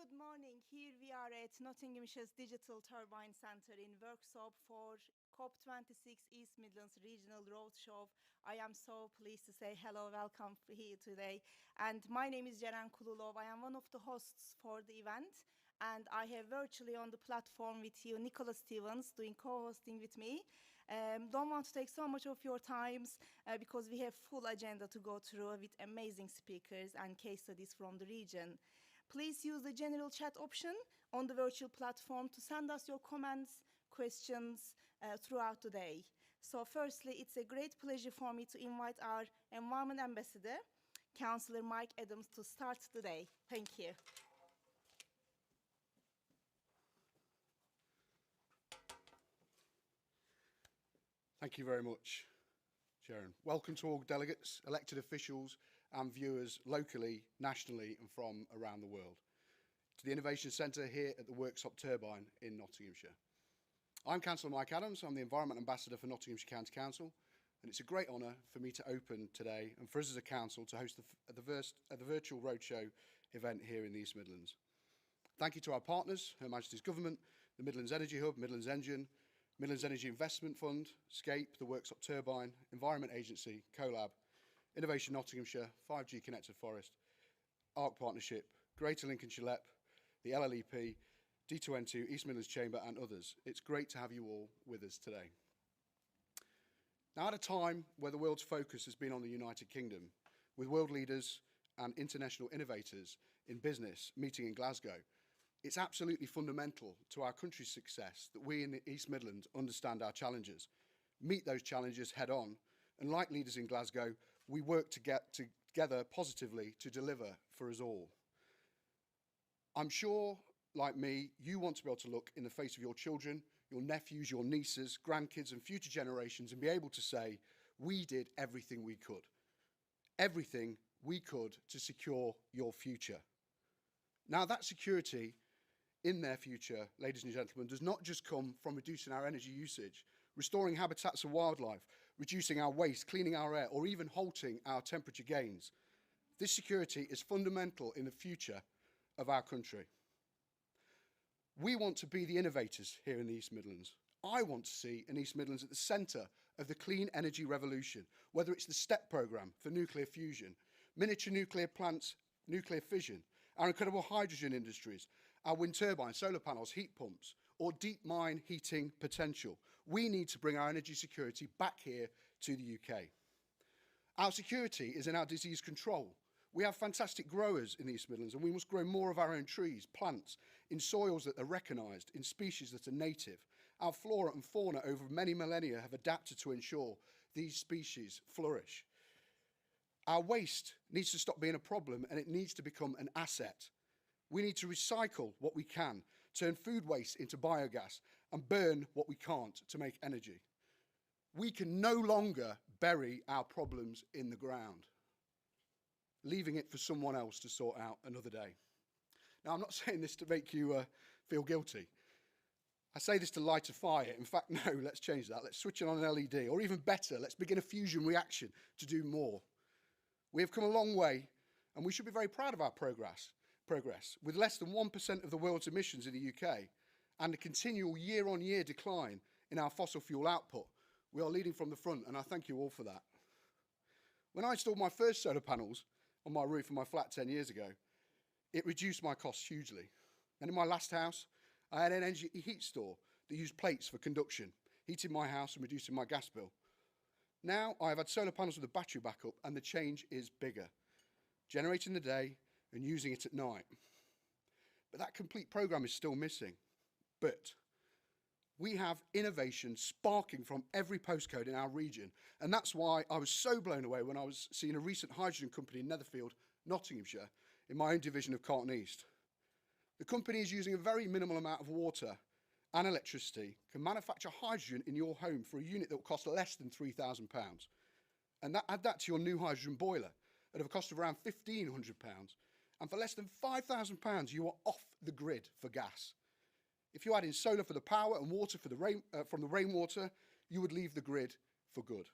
Good morning. Here we are at Nottinghamshire's Digital Turbine Centre in workshop for Cop26 East Midlands Regional Roadshow. I am so pleased to say hello, welcome here today. And my name is Ceren Kululov. I am one of the hosts for the event. And I have virtually on the platform with you Nicola Stevens doing co-hosting with me. Don't want to take so much of your times because we have full agenda to go through with amazing speakers and case studies from the region. Please use the general chat option on the virtual platform to send us your comments, questions throughout the day. So firstly, it's a great pleasure for me to invite our Environment Ambassador, Councillor Mike Adams, to start the day. Thank you. Thank you very much, Sharon. Welcome to all delegates, elected officials and viewers locally, nationally and from around the world to the Innovation Centre here at the Worksop Turbine in Nottinghamshire. I'm Councillor Mike Adams, I'm the Environment Ambassador for Nottinghamshire County Council, and it's a great honour for me to open today and for us as a council to host the virtual roadshow event here in the East Midlands. Thank you to our partners, Her Majesty's Government, the Midlands Energy Hub, Midlands Engine, Midlands Energy Investment Fund, SCAPE, the Worksop Turbine, Environment Agency, CoLab, Innovation Nottinghamshire, 5G Connected Forest, ARC Partnership, Greater Lincolnshire LEP, the LLEP, D2N2, East Midlands Chamber and others. It's great to have you all with us today. Now, at a time where the world's focus has been on the United Kingdom, with world leaders and international innovators in business meeting in Glasgow, it's absolutely fundamental to our country's success that we in the East Midlands understand our challenges, meet those challenges head on, and like leaders in Glasgow, we work together positively to deliver for us all. I'm sure, like me, you want to be able to look in the face of your children, your nephews, your nieces, grandkids and future generations and be able to say, we did everything we could. Everything we could to secure your future. Now, that security in their future, ladies and gentlemen, does not just come from reducing our energy usage, restoring habitats and wildlife, reducing our waste, cleaning our air, or even halting our temperature gains. This security is fundamental in the future of our country. We want to be the innovators here in the East Midlands. I want to see an East Midlands at the centre of the clean energy revolution, whether it's the STEP programme for nuclear fusion, miniature nuclear plants, nuclear fission, our incredible hydrogen industries, our wind turbines, solar panels, heat pumps, or deep mine heating potential. We need to bring our energy security back here to the UK. Our security is in our disease control. We have fantastic growers in the East Midlands and we must grow more of our own trees, plants, in soils that are recognised, in species that are native. Our flora and fauna over many millennia have adapted to ensure these species flourish. Our waste needs to stop being a problem and it needs to become an asset. We need to recycle what we can, turn food waste into biogas and burn what we can't to make energy. We can no longer bury our problems in the ground, leaving it for someone else to sort out another day. Now, I'm not saying this to make you feel guilty. I say this to light a fire. In fact, no, let's change that. Let's switch it on an LED, or even better, let's begin a fusion reaction to do more. We have come a long way, and we should be very proud of our progress. With less than 1% of the world's emissions in the UK and a continual year-on-year decline in our fossil fuel output, we are leading from the front, and I thank you all for that. When I installed my first solar panels on my roof of my flat 10 years ago, it reduced my costs hugely. And in my last house, I had an energy heat store that used plates for conduction, heating my house and reducing my gas bill. Now I've had solar panels with a battery backup and the change is bigger, generating the day and using it at night. But that complete programme is still missing. But we have innovation sparking from every postcode in our region. And that's why I was so blown away when I was seeing a recent hydrogen company in Netherfield, Nottinghamshire, in my own division of Carlton East. The company is using a very minimal amount of water and electricity, can manufacture hydrogen in your home for a unit that will cost less than £3,000. And add that to your new hydrogen boiler at a cost of around £1,500. And for less than £5,000, you are off the grid for gas. If you add in solar for the power and water for from the rainwater, you would leave the grid for good.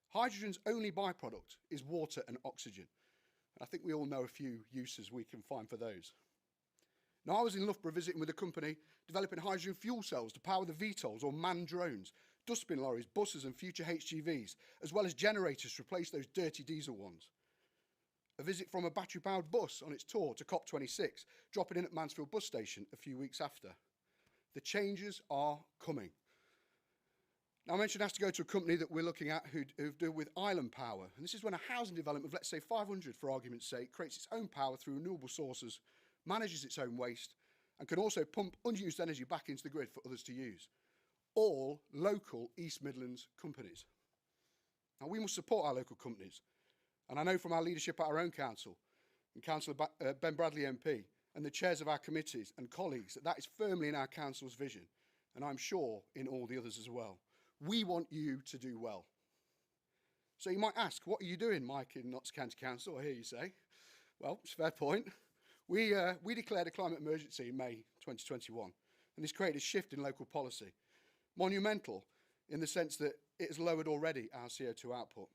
Hydrogen's only byproduct is water and oxygen. And I think we all know a few uses we can find for those. Now, I was in Loughborough visiting with a company developing hydrogen fuel cells to power the VTOLs or manned drones, dustbin lorries, buses and future HGVs, as well as generators to replace those dirty diesel ones. A visit from a battery-powered bus on its tour to Cop26, dropping in at Mansfield bus station a few weeks after. The changes are coming. Now, I mentioned it has to go to a company that we're looking at who deal with island power. And this is when a housing development of, let's say, 500, for argument's sake, creates its own power through renewable sources, manages its own waste, and can also pump unused energy back into the grid for others to use. All local East Midlands companies. Now, we must support our local companies. And I know from our leadership at our own council, and Councillor Ben Bradley MP, and the chairs of our committees and colleagues, that is firmly in our council's vision, and I'm sure in all the others as well. We want you to do well. So you might ask, what are you doing, Mike, in Notts County Council, I hear you say? Well, it's a fair point. We declared a climate emergency in May 2021, and this created a shift in local policy. Monumental in the sense that it has lowered already our CO2 output.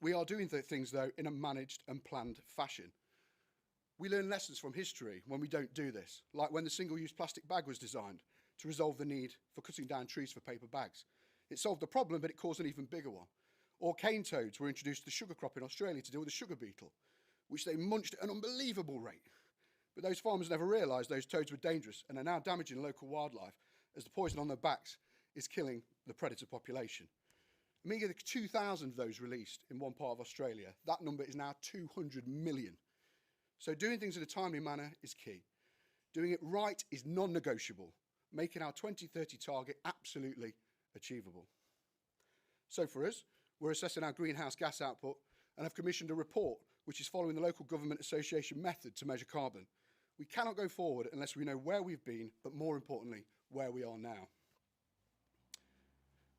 We are doing things, though, in a managed and planned fashion. We learn lessons from history when we don't do this, like when the single-use plastic bag was designed to resolve the need for cutting down trees for paper bags. It solved the problem, but it caused an even bigger one. Or cane toads were introduced to the sugar crop in Australia to deal with the sugar beetle, which they munched at an unbelievable rate. But those farmers never realised those toads were dangerous and are now damaging local wildlife as the poison on their backs is killing the predator population. A meagre 2,000 of those released in one part of Australia. That number is now 200 million. So doing things in a timely manner is key. Doing it right is non-negotiable, making our 2030 target absolutely achievable. So for us, we're assessing our greenhouse gas output and have commissioned a report which is following the Local Government Association method to measure carbon. We cannot go forward unless we know where we've been, but more importantly, where we are now.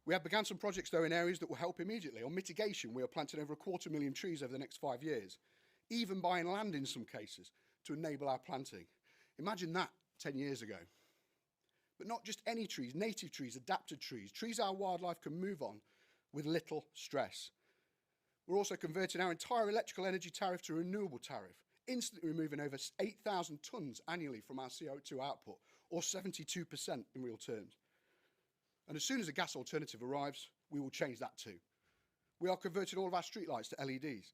We have begun some projects, though, in areas that will help immediately. On mitigation, we are planting over 250,000 trees over the next 5 years, even buying land in some cases to enable our planting. Imagine that 10 years ago. But not just any trees, native trees, adapted trees, trees our wildlife can move on with little stress. We're also converting our entire electrical energy tariff to a renewable tariff, instantly removing over 8,000 tonnes annually from our CO2 output, or 72% in real terms. And as soon as a gas alternative arrives, we will change that too. We are converting all of our streetlights to LEDs.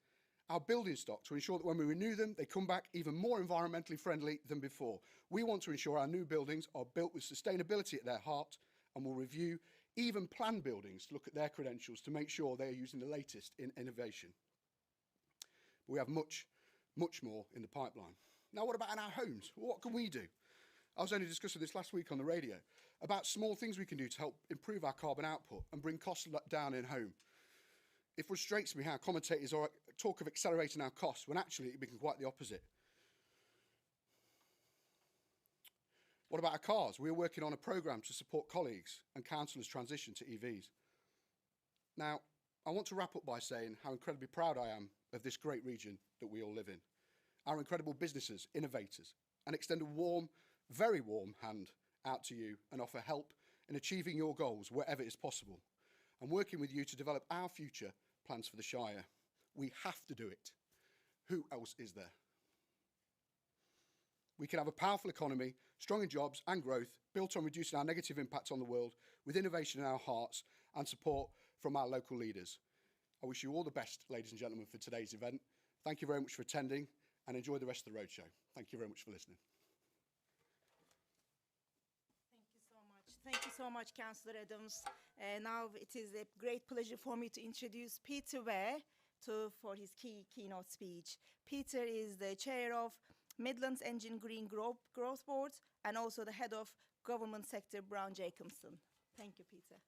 Our building stock to ensure that when we renew them, they come back even more environmentally friendly than before. We want to ensure our new buildings are built with sustainability at their heart, and will review even planned buildings to look at their credentials to make sure they are using the latest in innovation. But we have much, much more in the pipeline. Now, what about in our homes? What can we do? I was only discussing this last week on the radio about small things we can do to help improve our carbon output and bring costs down in home. It frustrates me how commentators talk of accelerating our costs when actually it becomes quite the opposite. What about our cars? We're working on a programme to support colleagues and councillors' transition to EVs. Now, I want to wrap up by saying how incredibly proud I am of this great region that we all live in. Our incredible businesses, innovators, and extend a warm, very warm hand out to you and offer help in achieving your goals wherever is possible. And working with you to develop our future plans for the Shire. We have to do it. Who else is there? We can have a powerful economy, strong in jobs and growth, built on reducing our negative impact on the world, with innovation in our hearts and support from our local leaders. I wish you all the best, ladies and gentlemen, for today's event. Thank you very much for attending and enjoy the rest of the roadshow. Thank you very much for listening. Thank you so much, Councillor Adams. Now it is a great pleasure for me to introduce Peter Ware for his keynote speech. Peter is the chair of Midlands Engine Green Growth Board and also the head of Government Sector Brown Jacobson. Thank you, Peter.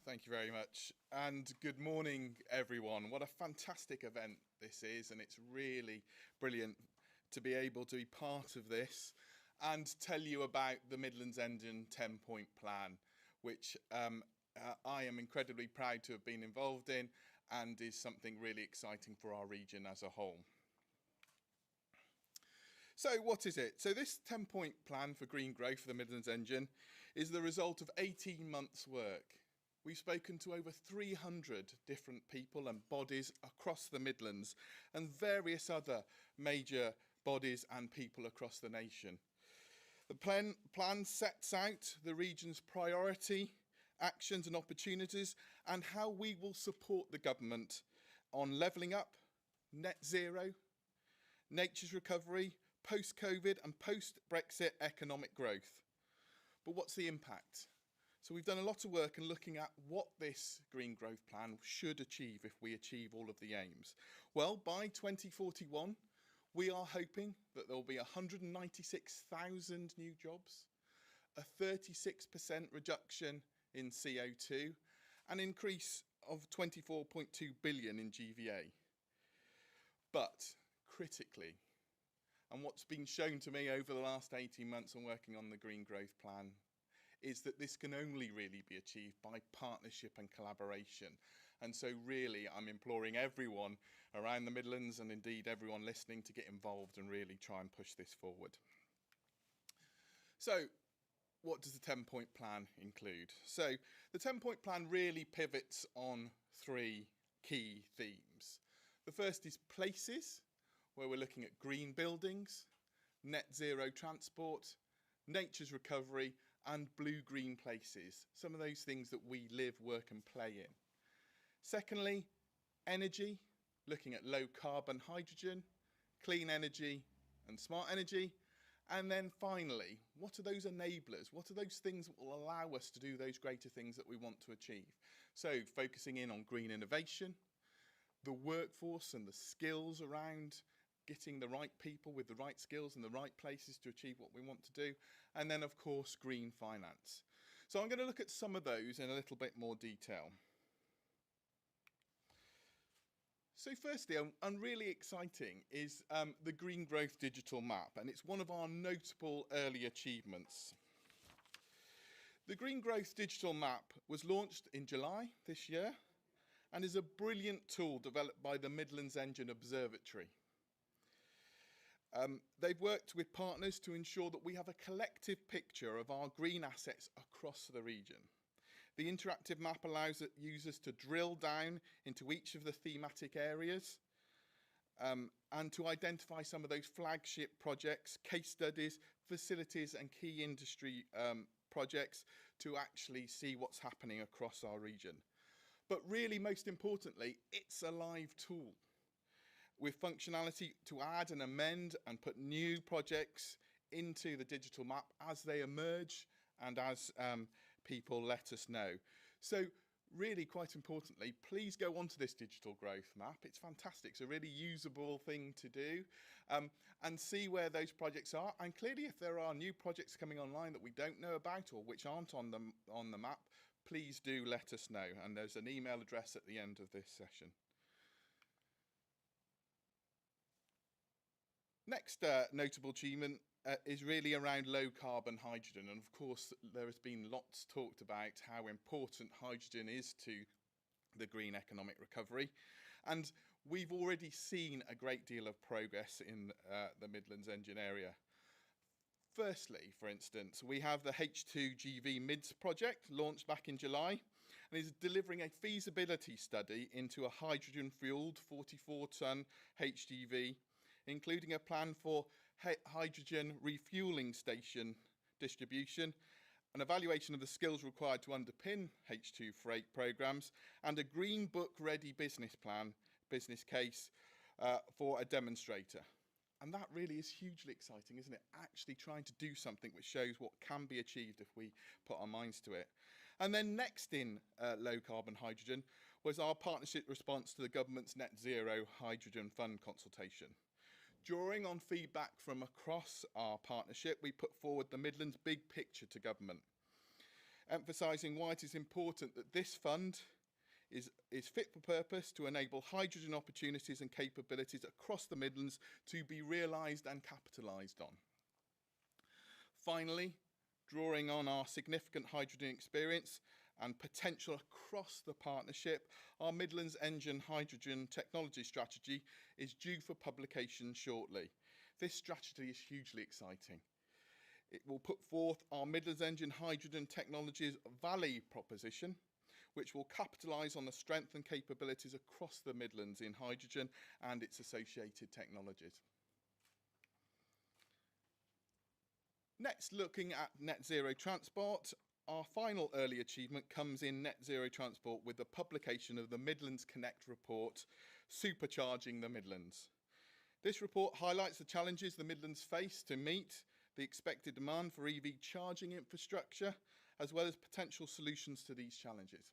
Thank you very much, and good morning, everyone. What a fantastic event this is, and it's really brilliant to be able to be part of this and tell you about the Midlands Engine 10-point plan, which I am incredibly proud to have been involved in and is something really exciting for our region as a whole. So what is it? So this 10-point plan for green growth for the Midlands Engine is the result of 18 months' work. We've spoken to over 300 different people and bodies across the Midlands and various other major bodies and people across the nation. The plan sets out the region's priority, actions and opportunities, and how we will support the government on levelling up, net zero, nature's recovery, post-COVID and post-Brexit economic growth. But what's the impact? So we've done a lot of work in looking at what this Green Growth Plan should achieve if we achieve all of the aims. Well, by 2041, we are hoping that there will be 196,000 new jobs, a 36% reduction in CO2, an increase of 24.2 billion in GVA. But critically, and what's been shown to me over the last 18 months on working on the Green Growth Plan, is that this can only really be achieved by partnership and collaboration. And so really, I'm imploring everyone around the Midlands and indeed everyone listening to get involved and really try and push this forward. So, what does the 10-point plan include? So, the 10-point plan really pivots on 3 key themes. The first is places, where we're looking at green buildings, net zero transport, nature's recovery, and blue-green places, some of those things that we live, work and play in. Secondly, energy, looking at low carbon hydrogen, clean energy and smart energy. And then finally, what are those enablers? What are those things that will allow us to do those greater things that we want to achieve? So focusing in on green innovation, the workforce and the skills around getting the right people with the right skills in the right places to achieve what we want to do. And then, of course, green finance. So I'm going to look at some of those in a little bit more detail. So firstly, and really exciting, is the Green Growth Digital Map, and it's one of our notable early achievements. The Green Growth Digital Map was launched in July this year and is a brilliant tool developed by the Midlands Engine Observatory. They've worked with partners to ensure that we have a collective picture of our green assets across the region. The interactive map allows users to drill down into each of the thematic areas and to identify some of those flagship projects, case studies, facilities and key industry projects to actually see what's happening across our region. But really, most importantly, it's a live tool with functionality to add and amend and put new projects into the digital map as they emerge and as people let us know. So really, quite importantly, please go onto this digital growth map. It's fantastic. It's a really usable thing to do and see where those projects are. And clearly, if there are new projects coming online that we don't know about or which aren't on the map, please do let us know. And there's an email address at the end of this session. Next notable achievement is really around low carbon hydrogen, and of course there has been lots talked about how important hydrogen is to the green economic recovery, and we've already seen a great deal of progress in the Midlands Engine area. Firstly, for instance, we have the H2GV MIDS project launched back in July and is delivering a feasibility study into a hydrogen fueled 44-ton HGV, including a plan for hydrogen refuelling station distribution, an evaluation of the skills required to underpin H2 freight programmes, and a Green Book ready business case for a demonstrator. And that really is hugely exciting, isn't it? Actually trying to do something which shows what can be achieved if we put our minds to it. And then next in low carbon hydrogen was our partnership response to the government's Net Zero Hydrogen Fund consultation. Drawing on feedback from across our partnership, we put forward the Midlands big picture to government, emphasising why it is important that this fund is fit for purpose to enable hydrogen opportunities and capabilities across the Midlands to be realised and capitalised on. Finally, drawing on our significant hydrogen experience and potential across the partnership, our Midlands Engine Hydrogen Technology Strategy is due for publication shortly. This strategy is hugely exciting. It will put forth our Midlands Engine Hydrogen Technologies Valley proposition, which will capitalise on the strength and capabilities across the Midlands in hydrogen and its associated technologies. Next, looking at net zero transport, our final early achievement comes in net zero transport with the publication of the Midlands Connect report, Supercharging the Midlands. This report highlights the challenges the Midlands face to meet the expected demand for EV charging infrastructure, as well as potential solutions to these challenges.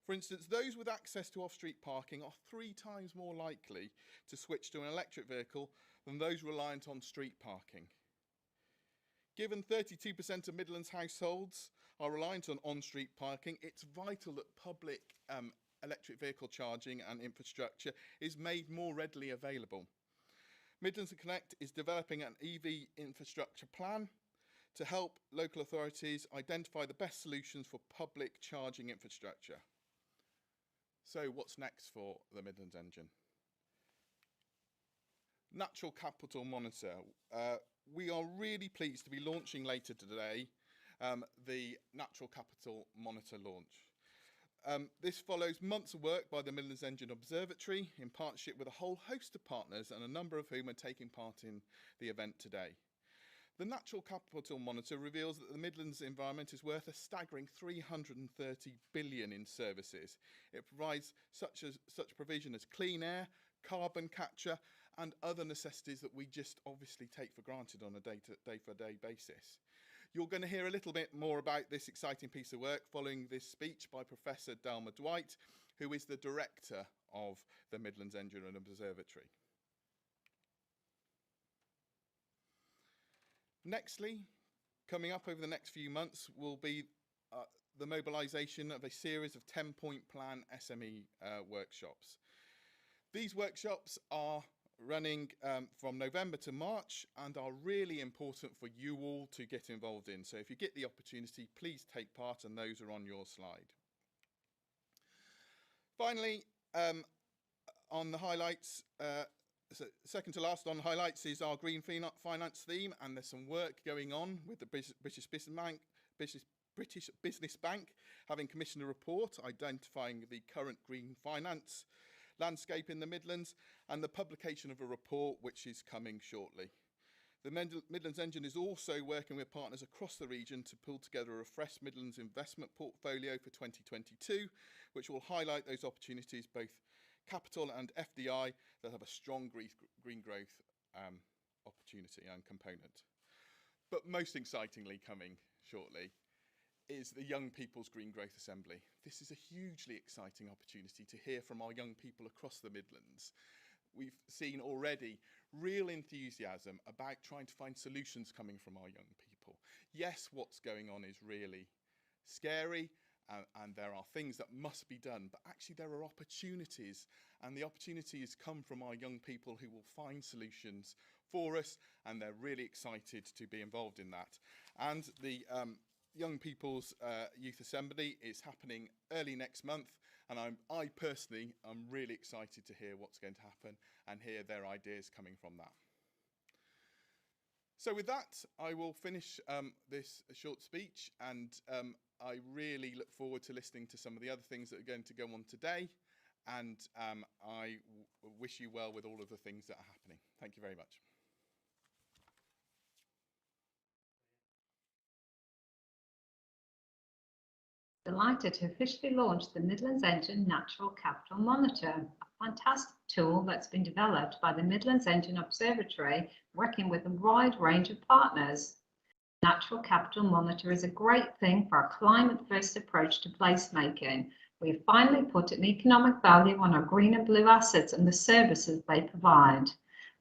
For instance, those with access to off-street parking are 3 times more likely to switch to an electric vehicle than those reliant on street parking. Given 32% of Midlands households are reliant on on-street parking, it's vital that public electric vehicle charging and infrastructure is made more readily available. Midlands Connect is developing an EV infrastructure plan to help local authorities identify the best solutions for public charging infrastructure. So what's next for the Midlands Engine? Natural Capital Monitor. We are really pleased to be launching later today the Natural Capital Monitor launch. This follows months of work by the Midlands Engine Observatory in partnership with a whole host of partners, and a number of whom are taking part in the event today. The Natural Capital Monitor reveals that the Midlands environment is worth a staggering 330 billion in services. It provides such provision as clean air, carbon capture, and other necessities that we just obviously take for granted on a day-to-day basis. You're going to hear a little bit more about this exciting piece of work following this speech by Professor Delma Dwight, who is the director of the Midlands Engine Observatory. Nextly, coming up over the next few months will be the mobilisation of a series of 10-point plan SME workshops. These workshops are running from November to March and are really important for you all to get involved in. So if you get the opportunity, please take part, and those are on your slide. Finally, on the highlights, so second to last on highlights is our Green Finance theme, and there's some work going on with the British Business Bank, having commissioned a report identifying the current green finance landscape in the Midlands, and the publication of a report which is coming shortly. The Midlands Engine is also working with partners across the region to pull together a refreshed Midlands investment portfolio for 2022, which will highlight those opportunities, both capital and FDI, that have a strong green growth opportunity and component. But most excitingly coming shortly is the Young People's Green Growth Assembly. This is a hugely exciting opportunity to hear from our young people across the Midlands. We've seen already real enthusiasm about trying to find solutions coming from our young people. Yes, what's going on is really scary, and there are things that must be done, but actually there are opportunities, and the opportunities come from our young people who will find solutions for us, and they're really excited to be involved in that. And the Young People's Youth Assembly is happening early next month, and I personally am really excited to hear what's going to happen and hear their ideas coming from that. So with that, I will finish this short speech, and I really look forward to listening to some of the other things that are going to go on today, and I wish you well with all of the things that are happening. Thank you very much. Delighted to officially launch the Midlands Engine Natural Capital Monitor, a fantastic tool that's been developed by the Midlands Engine Observatory, working with a wide range of partners. Natural Capital Monitor is a great thing for our climate-first approach to placemaking. We have finally put an economic value on our green and blue assets and the services they provide.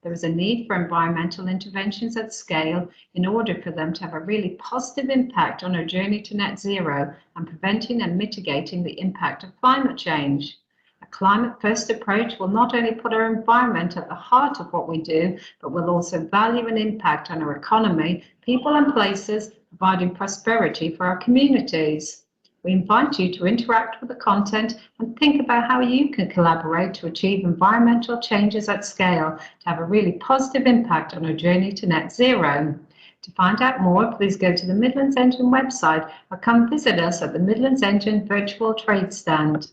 There is a need for environmental interventions at scale in order for them to have a really positive impact on our journey to net zero and preventing and mitigating the impact of climate change. A climate-first approach will not only put our environment at the heart of what we do, but will also value and impact on our economy, people and places, providing prosperity for our communities. We invite you to interact with the content and think about how you can collaborate to achieve environmental changes at scale to have a really positive impact on our journey to net zero. To find out more, please go to the Midlands Engine website or come visit us at the Midlands Engine Virtual Trade Stand.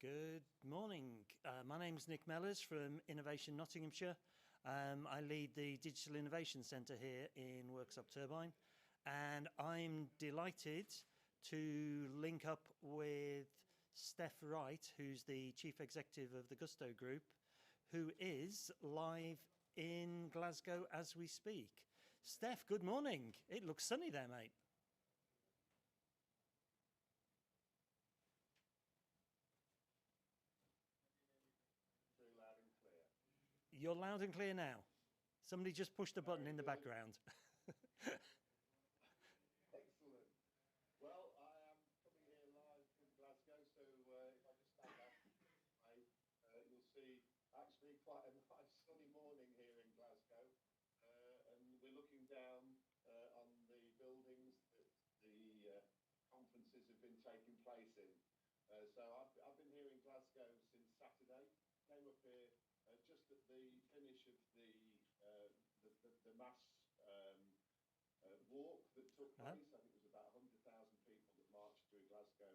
Good morning. My name is Nick Mellors from Innovation Nottinghamshire. I lead the Digital Innovation Centre here in Worksop Turbine, and I'm delighted to link up with Steph Wright, who's the Chief Executive of the Gusto Group, who is live in Glasgow as we speak. Steph, good morning. It looks sunny there, mate. You're loud and clear now. Somebody just pushed a button in the background. Excellent. Well, I am coming here live from Glasgow, so if I just stand out way, you'll see actually quite a nice sunny morning here in Glasgow, and we're looking down on the buildings that the conferences have been taking place in. So I've been here in Glasgow since Saturday. Came up here just at the finish of the the mass walk that took place. I think it was about 100,000 people that marched through Glasgow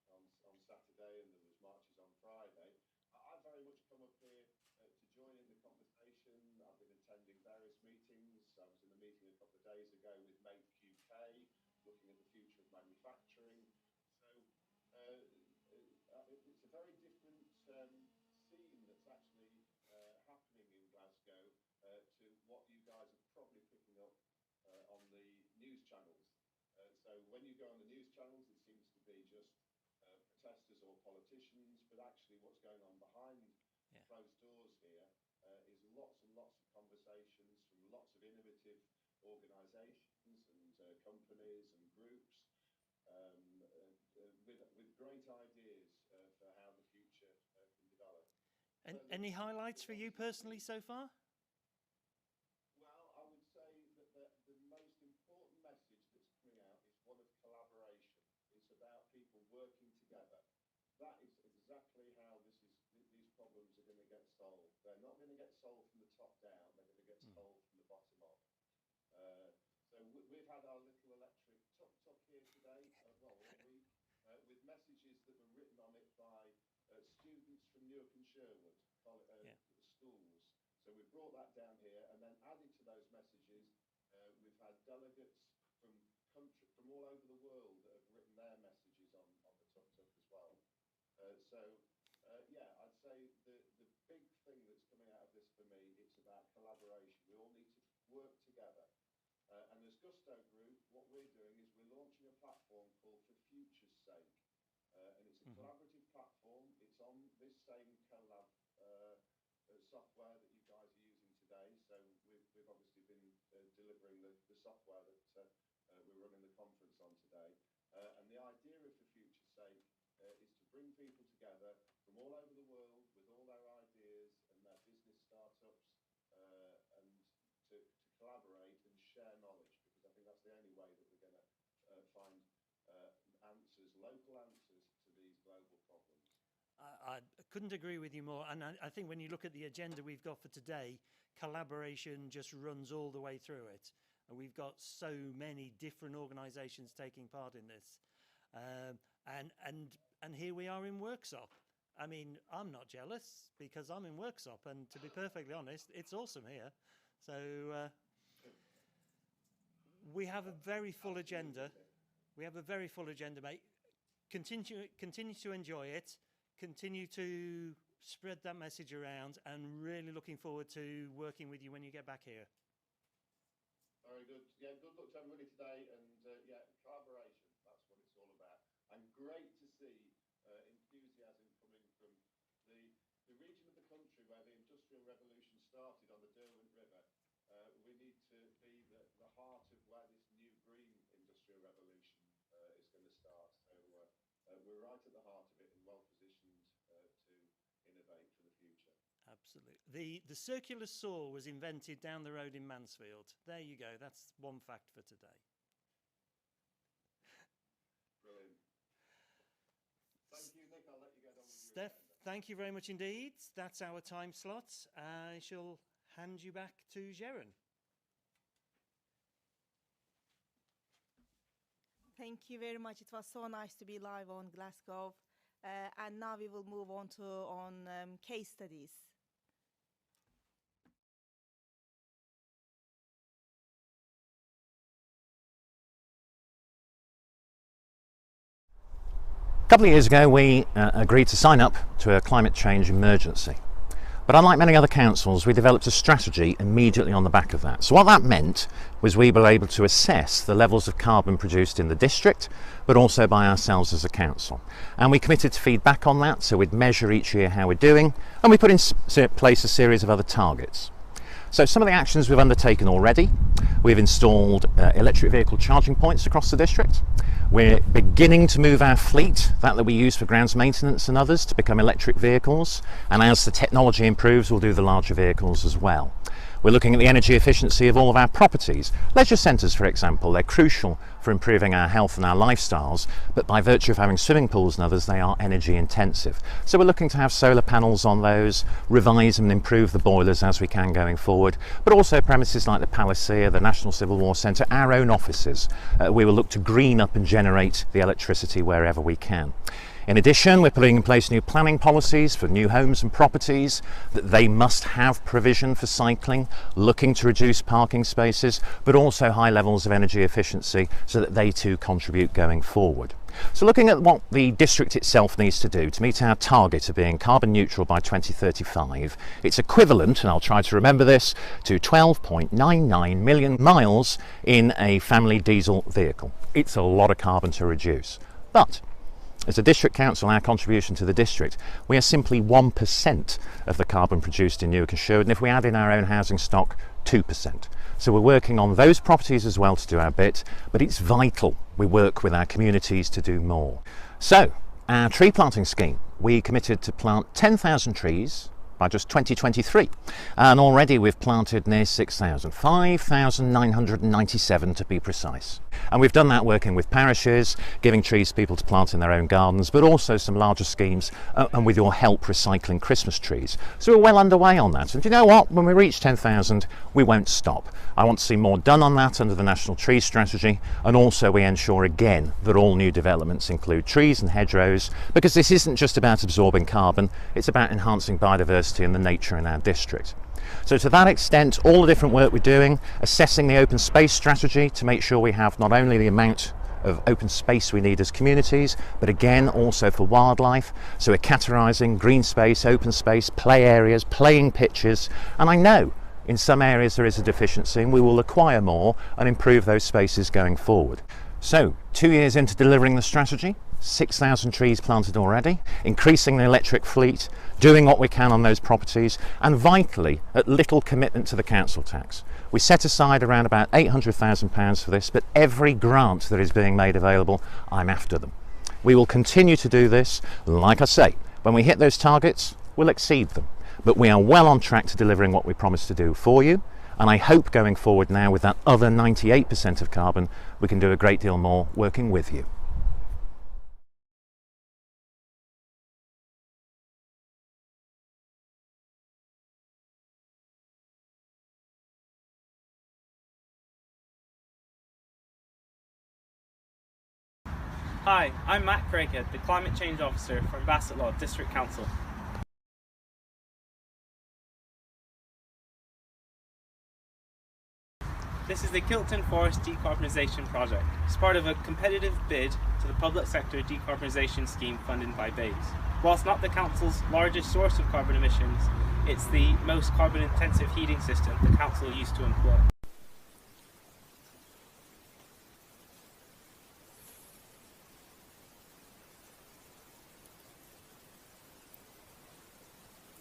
on Saturday, and there was marches on Friday. I've very much come up here to join in the conversation. I've been attending various meetings. I was in a meeting a couple of days ago with Make UK, looking at the future of manufacturing. So it's a very different scene that's actually happening in Glasgow to what you guys are probably picking up on the news channels. So when you go on the news channels, it seems to be just protesters or politicians, but actually what's going on behind closed doors here is lots and lots of conversations from lots of innovative organisations and companies and groups with great ideas for how the future can develop. And any highlights for you personally so far? Well, I would say that the most important message that's coming out is one of collaboration. It's about people working together. That is exactly how these problems are going to get solved. They're not going to get solved from the top down. They're going to get solved from the bottom up. So we've had our little electric tuk-tuk here today, all week, with messages that were written on it by students from Newark and Sherwood, schools. So we brought that down here, and then added to those messages, we've had delegates from all over the world that have written their messages on the tuk-tuk as well. Yeah, I'd say the big thing that's coming out of this for me, it's about collaboration. We all need to work together. And as Gusto Group, what we're doing is we're launching a platform called For Future's Sake. And it's a collaborative platform. It's on this same collab software that you guys are using today. So we've obviously been delivering the software that we're running the conference on today. And the idea of For Future's Sake is to bring people together from all over the world with all their ideas and their business startups, and to collaborate and share knowledge, because I think that's the only way that we're going to find answers, local answers to these global problems. I couldn't agree with you more. And I think when you look at the agenda we've got for today, collaboration just runs all the way through it. And we've got so many different organisations taking part in this. And here we are in Worksop. I mean, I'm not jealous because I'm in Worksop, and to be perfectly honest, it's awesome here. So we have a very full agenda. We have a very full agenda, mate. Continue to enjoy it. Continue to spread that message around, and really looking forward to working with you when you get back here. Very good. Yeah, good luck to everybody today, and yeah, collaboration, that's what it's all about. And great to see enthusiasm coming from the region of the country where the Industrial Revolution started on the Derwent River. We need to be the heart of where this new green Industrial Revolution is going to start. So we're right at the heart of it and well positioned to innovate for the future. Absolutely. The circular saw was invented down the road in Mansfield. There you go. That's one fact for today. Brilliant. Thank you, Nick. I'll let you get on with your Steph, agenda. thank you very much indeed. That's our time slot. I shall hand you back to Sharon. Thank you very much. It was so nice to be live on Glasgow. And now we will move on to case studies. A couple of years ago we agreed to sign up to a climate change emergency. But unlike many other councils, we developed a strategy immediately on the back of that. So what that meant was we were able to assess the levels of carbon produced in the district, but also by ourselves as a council. And we committed to feedback on that, so we'd measure each year how we're doing, and we put in place a series of other targets. So some of the actions we've undertaken already: we've installed electric vehicle charging points across the district. We're beginning to move our fleet, that we use for grounds maintenance and others, to become electric vehicles, and as the technology improves we'll do the larger vehicles as well. We're looking at the energy efficiency of all of our properties. Leisure centres, for example, they're crucial for improving our health and our lifestyles, but by virtue of having swimming pools and others, they are energy intensive. So we're looking to have solar panels on those, revise and improve the boilers as we can going forward, but also premises like the Palacia, the National Civil War Centre, our own offices. We will look to green up and generate the electricity wherever we can. In addition, we're putting in place new planning policies for new homes and properties, that they must have provision for cycling, looking to reduce parking spaces, but also high levels of energy efficiency so that they too contribute going forward. So looking at what the district itself needs to do to meet our target of being carbon neutral by 2035, it's equivalent, and I'll try to remember this, to 12.99 million miles in a family diesel vehicle. It's a lot of carbon to reduce. But as a district council, our contribution to the district, we are simply 1% of the carbon produced in Newark and Sherwood, and if we add in our own housing stock, 2%. So we're working on those properties as well to do our bit, but it's vital we work with our communities to do more. So, our tree planting scheme, we committed to plant 10,000 trees by just 2023, and already we've planted near 6,000, 5,997 to be precise. And we've done that working with parishes, giving trees to people to plant in their own gardens, but also some larger schemes, and with your help recycling Christmas trees. So we're well underway on that. And you know what? When we reach 10,000, we won't stop. I want to see more done on that under the National Tree Strategy, and also we ensure again that all new developments include trees and hedgerows, because this isn't just about absorbing carbon, it's about enhancing biodiversity and the nature in our district. So to that extent, all the different work we're doing, assessing the open space strategy to make sure we have not only the amount of open space we need as communities, but again also for wildlife. So we're categorising green space, open space, play areas, playing pitches, and I know in some areas there is a deficiency and we will acquire more and improve those spaces going forward. So 2 years into delivering the strategy, 6,000 trees planted already, increasing the electric fleet, doing what we can on those properties, and vitally, at little commitment to the council tax. We set aside around about £800,000 for this, but every grant that is being made available, I'm after them. We will continue to do this. Like I say, when we hit those targets, we'll exceed them. But we are well on track to delivering what we promised to do for you. And I hope going forward now with that other 98% of carbon, we can do a great deal more working with you. Hi, I'm Matt Craighead, the Climate Change Officer from Bassett Law District Council. This is the Kilton Forest Decarbonisation Project. It's part of a competitive bid to the public sector decarbonisation scheme funded by BEIS. Whilst not the council's largest source of carbon emissions, it's the most carbon intensive heating system the council used to employ.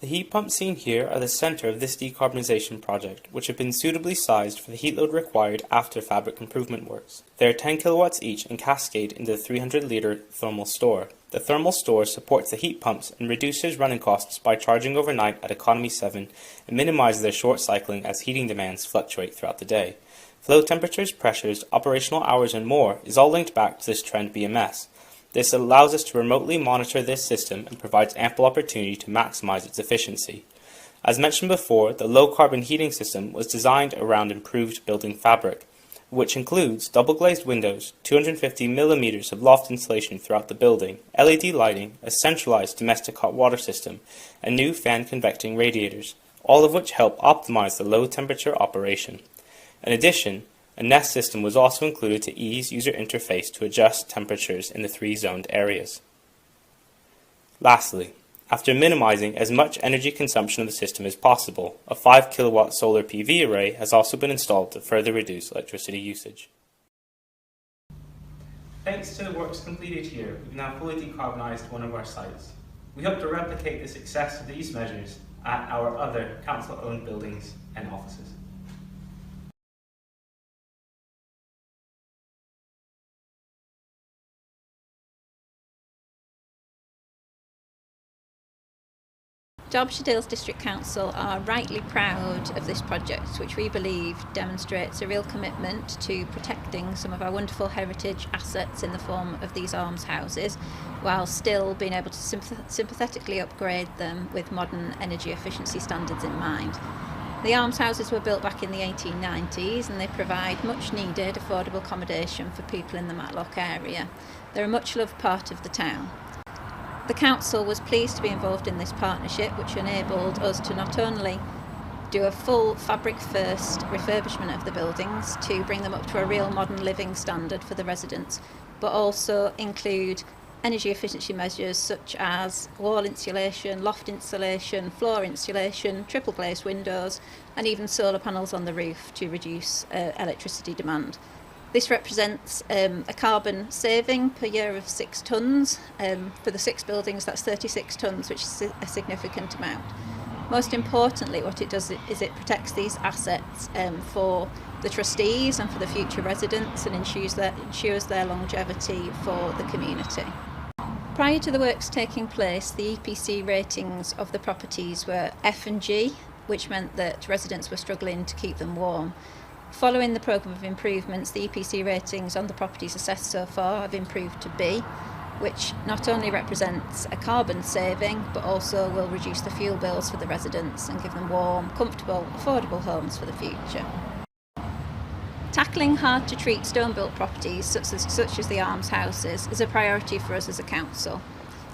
The heat pumps seen here are the centre of this decarbonisation project, which have been suitably sized for the heat load required after fabric improvement works. They are 10 kilowatts each and cascade into the 300 litre thermal store. The thermal store supports the heat pumps and reduces running costs by charging overnight at economy 7 and minimises their short cycling as heating demands fluctuate throughout the day. Flow temperatures, pressures, operational hours and more is all linked back to this trend BMS. This allows us to remotely monitor this system and provides ample opportunity to maximize its efficiency. As mentioned before, the low-carbon heating system was designed around improved building fabric, which includes double-glazed windows, 250 millimeters of loft insulation throughout the building, LED lighting, a centralized domestic hot water system, and new fan convecting radiators, all of which help optimize the low-temperature operation. In addition, a Nest system was also included to ease user interface to adjust temperatures in the 3 zoned areas. Lastly, after minimizing as much energy consumption of the system as possible, a 5 kilowatt solar PV array has also been installed to further reduce electricity usage. Thanks to the works completed here, we've now fully decarbonised one of our sites. We hope to replicate the success of these measures at our other council-owned buildings and offices. Derbyshire Dales District Council are rightly proud of this project, which we believe demonstrates a real commitment to protecting some of our wonderful heritage assets in the form of these almshouses, while still being able to sympathetically upgrade them with modern energy efficiency standards in mind. The almshouses were built back in the 1890s and they provide much needed affordable accommodation for people in the Matlock area. They're a much loved part of the town. The council was pleased to be involved in this partnership, which enabled us to not only do a full fabric first refurbishment of the buildings to bring them up to a real modern living standard for the residents, but also include energy efficiency measures such as wall insulation, loft insulation, floor insulation, triple glazed windows, and even solar panels on the roof to reduce electricity demand. This represents a carbon saving per year of 6 tonnes. For the 6 buildings, that's 36 tonnes, which is a significant amount. Most importantly, what it does is it protects these assets for the trustees and for the future residents, and ensures their longevity for the community. Prior to the works taking place, the EPC ratings of the properties were F and G, which meant that residents were struggling to keep them warm. Following the programme of improvements, the EPC ratings on the properties assessed so far have improved to B, which not only represents a carbon saving, but also will reduce the fuel bills for the residents and give them warm, comfortable, affordable homes for the future. Tackling hard-to-treat stone-built properties, such as the almshouses, is a priority for us as a council.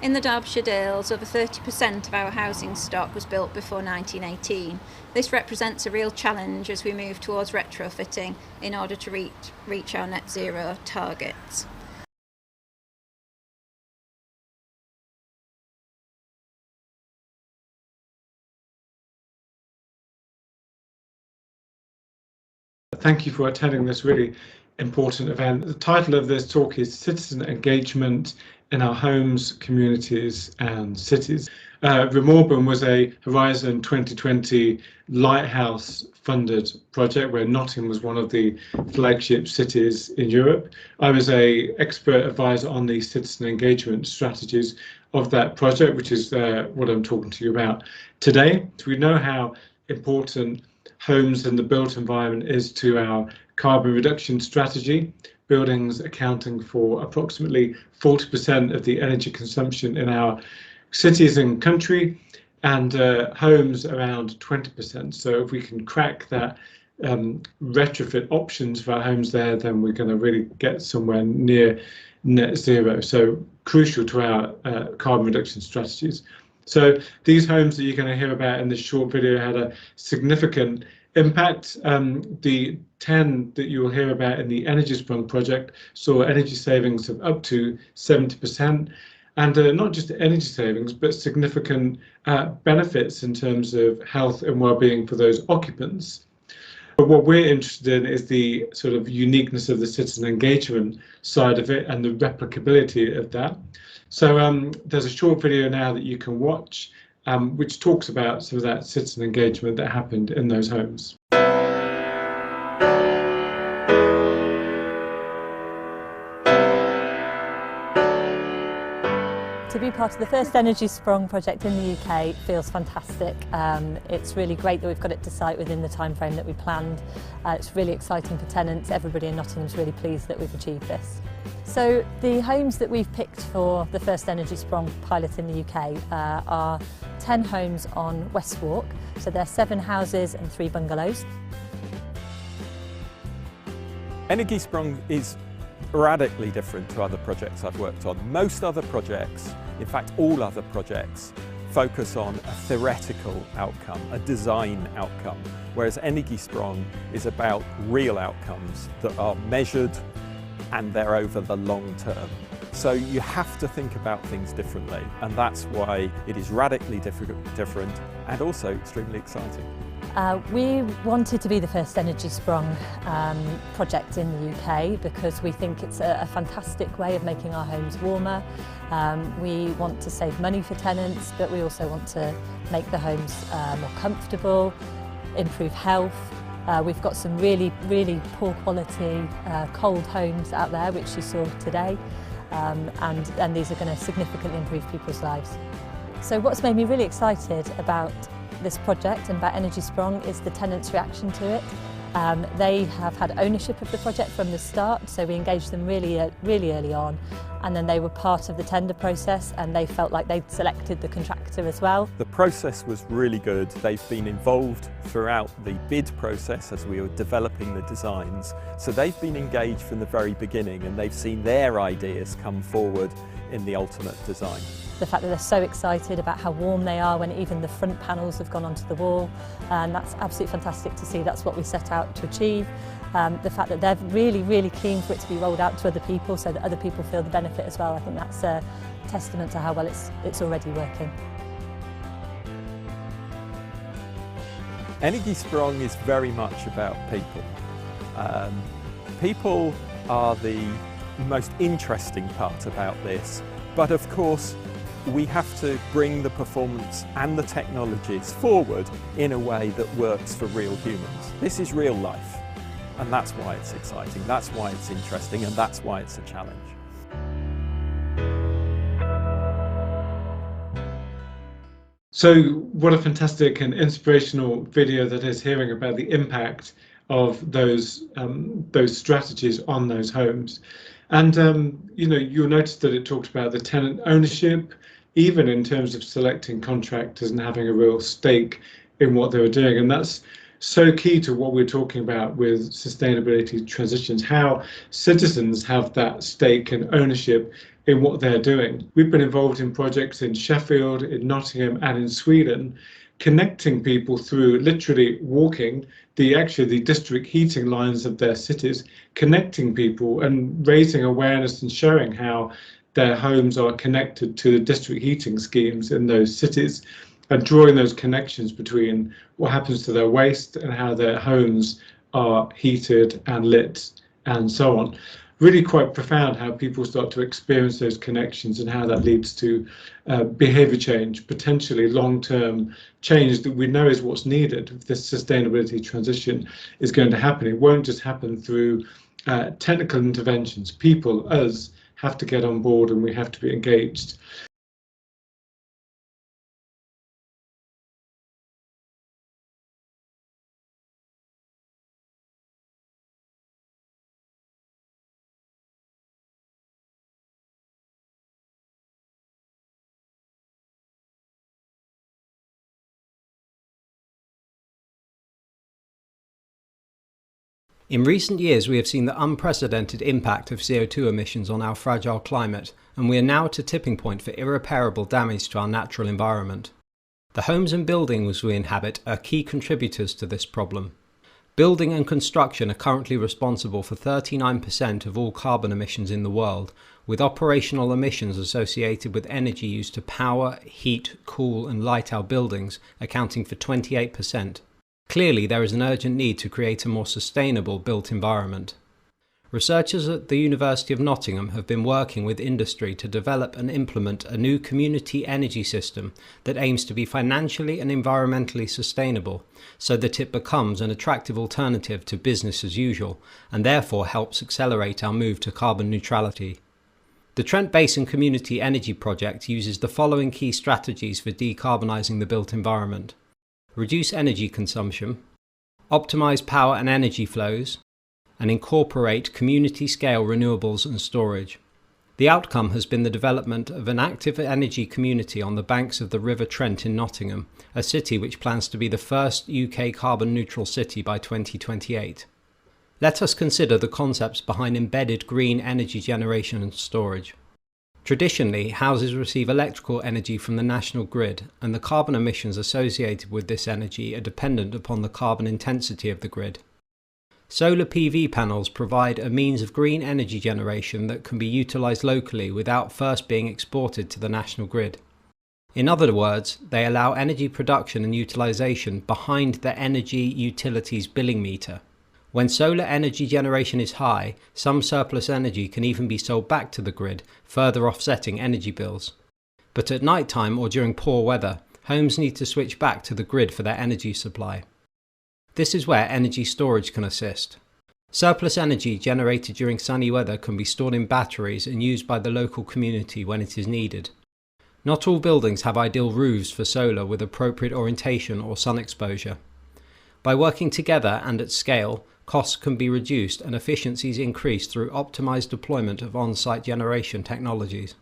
In the Derbyshire Dales, over 30% of our housing stock was built before 1918. This represents a real challenge as we move towards retrofitting in order to reach our net zero targets. Thank you for attending this really important event. The title of this talk is Citizen Engagement in Our Homes, Communities and Cities. Glamorgan was a Horizon 2020 Lighthouse funded project where Nottingham was one of the flagship cities in Europe. I was an expert advisor on the citizen engagement strategies of that project, which is what I'm talking to you about today. We know how important homes and the built environment is to our carbon reduction strategy. Buildings accounting for approximately 40% of the energy consumption in our cities and country, and homes around 20%. So if we can crack that retrofit options for our homes there, then we're going to really get somewhere near net zero. So crucial to our carbon reduction strategies. So these homes that you're going to hear about in this short video had a significant impact. The 10 that you will hear about in the Energy Sprung project saw energy savings of up to 70%, and not just energy savings, but significant benefits in terms of health and well-being for those occupants. But what we're interested in is the sort of uniqueness of the citizen engagement side of it and the replicability of that. So there's a short video now that you can watch, which talks about some of that citizen engagement that happened in those homes. To be part of the first Energy Sprung project in the UK feels fantastic. It's really great that we've got it to site within the time frame that we planned. It's really exciting for tenants. Everybody in Nottingham's really pleased that we've achieved this. So the homes that we've picked for the first Energy Sprung pilot in the UK are 10 homes on West Walk. So they're 7 houses and 3 bungalows. Energy Sprung is radically different to other projects I've worked on. Most other projects, in fact all other projects, focus on a theoretical outcome, a design outcome, whereas Energy Sprung is about real outcomes that are measured and they're over the long term. So you have to think about things differently, and that's why it is radically different and also extremely exciting. We wanted to be the first Energy Sprung project in the UK because we think it's a fantastic way of making our homes warmer. We want to save money for tenants, but we also want to make the homes more comfortable, improve health. We've got some really poor quality cold homes out there, which you saw today, and these are going to significantly improve people's lives. So what's made me really excited about this project and about Energy Sprong is the tenants' reaction to it. They have had ownership of the project from the start, so we engaged them really early on, and then they were part of the tender process and they felt like they'd selected the contractor as well. The process was really good. They've been involved throughout the bid process as we were developing the designs. So they've been engaged from the very beginning and they've seen their ideas come forward in the ultimate design. The fact that they're so excited about how warm they are when even the front panels have gone onto the wall, and that's absolutely fantastic to see. That's what we set out to achieve. The fact that they're really keen for it to be rolled out to other people so that other people feel the benefit as well. I think that's a testament to how well it's already working. Energy Sprong is very much about people. People are the most interesting part about this, but of course we have to bring the performance and the technologies forward in a way that works for real humans. This is real life, and that's why it's exciting, that's why it's interesting, and that's why it's a challenge. So what a fantastic and inspirational video that is, hearing about the impact of those strategies on those homes. And you'll notice that it talked about the tenant ownership, even in terms of selecting contractors and having a real stake in what they were doing. And that's so key to what we're talking about with sustainability transitions, how citizens have that stake and ownership in what they're doing. We've been involved in projects in Sheffield, in Nottingham and in Sweden, connecting people through literally walking the district heating lines of their cities, connecting people and raising awareness and showing how their homes are connected to the district heating schemes in those cities, and drawing those connections between what happens to their waste and how their homes are heated and lit and so on. Really quite profound how people start to experience those connections and how that leads to behaviour change, potentially long-term change that we know is what's needed if this sustainability transition is going to happen. It won't just happen through technical interventions. People, us, have to get on board and we have to be engaged. In recent years, we have seen the unprecedented impact of CO2 emissions on our fragile climate, and we are now at a tipping point for irreparable damage to our natural environment. The homes and buildings we inhabit are key contributors to this problem. Building and construction are currently responsible for 39% of all carbon emissions in the world, with operational emissions associated with energy used to power, heat, cool and light our buildings accounting for 28%. Clearly, there is an urgent need to create a more sustainable built environment. Researchers at the University of Nottingham have been working with industry to develop and implement a new community energy system that aims to be financially and environmentally sustainable, so that it becomes an attractive alternative to business as usual, and therefore helps accelerate our move to carbon neutrality. The Trent Basin Community Energy Project uses the following key strategies for decarbonising the built environment: reduce energy consumption, optimise power and energy flows, and incorporate community-scale renewables and storage. The outcome has been the development of an active energy community on the banks of the River Trent in Nottingham, a city which plans to be the first UK carbon-neutral city by 2028. Let us consider the concepts behind embedded green energy generation and storage. Traditionally, houses receive electrical energy from the national grid, and the carbon emissions associated with this energy are dependent upon the carbon intensity of the grid. Solar PV panels provide a means of green energy generation that can be utilised locally without first being exported to the national grid. In other words, they allow energy production and utilisation behind the energy utilities billing meter. When solar energy generation is high, some surplus energy can even be sold back to the grid, further offsetting energy bills. But at night time or during poor weather, homes need to switch back to the grid for their energy supply. This is where energy storage can assist. Surplus energy generated during sunny weather can be stored in batteries and used by the local community when it is needed. Not all buildings have ideal roofs for solar with appropriate orientation or sun exposure. By working together and at scale, costs can be reduced and efficiencies increased through optimized deployment of on-site generation technologies.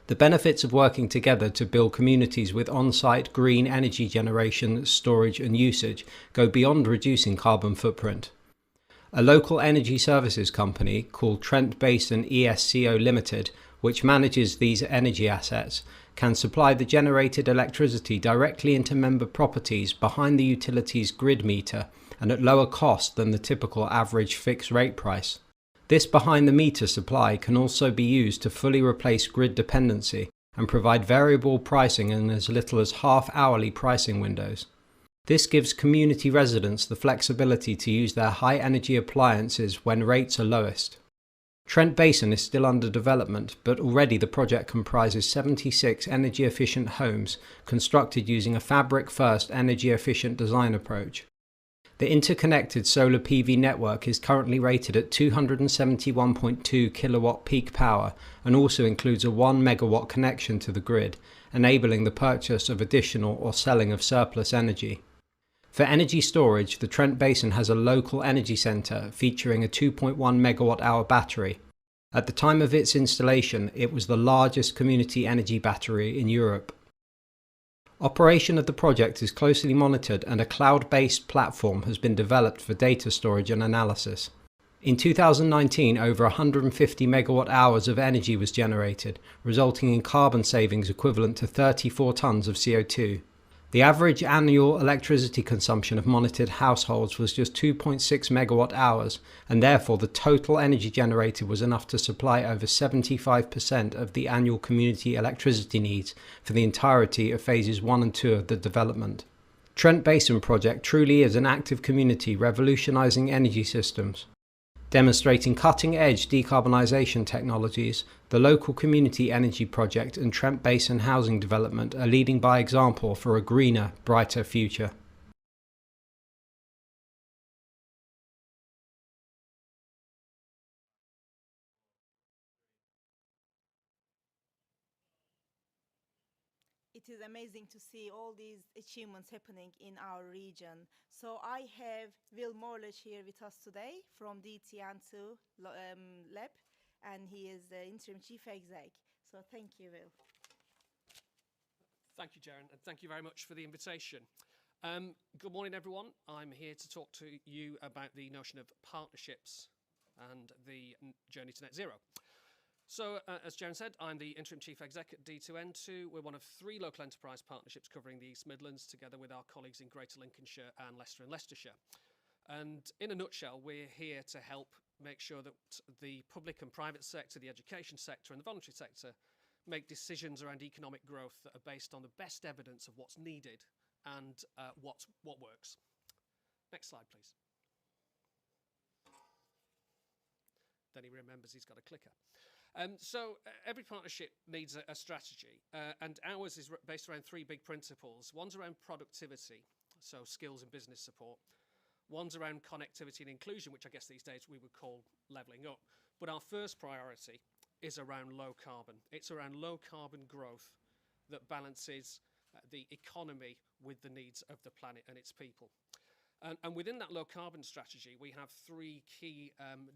The benefits of working together to build communities with on-site green energy generation, storage and usage go beyond reducing carbon footprint. A local energy services company called Trent Basin ESCO Limited, which manages these energy assets, can supply the generated electricity directly into member properties behind the utility's grid meter and at lower cost than the typical average fixed rate price. This behind-the-meter supply can also be used to fully replace grid dependency and provide variable pricing in as little as half-hourly pricing windows. This gives community residents the flexibility to use their high-energy appliances when rates are lowest. Trent Basin is still under development, but already the project comprises 76 energy-efficient homes constructed using a fabric-first energy-efficient design approach. The interconnected solar PV network is currently rated at 271.2 kilowatt peak power and also includes a 1 megawatt connection to the grid, enabling the purchase of additional or selling of surplus energy. For energy storage, the Trent Basin has a local energy centre featuring a 2.1 megawatt hour battery. At the time of its installation, it was the largest community energy battery in Europe. Operation of the project is closely monitored and a cloud-based platform has been developed for data storage and analysis. In 2019, over 150 megawatt hours of energy was generated, resulting in carbon savings equivalent to 34 tonnes of CO2. The average annual electricity consumption of monitored households was just 2.6 megawatt hours, and therefore the total energy generated was enough to supply over 75% of the annual community electricity needs for the entirety of phases 1 and 2 of the development. Trent Basin Project truly is an active community revolutionising energy systems. Demonstrating cutting-edge decarbonisation technologies, the local community energy project and Trent Basin housing development are leading by example for a greener, brighter future. It is amazing to see all these achievements happening in our region. So I have Will Morledge here with us today from DTN2 Lab, and he is the interim chief exec. So thank you, Will. Thank you, Jaren, and thank you very much for the invitation. Good morning, everyone. I'm here to talk to you about the notion of partnerships and the journey to net zero. So, as Jaren said, I'm the interim chief exec at D2N2. We're one of 3 local enterprise partnerships covering the East Midlands, together with our colleagues in Greater Lincolnshire and Leicester and Leicestershire. And in a nutshell, we're here to help make sure that the public and private sector, the education sector and the voluntary sector make decisions around economic growth that are based on the best evidence of what's needed and what works. Next slide, please. Then he remembers he's got a clicker. So every partnership needs a strategy, and ours is based around 3 big principles. One's around productivity, so skills and business support. One's around connectivity and inclusion, which I guess these days we would call levelling up. But our first priority is around low carbon. It's around low carbon growth that balances the economy with the needs of the planet and its people. And within that low carbon strategy, we have 3 key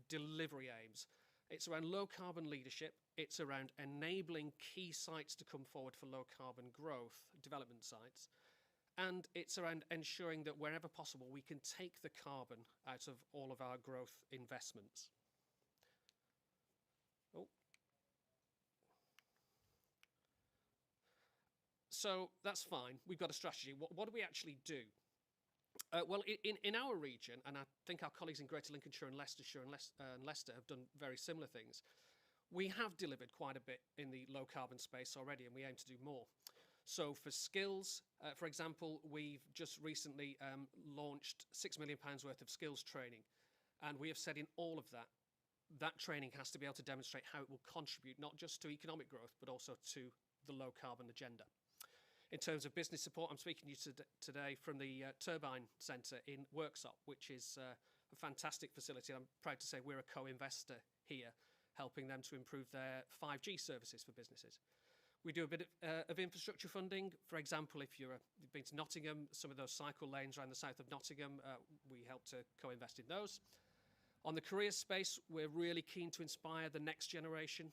delivery aims. It's around low carbon leadership, it's around enabling key sites to come forward for low carbon growth, development sites, and it's around ensuring that wherever possible we can take the carbon out of all of our growth investments. So that's fine, we've got a strategy. What do we actually do? Well, in our region, and I think our colleagues in Greater Lincolnshire and Leicestershire and Leicester have done very similar things, we have delivered quite a bit in the low carbon space already, and we aim to do more. So for skills, for example, we've just recently launched £6 million worth of skills training, and we have said in all of that training has to be able to demonstrate how it will contribute not just to economic growth, but also to the low carbon agenda. In terms of business support, I'm speaking to you today from the Turbine Centre in Worksop, which is a fantastic facility. I'm proud to say we're a co-investor here, helping them to improve their 5G services for businesses. We do a bit of infrastructure funding. For example, if you've been to Nottingham, some of those cycle lanes around the south of Nottingham, we help to co-invest in those. On the careers space, we're really keen to inspire the next generation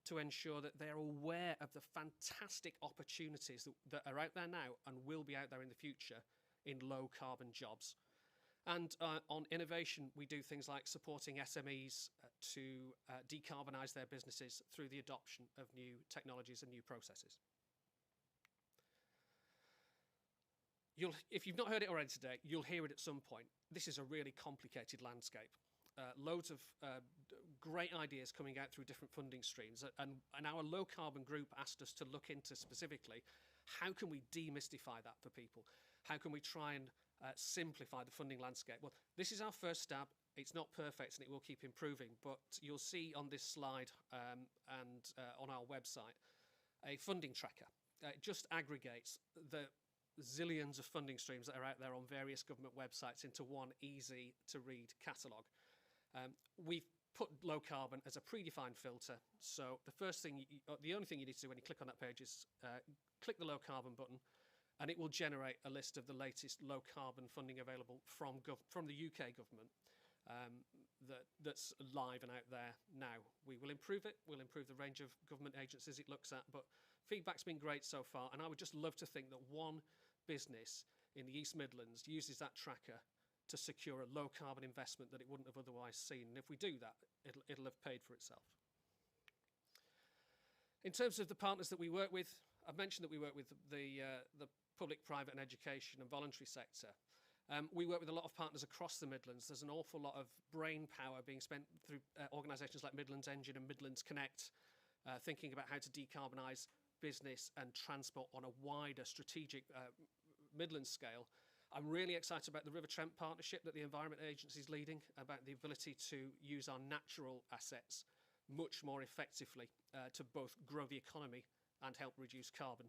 to ensure that they're aware of the fantastic opportunities that are out there now and will be out there in the future in low carbon jobs. And on innovation, we do things like supporting SMEs to decarbonise their businesses through the adoption of new technologies and new processes. If you've not heard it already today, you'll hear it at some point. This is a really complicated landscape. Loads of great ideas coming out through different funding streams. And our low carbon group asked us to look into specifically, how can we demystify that for people? How can we try and simplify the funding landscape? Well, this is our first stab. It's not perfect and it will keep improving, but you'll see on this slide and on our website a funding tracker. It just aggregates the zillions of funding streams that are out there on various government websites into one easy to read catalogue. We've put low carbon as a predefined filter, so the only thing you need to do when you click on that page is click the low carbon button, and it will generate a list of the latest low carbon funding available from the UK government that's live and out there now. We will improve it. We'll improve the range of government agencies it looks at, but feedback's been great so far, and I would just love to think that one business in the East Midlands uses that tracker to secure a low carbon investment that it wouldn't have otherwise seen. And if we do that, it'll have paid for itself. In terms of the partners that we work with, I've mentioned that we work with the public, private and education and voluntary sector. We work with a lot of partners across the Midlands. There's an awful lot of brain power being spent through organisations like Midlands Engine and Midlands Connect, thinking about how to decarbonise business and transport on a wider strategic Midlands scale. I'm really excited about the River Trent partnership that the Environment Agency is leading, about the ability to use our natural assets much more effectively to both grow the economy and help reduce carbon.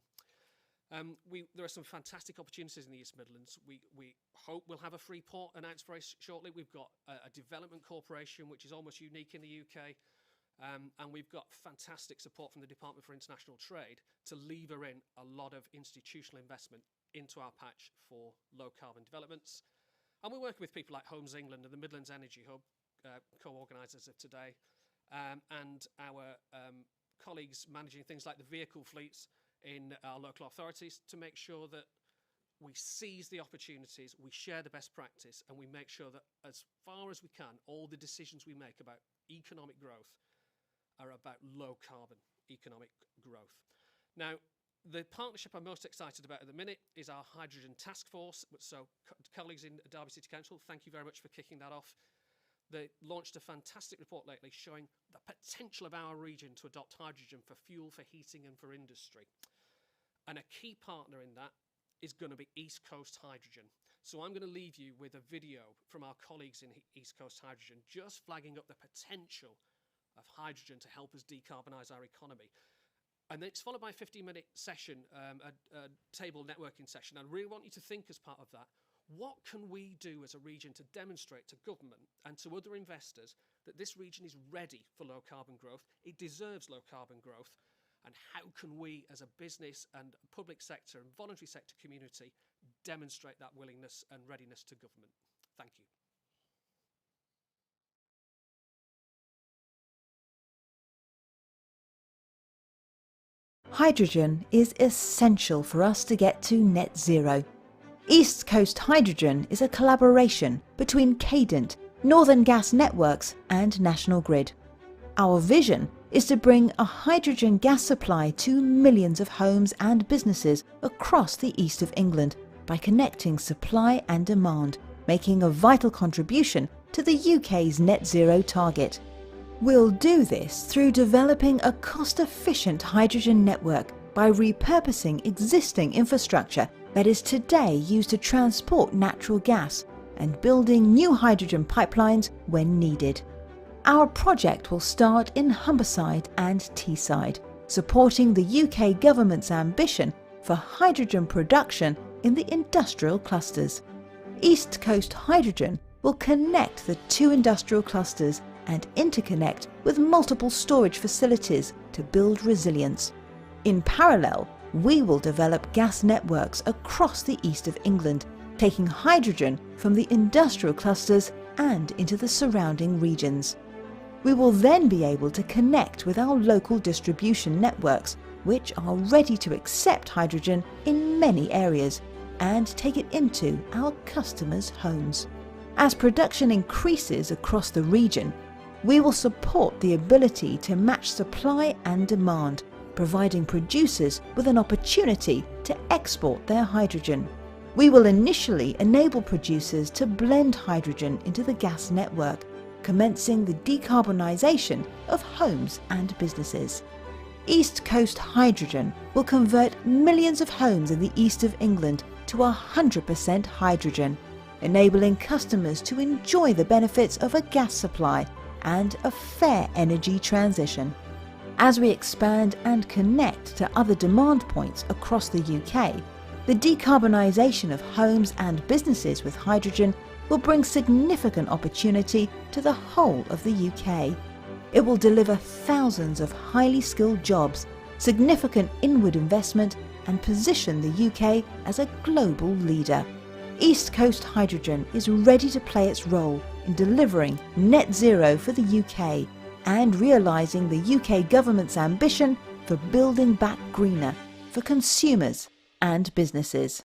There are some fantastic opportunities in the East Midlands. We hope we'll have a free port announced very shortly. We've got a development corporation which is almost unique in the UK, and we've got fantastic support from the Department for International Trade to lever in a lot of institutional investment into our patch for low carbon developments. And we're working with people like Homes England and the Midlands Energy Hub, co-organisers of today, and our colleagues managing things like the vehicle fleets in our local authorities to make sure that we seize the opportunities, we share the best practice, and we make sure that as far as we can, all the decisions we make about economic growth are about low carbon economic growth. Now, the partnership I'm most excited about at the minute is our Hydrogen Task Force. So colleagues in Derby City Council, thank you very much for kicking that off. They launched a fantastic report lately showing the potential of our region to adopt hydrogen for fuel, for heating and for industry. And a key partner in that is going to be East Coast Hydrogen. So I'm going to leave you with a video from our colleagues in East Coast Hydrogen just flagging up the potential of hydrogen to help us decarbonise our economy. And then it's followed by a 15-minute session, a table networking session. I really want you to think as part of that, what can we do as a region to demonstrate to government and to other investors that this region is ready for low carbon growth, it deserves low carbon growth, and how can we as a business and public sector and voluntary sector community demonstrate that willingness and readiness to government. Thank you. Hydrogen is essential for us to get to net zero. East Coast Hydrogen is a collaboration between Cadent, Northern Gas Networks and National Grid. Our vision is to bring a hydrogen gas supply to millions of homes and businesses across the east of England by connecting supply and demand, making a vital contribution to the UK's net zero target. We'll do this through developing a cost-efficient hydrogen network by repurposing existing infrastructure that is today used to transport natural gas and building new hydrogen pipelines when needed. Our project will start in Humberside and Teesside, supporting the UK government's ambition for hydrogen production in the industrial clusters. East Coast Hydrogen will connect the two industrial clusters and interconnect with multiple storage facilities to build resilience. In parallel, we will develop gas networks across the east of England, taking hydrogen from the industrial clusters and into the surrounding regions. We will then be able to connect with our local distribution networks, which are ready to accept hydrogen in many areas, and take it into our customers' homes. As production increases across the region, we will support the ability to match supply and demand, providing producers with an opportunity to export their hydrogen. We will initially enable producers to blend hydrogen into the gas network, commencing the decarbonisation of homes and businesses. East Coast Hydrogen will convert millions of homes in the east of England to 100% hydrogen, enabling customers to enjoy the benefits of a gas supply and a fair energy transition. As we expand and connect to other demand points across the UK, the decarbonisation of homes and businesses with hydrogen will bring significant opportunity to the whole of the UK. It will deliver thousands of highly skilled jobs, significant inward investment, and position the UK as a global leader. East Coast Hydrogen is ready to play its role in delivering net zero for the UK and realising the UK government's ambition for building back greener for consumers and businesses.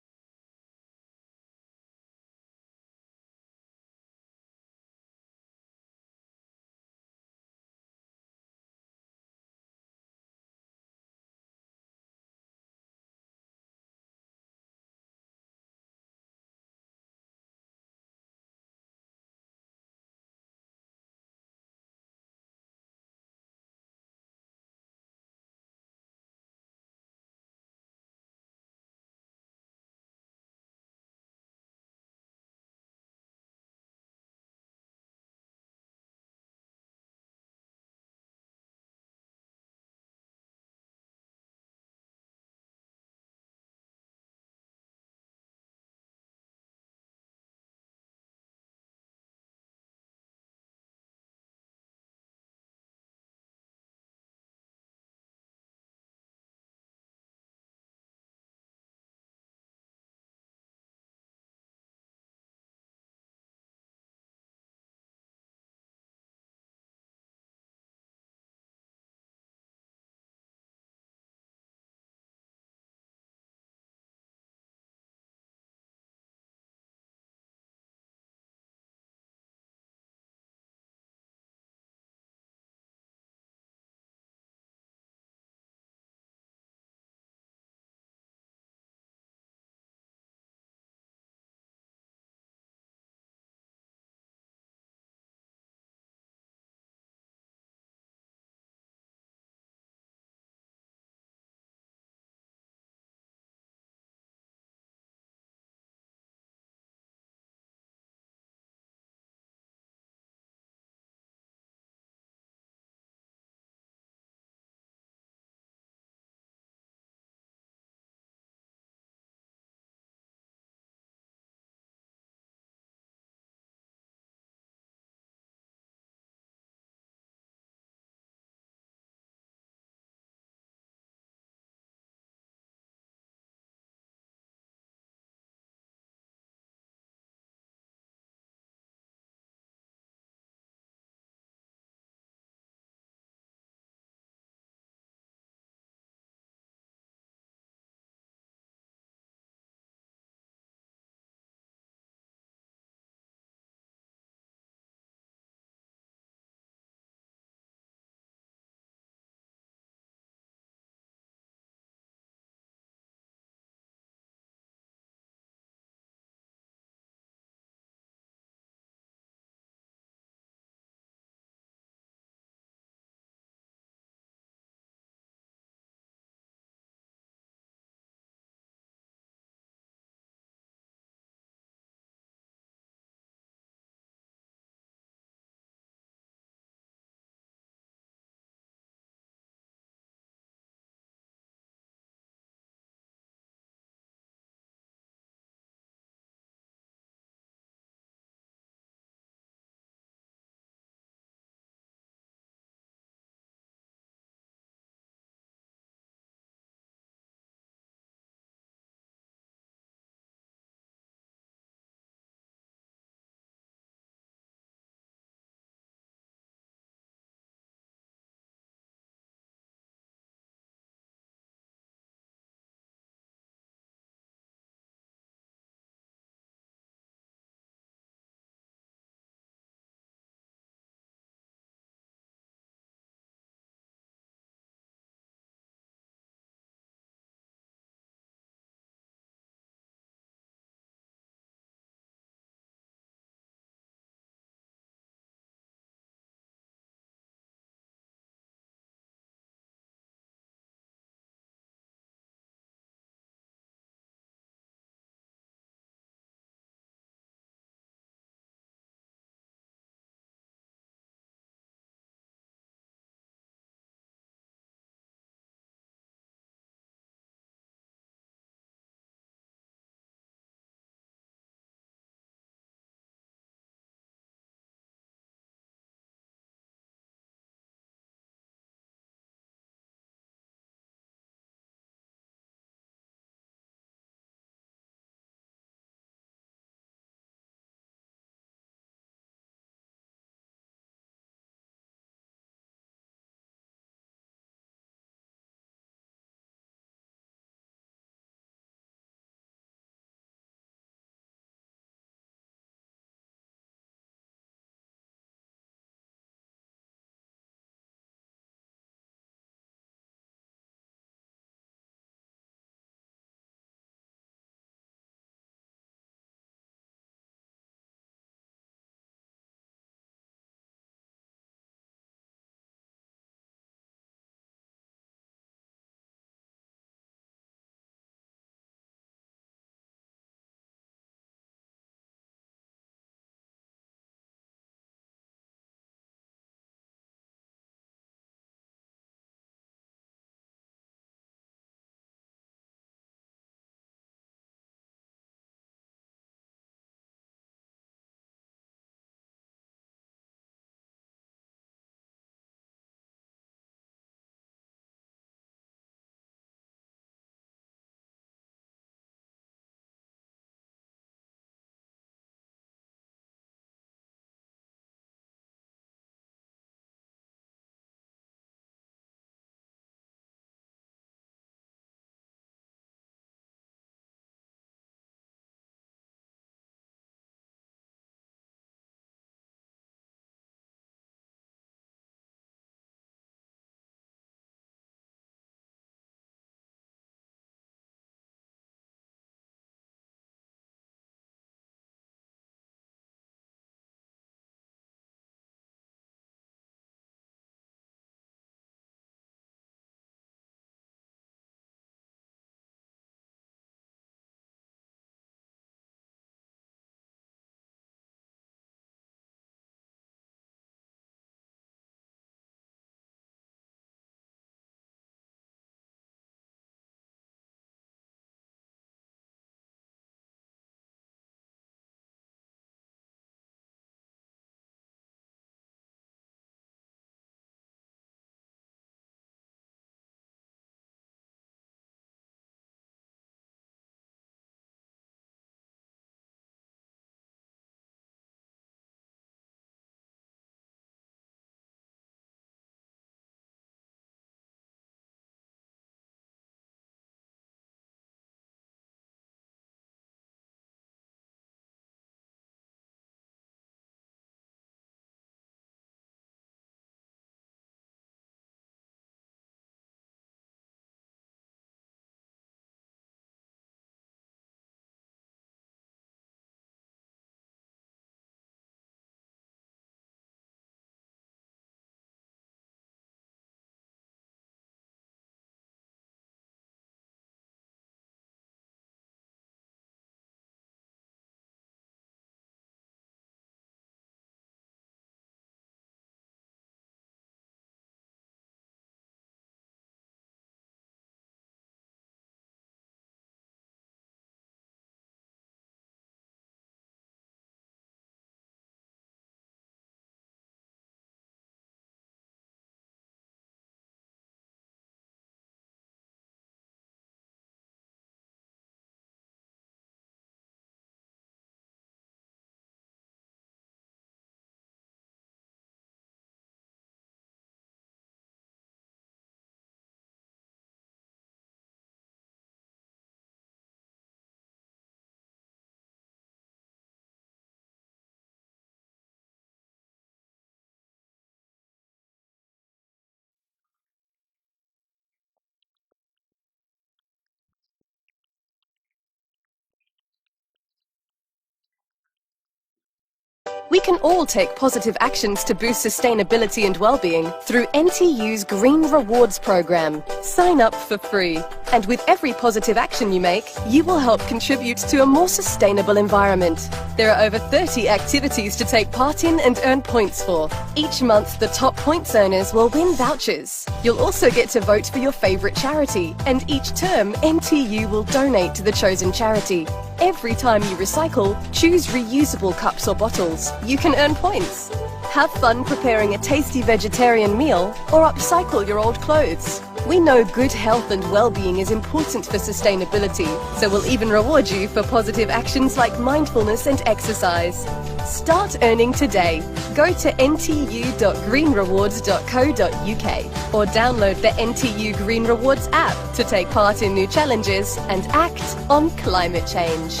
We can all take positive actions to boost sustainability and well-being through NTU's Green Rewards program. Sign up for free. And with every positive action you make, you will help contribute to a more sustainable environment. There are over 30 activities to take part in and earn points for. Each month, the top points earners will win vouchers. You'll also get to vote for your favourite charity, and each term, NTU will donate to the chosen charity. Every time you recycle, choose reusable cups or bottles. You can earn points. Have fun preparing a tasty vegetarian meal or upcycle your old clothes. We know good health and well-being is important for sustainability, so we'll even reward you for positive actions like mindfulness and exercise. Start earning today. Go to ntu.greenrewards.co.uk or download the NTU Green Rewards app to take part in new challenges and act on climate change.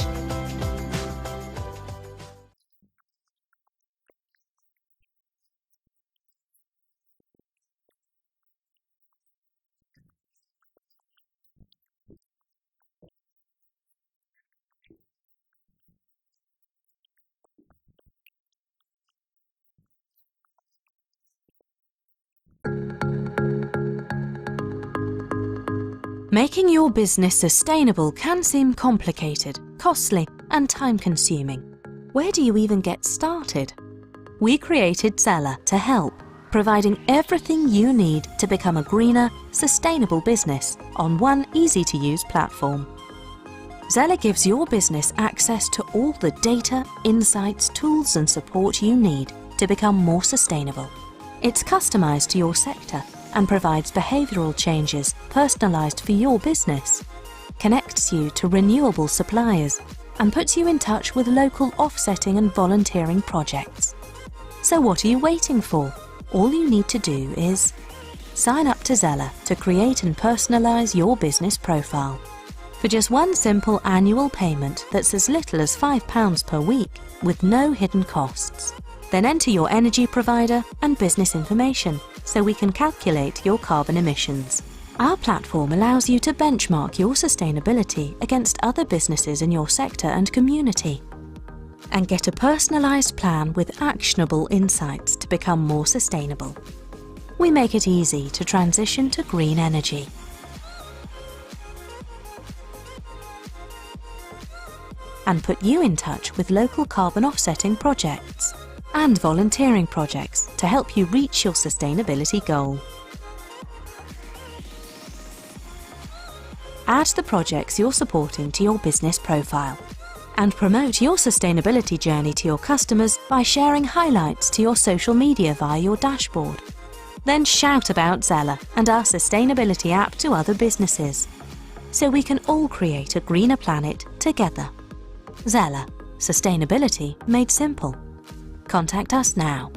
Making your business sustainable can seem complicated, costly, and time-consuming. Where do you even get started? We created Zella to help, providing everything you need to become a greener, sustainable business on one easy-to-use platform. Zella gives your business access to all the data, insights, tools, and support you need to become more sustainable. It's customized to your sector and provides behavioural changes personalised for your business, connects you to renewable suppliers, and puts you in touch with local offsetting and volunteering projects. So what are you waiting for? All you need to do is sign up to Zella to create and personalise your business profile. For just one simple annual payment that's as little as £5 per week with no hidden costs. Then enter your energy provider and business information so we can calculate your carbon emissions. Our platform allows you to benchmark your sustainability against other businesses in your sector and community and get a personalised plan with actionable insights to become more sustainable. We make it easy to transition to green energy. And put you in touch with local carbon offsetting projects and volunteering projects to help you reach your sustainability goal. Add the projects you're supporting to your business profile and promote your sustainability journey to your customers by sharing highlights to your social media via your dashboard. Then shout about Zella and our sustainability app to other businesses so we can all create a greener planet together. Zella, sustainability made simple. Contact us now.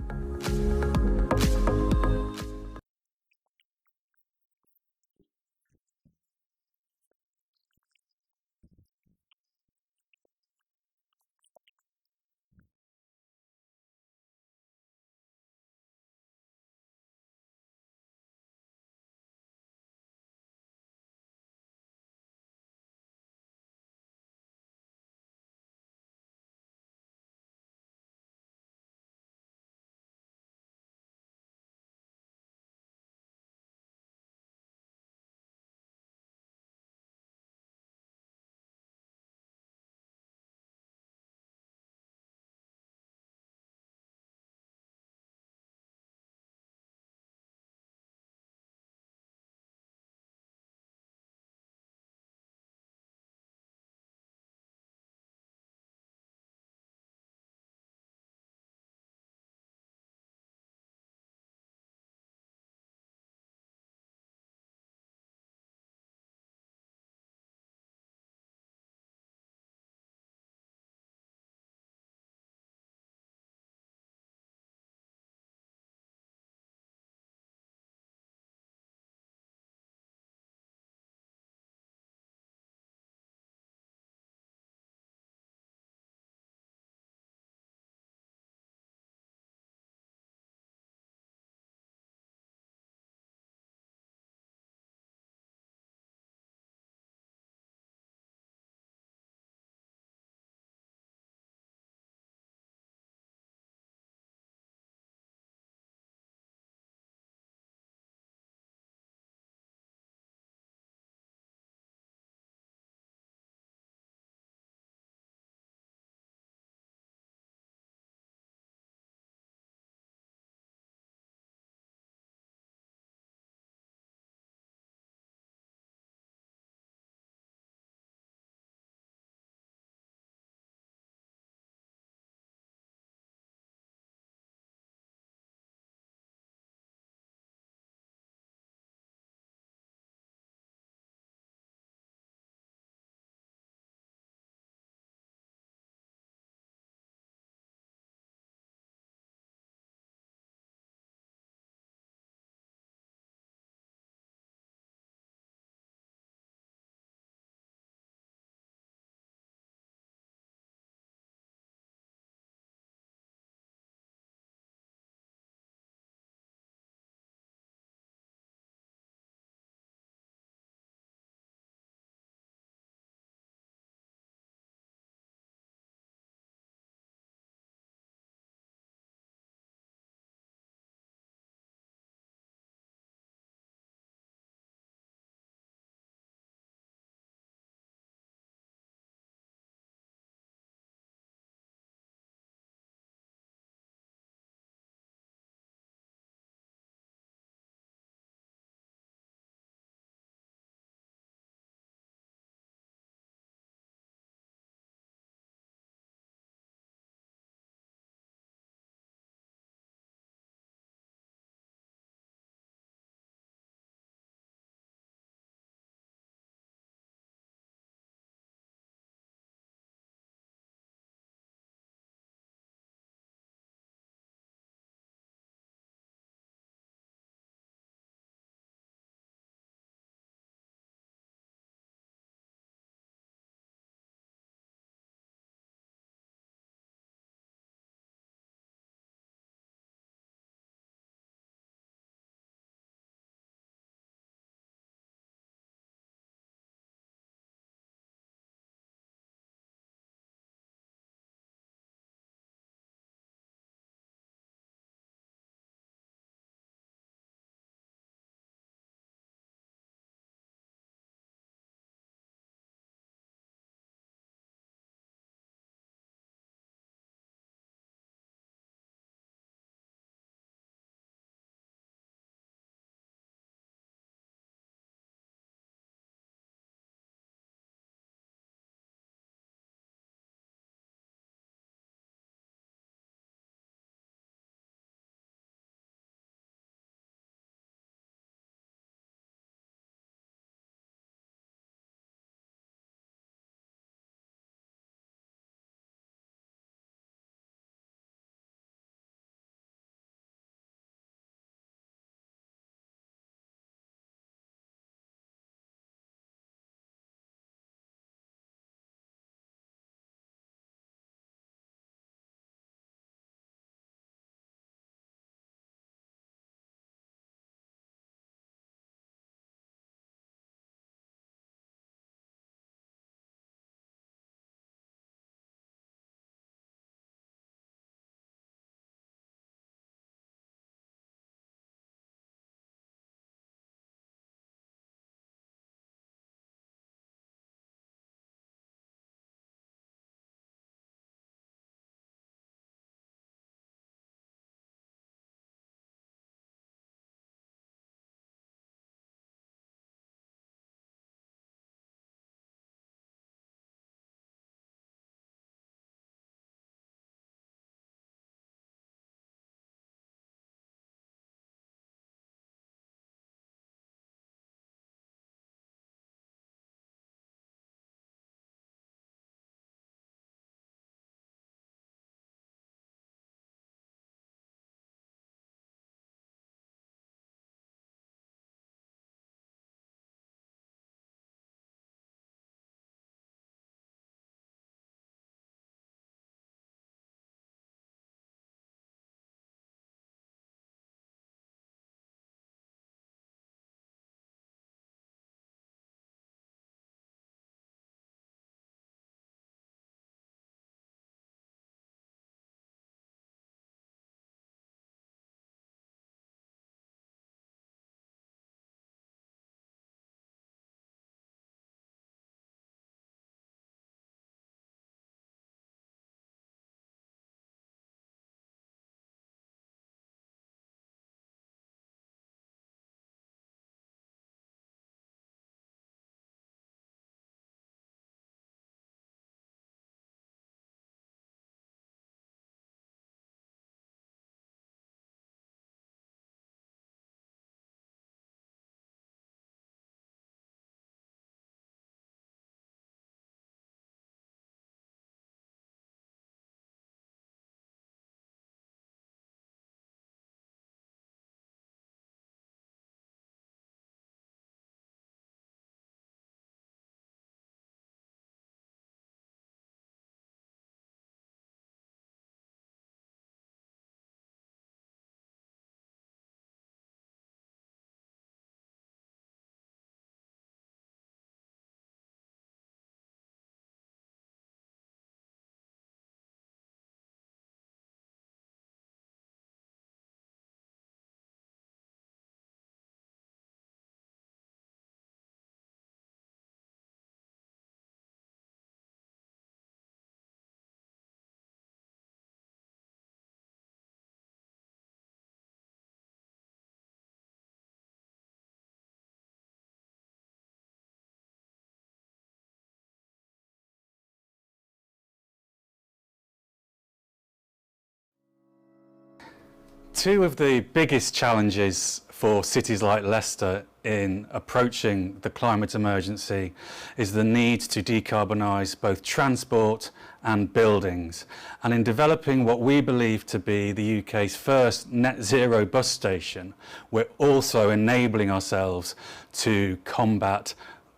Two of the biggest challenges for cities like Leicester in approaching the climate emergency is the need to decarbonise both transport and buildings. And in developing what we believe to be the UK's first net zero bus station, we're also enabling ourselves to combat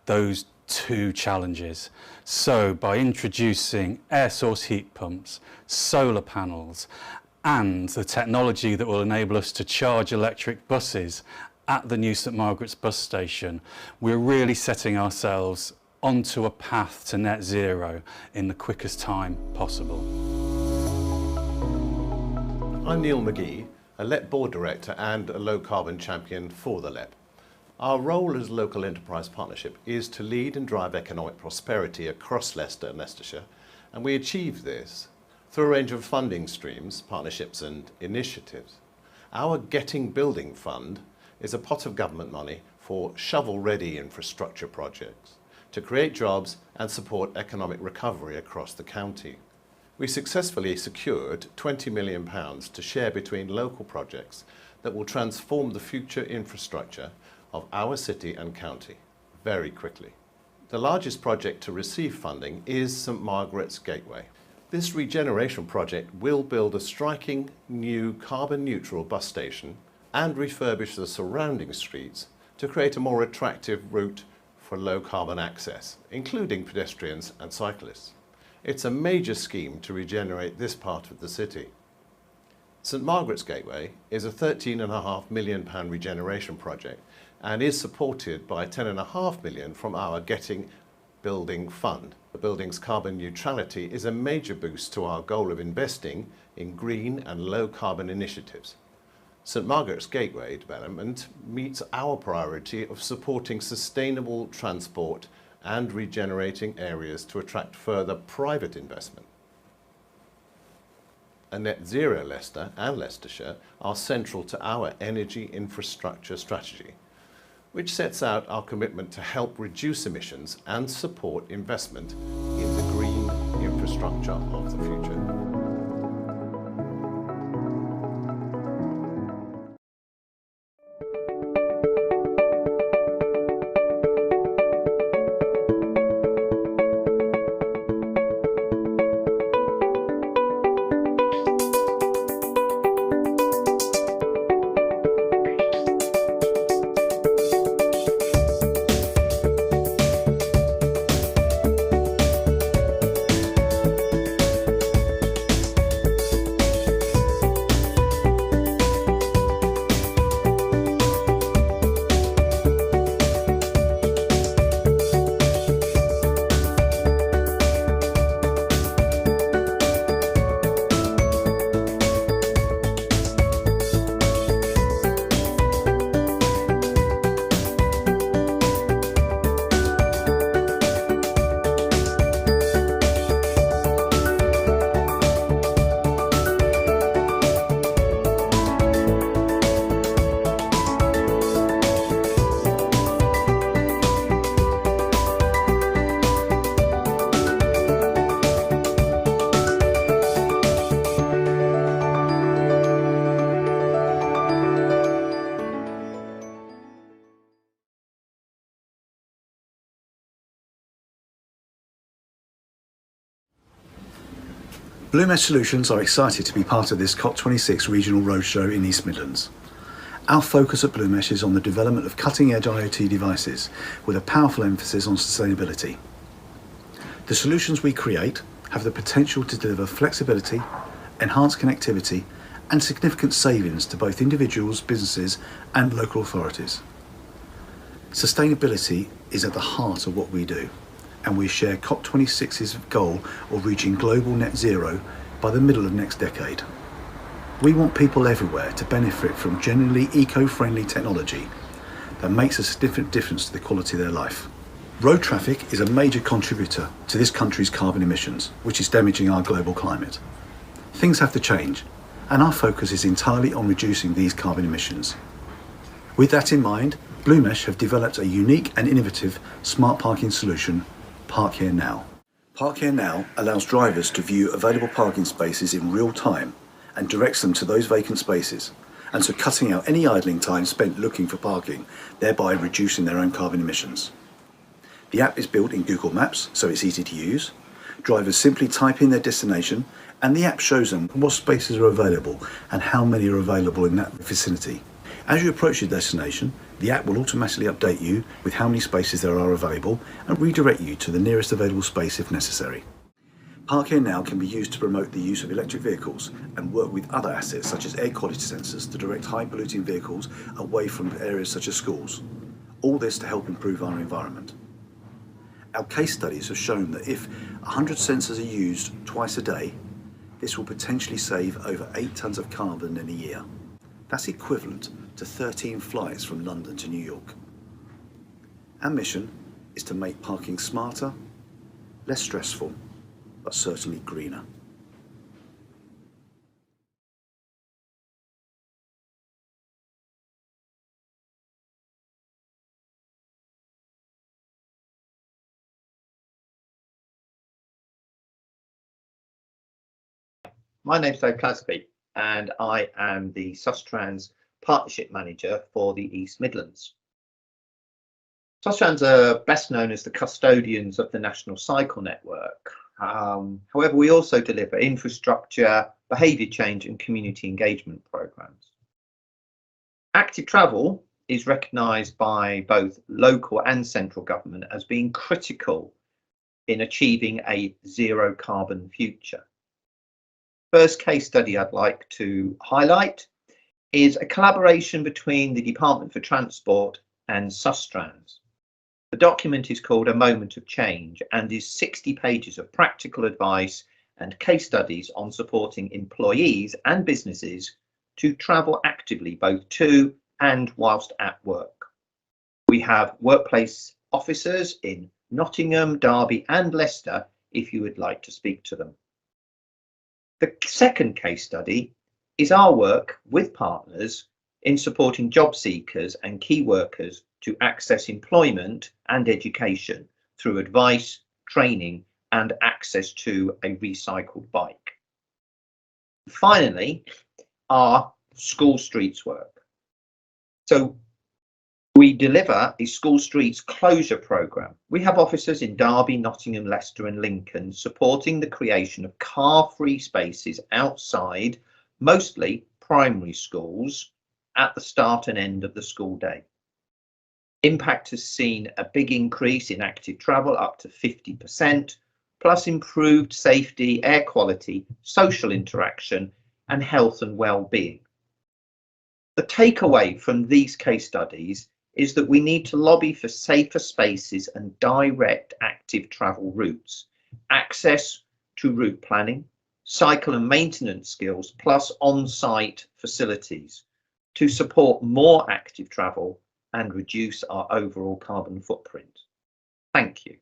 those two challenges. So by introducing air source heat pumps, solar panels, and the technology that will enable us to charge electric buses at the new St Margaret's bus station, we're really setting ourselves onto a path to net zero in the quickest time possible. I'm Neil McGee, a LEP board director and a low carbon champion for the LEP. Our role as local enterprise partnership is to lead and drive economic prosperity across Leicester and Leicestershire, and we achieve this through a range of funding streams, partnerships and initiatives. Our Getting Building Fund is a pot of government money for shovel-ready infrastructure projects to create jobs and support economic recovery across the county. We successfully secured £20 million to share between local projects that will transform the future infrastructure of our city and county very quickly. The largest project to receive funding is St Margaret's Gateway. This regeneration project will build a striking new carbon-neutral bus station and refurbish the surrounding streets to create a more attractive route for low-carbon access, including pedestrians and cyclists. It's a major scheme to regenerate this part of the city. St Margaret's Gateway is a £13.5 million regeneration project and is supported by £10.5 million from our Getting Building Fund. The building's carbon neutrality is a major boost to our goal of investing in green and low carbon initiatives. St Margaret's Gateway development meets our priority of supporting sustainable transport and regenerating areas to attract further private investment. A net zero Leicester and Leicestershire are central to our energy infrastructure strategy, which sets out our commitment to help reduce emissions and support investment in the green infrastructure of the future. Blue Mesh Solutions are excited to be part of this Cop26 regional roadshow in East Midlands. Our focus at Blue Mesh is on the development of cutting-edge IoT devices with a powerful emphasis on sustainability. The solutions we create have the potential to deliver flexibility, enhanced connectivity and significant savings to both individuals, businesses and local authorities. Sustainability is at the heart of what we do, and we share Cop26's goal of reaching global net zero by the middle of next decade. We want people everywhere to benefit from genuinely eco-friendly technology that makes a significant difference to the quality of their life. Road traffic is a major contributor to this country's carbon emissions, which is damaging our global climate. Things have to change, and our focus is entirely on reducing these carbon emissions. With that in mind, Blue Mesh have developed a unique and innovative smart parking solution, Park Here Now. Park Here Now allows drivers to view available parking spaces in real time and directs them to those vacant spaces, and so cutting out any idling time spent looking for parking, thereby reducing their own carbon emissions. The app is built in Google Maps, so it's easy to use. Drivers simply type in their destination and the app shows them what spaces are available and how many are available in that vicinity. As you approach your destination, the app will automatically update you with how many spaces there are available and redirect you to the nearest available space if necessary. Park Here Now can be used to promote the use of electric vehicles and work with other assets such as air quality sensors to direct high polluting vehicles away from areas such as schools. All this to help improve our environment. Our case studies have shown that if 100 sensors are used twice a day, this will potentially save over 8 tonnes of carbon in a year. That's equivalent to 13 flights from London to New York. Our mission is to make parking smarter, less stressful, but certainly greener. My name's Dave Clasby and I am the Sustrans Partnership Manager for the East Midlands. Sustrans are best known as the custodians of the National Cycle Network. However, we also deliver infrastructure, behaviour change and community engagement programmes. Active travel is recognised by both local and central government as being critical in achieving a zero carbon future. First case study I'd like to highlight is a collaboration between the Department for Transport and Sustrans. The document is called A Moment of Change and is 60 pages of practical advice and case studies on supporting employees and businesses to travel actively both to and whilst at work. We have workplace officers in Nottingham, Derby and Leicester if you would like to speak to them. The second case study is our work with partners in supporting job seekers and key workers to access employment and education through advice, training and access to a recycled bike. Finally, our school streets work. So we deliver a school streets closure programme. We have officers in Derby, Nottingham, Leicester and Lincoln supporting the creation of car-free spaces outside, mostly primary schools, at the start and end of the school day. Impact has seen a big increase in active travel, up to 50%, plus improved safety, air quality, social interaction and health and well-being. The takeaway from these case studies is that we need to lobby for safer spaces and direct active travel routes, access to route planning, cycle and maintenance skills, plus on-site facilities to support more active travel and reduce our overall carbon footprint. Thank you.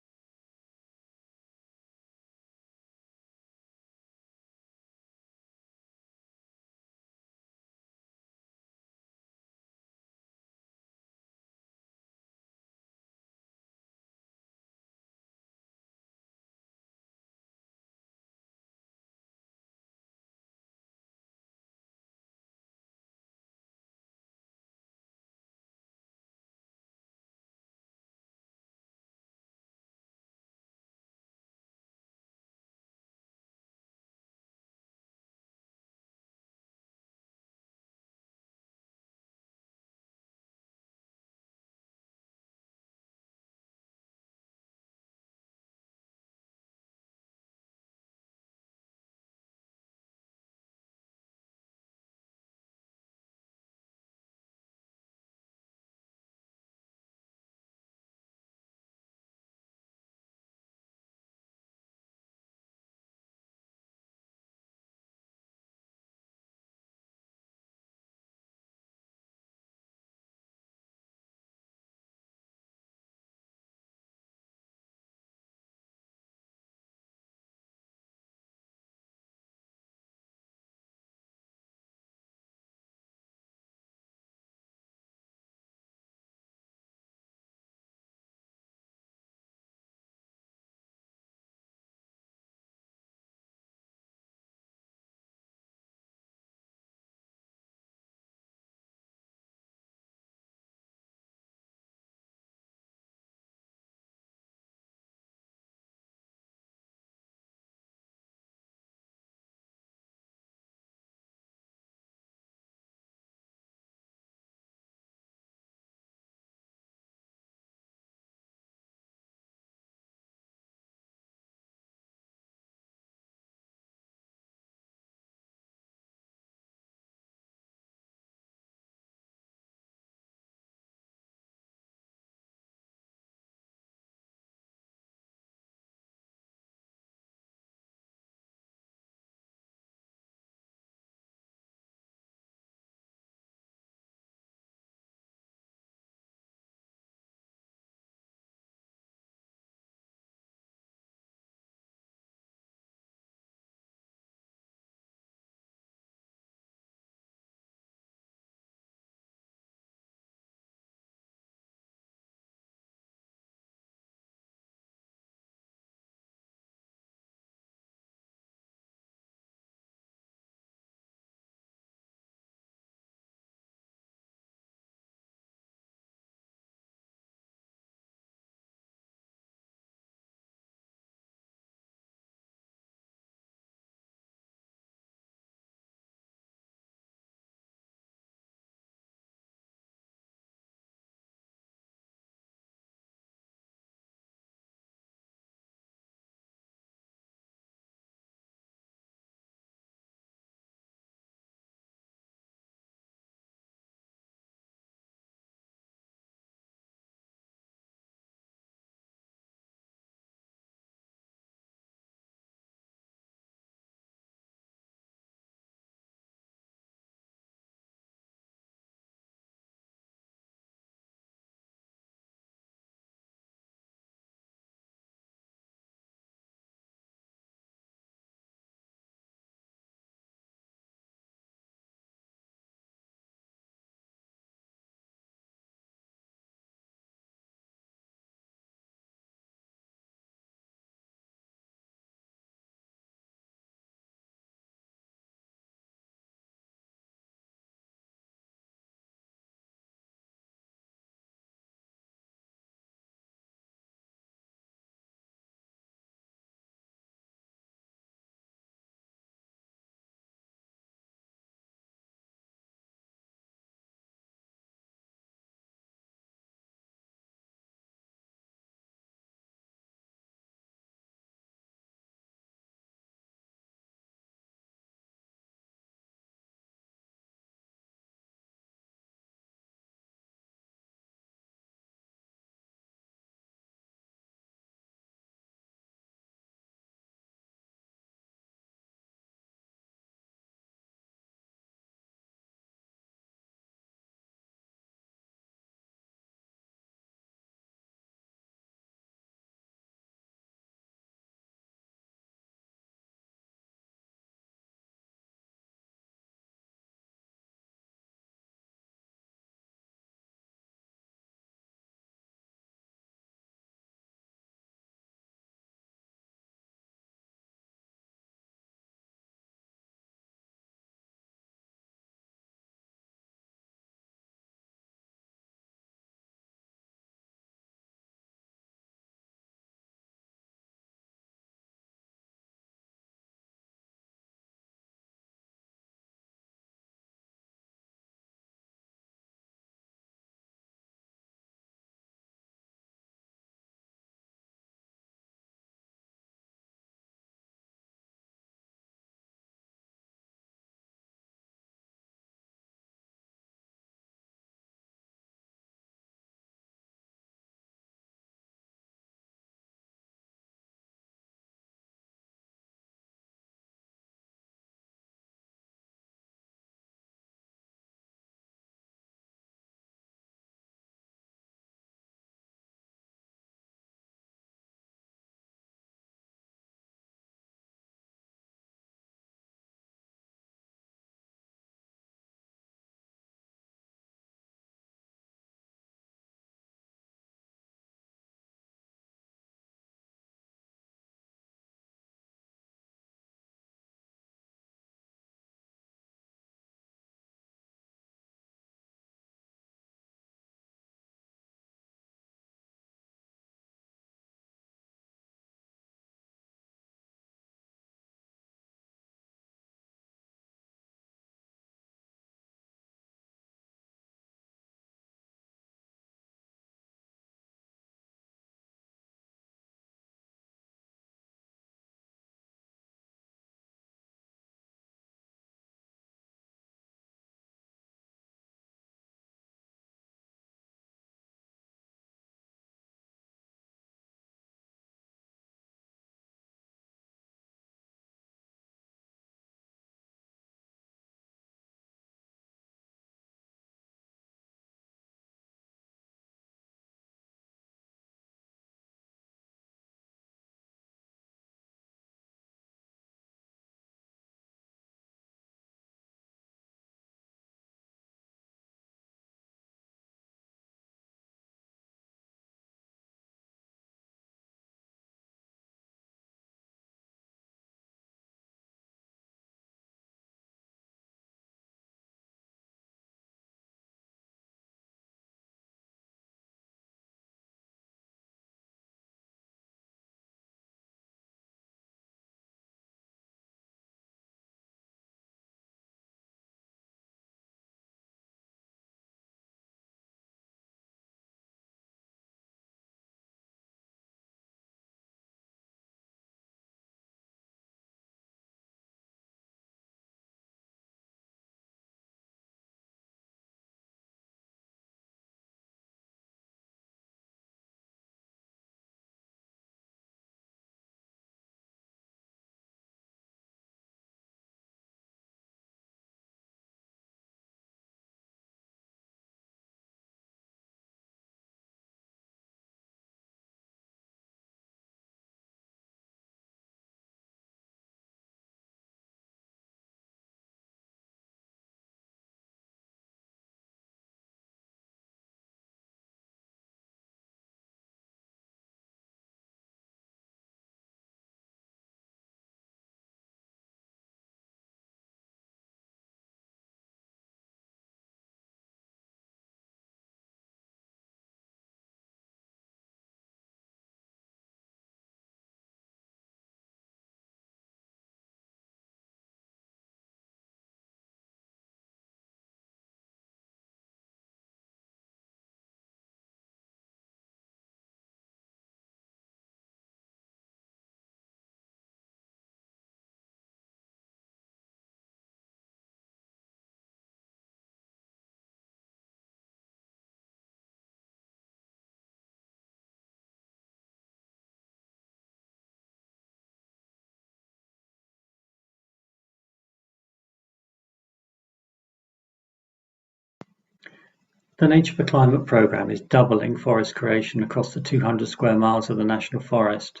The Nature for Climate programme is doubling forest creation across the 200 square miles of the National Forest.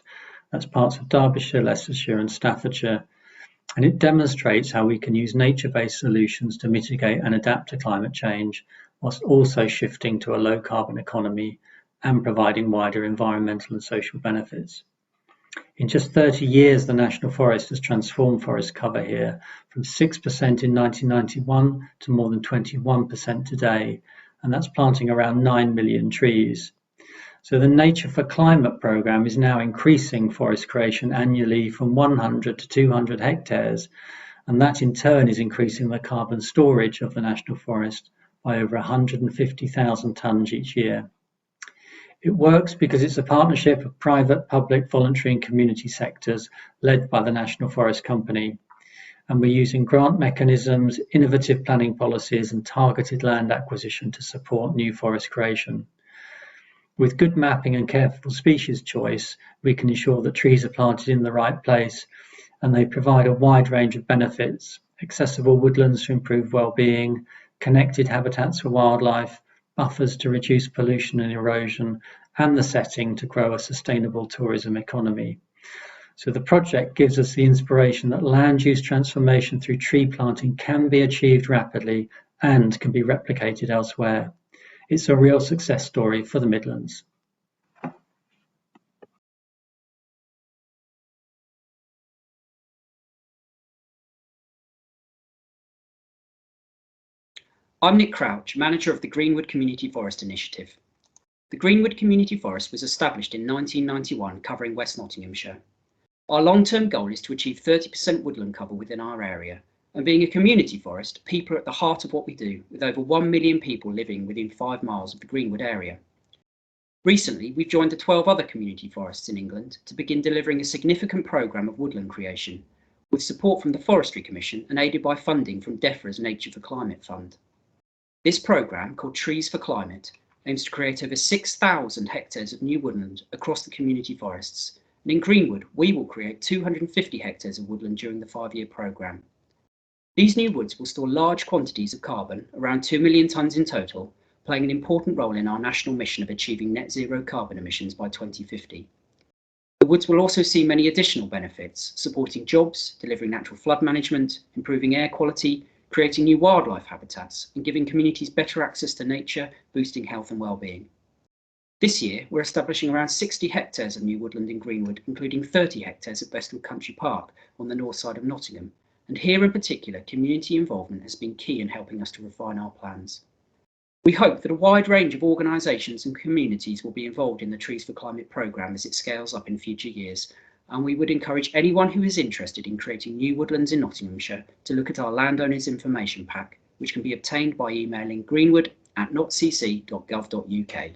That's parts of Derbyshire, Leicestershire and Staffordshire. And it demonstrates how we can use nature-based solutions to mitigate and adapt to climate change, whilst also shifting to a low-carbon economy and providing wider environmental and social benefits. In just 30 years, the National Forest has transformed forest cover here from 6% in 1991 to more than 21% today, and that's planting around 9 million trees. So the Nature for Climate programme is now increasing forest creation annually from 100 to 200 hectares, and that in turn is increasing the carbon storage of the National Forest by over 150,000 tonnes each year. It works because it's a partnership of private, public, voluntary and community sectors led by the National Forest Company. And we're using grant mechanisms, innovative planning policies and targeted land acquisition to support new forest creation. With good mapping and careful species choice, we can ensure that trees are planted in the right place and they provide a wide range of benefits: accessible woodlands to improve well-being, connected habitats for wildlife, buffers to reduce pollution and erosion, and the setting to grow a sustainable tourism economy. So the project gives us the inspiration that land use transformation through tree planting can be achieved rapidly and can be replicated elsewhere. It's a real success story for the Midlands. I'm Nick Crouch, manager of the Greenwood Community Forest Initiative. The Greenwood Community Forest was established in 1991, covering West Nottinghamshire. Our long-term goal is to achieve 30% woodland cover within our area, and being a community forest, people are at the heart of what we do, with over 1 million people living within 5 miles of the Greenwood area. Recently, we've joined the 12 other community forests in England to begin delivering a significant programme of woodland creation, with support from the Forestry Commission and aided by funding from DEFRA's Nature for Climate Fund. This programme, called Trees for Climate, aims to create over 6,000 hectares of new woodland across the community forests, and in Greenwood, we will create 250 hectares of woodland during the 5-year programme. These new woods will store large quantities of carbon, around 2 million tonnes in total, playing an important role in our national mission of achieving net zero carbon emissions by 2050. The woods will also see many additional benefits, supporting jobs, delivering natural flood management, improving air quality, creating new wildlife habitats, and giving communities better access to nature, boosting health and well-being. This year, we're establishing around 60 hectares of new woodland in Greenwood, including 30 hectares at Bestwood Country Park on the north side of Nottingham. And here in particular, community involvement has been key in helping us to refine our plans. We hope that a wide range of organisations and communities will be involved in the Trees for Climate programme as it scales up in future years, and we would encourage anyone who is interested in creating new woodlands in Nottinghamshire to look at our landowners information pack, which can be obtained by emailing greenwood@notcc.gov.uk.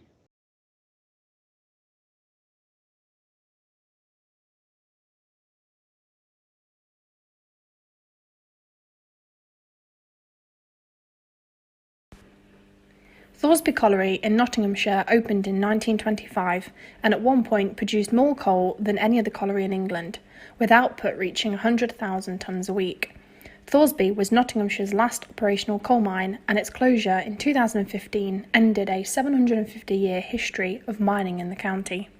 Thoresby Colliery in Nottinghamshire opened in 1925 and at one point produced more coal than any other colliery in England, with output reaching 100,000 tonnes a week. Thoresby was Nottinghamshire's last operational coal mine, and its closure in 2015 ended a 750-year history of mining in the county.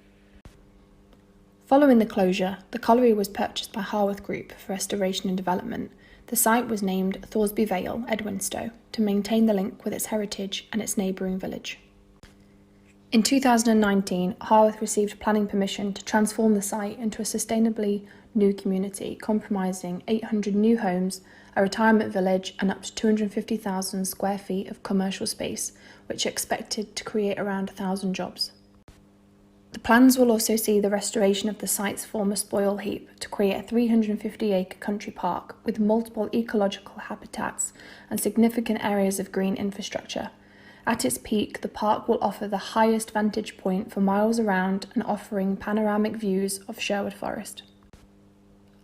Following the closure, the colliery was purchased by Harworth Group for restoration and development. The site was named Thoresby Vale, Edwinstowe, to maintain the link with its heritage and its neighbouring village. In 2019, Harworth received planning permission to transform the site into a sustainably new community, comprising 800 new homes, a retirement village and up to 250,000 square feet of commercial space, which are expected to create around 1,000 jobs. The plans will also see the restoration of the site's former spoil heap to create a 350-acre country park with multiple ecological habitats and significant areas of green infrastructure. At its peak, the park will offer the highest vantage point for miles around and offering panoramic views of Sherwood Forest.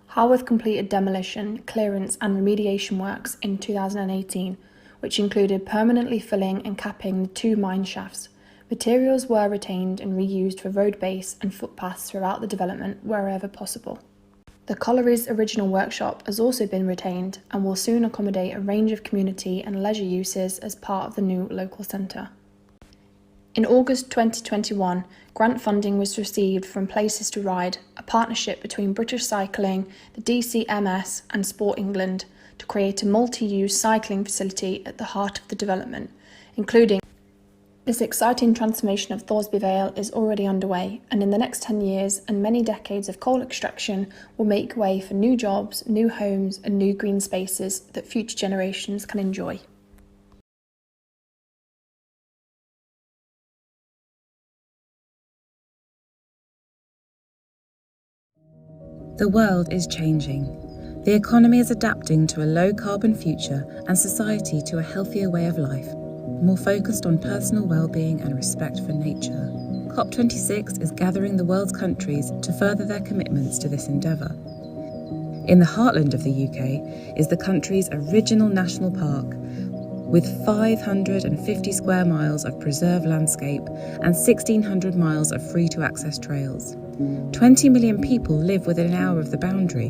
Harworth completed demolition, clearance and remediation works in 2018, which included permanently filling and capping the 2 mine shafts. Materials were retained and reused for road base and footpaths throughout the development wherever possible. The colliery's original workshop has also been retained and will soon accommodate a range of community and leisure uses as part of the new local centre. In August 2021, grant funding was received from Places to Ride, a partnership between British Cycling, the DCMS and Sport England, to create a multi-use cycling facility at the heart of the development, including this exciting transformation of Thoresby Vale is already underway, and in the next 10 years and many decades of coal extraction will make way for new jobs, new homes and new green spaces that future generations can enjoy. The world is changing. The economy is adapting to a low-carbon future and society to a healthier way of life, more focused on personal well-being and respect for nature. Cop26 is gathering the world's countries to further their commitments to this endeavour. In the heartland of the UK is the country's original national park, with 550 square miles of preserved landscape and 1,600 miles of free-to-access trails. 20 million people live within an hour of the boundary.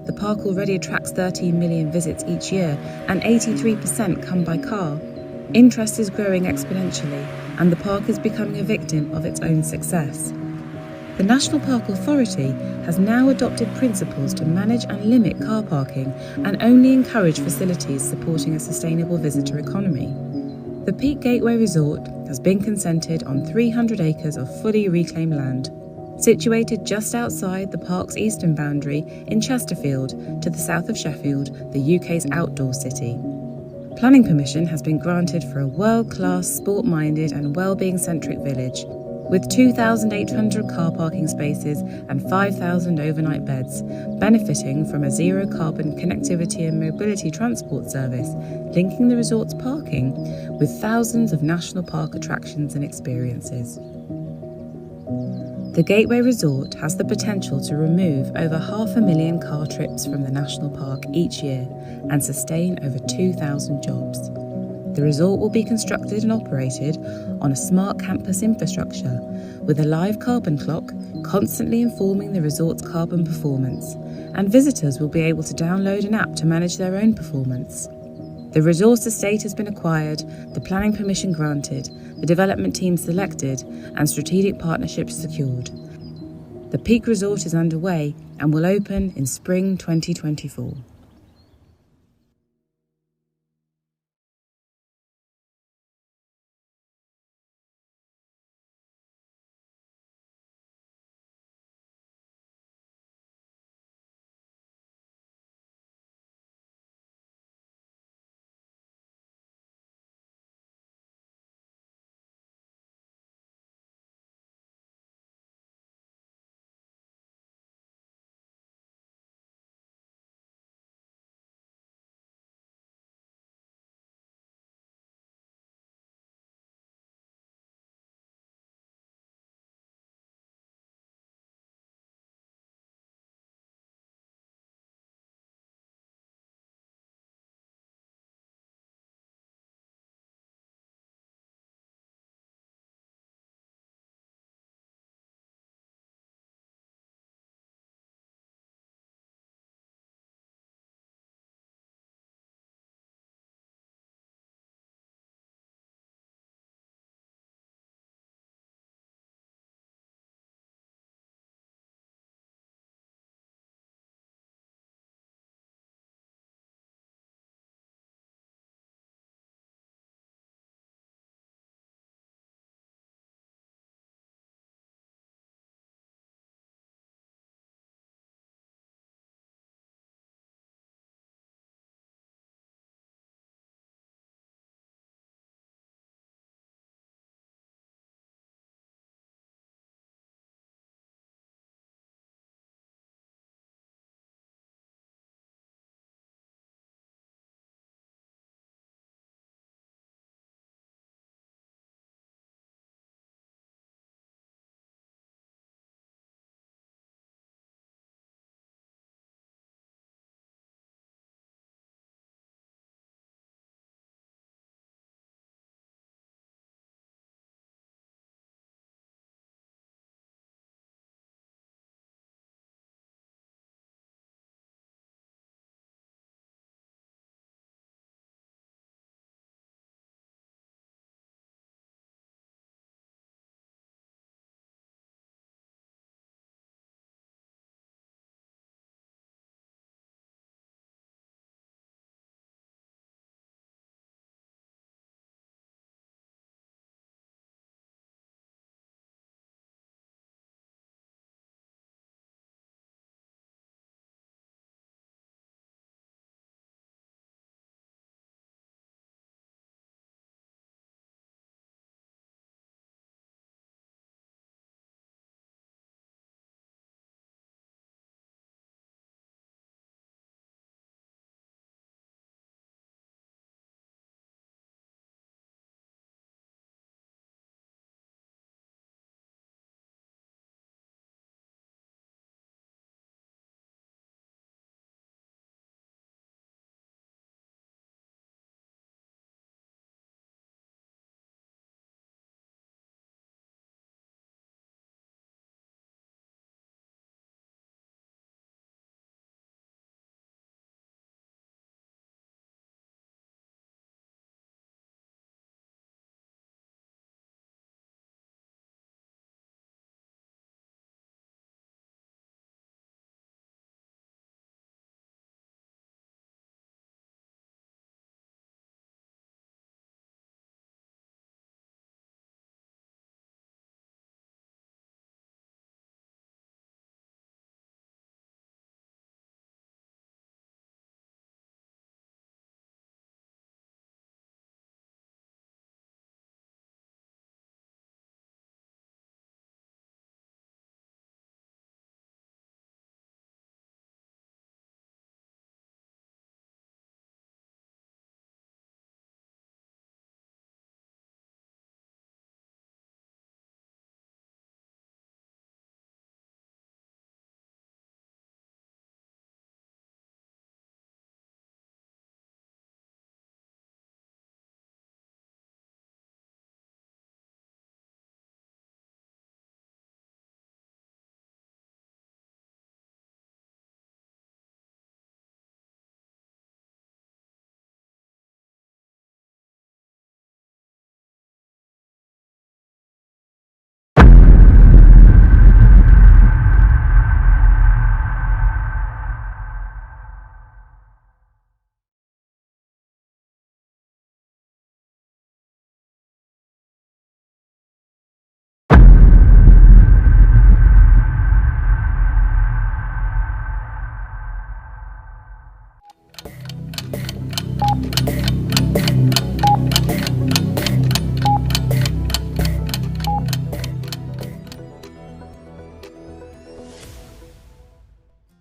The park already attracts 13 million visits each year, and 83% come by car. Interest is growing exponentially, and the park is becoming a victim of its own success. The National Park Authority has now adopted principles to manage and limit car parking and only encourage facilities supporting a sustainable visitor economy. The Peak Gateway Resort has been consented on 300 acres of fully reclaimed land, situated just outside the park's eastern boundary in Chesterfield, to the south of Sheffield, the UK's outdoor city. Planning permission has been granted for a world-class, sport-minded and well-being-centric village, with 2,800 car parking spaces and 5,000 overnight beds, benefiting from a zero-carbon connectivity and mobility transport service, linking the resort's parking with thousands of national park attractions and experiences. The Gateway Resort has the potential to remove over 500,000 car trips from the national park each year and sustain over 2,000 jobs. The resort will be constructed and operated on a smart campus infrastructure with a live carbon clock constantly informing the resort's carbon performance, and visitors will be able to download an app to manage their own performance. The resource estate has been acquired, the planning permission granted, the development team selected, and strategic partnerships secured. The Peak Resort is underway and will open in spring 2024.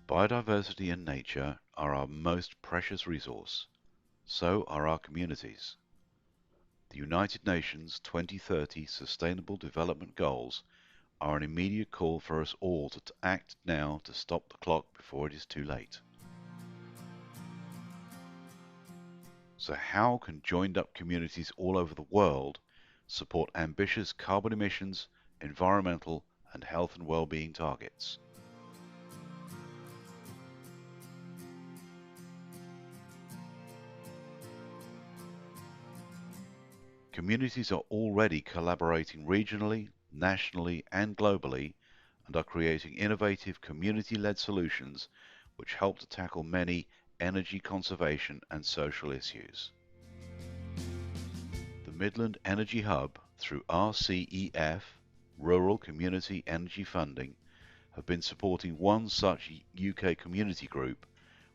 Biodiversity and nature are our most precious resource. So are our communities. The United Nations 2030 Sustainable Development Goals are an immediate call for us all to act now to stop the clock before it is too late. So how can joined-up communities all over the world support ambitious carbon emissions, environmental and health and well-being targets? Communities are already collaborating regionally, nationally and globally and are creating innovative community-led solutions which help to tackle many energy conservation and social issues. The Midland Energy Hub, through RCEF, Rural Community Energy Funding, have been supporting one such UK community group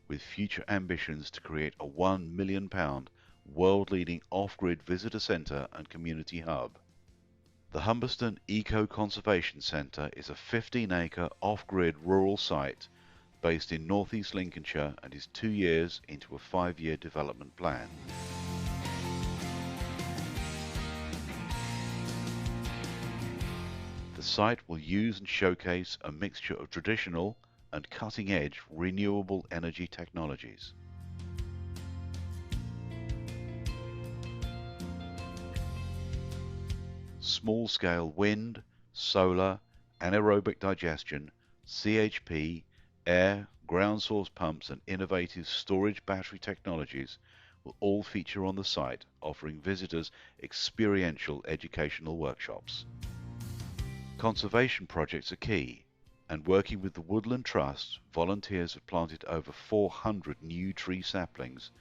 with future ambitions to create a £1 million world-leading off-grid visitor centre and community hub. The Humberston Eco Conservation Centre is a 15-acre off-grid rural site based in northeast Lincolnshire and is 2 years into a 5-year development plan. The site will use and showcase a mixture of traditional and cutting-edge renewable energy technologies. Small-scale wind, solar, anaerobic digestion, CHP, air, ground source pumps and innovative storage battery technologies will all feature on the site, offering visitors experiential educational workshops. Conservation projects are key, and working with the Woodland Trust, volunteers have planted over 400 new tree saplings,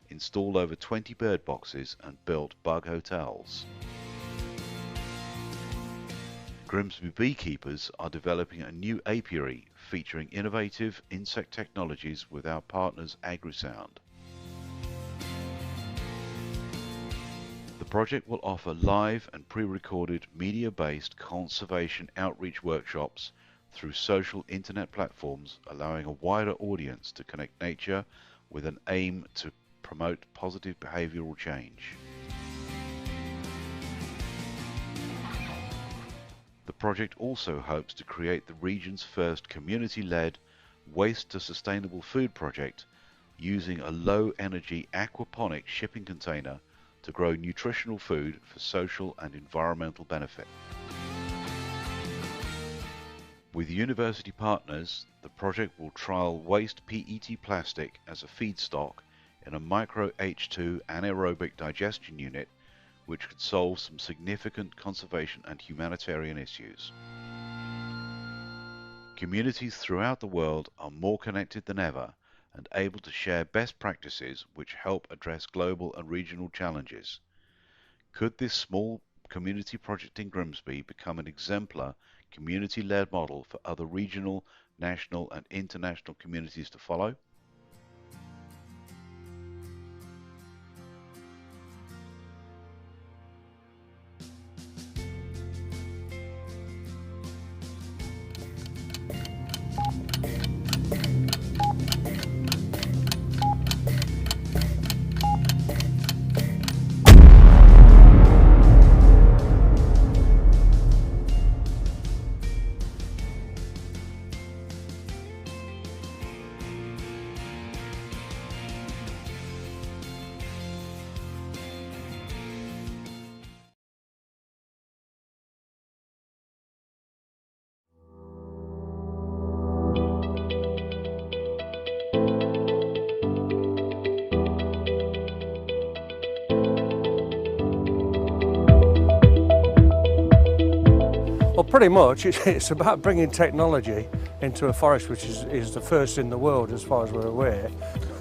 installed over 20 bird boxes and built bug hotels. Grimsby beekeepers are developing a new apiary featuring innovative insect technologies with our partners AgriSound. The project will offer live and pre-recorded media-based conservation outreach workshops through social internet platforms, allowing a wider audience to connect nature with an aim to promote positive behavioural change. The project also hopes to create the region's first community-led waste to sustainable food project using a low-energy aquaponic shipping container to grow nutritional food for social and environmental benefit. With university partners, the project will trial waste PET plastic as a feedstock in a micro H2 anaerobic digestion unit, which could solve some significant conservation and humanitarian issues. Communities throughout the world are more connected than ever and able to share best practices which help address global and regional challenges. Could this small community project in Grimsby become an exemplar community-led model for other regional, national and international communities to follow? Well, pretty much it's about bringing technology into a forest which is the first in the world as far as we're aware.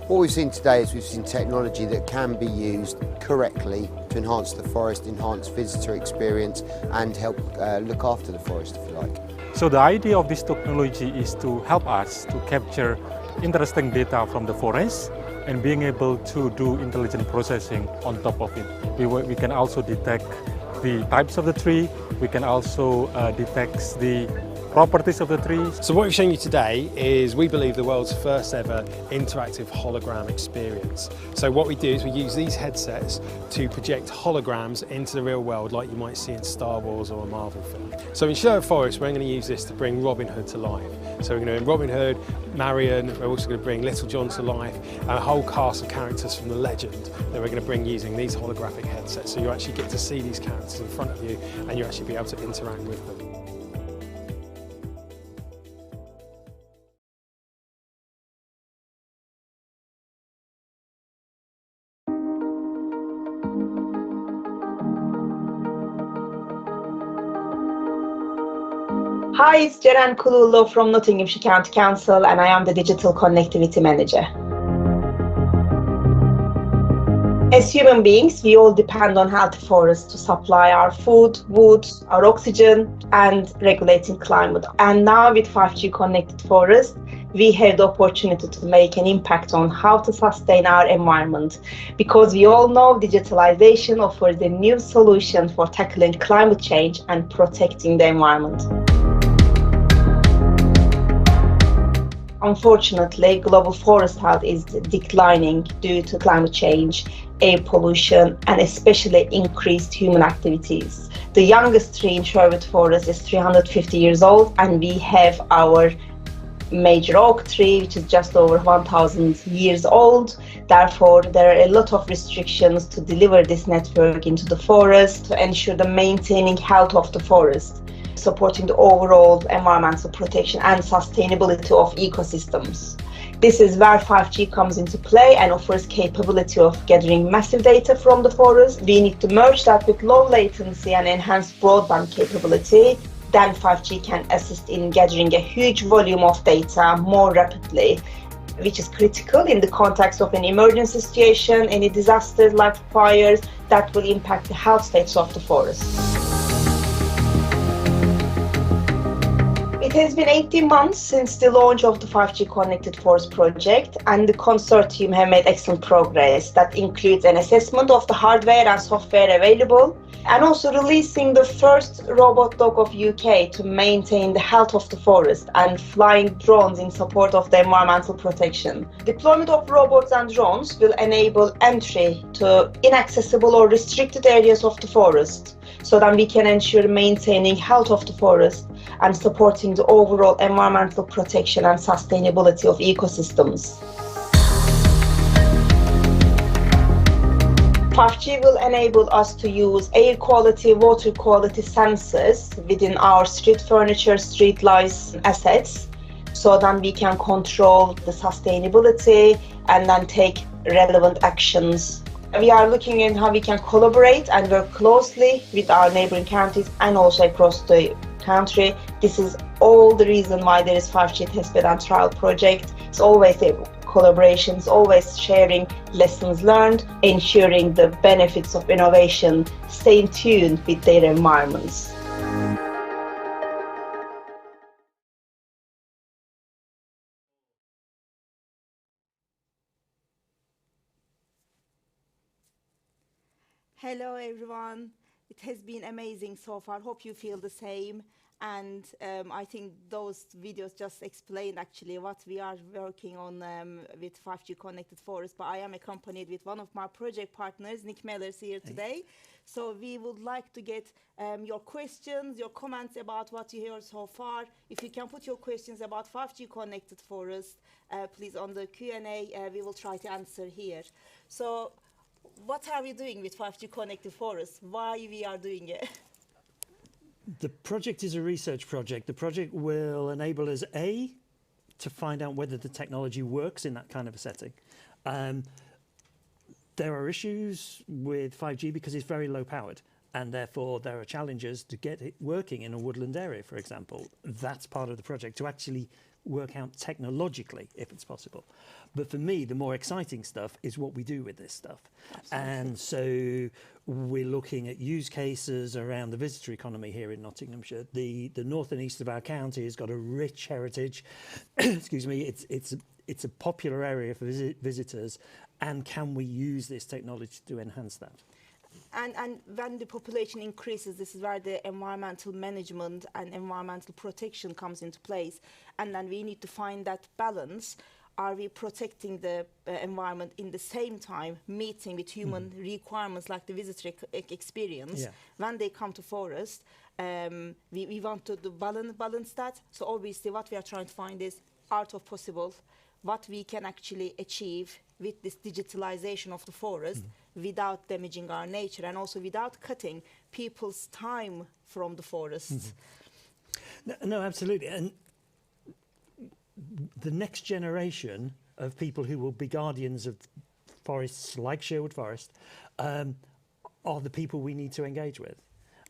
What we've seen today is we've seen technology that can be used correctly to enhance the forest, enhance visitor experience and help look after the forest, if you like. So the idea of this technology is to help us to capture interesting data from the forest and being able to do intelligent processing on top of it. We can also detect the types of the tree, we can also detect the properties of the trees. So what we've shown you today is we believe the world's first ever interactive hologram experience. So what we do is we use these headsets to project holograms into the real world like you might see in Star Wars or a Marvel film. So in Sherwood Forest we're going to use this to bring Robin Hood to life. So we're going to bring Robin Hood, Marion, we're also going to bring Little John to life, and a whole cast of characters from the legend that we're going to bring using these holographic headsets. So you actually get to see these characters in front of you and you actually be able to interact with them. Hi, it's Ceren Kululo from Nottinghamshire County Council and I am the Digital Connectivity Manager. As human beings, we all depend on healthy forests to supply our food, wood, our oxygen and regulating climate. And now with 5G connected forests, we have the opportunity to make an impact on how to sustain our environment, because we all know digitalization offers a new solution for tackling climate change and protecting the environment. Unfortunately, global forest health is declining due to climate change, air pollution, and especially increased human activities. The youngest tree in Sherwood Forest is 350 years old, and we have our major oak tree, which is just over 1,000 years old. Therefore, there are a lot of restrictions to deliver this network into the forest to ensure the maintaining health of the forest, supporting the overall environmental protection and sustainability of ecosystems. This is where 5G comes into play and offers capability of gathering massive data from the forest. We need to merge that with low latency and enhanced broadband capability. Then 5G can assist in gathering a huge volume of data more rapidly, which is critical in the context of an emergency situation, any disasters like fires that will impact the health status of the forest. It has been 18 months since the launch of the 5G Connected Forest project, and the consortium have made excellent progress. That includes an assessment of the hardware and software available, and also releasing the first robot dog of UK to maintain the health of the forest, and flying drones in support of the environmental protection. Deployment of robots and drones will enable entry to inaccessible or restricted areas of the forest, so that we can ensure maintaining health of the forest and supporting the overall environmental protection and sustainability of ecosystems. 5G will enable us to use air quality, water quality sensors within our street furniture, street lights assets, so that we can control the sustainability and then take relevant actions. We are looking at how we can collaborate and work closely with our neighboring counties and also across the country. This is all the reason why there is 5G testbed and trial project. It's always a collaboration, it's always sharing lessons learned, ensuring the benefits of innovation stay in tune with their environments. Hello everyone. It has been amazing so far. Hope you feel the same. And I think those videos just explain actually what we are working on with 5G Connected Forest. But I am accompanied with one of my project partners, Nick Mellers, here today. So we would like to get your questions, your comments about what you heard so far. If you can put your questions about 5G Connected Forest, please on the Q&A, we will try to answer here. So what are we doing with 5G Connected Forest? Why we are doing it? The project is a research project. The project will enable us, A, to find out whether the technology works in that kind of a setting. There are issues with 5G because it's very low powered, and therefore there are challenges to get it working in a woodland area, for example. That's part of the project, to actually work out technologically if it's possible. But for me, the more exciting stuff is what we do with this stuff. Absolutely. And so we're looking at use cases around the visitor economy here in Nottinghamshire. The north and east of our county has got a rich heritage. Excuse me, it's it's a popular area for visitors, and can we use this technology to enhance that? And when the population increases, this is where the environmental management and environmental protection comes into place. And then we need to find that balance. Are we protecting the environment in the same time, meeting with human requirements like the visitor experience? Yeah. When they come to forest, we want to balance that. So obviously what we are trying to find is art of possible, what we can actually achieve with this digitalization of the forest without damaging our nature, and also without cutting people's time from the forest. No, absolutely. And the next generation of people who will be guardians of forests like Sherwood Forest are the people we need to engage with.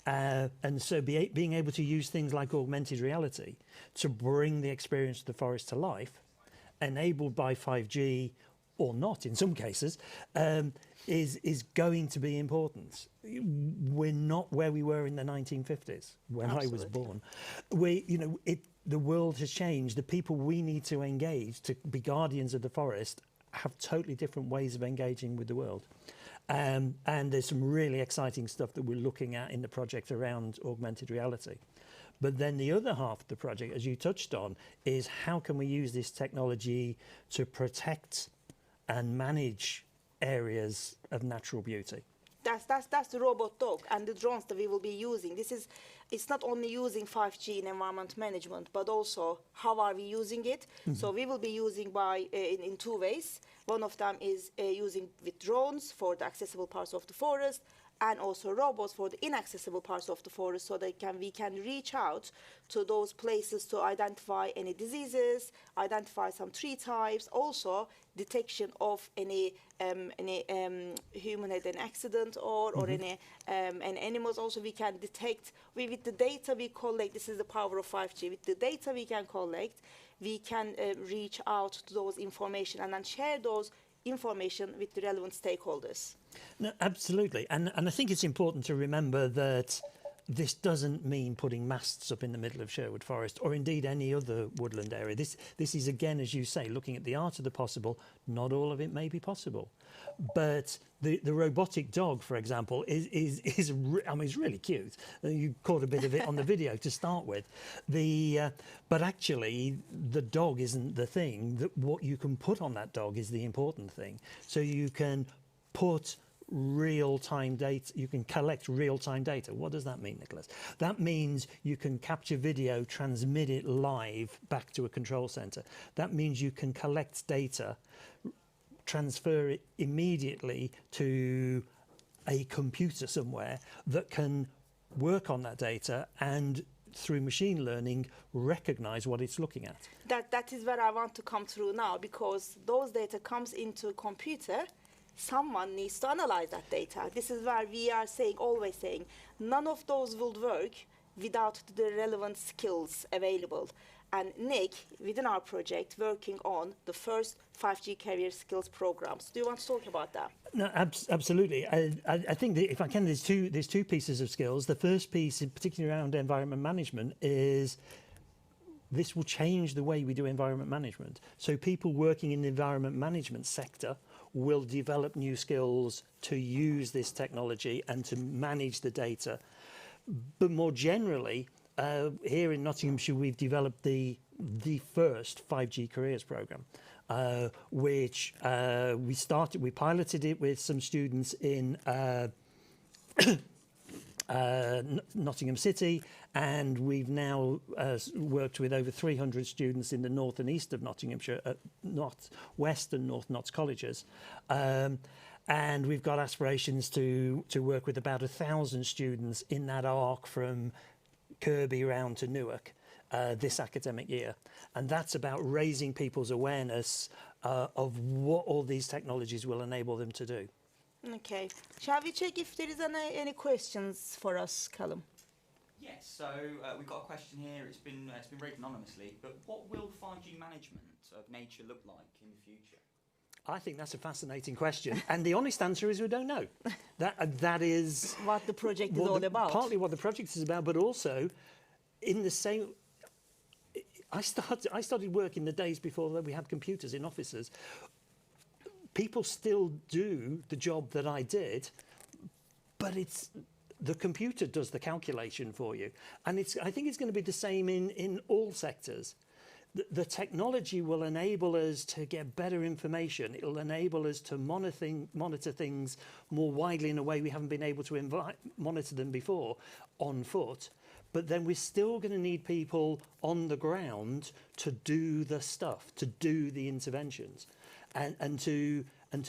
And so being able to use things like augmented reality to bring the experience of the forest to life, enabled by 5G or not in some cases, is going to be important. We're not where we were in the 1950s when I was born. The world has changed. The people we need to engage to be guardians of the forest have totally different ways of engaging with the world. And there's some really exciting stuff that we're looking at in the project around augmented reality. But then the other half of the project, as you touched on, is how can we use this technology to protect and manage areas of natural beauty? That's the robot dog and the drones that we will be using. It's not only using 5G in environment management, but also how are we using it? So we will be using in two ways. One of them is using with drones for the accessible parts of the forest, and also robots for the inaccessible parts of the forest, so that we can reach out to those places to identify any diseases, identify some tree types, also detection of any human had an accident or any animals. Also we can detect with the data we collect. This is the power of 5G. With the data we can collect, we can reach out to those information and then share those information with the relevant stakeholders. No, absolutely. And I think it's important to remember that this doesn't mean putting masts up in the middle of Sherwood Forest or indeed any other woodland area. This is, again, as you say, looking at the art of the possible. Not all of it may be possible. But the robotic dog, for example, is I mean, it's really cute. You caught a bit of it on the video to start with. But actually, the dog isn't the thing. What you can put on that dog is the important thing. So you can put real-time data, you can collect real-time data. What does that mean, Nicholas? That means you can capture video, transmit it live back to a control center. That means you can collect data, transfer it immediately to a computer somewhere that can work on that data and through machine learning recognize what it's looking at. That is where I want to come through now, because those data comes into a computer. Someone needs to analyze that data. This is where we are always saying, none of those will work without the relevant skills available. And Nick, within our project, working on the first 5G career skills programs. Do you want to talk about that? No, absolutely. I think that if I can, there's two pieces of skills. The first piece, particularly around environment management, is this will change the way we do environment management. So people working in the environment management sector will develop new skills to use this technology and to manage the data. But more generally, here in Nottinghamshire, we've developed the first 5G careers programme, which we piloted it with some students in Nottingham City, and we've now worked with over 300 students in the north and east of Nottinghamshire at North West and North Notts colleges. And we've got aspirations to work with about 1,000 students in that arc from Kirby round to Newark this academic year. And that's about raising people's awareness of what all these technologies will enable them to do. Okay. Shall we check if there is any questions for us, Callum? Yes, so we've got a question here. It's been raised anonymously, but what will 5G management of nature look like in the future? I think that's a fascinating question, and the honest answer is we don't know. That is what the project is all about. Partly what the project is about, but also in the same. I started work in the days before that we had computers in offices. People still do the job that I did, but the computer does the calculation for you. And I think it's going to be the same in all sectors. The technology will enable us to get better information. It'll enable us to monitor things more widely in a way we haven't been able to monitor them before on foot. But then we're still going to need people on the ground to do the stuff, to do the interventions, and to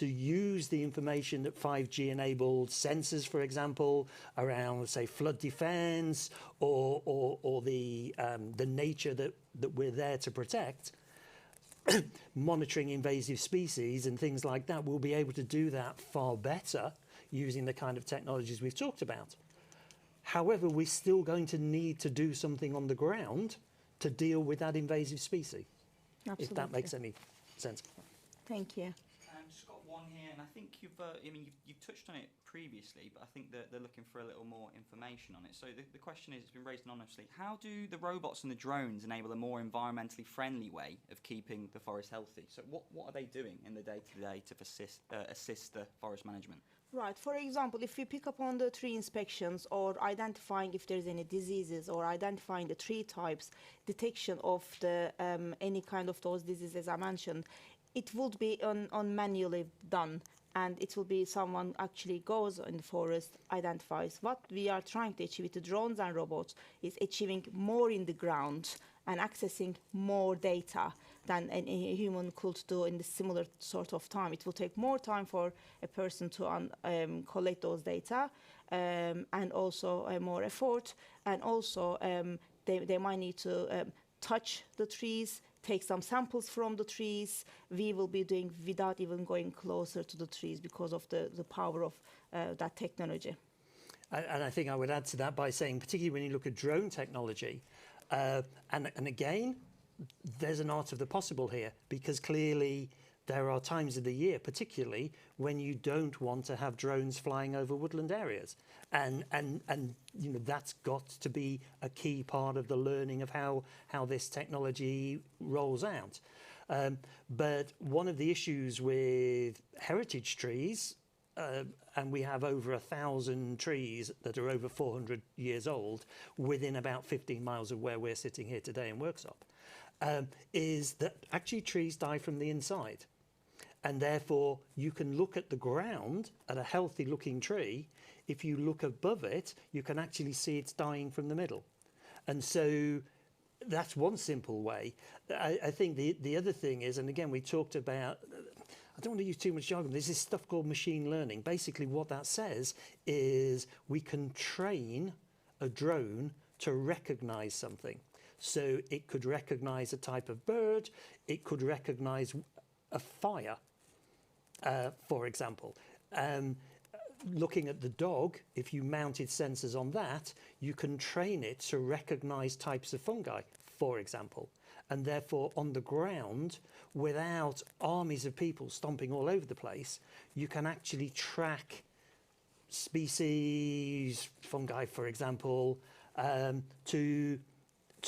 use the information that 5G enabled sensors, for example, around, say, flood defense or the nature that we're there to protect, monitoring invasive species and things like that. We'll be able to do that far better using the kind of technologies we've talked about. However, we're still going to need to do something on the ground to deal with that invasive species. Absolutely. If that makes any sense. Thank you. Just got one here, and I think you've touched on it previously, but I think that they're looking for a little more information on it. So the question is, it's been raised anonymously, how do the robots and the drones enable a more environmentally friendly way of keeping the forest healthy? So what are they doing in the day-to-day to assist the forest management? Right. For example, if we pick up on the tree inspections or identifying if there's any diseases or identifying the tree types, detection of the any kind of those diseases I mentioned, it would be on manually done, and it will be someone actually goes in the forest, identifies. What we are trying to achieve with the drones and robots is achieving more in the ground and accessing more data than a human could do in the similar sort of time. It will take more time for a person to collect those data, and also more effort, and also they might need to touch the trees, take some samples from the trees. We will be doing without even going closer to the trees because of the power of that technology. And I think I would add to that by saying, particularly when you look at drone technology, and again, there's an art of the possible here, because clearly there are times of the year, particularly when you don't want to have drones flying over woodland areas, and you know, that's got to be a key part of the learning of how this technology rolls out. But one of the issues with heritage trees, and we have over 1,000 trees that are over 400 years old within about 15 miles of where we're sitting here today in Worksop, is that actually trees die from the inside. And therefore, you can look at the ground at a healthy looking tree. If you look above it, you can actually see it's dying from the middle. And so that's one simple way. I think the other thing is, and again, we talked about, I don't want to use too much jargon, there's this stuff called machine learning. Basically what that says is we can train a drone to recognize something. So it could recognize a type of bird, it could recognize a fire, for example. Looking at the dog, if you mounted sensors on that, you can train it to recognize types of fungi, for example. And therefore, on the ground, without armies of people stomping all over the place, you can actually track species, fungi, for example, to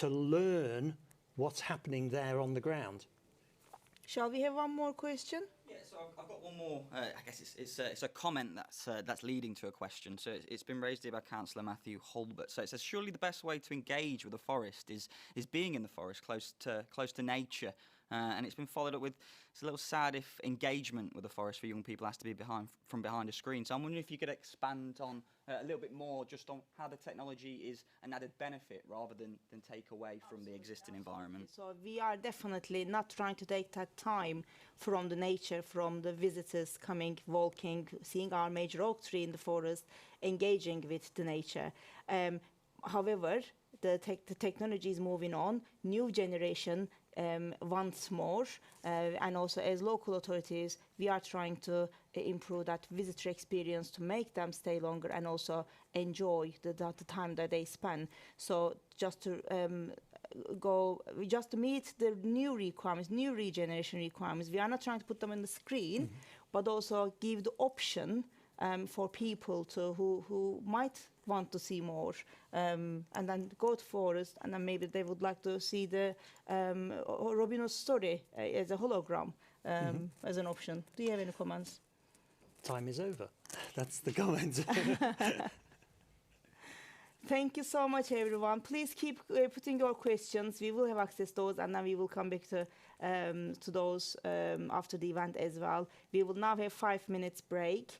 learn what's happening there on the ground. Shall we have one more question? Yeah, so I've got one more. I guess it's a comment that's leading to a question. So it's been raised here by Councillor Matthew Hulbert. So it says, surely the best way to engage with the forest is being in the forest, close to nature. And it's been followed up with, it's a little sad if engagement with the forest for young people has to be from behind a screen. So I'm wondering if you could expand on a little bit more just on how the technology is an added benefit rather than take away from the existing environment. So we are definitely not trying to take that time from the nature, from the visitors coming, walking, seeing our major oak tree in the forest, engaging with the nature. However, the technology is moving on, new generation once more, and also as local authorities, we are trying to improve that visitor experience to make them stay longer and also enjoy the time that they spend. So just to just to meet the new requirements, new regeneration requirements, we are not trying to put them on the screen, but also give the option for people to who might want to see more, and then go to forest, and then maybe they would like to see the Robin Hood story as a hologram as an option. Do you have any comments? Time is over. That's the comment. Thank you so much, everyone. Please keep putting your questions. We will have access to those, and then we will come back to those after the event as well. We will now have 5 minutes break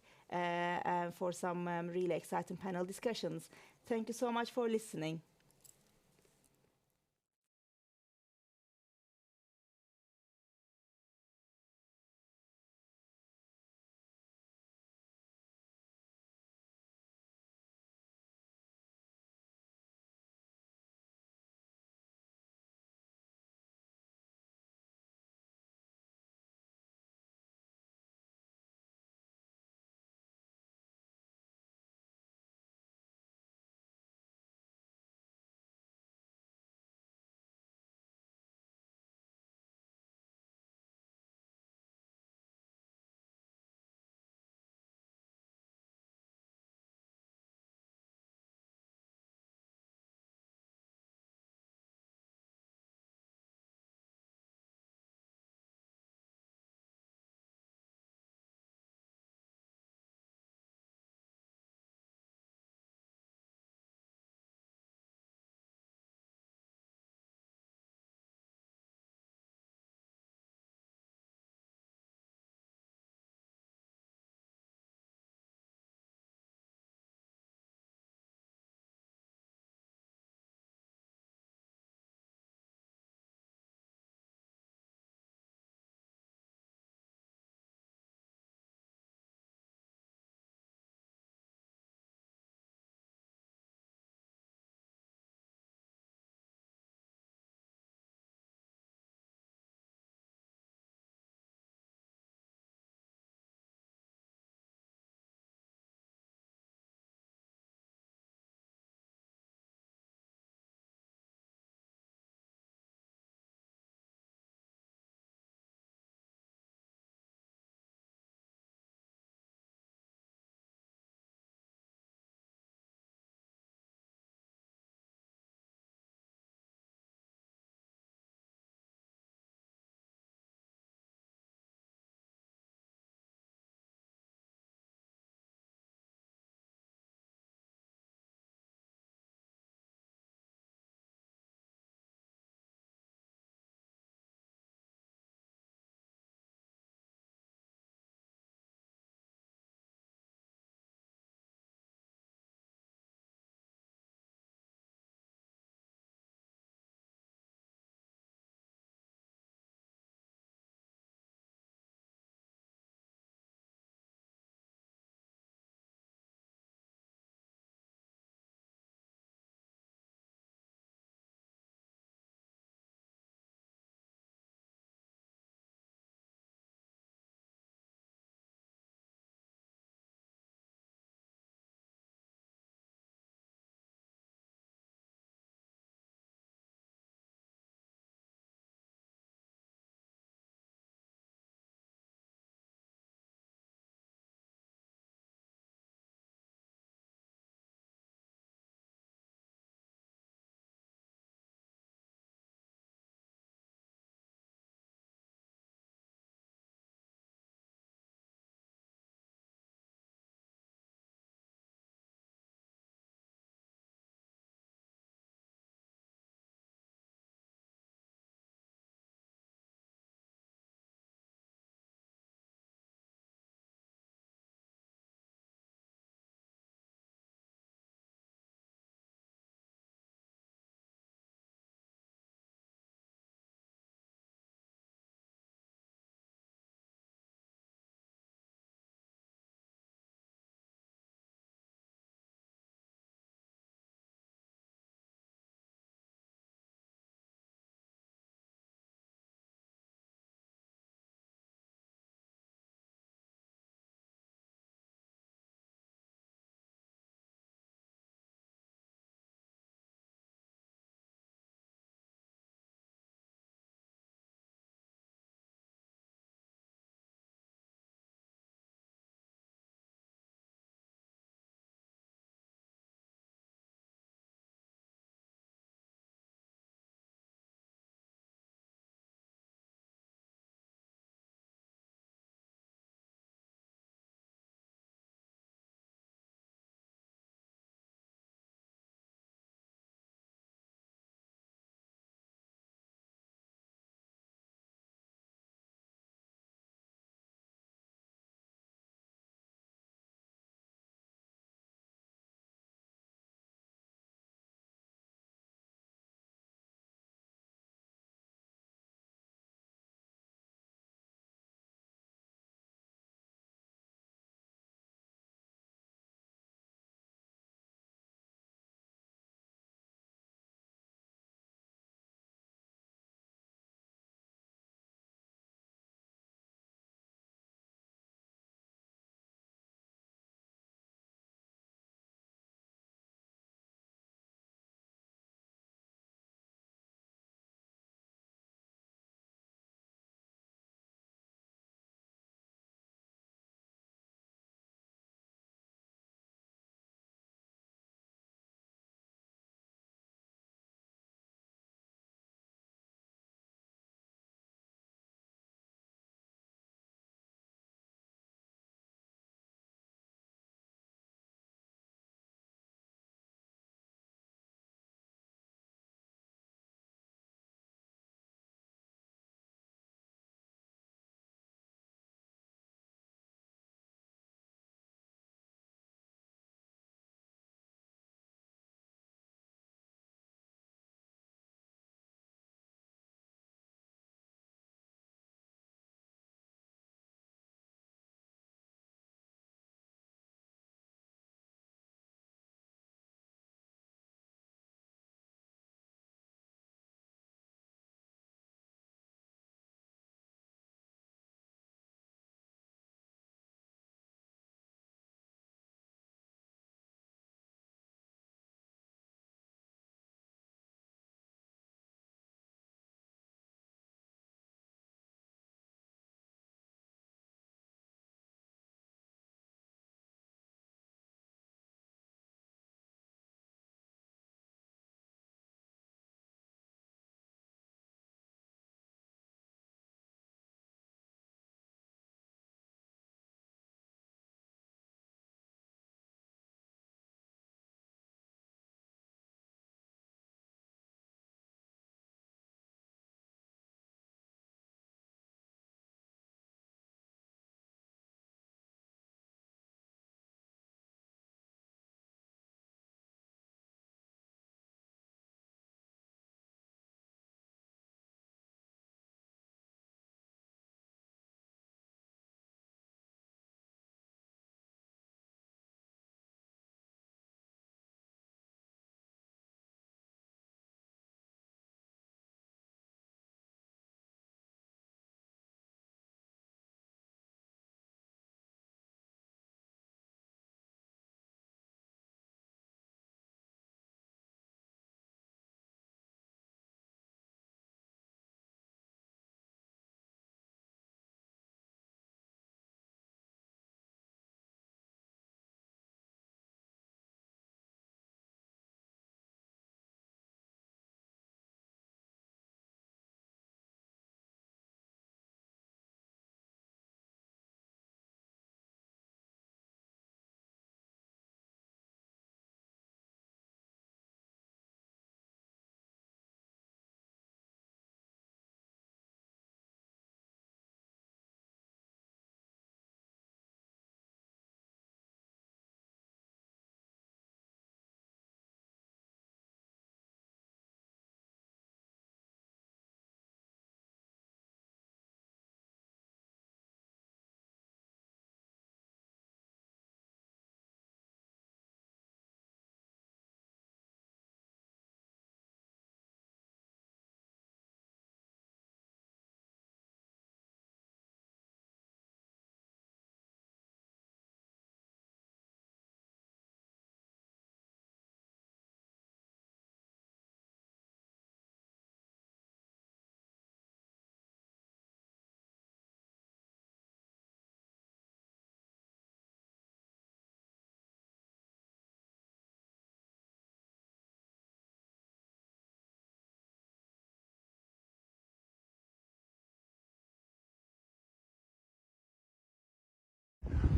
for some really exciting panel discussions. Thank you so much for listening.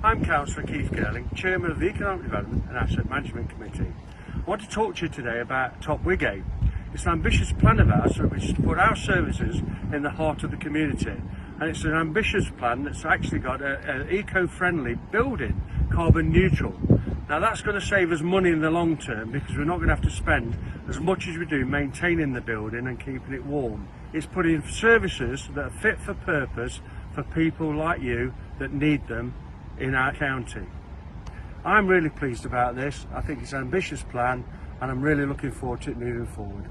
I'm Councillor Keith Girling, Chairman of the Economic Development and Asset Management Committee. I want to talk to you today about Top Wigate. It's an ambitious plan of ours which is to put our services in the heart of the community. And it's an ambitious plan that's actually got an eco-friendly building, carbon neutral. Now that's going to save us money in the long term because we're not going to have to spend as much as we do maintaining the building and keeping it warm. It's putting services that are fit for purpose for people like you that need them in our county. I'm really pleased about this. I think it's an ambitious plan and I'm really looking forward to it moving forward.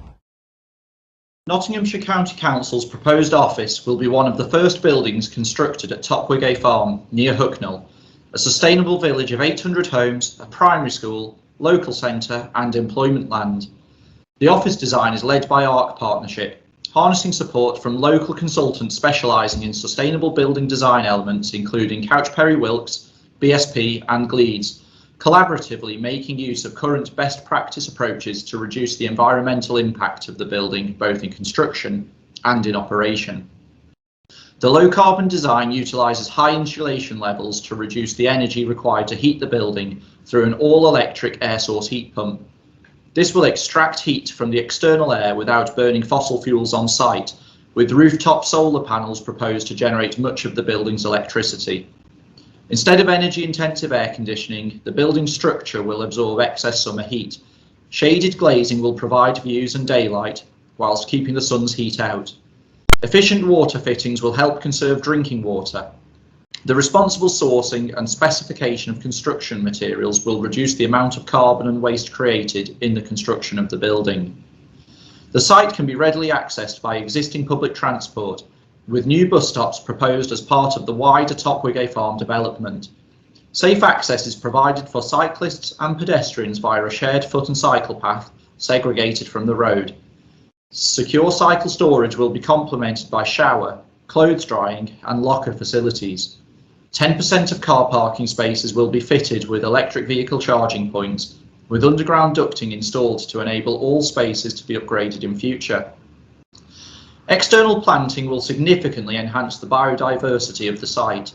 Nottinghamshire County Council's proposed office will be one of the first buildings constructed at Top Wigate Farm near Hucknall, a sustainable village of 800 homes, a primary school, local centre and employment land. The office design is led by ARC Partnership, harnessing support from local consultants specialising in sustainable building design elements including Couch Perry Wilkes, BSP and Gleeds, collaboratively making use of current best practice approaches to reduce the environmental impact of the building both in construction and in operation. The low carbon design utilises high insulation levels to reduce the energy required to heat the building through an all-electric air source heat pump. This will extract heat from the external air without burning fossil fuels on site, with rooftop solar panels proposed to generate much of the building's electricity. Instead of energy-intensive air conditioning, the building structure will absorb excess summer heat. Shaded glazing will provide views and daylight, whilst keeping the sun's heat out. Efficient water fittings will help conserve drinking water. The responsible sourcing and specification of construction materials will reduce the amount of carbon and waste created in the construction of the building. The site can be readily accessed by existing public transport, with new bus stops proposed as part of the wider Top Wigate Farm development. Safe access is provided for cyclists and pedestrians via a shared foot and cycle path segregated from the road. Secure cycle storage will be complemented by shower, clothes drying and locker facilities. 10% of car parking spaces will be fitted with electric vehicle charging points, with underground ducting installed to enable all spaces to be upgraded in future. External planting will significantly enhance the biodiversity of the site.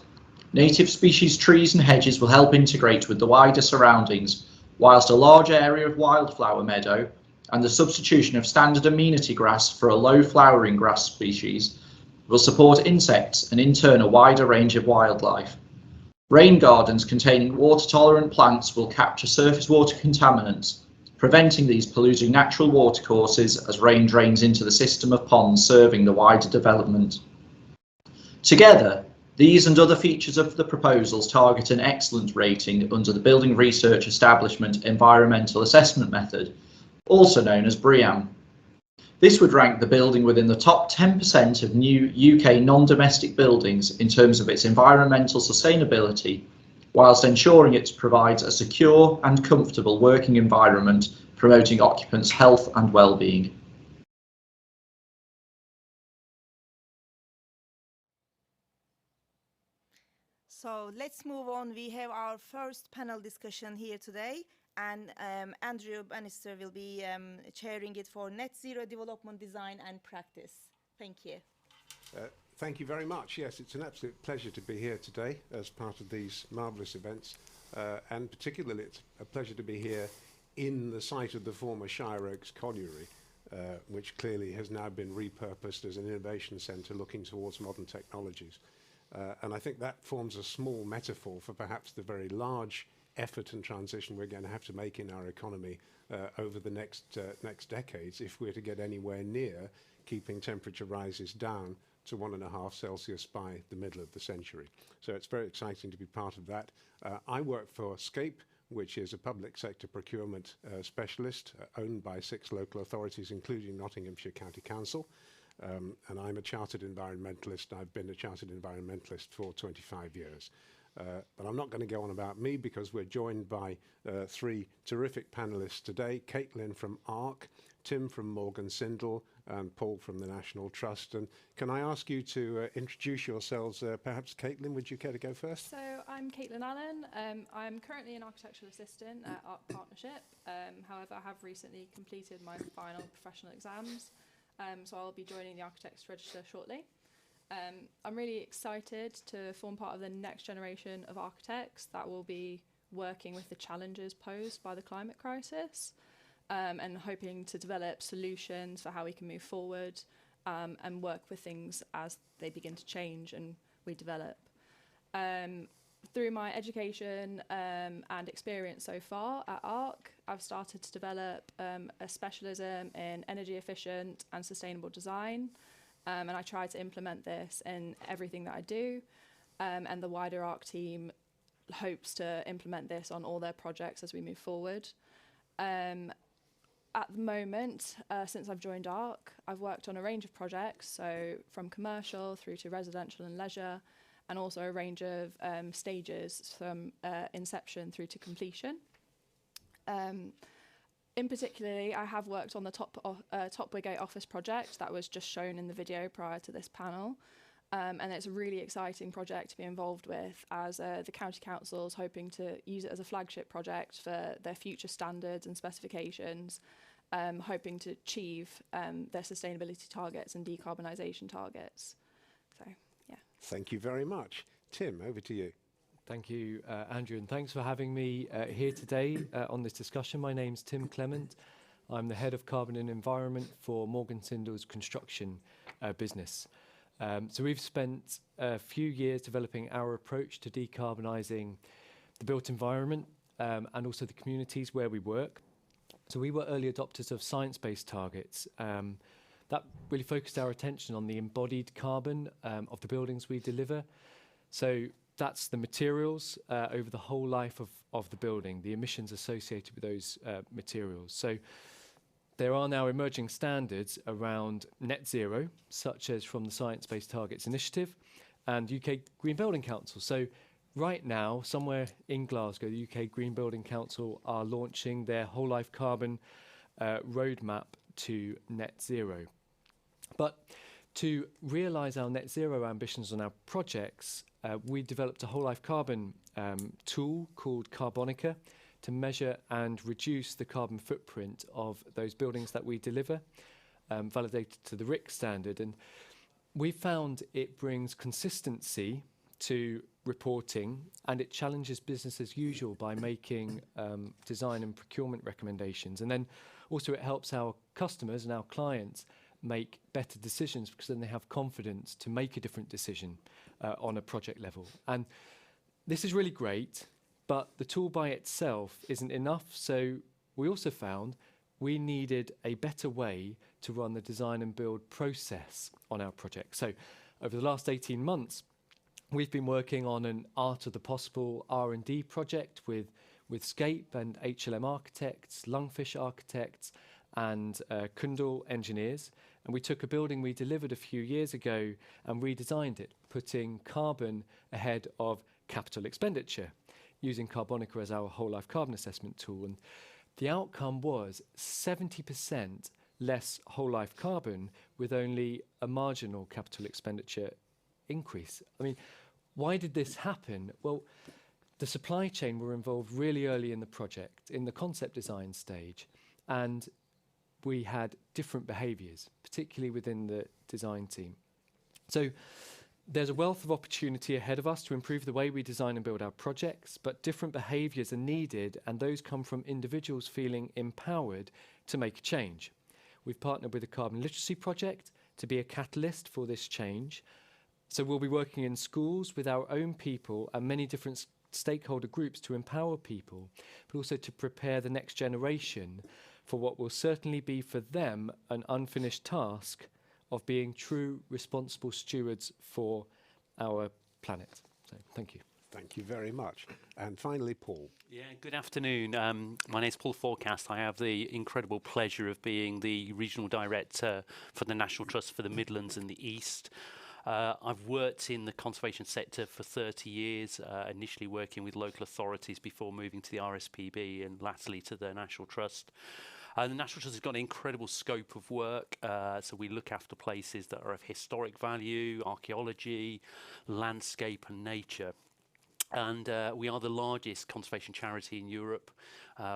Native species trees and hedges will help integrate with the wider surroundings, whilst a large area of wildflower meadow and the substitution of standard amenity grass for a low flowering grass species will support insects and in turn a wider range of wildlife. Rain gardens containing water-tolerant plants will capture surface water contaminants, preventing these polluting natural watercourses as rain drains into the system of ponds serving the wider development. Together, these and other features of the proposals target an excellent rating under the Building Research Establishment Environmental Assessment Method, also known as BREEAM. This would rank the building within the top 10% of new UK non-domestic buildings in terms of its environmental sustainability, whilst ensuring it provides a secure and comfortable working environment, promoting occupants' health and well-being. So let's move on. We have our first panel discussion here today, and Andrew Bannister will be chairing it for Net Zero Development Design and Practice. Thank you. Thank you very much. Yes, it's an absolute pleasure to be here today as part of these marvellous events, and particularly it's a pleasure to be here in the site of the former Shire Oaks Colliery, which clearly has now been repurposed as an innovation centre looking towards modern technologies. And I think that forms a small metaphor for perhaps the very large effort and transition we're going to have to make in our economy over the next decades if we're to get anywhere near keeping temperature rises down to 1.5 Celsius by the middle of the century. So it's very exciting to be part of that. I work for SCAPE, which is a public sector procurement specialist owned by 6 local authorities, including Nottinghamshire County Council. And I'm a chartered environmentalist. I've been a chartered environmentalist for 25 years. But I'm not going to go on about me because we're joined by 3 terrific panellists today. Caitlin from ARC, Tim from Morgan Sindall, and Paul from the National Trust. And can I ask you to introduce yourselves? Perhaps Caitlin, would you care to go first? So I'm Caitlin Allen. I'm currently an architectural assistant at ARC Partnership. However, I have recently completed my final professional exams. So I'll be joining the Architects Register shortly. I'm really excited to form part of the next generation of architects that will be working with the challenges posed by the climate crisis, and hoping to develop solutions for how we can move forward, and work with things as they begin to change and we develop. Through my education and experience so far at ARC, I've started to develop a specialism in energy efficient and sustainable design, and I try to implement this in everything that I do, and the wider ARC team hopes to implement this on all their projects as we move forward. At the moment, since I've joined ARC, I've worked on a range of projects, so from commercial through to residential and leisure, and also a range of stages from inception through to completion. In particularly, I have worked on the Top Wigate office project that was just shown in the video prior to this panel. And it's a really exciting project to be involved with, as the County Council is hoping to use it as a flagship project for their future standards and specifications, hoping to achieve their sustainability targets and decarbonisation targets. So, yeah. Thank you very much. Tim, over to you. Thank you, Andrew, and thanks for having me here today on this discussion. My name's Tim Clement. I'm the Head of Carbon and Environment for Morgan Sindall's construction business. So we've spent a few years developing our approach to decarbonising the built environment and also the communities where we work. So we were early adopters of science-based targets. That really focused our attention on the embodied carbon of the buildings we deliver. So that's the materials over the whole life of the building, the emissions associated with those materials. So there are now emerging standards around net zero, such as from the Science Based Targets Initiative and UK Green Building Council. So right now, somewhere in Glasgow, the UK Green Building Council are launching their whole life carbon roadmap to net zero. But to realise our net zero ambitions on our projects, we developed a whole life carbon tool called Carbonica to measure and reduce the carbon footprint of those buildings that we deliver, validated to the RIC standard. And we found it brings consistency to reporting, and it challenges business as usual by making design and procurement recommendations. And then also it helps our customers and our clients make better decisions, because then they have confidence to make a different decision on a project level. And this is really great, but the tool by itself isn't enough. So we also found we needed a better way to run the design and build process on our project. So over the last 18 months, we've been working on an Art of the Possible R&D project with Scape and HLM architects, Lungfish architects, and Kundal engineers. And we took a building we delivered a few years ago and redesigned it, putting carbon ahead of capital expenditure, using Carbonica as our whole life carbon assessment tool. And the outcome was 70% less whole life carbon with only a marginal capital expenditure increase. I mean, why did this happen? Well, the supply chain were involved really early in the project, in the concept design stage, and we had different behaviours, particularly within the design team. So there's a wealth of opportunity ahead of us to improve the way we design and build our projects, but different behaviours are needed, and those come from individuals feeling empowered to make a change. We've partnered with the Carbon Literacy Project to be a catalyst for this change. So we'll be working in schools with our own people and many different stakeholder groups to empower people, but also to prepare the next generation for what will certainly be for them an unfinished task of being true responsible stewards for our planet. So thank you. Thank you very much. And finally, Paul. Yeah, good afternoon. My name is Paul Forecast. I have the incredible pleasure of being the Regional Director for the National Trust for the Midlands and the East. I've worked in the conservation sector for 30 years, initially working with local authorities before moving to the RSPB and lastly to the National Trust. The National Trust has got an incredible scope of work, so we look after places that are of historic value, archaeology, landscape and nature. And we are the largest conservation charity in Europe.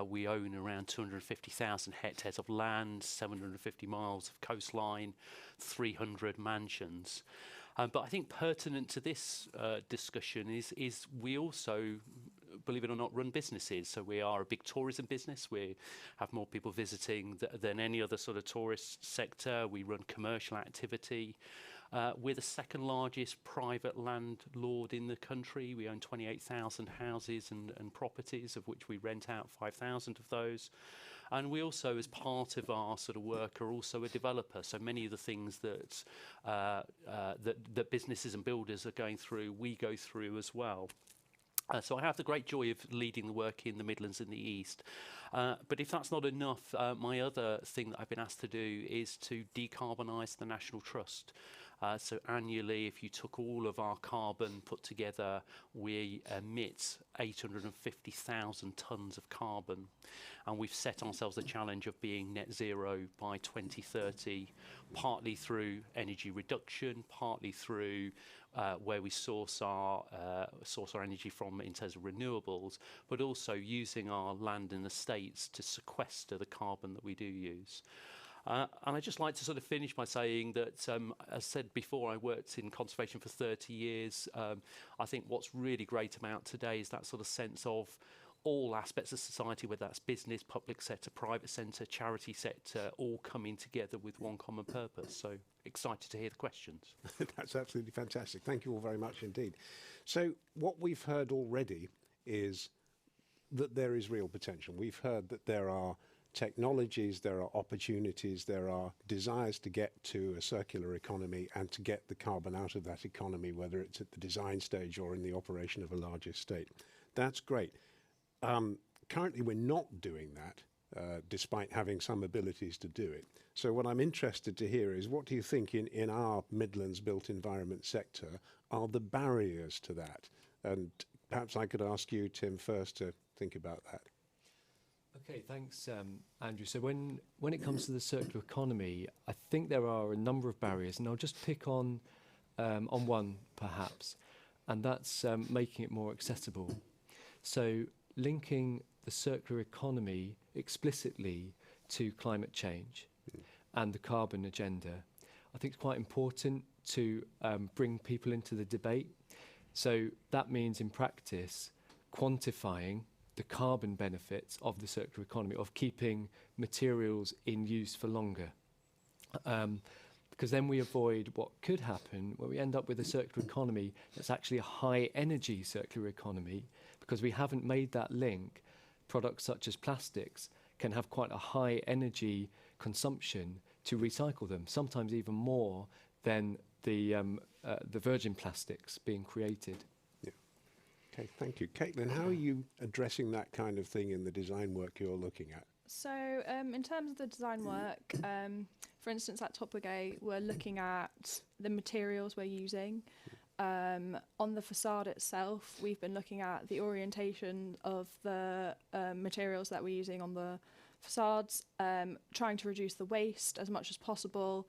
We own around 250,000 hectares of land, 750 miles of coastline, 300 mansions. But I think pertinent to this discussion is we also, believe it or not, run businesses. So we are a big tourism business. We have more people visiting than any other sort of tourist sector. We run commercial activity. We're the second largest private landlord in the country. We own 28,000 houses and properties, of which we rent out 5,000 of those. And we also, as part of our sort of work, are also a developer. So many of the things that that businesses and builders are going through, we go through as well. So I have the great joy of leading the work in the Midlands and the East. But if that's not enough, my other thing that I've been asked to do is to decarbonise the National Trust. So annually, if you took all of our carbon put together, we emit 850,000 tonnes of carbon. And we've set ourselves a challenge of being net zero by 2030, partly through energy reduction, partly through where we source our energy from in terms of renewables, but also using our land and estates to sequester the carbon that we do use. And I'd just like to sort of finish by saying that, as said before, I worked in conservation for 30 years. I think what's really great about today is that sort of sense of all aspects of society, whether that's business, public sector, private sector, charity sector, all coming together with one common purpose. So excited to hear the questions. That's absolutely fantastic. Thank you all very much indeed. So what we've heard already is that there is real potential. We've heard that there are technologies, there are opportunities, there are desires to get to a circular economy and to get the carbon out of that economy, whether it's at the design stage or in the operation of a large estate. That's great. Currently, we're not doing that, despite having some abilities to do it. So what I'm interested to hear is, what do you think in our Midlands built environment sector are the barriers to that? And perhaps I could ask you, Tim, first to think about that. Okay, thanks, Andrew. So when it comes to the circular economy, I think there are a number of barriers, and I'll just pick on one perhaps, and that's making it more accessible. So linking the circular economy explicitly to climate change and the carbon agenda, I think it's quite important to bring people into the debate. So that means in practice quantifying the carbon benefits of the circular economy, of keeping materials in use for longer. Because then we avoid what could happen where we end up with a circular economy that's actually a high energy circular economy, because we haven't made that link. Products such as plastics can have quite a high energy consumption to recycle them, sometimes even more than the virgin plastics being created. Okay, thank you. Caitlin, how are you addressing that kind of thing in the design work you're looking at? So in terms of the design work, for instance, at Top Brigade, we're looking at the materials we're using. On the facade itself, we've been looking at the orientation of the materials that we're using on the facades, trying to reduce the waste as much as possible.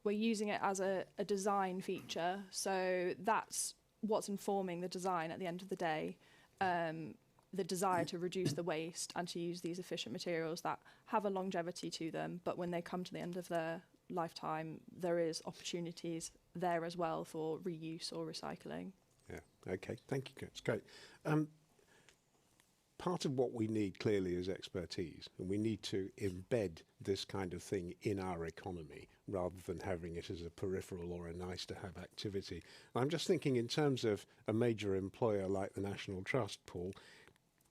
We're using it as a design feature, so that's what's informing the design at the end of the day, the desire to reduce the waste and to use these efficient materials that have a longevity to them, but when they come to the end of their lifetime, there is opportunities there as well for reuse or recycling. Yeah, okay, thank you, that's great. Part of what we need clearly is expertise, and we need to embed this kind of thing in our economy rather than having it as a peripheral or a nice to have activity. I'm just thinking in terms of a major employer like the National Trust, Paul,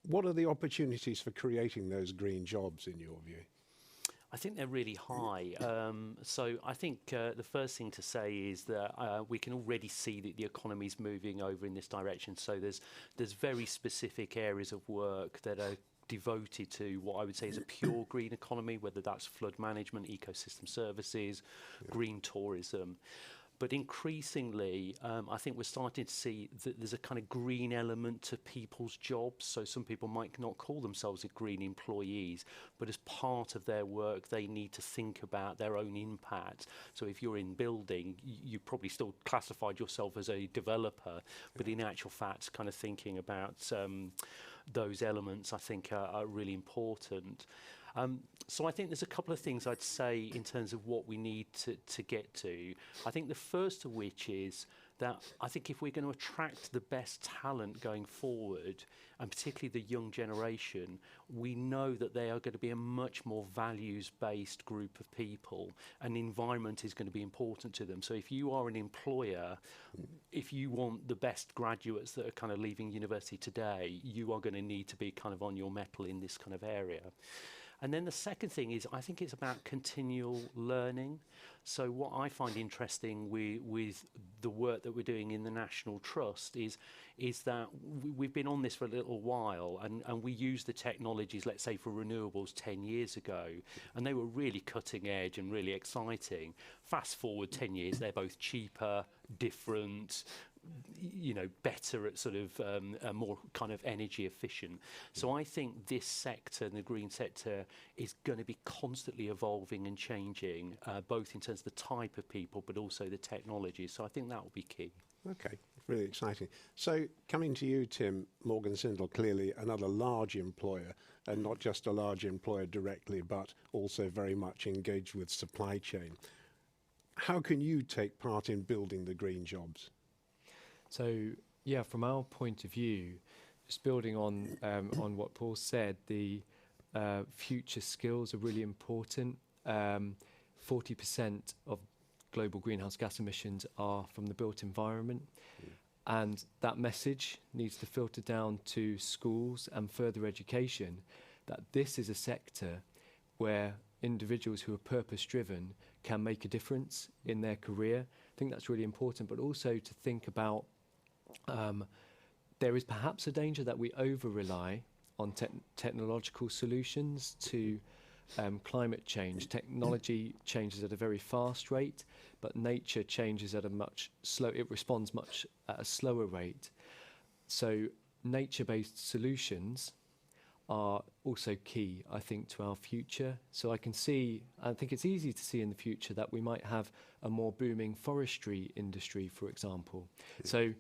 what are the opportunities for creating those green jobs in your view? I think they're really high. So I think the first thing to say is that we can already see that the economy is moving over in this direction. So there's very specific areas of work that are devoted to what I would say is a pure green economy, whether that's flood management, ecosystem services, green tourism. But increasingly, I think we're starting to see that there's a kind of green element to people's jobs. So some people might not call themselves a green employees, but as part of their work, they need to think about their own impact. So if you're in building, you probably still classified yourself as a developer, but in actual fact, kind of thinking about those elements, I think, are really important. So I think there's a couple of things I'd say in terms of what we need to get to. I think the first of which is that I think if we're going to attract the best talent going forward, and particularly the young generation, we know that they are going to be a much more values-based group of people, and the environment is going to be important to them. So if you are an employer, if you want the best graduates that are kind of leaving university today, you are going to need to be kind of on your mettle in this kind of area. And then the second thing is, I think it's about continual learning. So what I find interesting with the work that we're doing in the National Trust is that we've been on this for a little while, and we use the technologies, let's say for renewables 10 years ago, and they were really cutting edge and really exciting. Fast forward 10 years, they're both cheaper, different, you know, better at sort of more kind of energy efficient. So I think this sector, the green sector, is going to be constantly evolving and changing, both in terms of the type of people, but also the technology. So I think that will be key. Okay, really exciting. So coming to you, Tim, Morgan Sindall, clearly another large employer, and not just a large employer directly, but also very much engaged with supply chain. How can you take part in building the green jobs? So, yeah, from our point of view, just building on what Paul said, the future skills are really important. 40% of global greenhouse gas emissions are from the built environment, and that message needs to filter down to schools and further education, that this is a sector where individuals who are purpose-driven can make a difference in their career. I think that's really important, but also to think about there is perhaps a danger that we over-rely on technological solutions to climate change. Technology changes at a very fast rate, but nature changes at a much slow. It responds much at a slower rate. So nature-based solutions are also key, I think, to our future. So I think it's easy to see in the future that we might have a more booming forestry industry, for example. So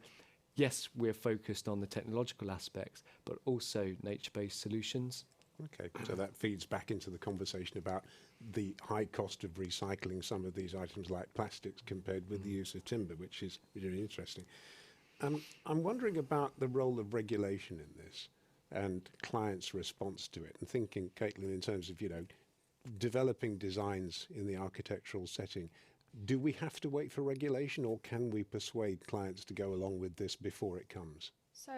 yes, we're focused on the technological aspects, but also nature-based solutions. Okay, so that feeds back into the conversation about the high cost of recycling some of these items like plastics compared with the use of timber, which is really interesting. I'm wondering about the role of regulation in this and clients' response to it, and thinking, Caitlin, in terms of, you know, developing designs in the architectural setting. Do we have to wait for regulation, or can we persuade clients to go along with this before it comes? So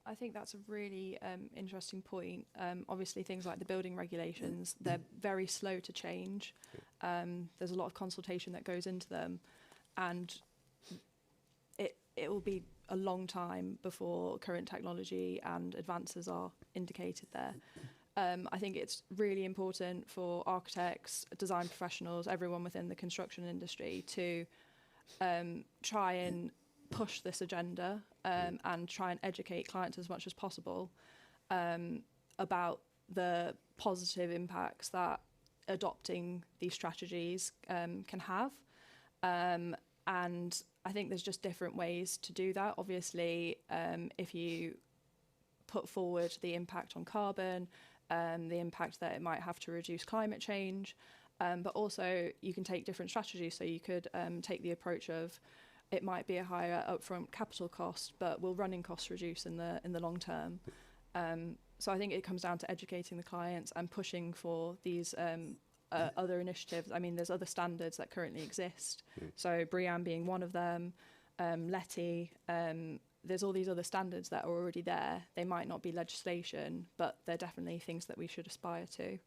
I think that's a really interesting point. Obviously, things like the building regulations, they're very slow to change. There's a lot of consultation that goes into them, and it will be a long time before current technology and advances are indicated there. I think it's really important for architects, design professionals, everyone within the construction industry to try and push this agenda and try and educate clients as much as possible about the positive impacts that adopting these strategies can have. And I think there's just different ways to do that. Obviously, if you put forward the impact on carbon, the impact that it might have to reduce climate change, but also you can take different strategies. So you could take the approach of it might be a higher upfront capital cost, but will running costs reduce in the long term? So I think it comes down to educating the clients and pushing for these other initiatives. I mean, there's other standards that currently exist. So BREEAM being one of them, LETI, there's all these other standards that are already there. They might not be legislation, but they're definitely things that we should aspire to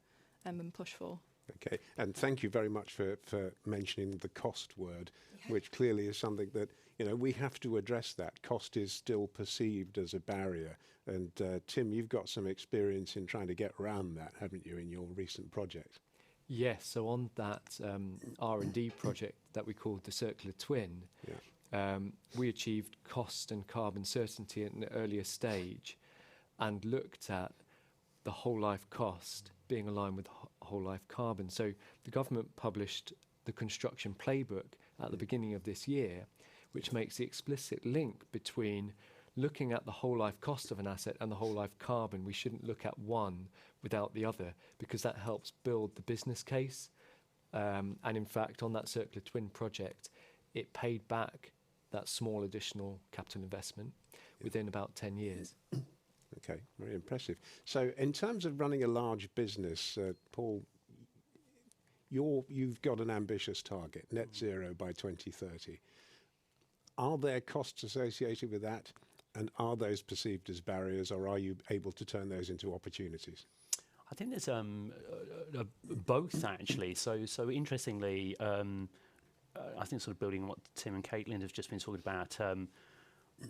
and push for. Okay, and thank you very much for mentioning the cost word, which clearly is something that, you know, we have to address. That cost is still perceived as a barrier. And Tim, you've got some experience in trying to get around that, haven't you, in your recent project? Yes, so on that R&D project that we called the Circular Twin, we achieved cost and carbon certainty at an earlier stage and looked at the whole life cost being aligned with whole life carbon. So the government published the construction playbook at the beginning of this year, which makes the explicit link between looking at the whole life cost of an asset and the whole life carbon, we shouldn't look at one without the other, because that helps build the business case. And in fact, on that circular twin project, it paid back that small additional capital investment within about 10 years. Okay, very impressive. So in terms of running a large business, Paul, you've got an ambitious target, net zero by 2030. Are there costs associated with that? And are those perceived as barriers, or are you able to turn those into opportunities? I think there's both actually. So interestingly, I think sort of building on what Tim and Caitlin have just been talking about,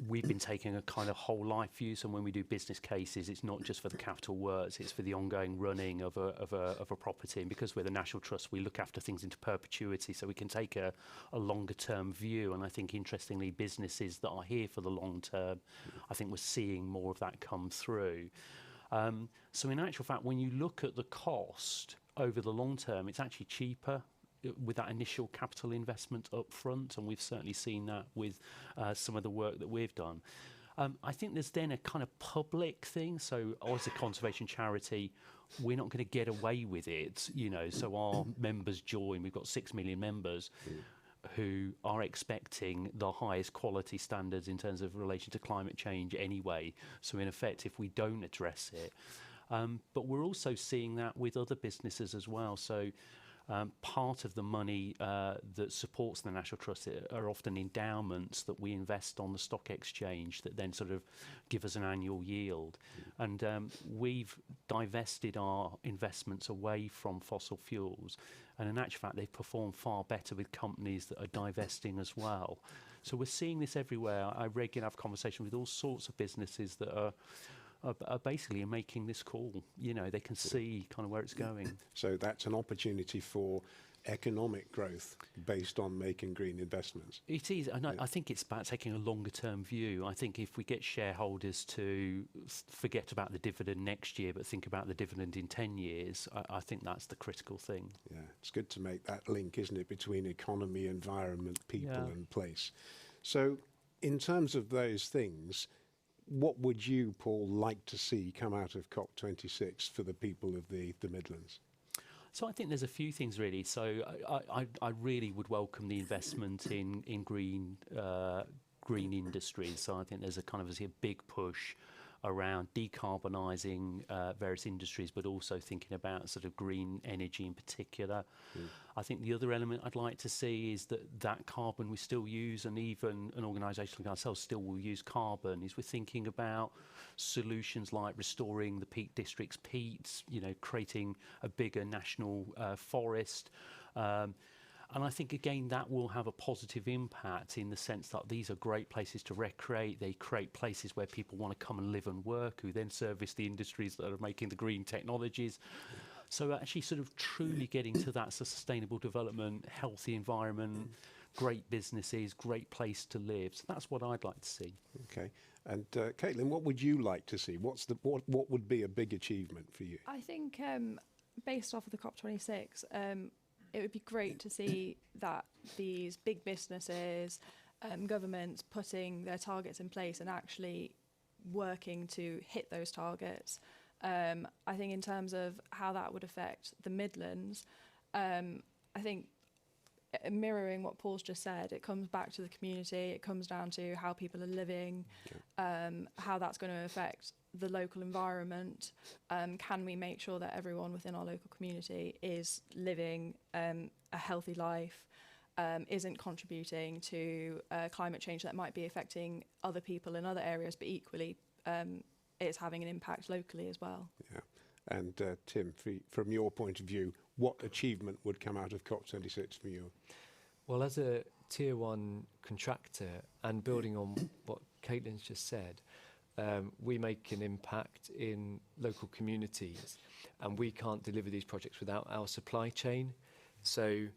we've been taking a kind of whole life view. So when we do business cases, it's not just for the capital works, it's for the ongoing running of a property. And because we're the National Trust, we look after things into perpetuity, so we can take a longer term view. And I think interestingly, businesses that are here for the long term, I think we're seeing more of that come through. So in actual fact, when you look at the cost over the long term, it's actually cheaper with that initial capital investment up front, and we've certainly seen that with some of the work that we've done. I think there's then a kind of public thing. So as a conservation charity, we're not going to get away with it, you know, so our members join. We've got 6 million members who are expecting the highest quality standards in terms of relation to climate change anyway. So in effect, if we don't address it, but we're also seeing that with other businesses as well. So part of the money that supports the National Trust are often endowments that we invest on the stock exchange that then sort of give us an annual yield. And we've divested our investments away from fossil fuels. And in actual fact, they've performed far better with companies that are divesting as well. So we're seeing this everywhere. I regularly have conversations with all sorts of businesses that are basically making this call. You know, they can see kind of where it's going. So that's an opportunity for economic growth based on making green investments. It is, and I think it's about taking a longer term view. I think if we get shareholders to forget about the dividend next year but think about the dividend in 10 years, I think that's the critical thing. Yeah, it's good to make that link, isn't it, between economy, environment, people and place. So in terms of those things, what would you, Paul, like to see come out of Cop26 for the people of the Midlands? So I think there's a few things really. So I really would welcome the investment in green industries. So I think there's a kind of a big push around decarbonising various industries, but also thinking about sort of green energy in particular. I think the other element I'd like to see is that carbon we still use, and even an organisation like ourselves still will use carbon, is we're thinking about solutions like restoring the Peak District's peats, you know, creating a bigger national forest. And I think, again, that will have a positive impact in the sense that these are great places to recreate. They create places where people want to come and live and work, who then service the industries that are making the green technologies. So actually sort of truly getting to that sustainable development, healthy environment, great businesses, great place to live. So that's what I'd like to see. Okay. And Caitlin, what would you like to see? What would be a big achievement for you? I think based off of the COP26, it would be great to see that these big businesses, governments putting their targets in place and actually working to hit those targets. I think in terms of how that would affect the Midlands, I think mirroring what Paul's just said, it comes back to the community, it comes down to how people are living, how that's going to affect the local environment. Can we make sure that everyone within our local community is living a healthy life, isn't contributing to climate change that might be affecting other people in other areas, but equally it's having an impact locally as well. Yeah. And Tim, from your point of view, what achievement would come out of COP26 for you? Well, as a tier 1 contractor, and building on what Caitlin's just said, we make an impact in local communities, and we can't deliver these projects without our supply chain. So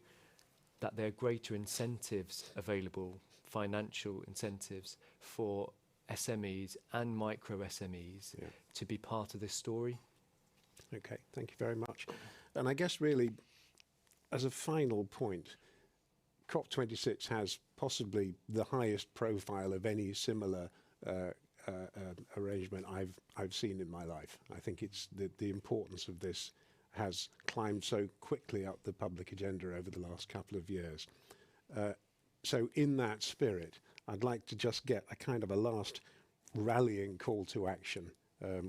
that there are greater incentives available, financial incentives for SMEs and micro SMEs to be part of this story. Okay, thank you very much. And I guess really, as a final point, COP26 has possibly the highest profile of any similar arrangement I've seen in my life. I think it's the importance of this has climbed so quickly up the public agenda over the last couple of years. So in that spirit, I'd like to just get a kind of a last rallying call to action.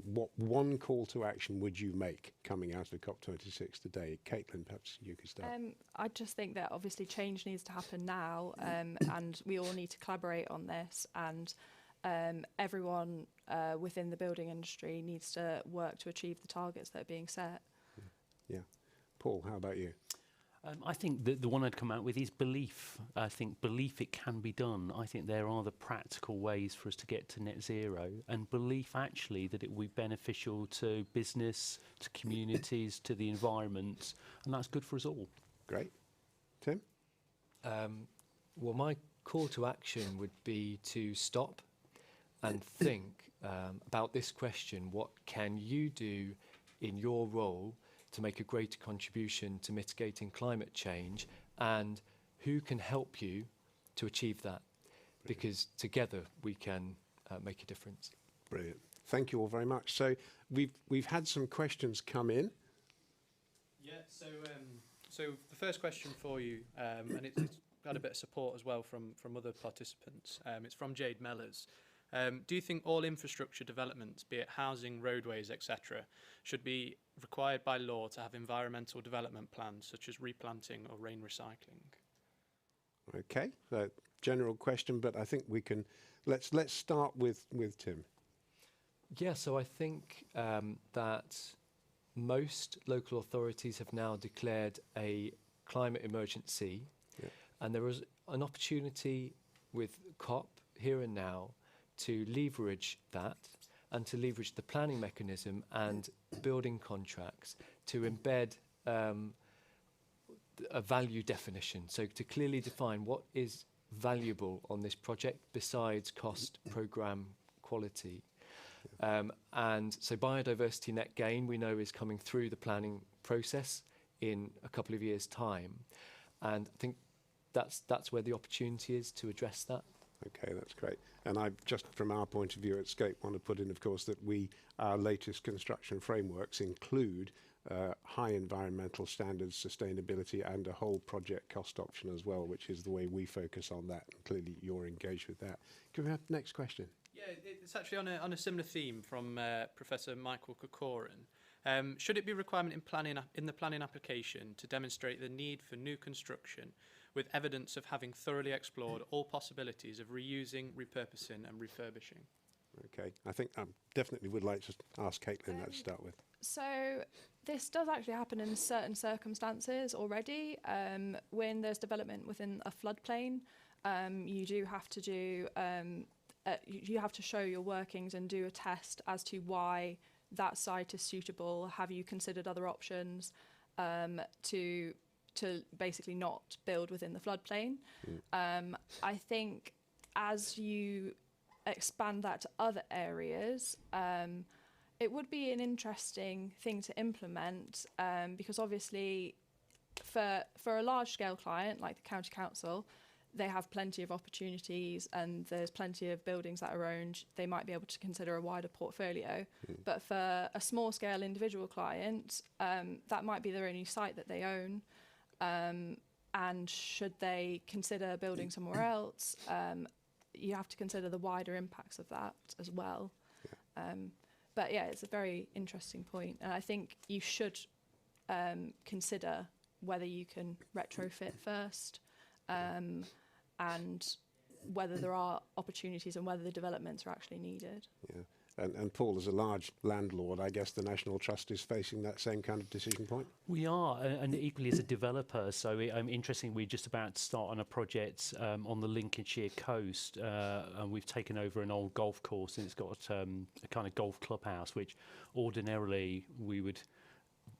What one call to action would you make coming out of COP26 today? Caitlin, perhaps you could start. I just think that obviously change needs to happen now, and we all need to collaborate on this, and everyone within the building industry needs to work to achieve the targets that are being set. Yeah. Paul, how about you? I think the one I'd come out with is belief. I think belief it can be done. I think there are the practical ways for us to get to net zero, and belief actually that it will be beneficial to business, to communities, to the environment, and that's good for us all. Great. Tim? Well, my call to action would be to stop and think about this question: what can you do in your role to make a greater contribution to mitigating climate change, and who can help you to achieve that? Because together we can make a difference. Brilliant. Thank you all very much. So we've had some questions come in. Yeah, so the first question for you, and it's had a bit of support as well from other participants. It's from Jade Mellors. Do you think all infrastructure developments, be it housing, roadways, etc., should be required by law to have environmental development plans such as replanting or rain recycling? Okay, general question, but I think we can. Let's start with Tim. Yeah, so I think that most local authorities have now declared a climate emergency, and there is an opportunity with COP here and now to leverage that and to leverage the planning mechanism and building contracts to embed a value definition. So to clearly define what is valuable on this project besides cost, programme, quality. And so biodiversity net gain we know is coming through the planning process in a couple of years' time. And I think that's where the opportunity is to address that. Okay, that's great. And I just, from our point of view at Scope, want to put in, of course, that our latest construction frameworks include high environmental standards, sustainability, and a whole project cost option as well, which is the way we focus on that. And clearly, you're engaged with that. Can we have the next question? Yeah, it's actually on a similar theme from Professor Michael Kokorin. Should it be a requirement in the planning application to demonstrate the need for new construction with evidence of having thoroughly explored all possibilities of reusing, repurposing and refurbishing? Okay, I think I definitely would like to ask Caitlin that to start with. So this does actually happen in certain circumstances already. When there's development within a floodplain, you do have to do you have to show your workings and do a test as to why that site is suitable. Have you considered other options to basically not build within the floodplain? I think as you expand that to other areas, it would be an interesting thing to implement, because obviously for a large scale client like the county council, they have plenty of opportunities and there's plenty of buildings that are owned. They might be able to consider a wider portfolio. But for a small scale individual client, that might be their only site that they own. And should they consider building somewhere else, you have to consider the wider impacts of that as well. But yeah, it's a very interesting point. And I think you should consider whether you can retrofit first, and whether there are opportunities and whether the developments are actually needed. Yeah. And Paul, as a large landlord, I guess the National Trust is facing that same kind of decision point? We are, and equally as a developer. So interesting, we're just about to start on a project on the Lincolnshire coast, and we've taken over an old golf course, and it's got a kind of golf clubhouse, which ordinarily we would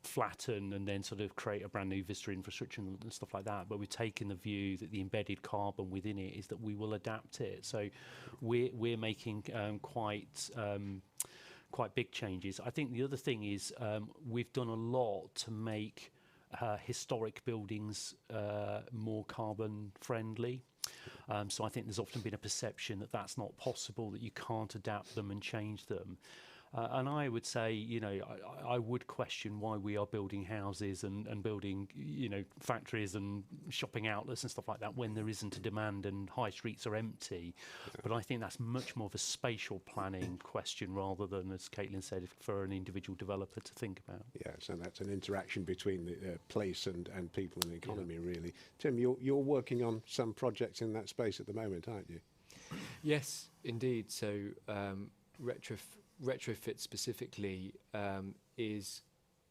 flatten and then sort of create a brand new visitor infrastructure and stuff like that, but we've taken the view that the embedded carbon within it is that we will adapt it. So we're making quite big changes. I think the other thing is we've done a lot to make historic buildings more carbon friendly. So I think there's often been a perception that that's not possible, that you can't adapt them and change them. And I would say, you know, I would question why we are building houses and building, you know, factories and shopping outlets and stuff like that when there isn't a demand and high streets are empty. But I think that's much more of a spatial planning question rather than, as Caitlin said, for an individual developer to think about. Yeah, so that's an interaction between the place and people and the economy, really. Tim, you're working on some projects in that space at the moment, aren't you? Yes, indeed. So retrofit specifically is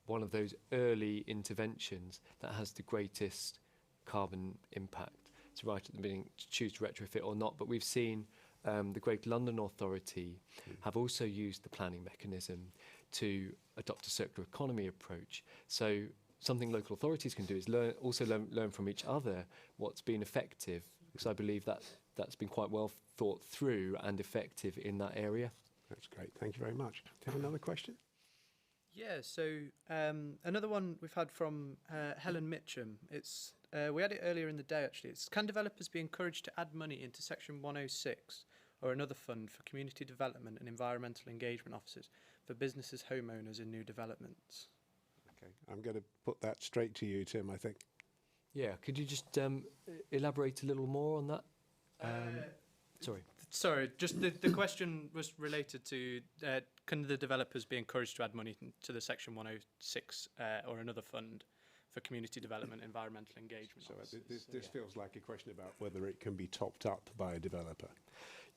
one of those early interventions that has the greatest carbon impact. It's right at the beginning to choose to retrofit or not, but we've seen the Great London Authority have also used the planning mechanism to adopt a circular economy approach. So something local authorities can do is learn from each other what's been effective, because I believe that's been quite well thought through and effective in that area. That's great. Thank you very much. Do you have another question? Yeah, so another one we've had from Helen Mitcham. It's we had it earlier in the day, actually. It's, can developers be encouraged to add money into Section 106 or another fund for community development and environmental engagement officers for businesses, homeowners in new developments? Okay, I'm going to put that straight to you, Tim, I think. Yeah, could you just elaborate a little more on that? Sorry. Sorry, just the question was related to can the developers be encouraged to add money to the Section 106 or another fund for community development, environmental engagement? So this feels like a question about whether it can be topped up by a developer.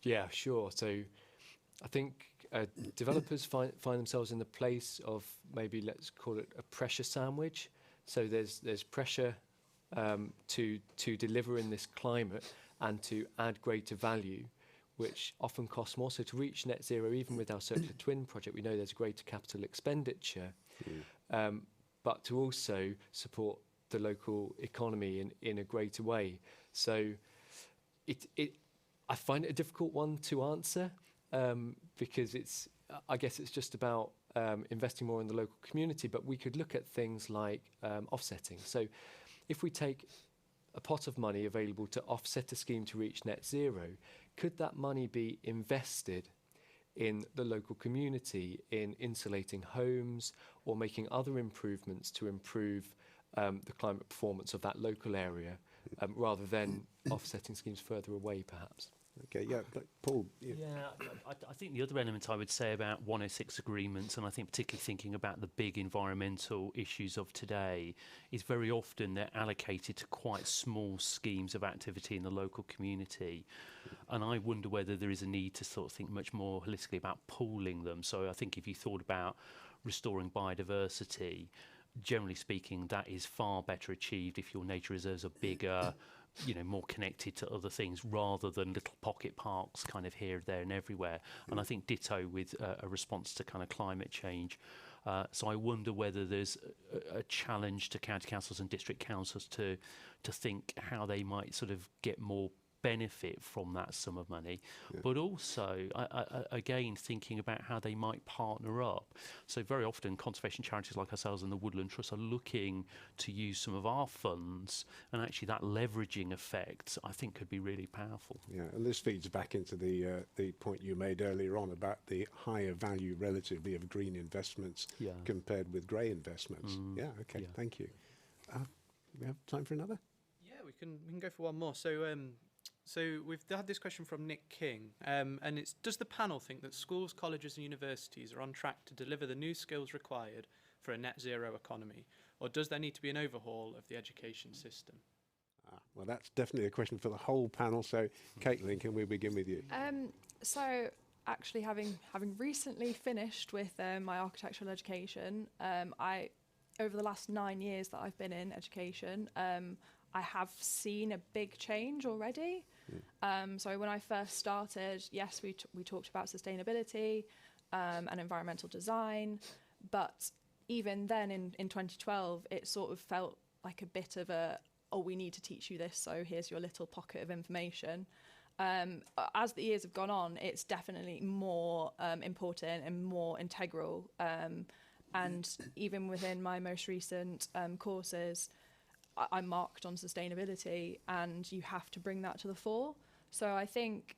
Yeah, sure. So I think developers find themselves in the place of maybe, let's call it a pressure sandwich. So there's pressure to deliver in this climate and to add greater value, which often costs more. So to reach net zero, even with our circular twin project, we know there's greater capital expenditure, but to also support the local economy in a greater way. So I find it a difficult one to answer because I guess it's just about investing more in the local community, but we could look at things like offsetting. So if we take a pot of money available to offset a scheme to reach net zero, could that money be invested in the local community, in insulating homes or making other improvements to improve the climate performance of that local area, rather than offsetting schemes further away, perhaps? Okay, yeah, but Paul. Yeah, I think the other element I would say about 106 agreements, and I think particularly thinking about the big environmental issues of today, is very often they're allocated to quite small schemes of activity in the local community. And I wonder whether there is a need to sort of think much more holistically about pooling them. So I think if you thought about restoring biodiversity, generally speaking, that is far better achieved if your nature reserves are bigger, you know, more connected to other things rather than little pocket parks kind of here, there and everywhere. And I think ditto with a response to kind of climate change. So I wonder whether there's a challenge to county councils and district councils to think how they might sort of get more benefit from that sum of money, but also again thinking about how they might partner up. So very often conservation charities like ourselves and the Woodland Trust are looking to use some of our funds, and actually that leveraging effect I think could be really powerful. Yeah, and this feeds back into the point you made earlier on about the higher value relatively of green investments compared with grey investments. Thank you. We have time for another? Yeah, we can go for one more. So we've had this question from Nick King, and it's, does the panel think that schools, colleges and universities are on track to deliver the new skills required for a net zero economy, or does there need to be an overhaul of the education system? Well, that's definitely a question for the whole panel, so Caitlin, can we begin with you? So actually having recently finished with my architectural education, over the last 9 years that I've been in education, I have seen a big change already. So when I first started, yes, we talked about sustainability and environmental design, but even then in 2012, it sort of felt like a bit of we need to teach you this, so here's your little pocket of information. As the years have gone on, it's definitely more important and more integral. And even within my most recent courses, I'm marked on sustainability, and you have to bring that to the fore. So I think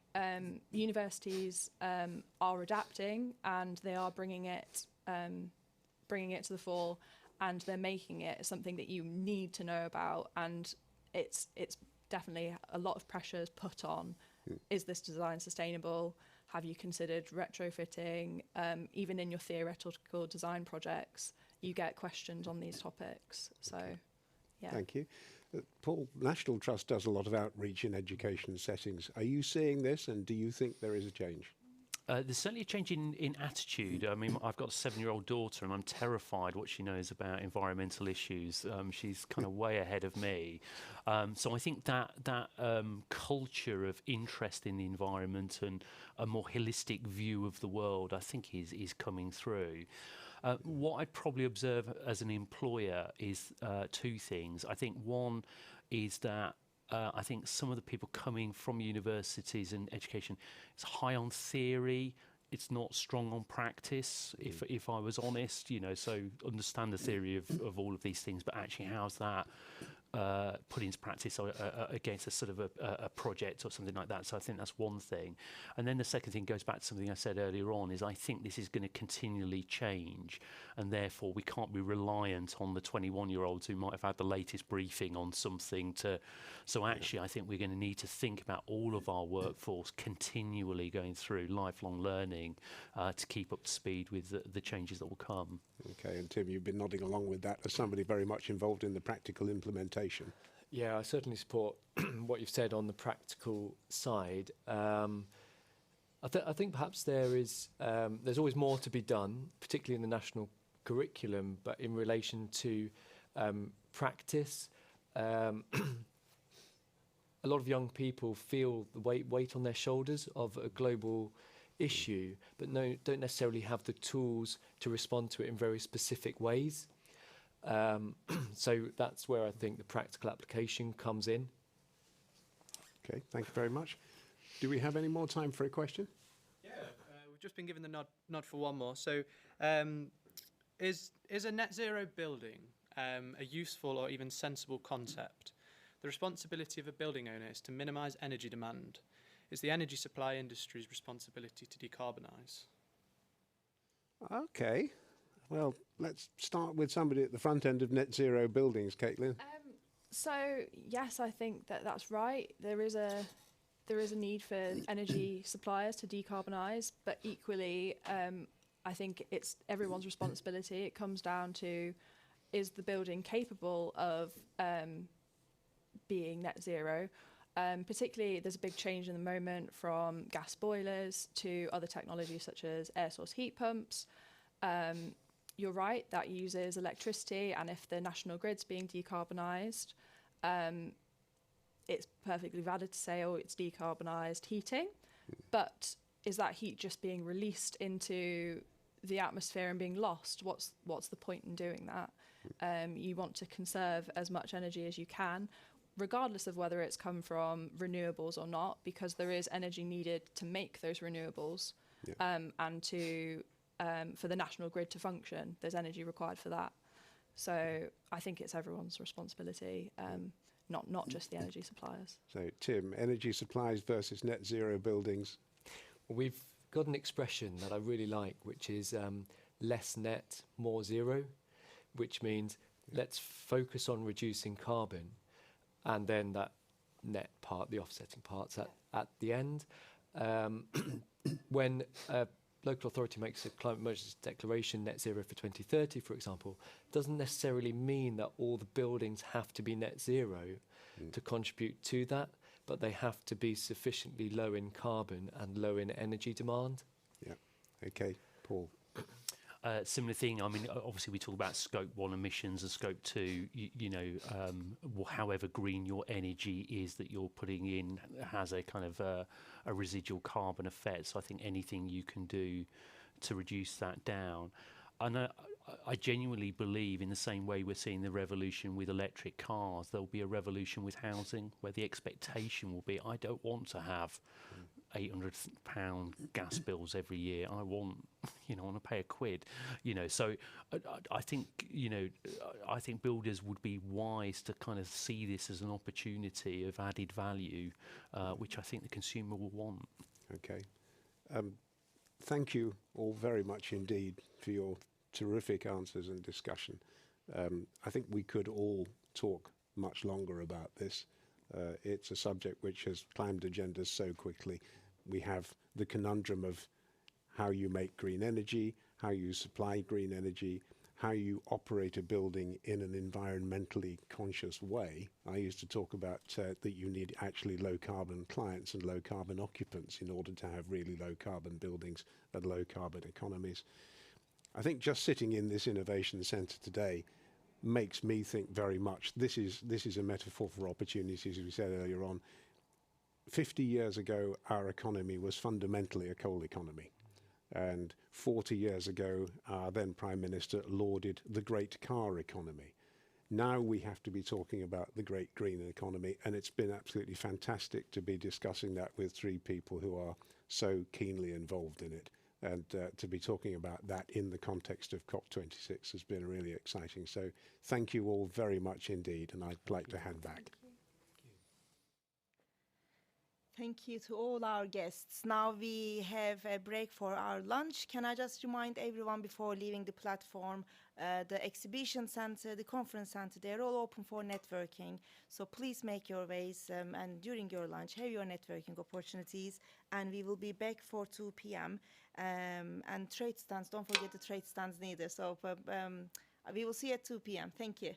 universities are adapting, and they are bringing it to the fore, and they're making it something that you need to know about. And it's definitely a lot of pressure is put on. Is this design sustainable? Have you considered retrofitting? Even in your theoretical design projects, you get questions on these topics. So, yeah. Thank you. Paul, National Trust does a lot of outreach in education settings. Are you seeing this, and do you think there is a change? There's certainly a change in attitude. I mean, I've got a 7-year-old daughter, and I'm terrified what she knows about environmental issues. She's kind of way ahead of me. So I think that culture of interest in the environment and a more holistic view of the world, I think, is coming through. What I'd probably observe as an employer is two things. I think one is that I think some of the people coming from universities and education, it's high on theory, it's not strong on practice, if I was honest, you know, so understand the theory of all of these things, but actually how's that put into practice against a sort of a project or something like that. So I think that's one thing. And then the second thing goes back to something I said earlier on, is I think this is going to continually change, and therefore we can't be reliant on the 21-year-olds who might have had the latest briefing on something to. So actually I think we're going to need to think about all of our workforce continually going through lifelong learning to keep up to speed with the changes that will come. Okay, and Tim, you've been nodding along with that as somebody very much involved in the practical implementation. Yeah, I certainly support what you've said on the practical side. I think perhaps there's always more to be done, particularly in the national curriculum, but in relation to practice, a lot of young people feel the weight on their shoulders of a global issue, but don't necessarily have the tools to respond to it in very specific ways. So that's where I think the practical application comes in. Okay, thank you very much. Do we have any more time for a question? Yeah, we've just been given the nod for one more. So, is a net zero building a useful or even sensible concept? The responsibility of a building owner is to minimise energy demand. It's the energy supply industry's responsibility to decarbonise. Okay. Well, let's start with somebody at the front end of net zero buildings, Caitlin. So yes, I think that's right. There is a need for energy suppliers to decarbonise, but equally, I think it's everyone's responsibility. It comes down to, is the building capable of being net zero? Particularly, there's a big change in the moment from gas boilers to other technologies such as air source heat pumps. You're right, that uses electricity, and if the national grid's being decarbonised, it's perfectly valid to say, oh, it's decarbonised heating, but is that heat just being released into the atmosphere and being lost? What's the point in doing that? You want to conserve as much energy as you can, regardless of whether it's come from renewables or not, because there is energy needed to make those renewables, and to for the national grid to function, there's energy required for that. So I think it's everyone's responsibility, not just the energy suppliers. So Tim, energy supplies versus net zero buildings. We've got an expression that I really like, which is less net, more zero, which means let's focus on reducing carbon, and then that net part, the offsetting parts at the end. When a local authority makes a climate emergency declaration, net zero for 2030, for example, doesn't necessarily mean that all the buildings have to be net zero to contribute to that, but they have to be sufficiently low in carbon and low in energy demand. Yeah. Okay, Paul. Similar thing. I mean, obviously we talk about scope 1 emissions and scope 2. However green your energy is that you're putting in has a kind of a residual carbon effect. So I think anything you can do to reduce that down. And I genuinely believe, in the same way we're seeing the revolution with electric cars, there'll be a revolution with housing where the expectation will be, I don't want to have £800 gas bills every year. I want, I want to pay £1, So I think, I think builders would be wise to kind of see this as an opportunity of added value, which I think the consumer will want. Okay. Thank you all very much indeed for your terrific answers and discussion. I think we could all talk much longer about this. It's a subject which has climbed agendas so quickly. We have the conundrum of how you make green energy, how you supply green energy, how you operate a building in an environmentally conscious way. I used to talk about that you need actually low carbon clients and low carbon occupants in order to have really low carbon buildings and low carbon economies. I think just sitting in this innovation centre today makes me think very much this is a metaphor for opportunities, as we said earlier on. 50 years ago, our economy was fundamentally a coal economy. And 40 years ago, our then Prime Minister lauded the great car economy. Now we have to be talking about the great green economy, and it's been absolutely fantastic to be discussing that with three people who are so keenly involved in it. And to be talking about that in the context of COP26 has been really exciting. So thank you all very much indeed, and I'd like to hand back. Thank you to all our guests. Now we have a break for our lunch. Can I just remind everyone before leaving the platform, the exhibition center, the conference center, they're all open for networking. So please make your ways and during your lunch, have your networking opportunities. And we will be back for 2 p.m. And trade stands, don't forget the trade stands neither. So we will see you at 2 p.m. Thank you.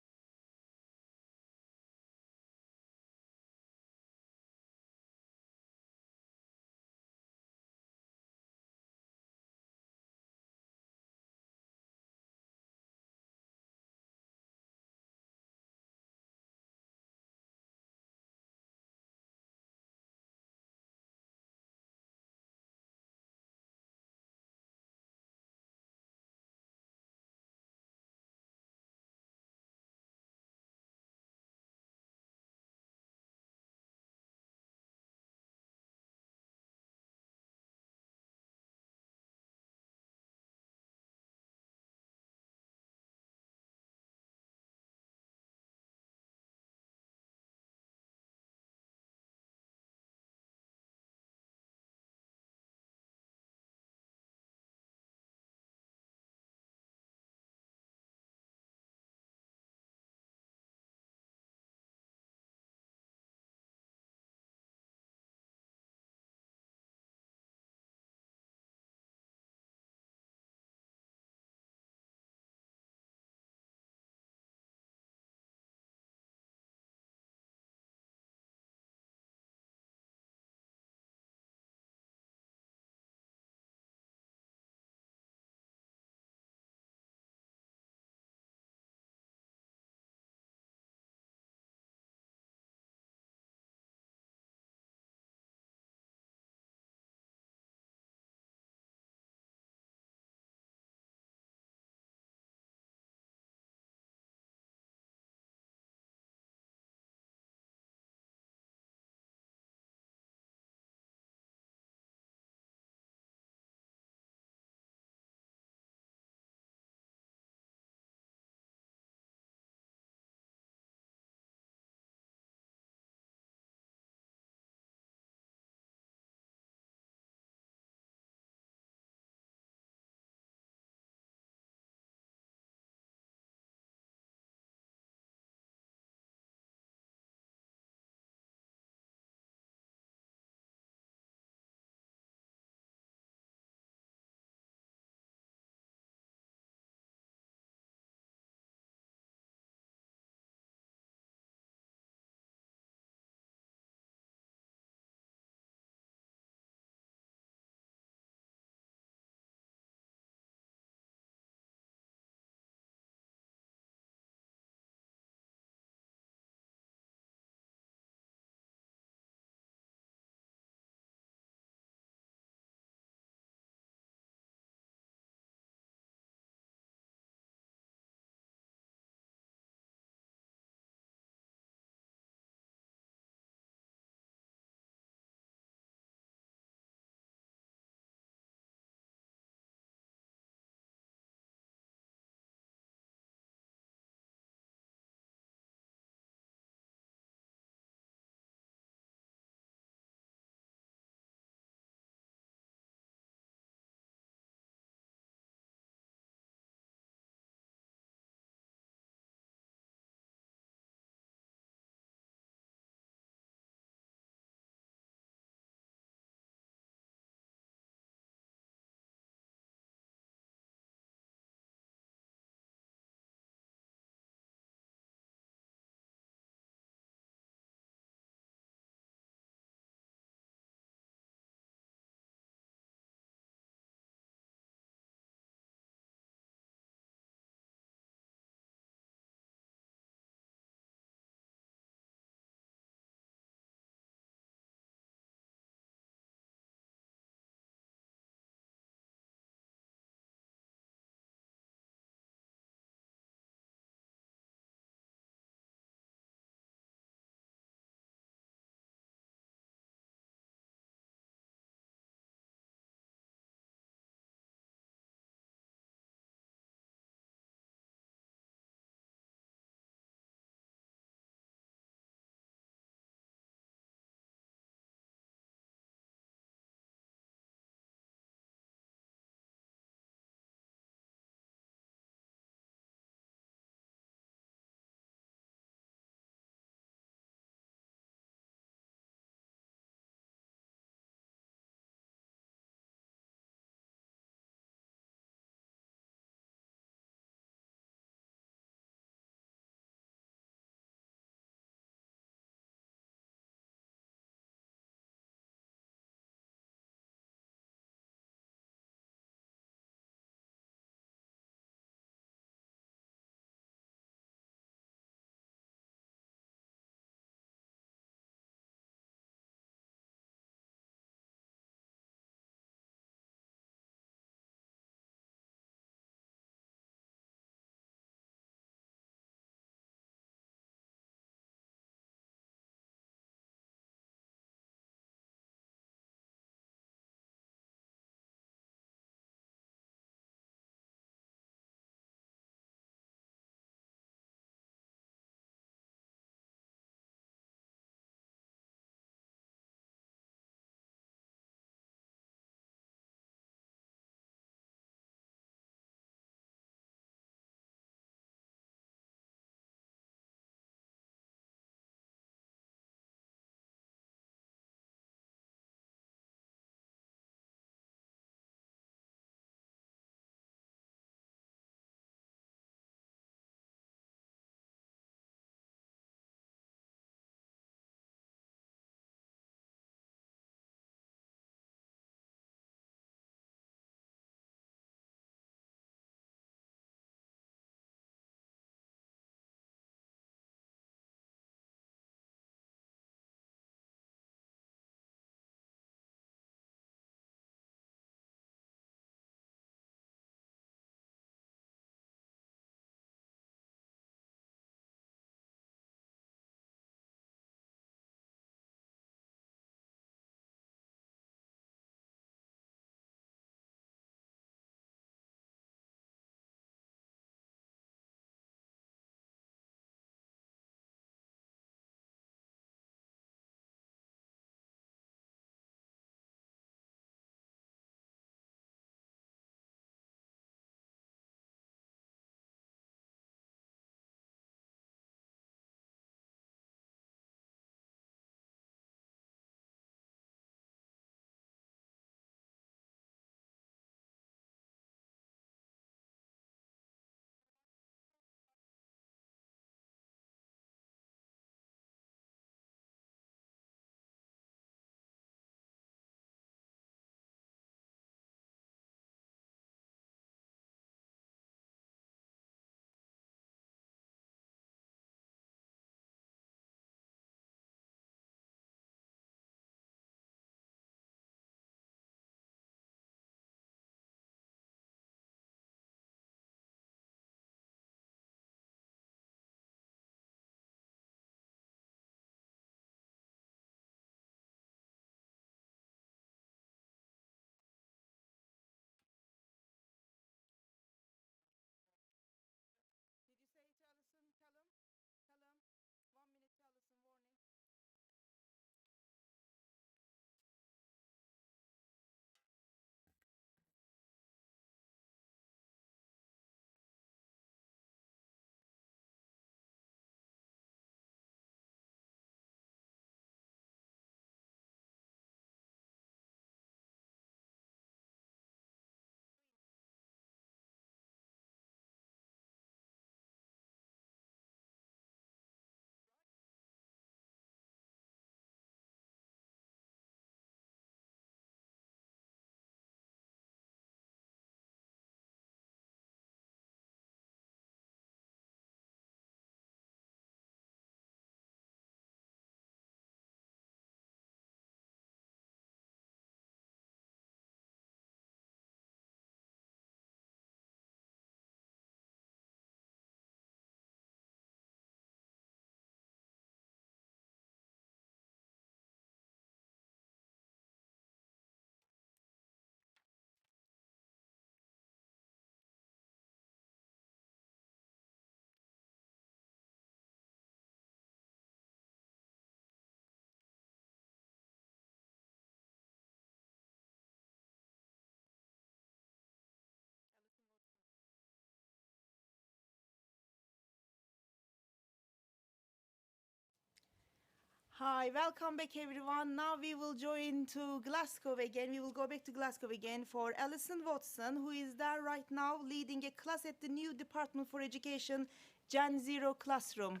Hi, welcome back everyone. Now we will join to Glasgow again. We will go back to Glasgow again for Alison Watson, who is there right now leading a class at the new Department for Education Gen Zero classroom.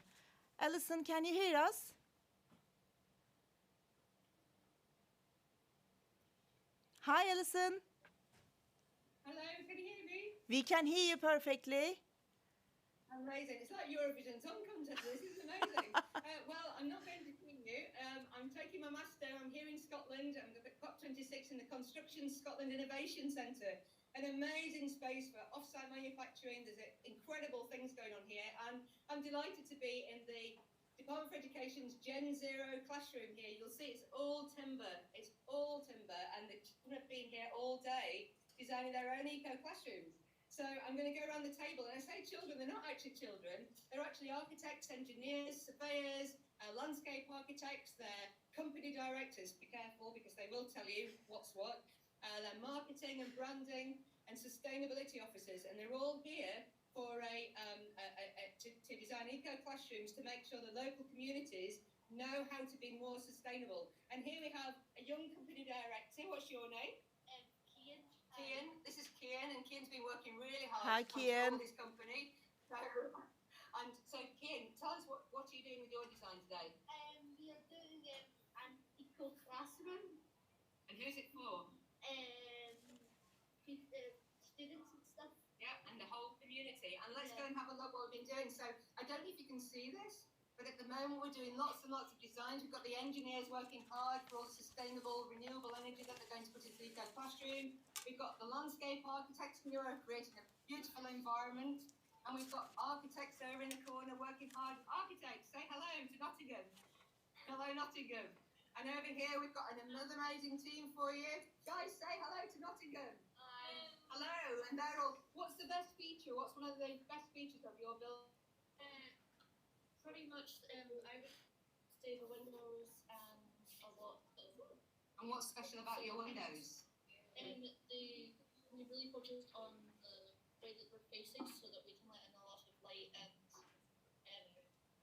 Alison, can you hear us? Hi, Alison. Hello, can you hear me? We can hear you perfectly. Amazing. It's like Eurovision Song Contest. This is amazing. Well, I'm not going to keep you. I'm taking my master. I'm here in Scotland. I'm at Cop26 in the Construction Scotland Innovation Centre. An amazing space for off-site manufacturing. There's incredible things going on here. And I'm delighted to be in the Department for Education's Gen Zero classroom here. You'll see it's all timber. It's all timber. And the children have been here all day designing their own eco classrooms. So I'm going to go around the table, and I say children, they're not actually children. They're actually architects, engineers, surveyors, landscape architects, they're company directors. Be careful, because they will tell you what's what. They're marketing and branding and sustainability officers, and they're all here for to design eco classrooms to make sure the local communities know how to be more sustainable. And here we have a young company director. What's your name? Kian, this is Kian, and Kian's been working really hard Hi, to control Kian. this company. So Kian, tell us what are you doing with your design today? We are doing an eco classroom. And who's it for? Students and stuff. Yeah, and the whole community. And let's go and have a look what we've been doing. So I don't know if you can see this, but at the moment we're doing lots and lots of designs. We've got the engineers working hard for all the sustainable, renewable energy that they're going to put into the eco classroom. We've got the landscape architects in Europe creating a beautiful environment. And we've got architects there in the corner working hard. Architects, say hello to Nottingham. Hello, Nottingham. And over here we've got another amazing team for you. Guys, say hello to Nottingham. Hello. And they're all, what's the best feature? What's one of the best features of your building? Pretty much, I would say the windows and a lot of. And what's special about your windows? We really focused on the way that we're facing so that we can let in a lot of light and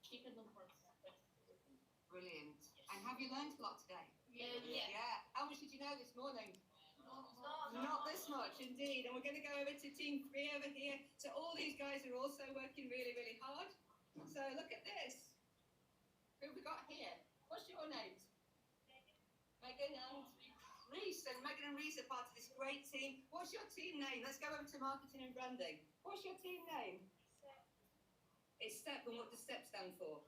keeping them warm. Brilliant. And have you learned a lot today? Yeah. How much did you know this morning? Not this much, indeed. And we're going to go over to Team 3 over here. So all these guys are also working really, really hard. So look at this. Who have we got here? What's your names? Megan and Reese. And Megan and Reese are part of this great team. What's your team name? Let's go over to marketing and branding. What's your team name? It's STEP. And what does STEP stand for?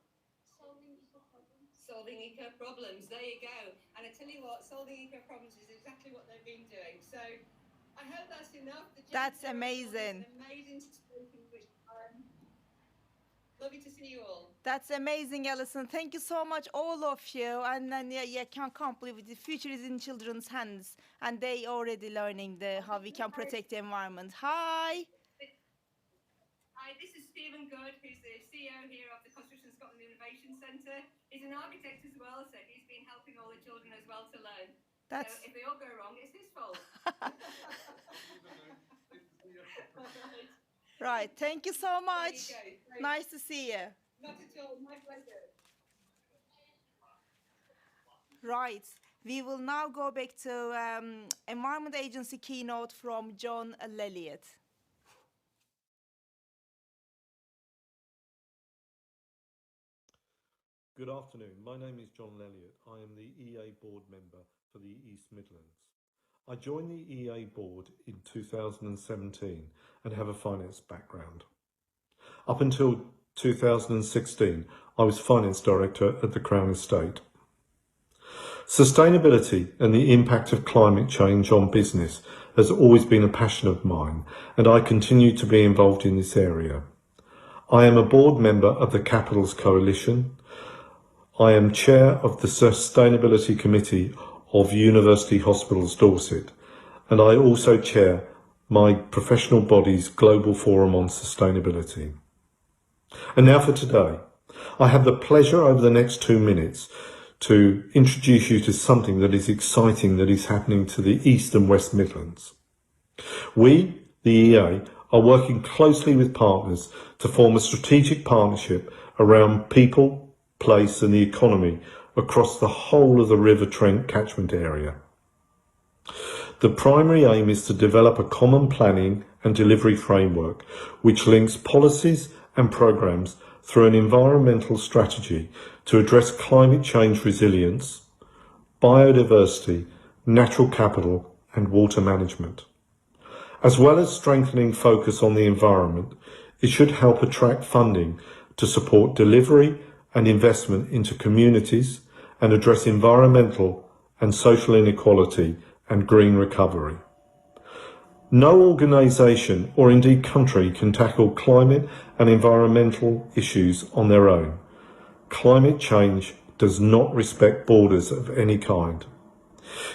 Solving eco problems. Solving eco problems. There you go. And I tell you what, solving eco problems is exactly what they've been doing. So I hope that's enough. That's amazing. An amazing speaking which lovely to see you all. That's amazing, Alison. Thank you so much, all of you. And then, can't believe it. The future is in children's hands, and they already learning how we can protect the environment. Hi. Hi, this is Stephen Good, who's the CEO here of the Construction Scotland Innovation Centre. He's an architect as well, so he's been helping all the children as well to learn. So if they all go wrong, it's his fault. Right, thank you so much. Nice to see you. Not at all, my pleasure. Right, we will now go back to Environment Agency keynote from John Lelliot. Good afternoon. My name is John Lelliot. I am the EA board member for the East Midlands. I joined the EA board in 2017 and have a finance background. Up until 2016, I was finance director at the Crown Estate. Sustainability and the impact of climate change on business has always been a passion of mine, and I continue to be involved in this area. I am a board member of the Capitals Coalition. I am chair of the Sustainability Committee of University Hospitals Dorset, and I also chair my professional body's Global Forum on Sustainability. And now for today. I have the pleasure over the next 2 minutes to introduce you to something that is exciting that is happening to the East and West Midlands. We, the EA, are working closely with partners to form a strategic partnership around people, place and the economy across the whole of the River Trent catchment area. The primary aim is to develop a common planning and delivery framework which links policies and programs through an environmental strategy to address climate change resilience, biodiversity, natural capital and water management. As well as strengthening focus on the environment, it should help attract funding to support delivery and investment into communities and address environmental and social inequality and green recovery. No organisation or indeed country can tackle climate and environmental issues on their own. Climate change does not respect borders of any kind.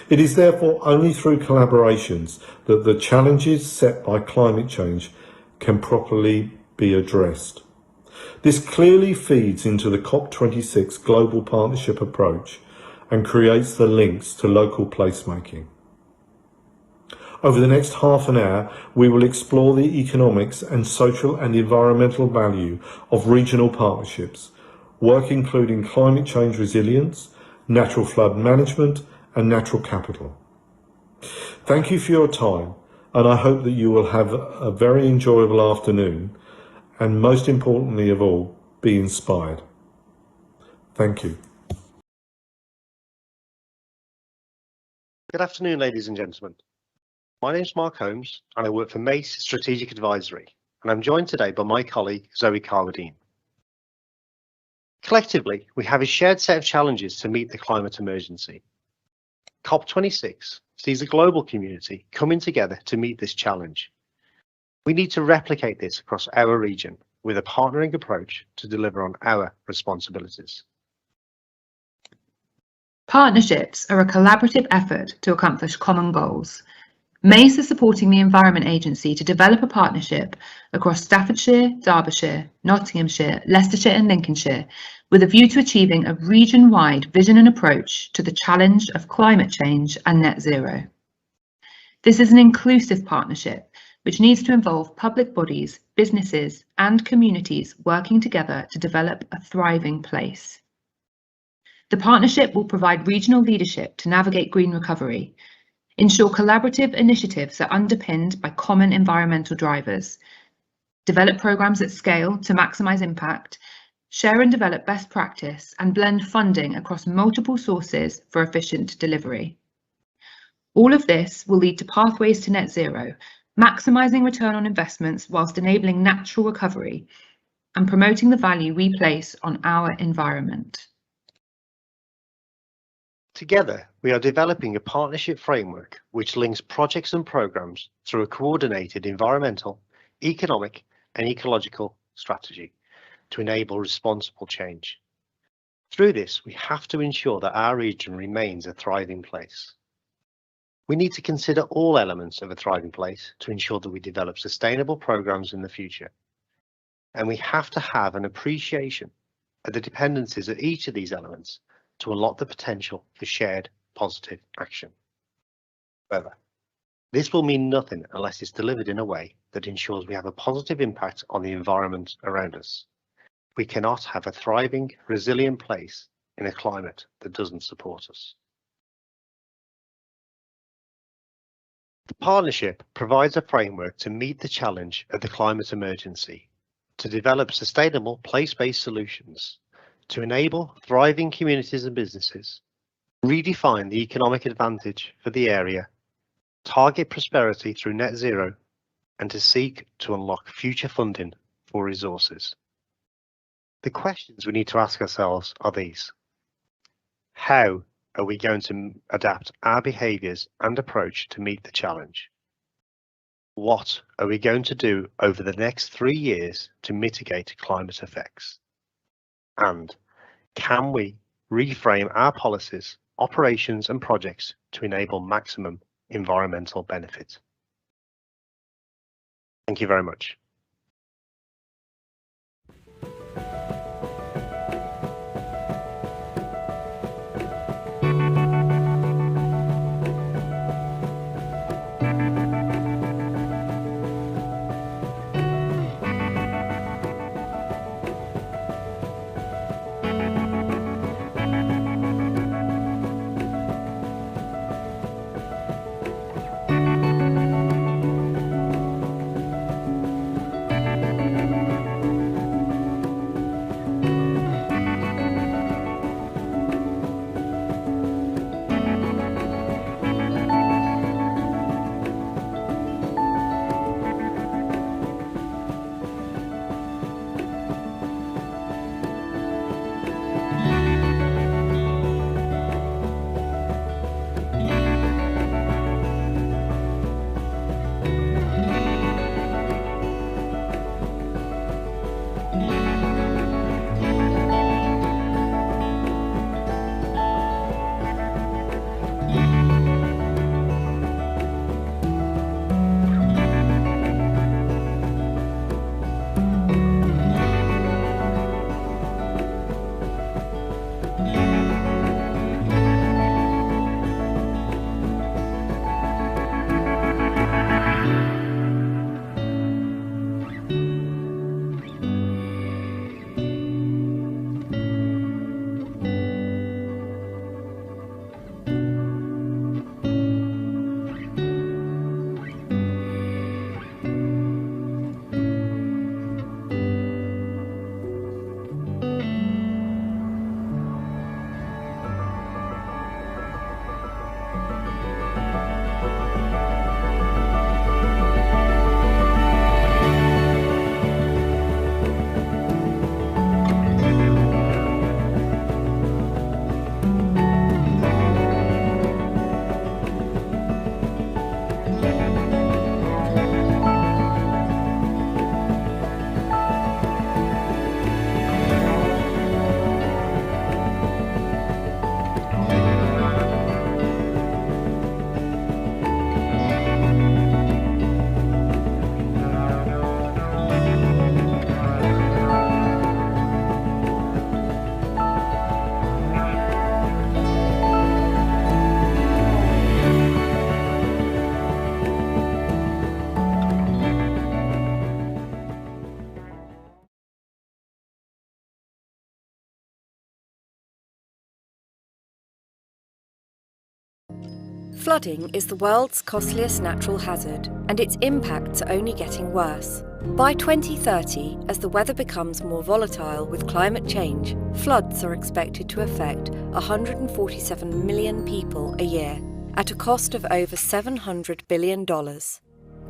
It is therefore only through collaborations that the challenges set by climate change can properly be addressed. This clearly feeds into the Cop26 global partnership approach and creates the links to local placemaking. Over the next half an hour, we will explore the economics and social and environmental value of regional partnerships, work including climate change resilience, natural flood management, and natural capital. Thank you for your time, and I hope that you will have a very enjoyable afternoon, and most importantly of all, be inspired. Thank you. Good afternoon, ladies and gentlemen. My name is Mark Holmes, and I work for MACE Strategic Advisory, and I'm joined today by my colleague, Zoe Carwadine. Collectively, we have a shared set of challenges to meet the climate emergency. Cop26 sees the global community coming together to meet this challenge. We need to replicate this across our region with a partnering approach to deliver on our responsibilities. Partnerships are a collaborative effort to accomplish common goals. MACE is supporting the Environment Agency to develop a partnership across Staffordshire, Derbyshire, Nottinghamshire, Leicestershire and Lincolnshire with a view to achieving a region-wide vision and approach to the challenge of climate change and net zero. This is an inclusive partnership which needs to involve public bodies, businesses and communities working together to develop a thriving place. The partnership will provide regional leadership to navigate green recovery, ensure collaborative initiatives are underpinned by common environmental drivers, develop programmes at scale to maximise impact, share and develop best practice, and blend funding across multiple sources for efficient delivery. All of this will lead to pathways to net zero, maximising return on investments whilst enabling natural recovery and promoting the value we place on our environment. Together, we are developing a partnership framework which links projects and programmes through a coordinated environmental, economic and ecological strategy to enable responsible change. Through this, we have to ensure that our region remains a thriving place. We need to consider all elements of a thriving place to ensure that we develop sustainable programmes in the future. And we have to have an appreciation of the dependencies of each of these elements to unlock the potential for shared positive action. However, this will mean nothing unless it's delivered in a way that ensures we have a positive impact on the environment around us. We cannot have a thriving, resilient place in a climate that doesn't support us. The partnership provides a framework to meet the challenge of the climate emergency, to develop sustainable place-based solutions, to enable thriving communities and businesses, redefine the economic advantage for the area, target prosperity through net zero, and to seek to unlock future funding for resources. The questions we need to ask ourselves are these. How are we going to adapt our behaviours and approach to meet the challenge? What are we going to do over the next 3 years to mitigate climate effects? And can we reframe our policies, operations and projects to enable maximum environmental benefit? Thank you very much. Flooding is the world's costliest natural hazard, and its impacts are only getting worse. By 2030, as the weather becomes more volatile with climate change, floods are expected to affect 147 million people a year, at a cost of over $700 billion.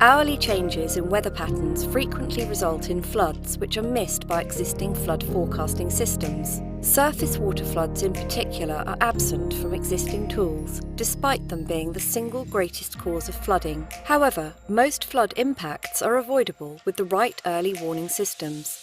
Hourly changes in weather patterns frequently result in floods which are missed by existing flood forecasting systems. Surface water floods in particular are absent from existing tools, despite them being the single greatest cause of flooding. However, most flood impacts are avoidable with the right early warning systems.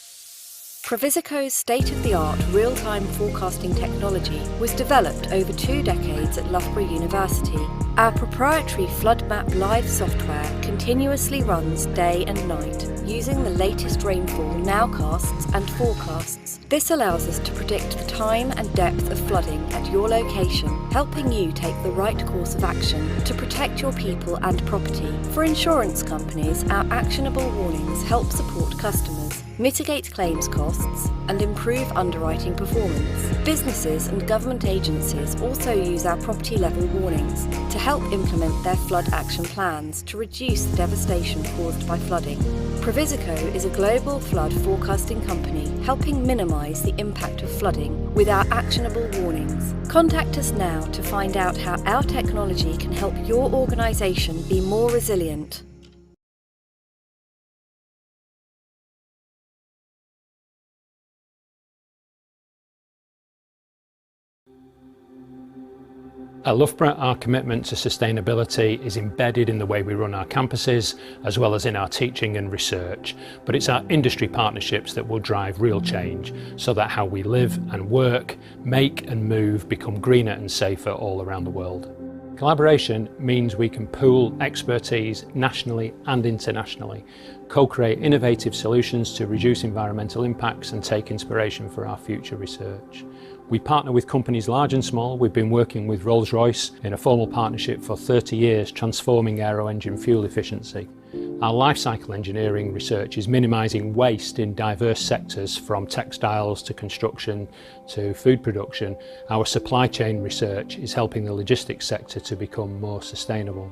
Provisoco's state-of-the-art real-time forecasting technology was developed over 2 decades at Loughborough University. Our proprietary Flood Map Live software continuously runs day and night, using the latest rainfall nowcasts and forecasts. This allows us to predict the time and depth of flooding at your location, helping you take the right course of action to protect your people and property. For insurance companies, our actionable warnings help support customers, mitigate claims costs, and improve underwriting performance. Businesses and government agencies also use our property-level warnings to help implement their flood action plans to reduce the devastation caused by flooding. Provisoco is a global flood forecasting company helping minimise the impact of flooding with our actionable warnings. Contact us now to find out how our technology can help your organisation be more resilient. At Loughborough, our commitment to sustainability is embedded in the way we run our campuses, as well as in our teaching and research. But it's our industry partnerships that will drive real change, so that how we live and work, make and move become greener and safer all around the world. Collaboration means we can pool expertise nationally and internationally, co-create innovative solutions to reduce environmental impacts and take inspiration for our future research. We partner with companies large and small. We've been working with Rolls-Royce in a formal partnership for 30 years, transforming aero engine fuel efficiency. Our life cycle engineering research is minimising waste in diverse sectors, from textiles to construction to food production. Our supply chain research is helping the logistics sector to become more sustainable.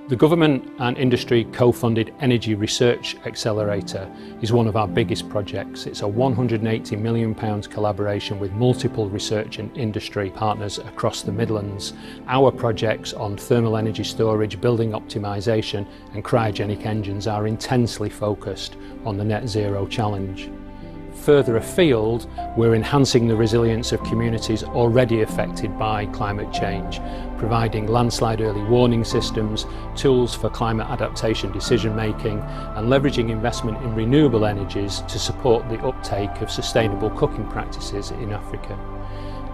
The government and industry co-funded Energy Research Accelerator is one of our biggest projects. It's a £180 million collaboration with multiple research and industry partners across the Midlands. Our projects on thermal energy storage, building optimisation and cryogenic engines are intensely focused on the net zero challenge. Further afield, we're enhancing the resilience of communities already affected by climate change, providing landslide early warning systems, tools for climate adaptation decision making, and leveraging investment in renewable energies to support the uptake of sustainable cooking practices in Africa.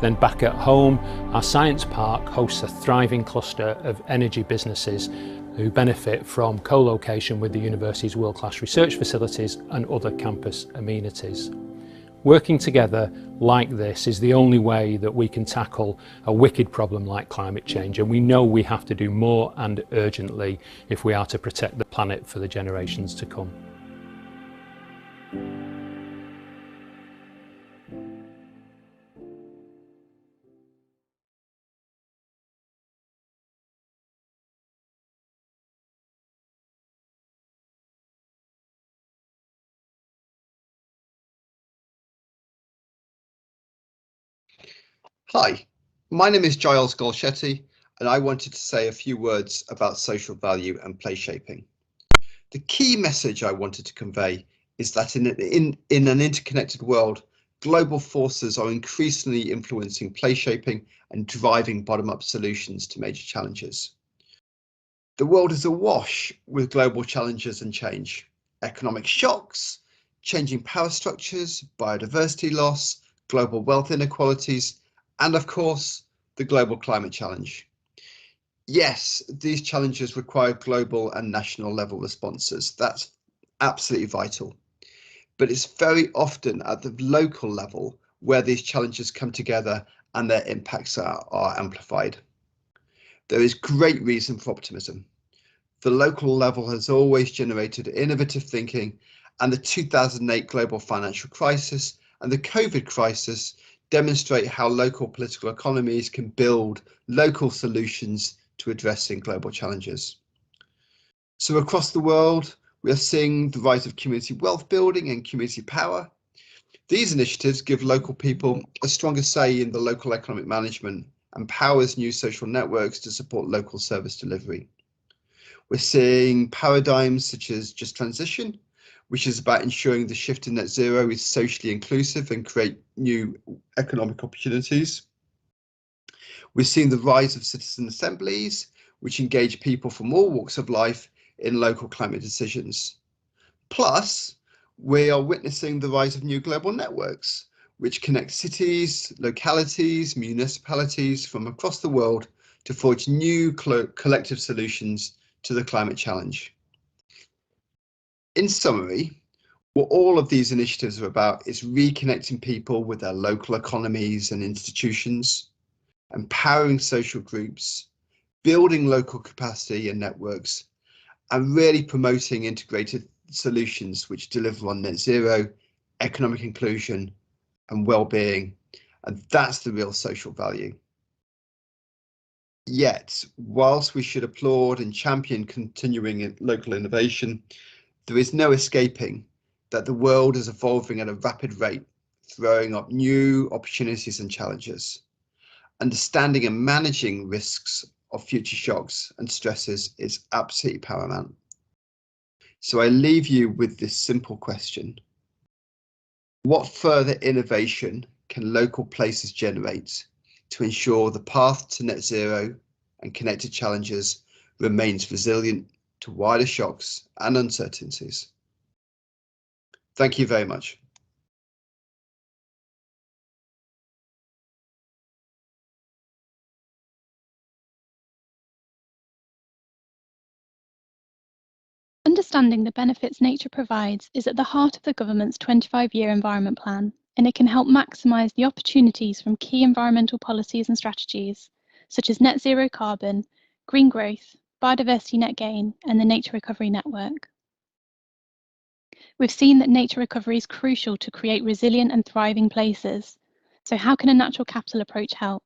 Then back at home, our science park hosts a thriving cluster of energy businesses who benefit from co-location with the university's world-class research facilities and other campus amenities. Working together like this is the only way that we can tackle a wicked problem like climate change, and we know we have to do more and urgently if we are to protect the planet for the generations to come. Hi, my name is Giles Golshetti, and I wanted to say a few words about social value and place shaping. The key message I wanted to convey is that in an interconnected world, global forces are increasingly influencing place shaping and driving bottom-up solutions to major challenges. The world is awash with global challenges and change. Economic shocks, changing power structures, biodiversity loss, global wealth inequalities, and of course, the global climate challenge. Yes, these challenges require global and national level responses. That's absolutely vital. But it's very often at the local level where these challenges come together and their impacts are amplified. There is great reason for optimism. The local level has always generated innovative thinking, and the 2008 global financial crisis and the COVID crisis demonstrate how local political economies can build local solutions to addressing global challenges. So across the world, we are seeing the rise of community wealth building and community power. These initiatives give local people a stronger say in the local economic management and powers new social networks to support local service delivery. We're seeing paradigms such as Just Transition, which is about ensuring the shift to net zero is socially inclusive and create new economic opportunities. We're seeing the rise of citizen assemblies, which engage people from all walks of life in local climate decisions. Plus, we are witnessing the rise of new global networks, which connect cities, localities, municipalities from across the world to forge new collective solutions to the climate challenge. In summary, what all of these initiatives are about is reconnecting people with their local economies and institutions, empowering social groups, building local capacity and networks, and really promoting integrated solutions which deliver on net zero, economic inclusion, and well-being. And that's the real social value. Yet, whilst we should applaud and champion continuing local innovation, there is no escaping that the world is evolving at a rapid rate, throwing up new opportunities and challenges. Understanding and managing risks of future shocks and stresses is absolutely paramount. So I leave you with this simple question. What further innovation can local places generate to ensure the path to net zero and connected challenges remains resilient to wider shocks and uncertainties? Thank you very much. Understanding the benefits nature provides is at the heart of the government's 25-year environment plan, and it can help maximise the opportunities from key environmental policies and strategies, such as net zero carbon, green growth, biodiversity net gain, and the Nature Recovery Network. We've seen that nature recovery is crucial to create resilient and thriving places. So how can a natural capital approach help?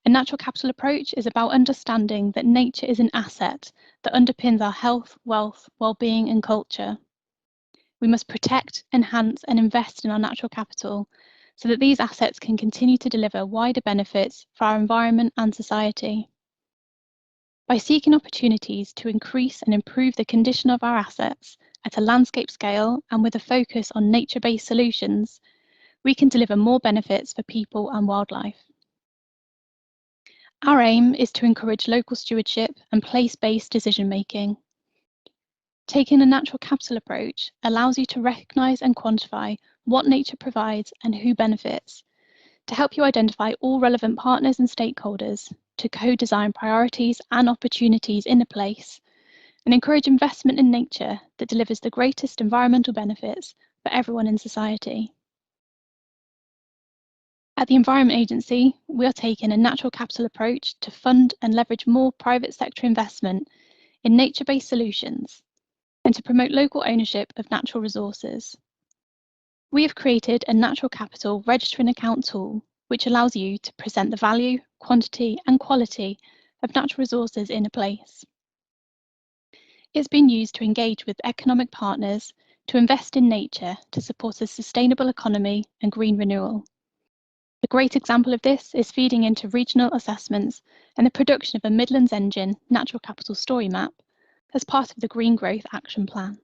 A natural capital approach is about understanding that nature is an asset that underpins our health, wealth, well-being, and culture. We must protect, enhance, and invest in our natural capital so that these assets can continue to deliver wider benefits for our environment and society. By seeking opportunities to increase and improve the condition of our assets at a landscape scale and with a focus on nature-based solutions, we can deliver more benefits for people and wildlife. Our aim is to encourage local stewardship and place-based decision-making. Taking a natural capital approach allows you to recognise and quantify what nature provides and who benefits, to help you identify all relevant partners and stakeholders, to co-design priorities and opportunities in a place, and encourage investment in nature that delivers the greatest environmental benefits for everyone in society. At the Environment Agency, we are taking a natural capital approach to fund and leverage more private sector investment in nature-based solutions and to promote local ownership of natural resources. We have created a natural capital registering account tool which allows you to present the value, quantity and quality of natural resources in a place. It's been used to engage with economic partners to invest in nature to support a sustainable economy and green renewal. A great example of this is feeding into regional assessments and the production of a Midlands Engine natural capital story map as part of the Green Growth Action Plan.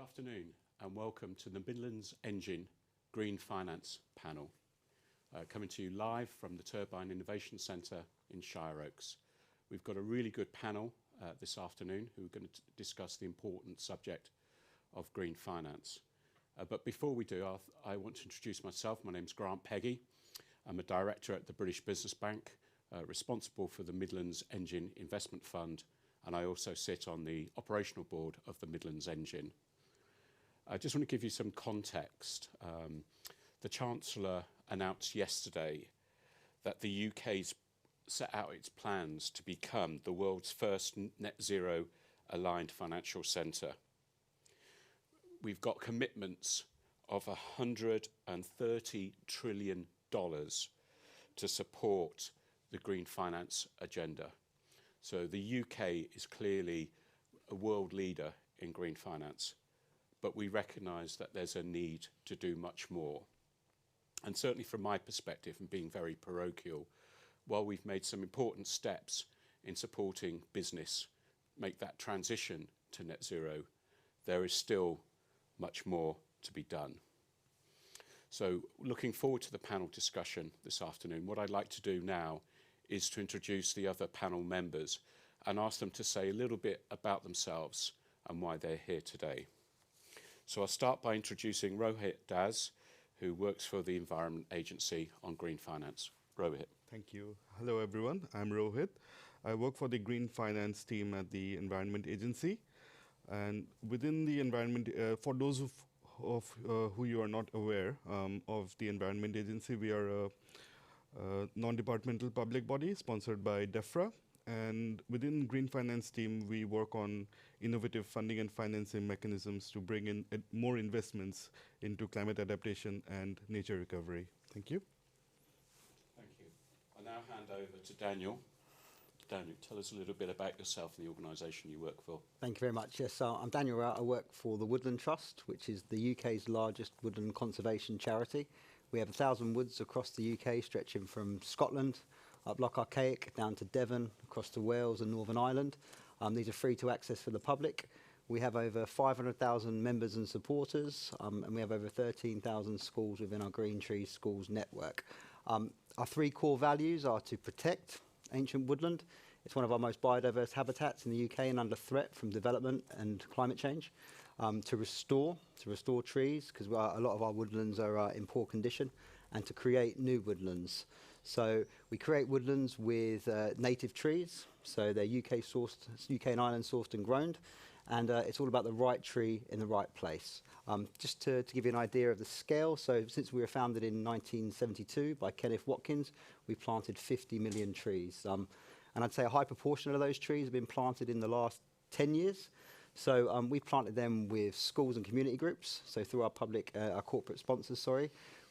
afternoon and welcome to the Midlands Engine Green Finance panel, coming to you live from the Turbine Innovation Centre in Shire Oaks. We've got a really good panel this afternoon who are going to discuss the important subject of green finance. But before we do, I want to introduce myself. My name's Grant Peggy. I'm a director at the British Business Bank, responsible for the Midlands Engine Investment Fund, and I also sit on the operational board of the Midlands Engine. I just want to give you some context. The Chancellor announced yesterday that the UK's set out its plans to become the world's first net zero aligned financial centre. We've got commitments of $130 trillion to support the green finance agenda. So the UK is clearly a world leader in green finance, but we recognise that there's a need to do much more. And certainly from my perspective, and being very parochial, while we've made some important steps in supporting business make that transition to net zero, there is still much more to be done. So looking forward to the panel discussion this afternoon, what I'd like to do now is to introduce the other panel members and ask them to say a little bit about themselves and why they're here today. So I'll start by introducing Rohit Das, who works for the Environment Agency on green finance. Rohit. Thank you. Hello, everyone. I'm Rohit. I work for the Green Finance team at the Environment Agency. And within the environment, for those of who you are not aware of the Environment Agency, we are a non-departmental public body sponsored by DEFRA. And within Green Finance team, we work on innovative funding and financing mechanisms to bring in more investments into climate adaptation and nature recovery. Thank you. Thank you. I now hand over to Daniel. Daniel, tell us a little bit about yourself and the organisation you work for. Thank you very much. Yes, I'm Daniel Rout. I work for the Woodland Trust, which is the UK's largest woodland conservation charity. We have 1,000 woods across the UK, stretching from Scotland, up Loch Archaic, down to Devon, across to Wales and Northern Ireland. These are free to access for the public. We have over 500,000 members and supporters, and we have over 13,000 schools within our Green Trees Schools network. Our three core values are to protect ancient woodland. It's one of our most biodiverse habitats in the UK and under threat from development and climate change. To restore trees, because a lot of our woodlands are in poor condition, and to create new woodlands. So we create woodlands with native trees, so they're UK sourced, UK and Ireland sourced and grown, and it's all about the right tree in the right place. Just to give you an idea of the scale, so since we were founded in 1972 by Kenneth Watkins, we've planted 50 million trees. And I'd say a high proportion of those trees have been planted in the last 10 years. So we planted them with schools and community groups. So through our corporate sponsors,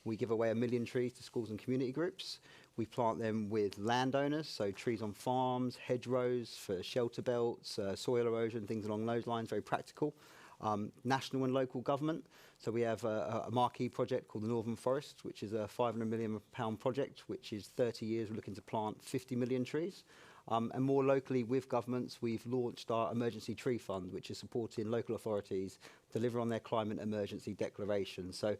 we give away 1 million trees to schools and community groups. We plant them with landowners, so trees on farms, hedgerows for shelter belts, soil erosion, things along those lines, very practical. National and local government. So we have a marquee project called the Northern Forest, which is a £500 million project, which is 30 years, we're looking to plant 50 million trees. And more locally with governments, we've launched our Emergency Tree Fund, which is supporting local authorities deliver on their climate emergency declaration. So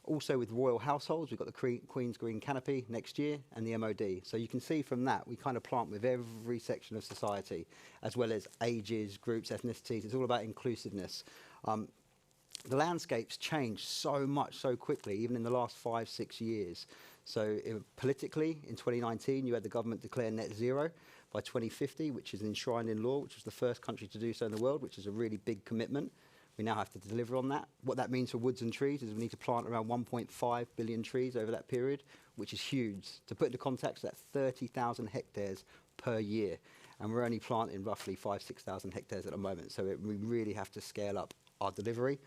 also with royal households, we've got the Queen's Green Canopy next year and the MOD. So you can see from that, we kind of plant with every section of society, as well as ages, groups, ethnicities. It's all about inclusiveness. The landscape's changed so much, so quickly, even in the last 5-6 years. So politically, in 2019, you had the government declare net zero by 2050, which is enshrined in law, which was the first country to do so in the world, which is a really big commitment. We now have to deliver on that. What that means for woods and trees is we need to plant around 1.5 billion trees over that period, which is huge. To put into context, that's 30,000 hectares per year. And we're only planting roughly 6,000 hectares at the moment. So we really have to scale up our delivery.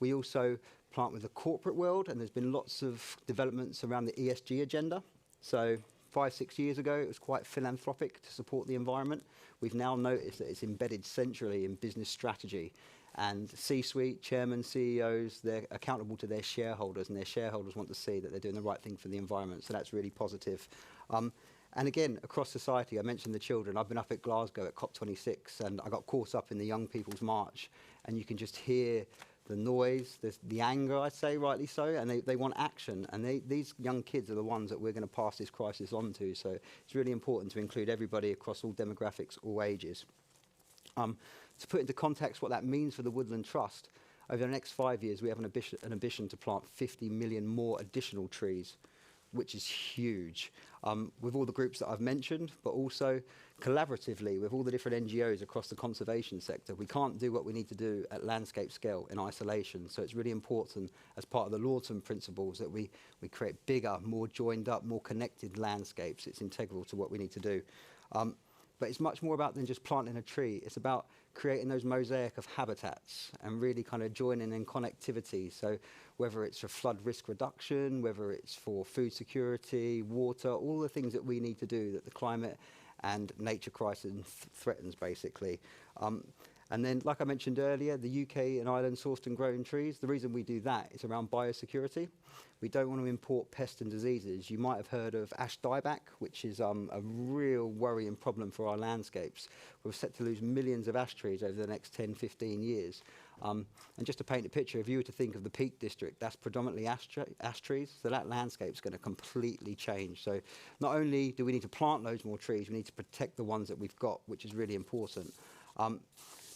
We also plant with the corporate world, and there's been lots of developments around the ESG agenda. So 5-6 years ago, it was quite philanthropic to support the environment. We've now noticed that it's embedded centrally in business strategy. And C-suite, chairmen, CEOs, they're accountable to their shareholders, and their shareholders want to see that they're doing the right thing for the environment. So that's really positive. And again, across society, I mentioned the children. I've been up at Glasgow at Cop26, and I got caught up in the Young People's March. and you can just hear the noise, the anger, I'd say, rightly so, and they want action. And these young kids are the ones that we're going to pass this crisis on to. So it's really important to include everybody across all demographics, all ages. To put into context what that means for the Woodland Trust, over the next 5 years, we have an ambition to plant 50 million more additional trees, which is huge, with all the groups that I've mentioned, but also collaboratively with all the different NGOs across the conservation sector. We can't do what we need to do at landscape scale in isolation, so it's really important as part of the Lawton principles that we create bigger, more joined up, more connected landscapes. It's integral to what we need to do. But it's much more about than just planting a tree. It's about creating those mosaic of habitats and really kind of joining in connectivity. So whether it's for flood risk reduction, whether it's for food security, water, all the things that we need to do that the climate and nature crisis threatens, basically. And then, like I mentioned earlier, the UK and Ireland sourced and grown trees. The reason we do that is around biosecurity. We don't want to import pests and diseases. You might have heard of ash dieback, which is a real worrying problem for our landscapes. We're set to lose millions of ash trees over the next 10, 15 years. And just to paint a picture, if you were to think of the Peak District, that's predominantly ash trees, so that landscape's going to completely change. So not only do we need to plant loads more trees, we need to protect the ones that we've got, which is really important.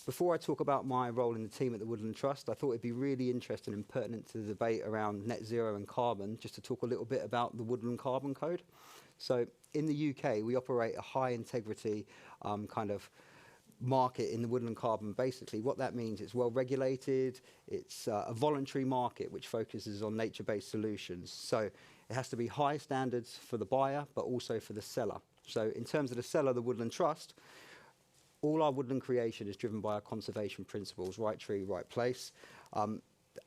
Before I talk about my role in the team at the Woodland Trust, I thought it'd be really interesting and pertinent to the debate around net zero and carbon, just to talk a little bit about the Woodland Carbon Code. So in the UK, we operate a high integrity kind of market in the woodland carbon. Basically, what that means, it's well regulated, it's a voluntary market which focuses on nature-based solutions. So it has to be high standards for the buyer, but also for the seller. So in terms of the seller, the Woodland Trust, all our woodland creation is driven by our conservation principles, right tree, right place.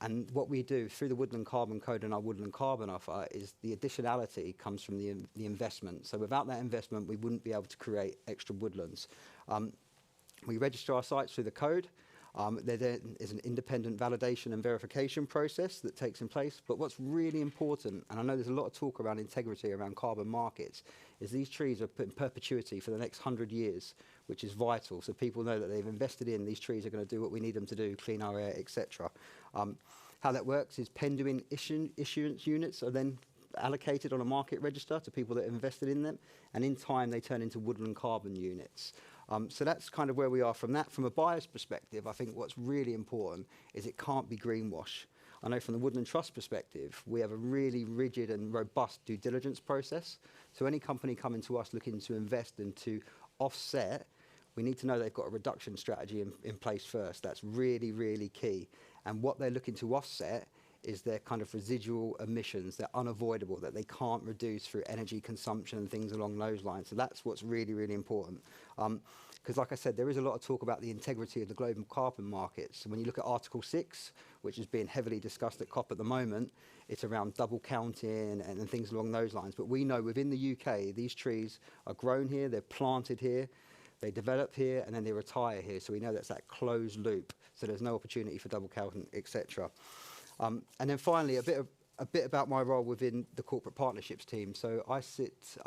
And what we do through the Woodland Carbon Code and our Woodland Carbon Offer is the additionality comes from the investment. So without that investment, we wouldn't be able to create extra woodlands. We register our sites through the code. There is an independent validation and verification process that takes in place. But what's really important, and I know there's a lot of talk around integrity around carbon markets, is these trees are put in perpetuity for the next 100 years, which is vital. So people know that they've invested in these trees are going to do what we need them to do, clean our air, etc. How that works is pending issuance units are then allocated on a market register to people that invested in them, and in time they turn into woodland carbon units. So that's kind of where we are from that. From a buyer's perspective, I think what's really important is it can't be greenwash. I know from the Woodland Trust perspective, we have a really rigid and robust due diligence process. So any company coming to us looking to invest and to offset, we need to know they've got a reduction strategy in place first. That's really, really key. And what they're looking to offset is their kind of residual emissions. They're unavoidable, that they can't reduce through energy consumption and things along those lines. So that's what's really, really important. Because like I said, there is a lot of talk about the integrity of the global carbon markets. When you look at Article 6, which is being heavily discussed at COP at the moment, it's around double counting and things along those lines. But we know within the UK, these trees are grown here, they're planted here, they develop here, and then they retire here. So we know that's that closed loop. So there's no opportunity for double counting, etc. And then finally, a bit about my role within the corporate partnerships team. So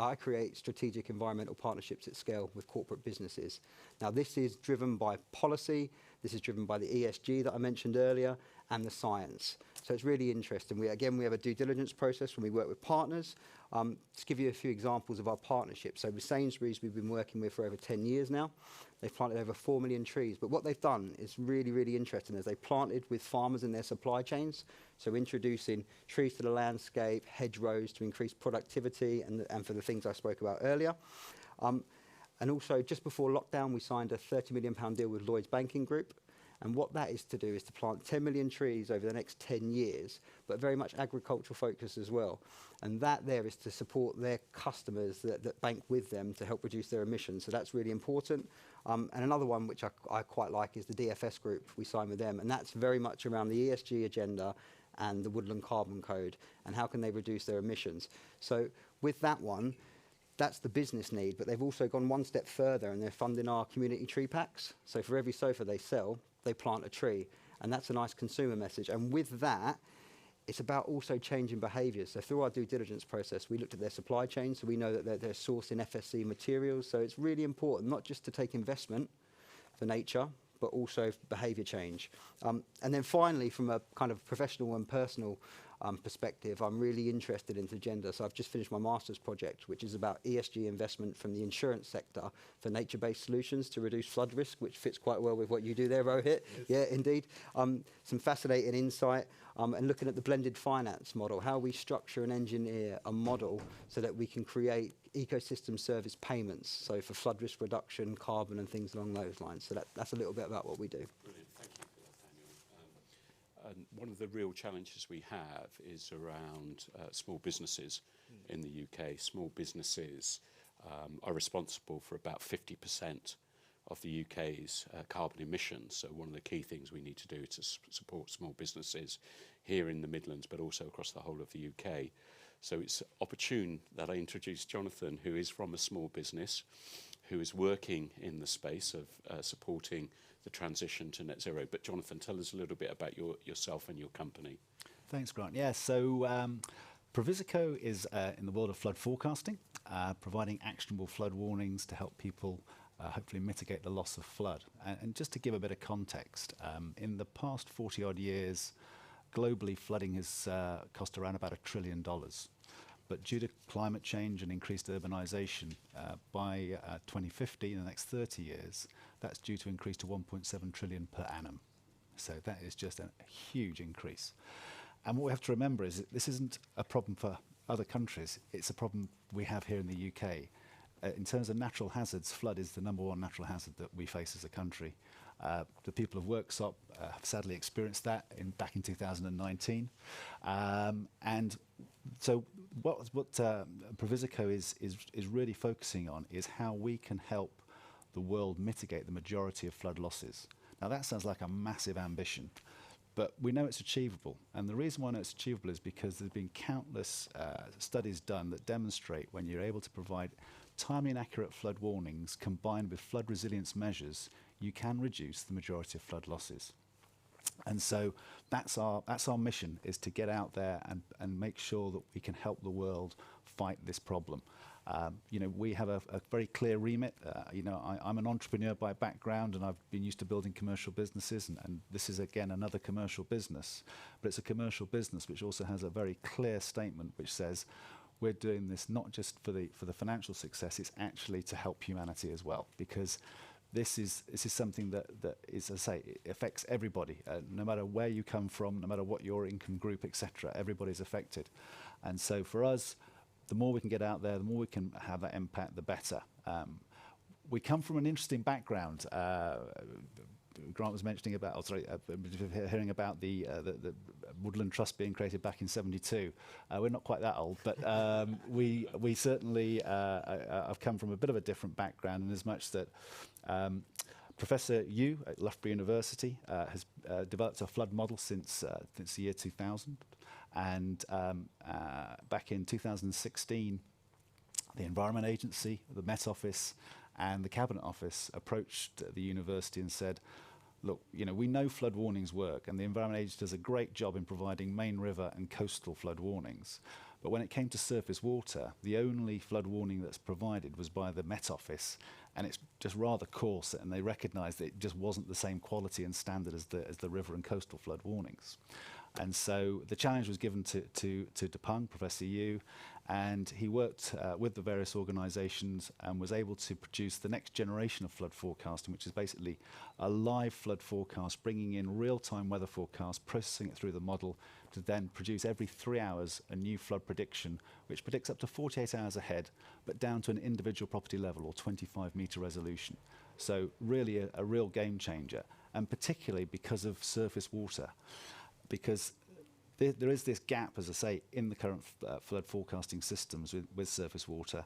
I create strategic environmental partnerships at scale with corporate businesses. Now this is driven by policy, this is driven by the ESG that I mentioned earlier, and the science. So it's really interesting. We have a due diligence process when we work with partners. To give you a few examples of our partnerships. So with Sainsbury's, we've been working with for over 10 years now. They've planted over 4 million trees. But what they've done is really, really interesting is they planted with farmers in their supply chains. So introducing trees to the landscape, hedgerows to increase productivity and for the things I spoke about earlier. And also just before lockdown, we signed a £30 million deal with Lloyds Banking Group. And what that is to do is to plant 10 million trees over the next 10 years, but very much agricultural focus as well. And that there is to support their customers that bank with them to help reduce their emissions. So that's really important. And another one which I quite like is the DFS group. We signed with them, and that's very much around the ESG agenda and the Woodland Carbon Code and how can they reduce their emissions. So with that one, that's the business need, but they've also gone one step further and they're funding our community tree packs. So for every sofa they sell, they plant a tree, and that's a nice consumer message. And with that, it's about also changing behaviours. So through our due diligence process, we looked at their supply chain, so we know that they're sourcing FSC materials. So it's really important not just to take investment for nature, but also behaviour change. And then finally, from a kind of professional and personal perspective, I'm really interested into gender. So I've just finished my master's project, which is about ESG investment from the insurance sector for nature-based solutions to reduce flood risk, which fits quite well with what you do there, Rohit. Yes. Yeah, indeed. Some fascinating insight, and looking at the blended finance model, how we structure and engineer a model so that we can create ecosystem service payments, so for flood risk reduction, carbon and things along those lines. So that's a little bit about what we do. Brilliant, thank you for that, Daniel. And one of the real challenges we have is around small businesses in the UK. Small businesses are responsible for about 50% of the UK's carbon emissions. So one of the key things we need to do to support small businesses here in the Midlands, but also across the whole of the UK. So it's opportune that I introduce Jonathan, who is from a small business, who is working in the space of supporting the transition to net zero. But Jonathan, tell us a little bit about yourself and your company. Thanks, Grant. Yeah, so Provisico is in the world of flood forecasting, providing actionable flood warnings to help people hopefully mitigate the loss of flood. And just to give a bit of context, in the past 40 odd years, globally flooding has cost around about $1 trillion. But due to climate change and increased urbanisation, by 2050, in the next 30 years, that's due to increase to 1.7 trillion per annum. So that is just a huge increase. And what we have to remember is that this isn't a problem for other countries, it's a problem we have here in the UK. In terms of natural hazards, flood is the #1 natural hazard that we face as a country. The people of Worksop have sadly experienced that back in 2019. And so what Provisico is really focusing on is how we can help the world mitigate the majority of flood losses. Now that sounds like a massive ambition, but we know it's achievable. And the reason why I know it's achievable is because there's been countless studies done that demonstrate when you're able to provide timely and accurate flood warnings combined with flood resilience measures, you can reduce the majority of flood losses. And so that's our mission, is to get out there and make sure that we can help the world fight this problem. You know, we have a very clear remit. You know, I'm an entrepreneur by background, and I've been used to building commercial businesses, and this is again another commercial business, but it's a commercial business which also has a very clear statement which says we're doing this not just for the financial success, it's actually to help humanity as well, because this is something that is, as I say, it affects everybody, no matter where you come from, no matter what your income group, etc. Everybody's affected. And so for us, the more we can get out there, the more we can have that impact, the better. We come from an interesting background. Grant was mentioning about, hearing about the Woodland Trust being created back in '72. We're not quite that old, but we certainly have come from a bit of a different background, in as much that Professor Yu at Loughborough University has developed a flood model since the year 2000. And back in 2016, the Environment Agency, the Met Office, and the Cabinet Office approached the university and said, look, you know, we know flood warnings work, and the Environment Agency does a great job in providing main river and coastal flood warnings. But when it came to surface water, the only flood warning that's provided was by the Met Office, and it's just rather coarse, and they recognised that it just wasn't the same quality and standard as the river and coastal flood warnings. And so the challenge was given to Depung, Professor Yu, and he worked with the various organisations and was able to produce the next generation of flood forecasting, which is basically a live flood forecast, bringing in real-time weather forecasts, processing it through the model to then produce every 3 hours a new flood prediction, which predicts up to 48 hours ahead, but down to an individual property level or 25-metre resolution. So really a real game changer, and particularly because of surface water. Because there is this gap, as I say, in the current flood forecasting systems with surface water.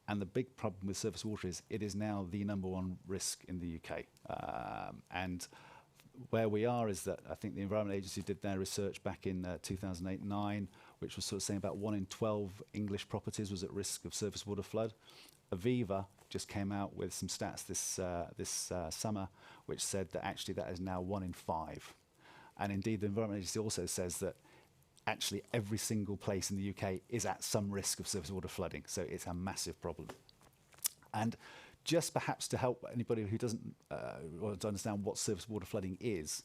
And the big problem with surface water is it is now the #1 risk in the UK. And where we are is that I think the Environment Agency did their research back in 2008-9, which was sort of saying about 1 in 12 English properties was at risk of surface water flood. Aviva just came out with some stats this summer, which said that actually that is now 1 in 5. And indeed, the Environment Agency also says that actually every single place in the UK is at some risk of surface water flooding. So it's a massive problem. And Just perhaps to help anybody who doesn't want to understand what surface water flooding is,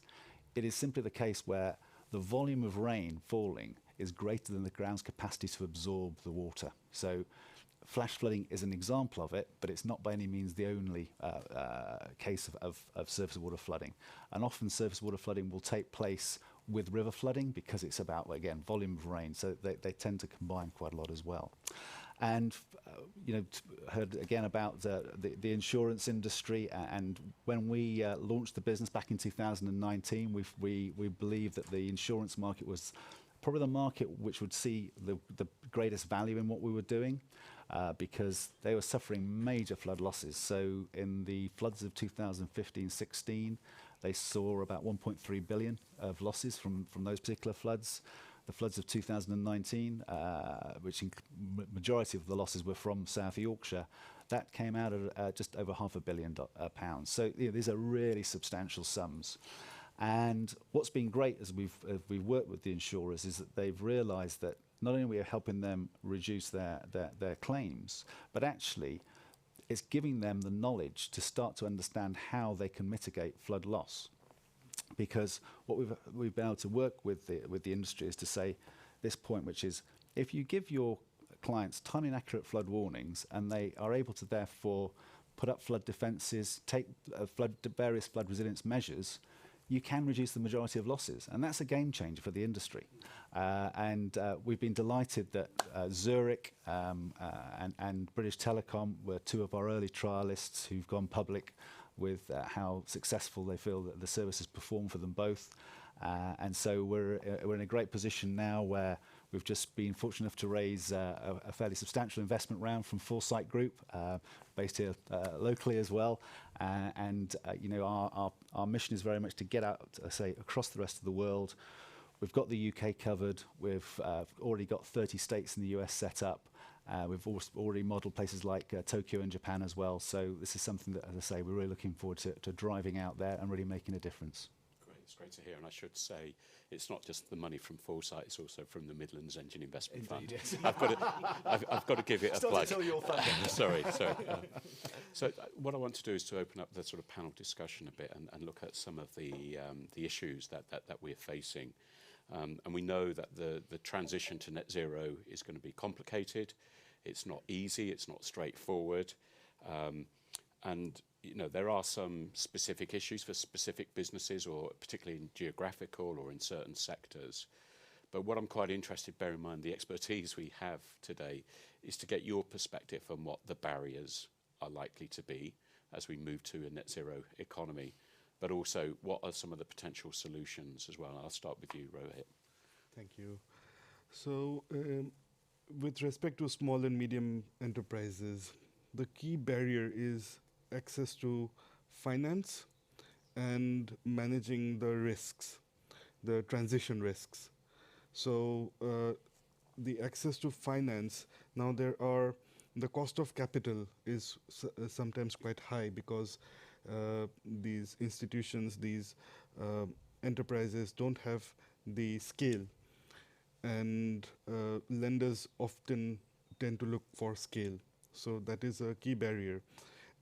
it is simply the case where the volume of rain falling is greater than the ground's capacity to absorb the water. So flash flooding is an example of it, but it's not by any means the only case of surface water flooding. And often surface water flooding will take place with river flooding because it's about, again, volume of rain. So they tend to combine quite a lot as well. And heard again about the insurance industry. And when we launched the business back in 2019, we believed that the insurance market was probably the market which would see the greatest value in what we were doing, because they were suffering major flood losses. So in the floods of 2015-16, they saw about 1.3 billion of losses from those particular floods. The floods of 2019, which majority of the losses were from South Yorkshire, that came out at just over £500 million. So these are really substantial sums. And what's been great as we've worked with the insurers is that they've realised that not only are we helping them reduce their claims, but actually it's giving them the knowledge to start to understand how they can mitigate flood loss. Because what we've been able to work with the industry is to say this point, which is if you give your clients time and accurate flood warnings, and they are able to therefore put up flood defences, take various flood resilience measures, you can reduce the majority of losses, and that's a game changer for the industry. And we've been delighted that Zurich and British Telecom were two of our early trialists who've gone public with how successful they feel that the services perform for them both. And so we're in a great position now where we've just been fortunate enough to raise a fairly substantial investment round from Foresight Group, based here locally as well. Our mission is very much to get out, say, across the rest of the world. We've got the UK covered. We've already got 30 states in the US set up. We've already modelled places like Tokyo and Japan as well. So this is something that, as I say, we're really looking forward to driving out there and really making a difference. Great, it's great to hear. And I should say, it's not just the money from Foresight; it's also from the Midlands Engine Investment Fund. Yes. I've got to give it a plug. Start to tell your thunder. Sorry. So what I want to do is to open up the sort of panel discussion a bit and look at some of the issues that we're facing. And we know that the transition to net zero is going to be complicated. It's not easy. It's not straightforward. And there are some specific issues for specific businesses, or particularly in geographical or in certain sectors. But what I'm quite interested, bear in mind the expertise we have today, is to get your perspective on what the barriers are likely to be as we move to a net zero economy, but also what are some of the potential solutions as well. I'll start with you, Rohit. Thank you. So with respect to small and medium enterprises, the key barrier is access to finance and managing the risks, the transition risks. So the access to finance, now the cost of capital is sometimes quite high because these institutions, these enterprises don't have the scale, and lenders often tend to look for scale. So that is a key barrier.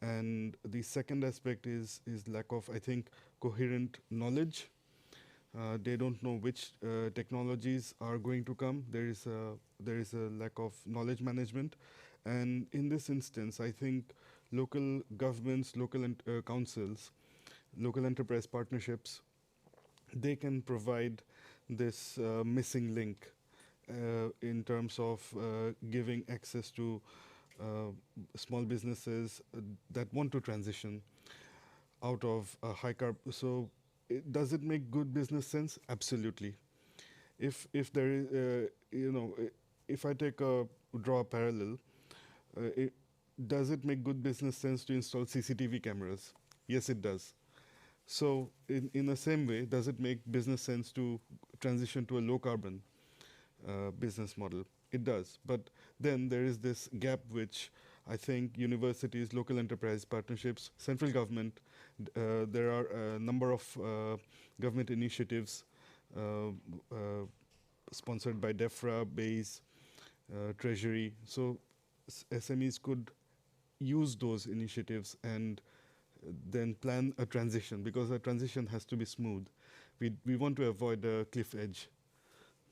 And the second aspect is lack of, I think, coherent knowledge. They don't know which technologies are going to come. There is a lack of knowledge management. And in this instance, I think local governments, local councils, local enterprise partnerships, they can provide this missing link in terms of giving access to small businesses that want to transition out of high carbon. So does it make good business sense? Absolutely. If there is, if I draw a parallel, does it make good business sense to install CCTV cameras? Yes, it does. So in the same way, does it make business sense to transition to a low carbon business model? It does. But then there is this gap which I think universities, local enterprise partnerships, central government, there are a number of government initiatives sponsored by DEFRA, BASE, Treasury. So SMEs could use those initiatives and then plan a transition, because a transition has to be smooth. We want to avoid a cliff edge.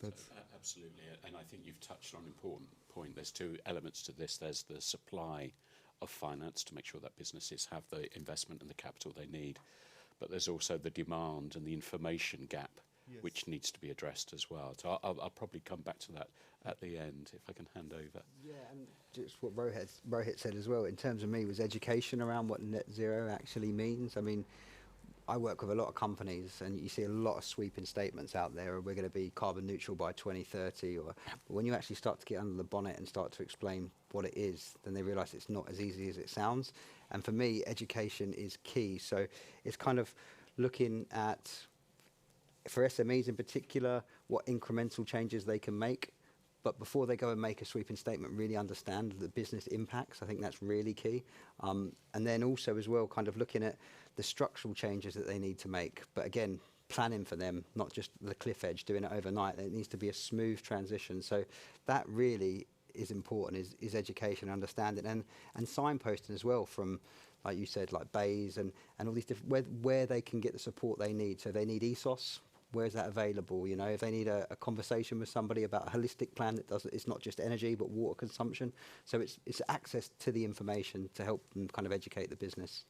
That's Absolutely, and I think you've touched on an important point. There's two elements to this. There's the supply of finance to make sure that businesses have the investment and the capital they need, but there's also the demand and the information gap, Yes. which needs to be addressed as well. So I'll probably come back to that at the end, if I can hand over. Yeah, and just what Rohit said as well, in terms of me, was education around what net zero actually means. I mean, I work with a lot of companies, and you see a lot of sweeping statements out there, we're going to be carbon neutral by 2030, but when you actually start to get under the bonnet and start to explain what it is, then they realise it's not as easy as it sounds. And for me, education is key. So it's kind of looking at, for SMEs in particular, what incremental changes they can make. But before they go and make a sweeping statement, really understand the business impacts. I think that's really key. And then also as well, kind of looking at the structural changes that they need to make. But again, planning for them, not just the cliff edge, doing it overnight. It needs to be a smooth transition. So that really is important, is education, understanding, and signposting as well from, like you said, like bays and all these different, where they can get the support they need. So they need ESOS. Where's that available? You know, if they need a conversation with somebody about a holistic plan that doesn't, it's not just energy but water consumption. So it's access to the information to help them kind of educate the business.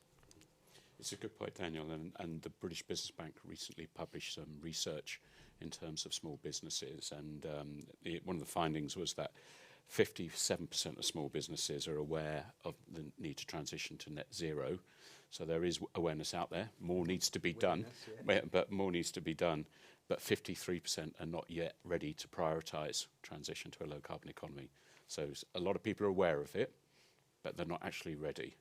It's a good point, Daniel, and the British Business Bank recently published some research in terms of small businesses, and one of the findings was that 57% of small businesses are aware of the need to transition to net zero. So there is awareness out there. More needs to be done, but more needs to be done. But 53% are not yet ready to prioritise transition to a low carbon economy. So a lot of people are aware of it, but they're not actually ready.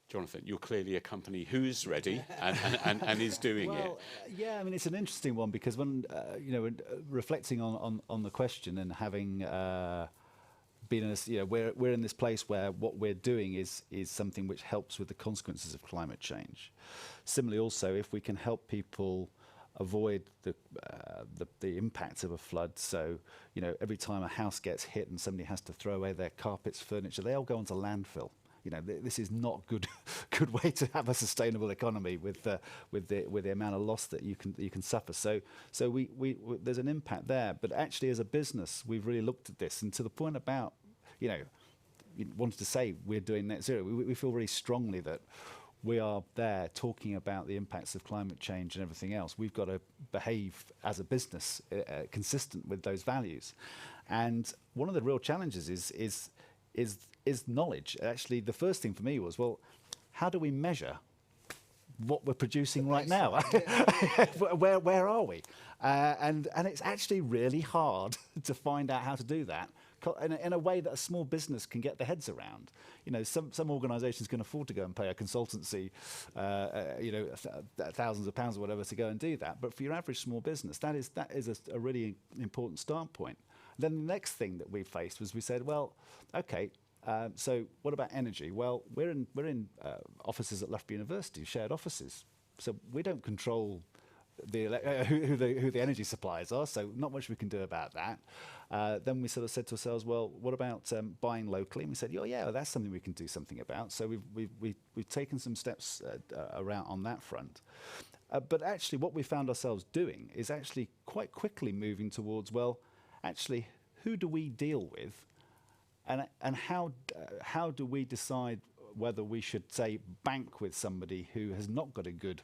Jonathan, you're clearly a company who's ready and is doing it. Yeah, I mean, it's an interesting one, because when, reflecting on the question and having been in this, we're in this place where what we're doing is something which helps with the consequences of climate change. Similarly, also, if we can help people avoid the impact of a flood, so every time a house gets hit and somebody has to throw away their carpets, furniture, they all go into landfill. This is not good way to have a sustainable economy with the amount of loss that you can suffer. So we there's an impact there. But actually, as a business, we've really looked at this, and to the point about you wanted to say we're doing net zero. We feel really strongly that we are there talking about the impacts of climate change and everything else. We've got to behave as a business consistent with those values. And one of the real challenges is knowledge. Actually, the first thing for me was, well, how do we measure what we're producing right now? Where are we? And it's actually really hard to find out how to do that in a way that a small business can get their heads around. Some organisations can afford to go and pay a consultancy, thousands of pounds or whatever to go and do that. But for your average small business, that is a really important start point. Then the next thing that we faced was we said, well, okay, so what about energy? Well, we're in offices at Loughborough University, shared offices. So we don't control who the energy suppliers are, so not much we can do about that. Then we sort of said to ourselves, well, what about buying locally? And we said, yeah, that's something we can do something about. So we've taken some steps around on that front. But actually, what we found ourselves doing is actually quite quickly moving towards, well, actually, who do we deal with, and how do we decide whether we should, say, bank with somebody who has not got a good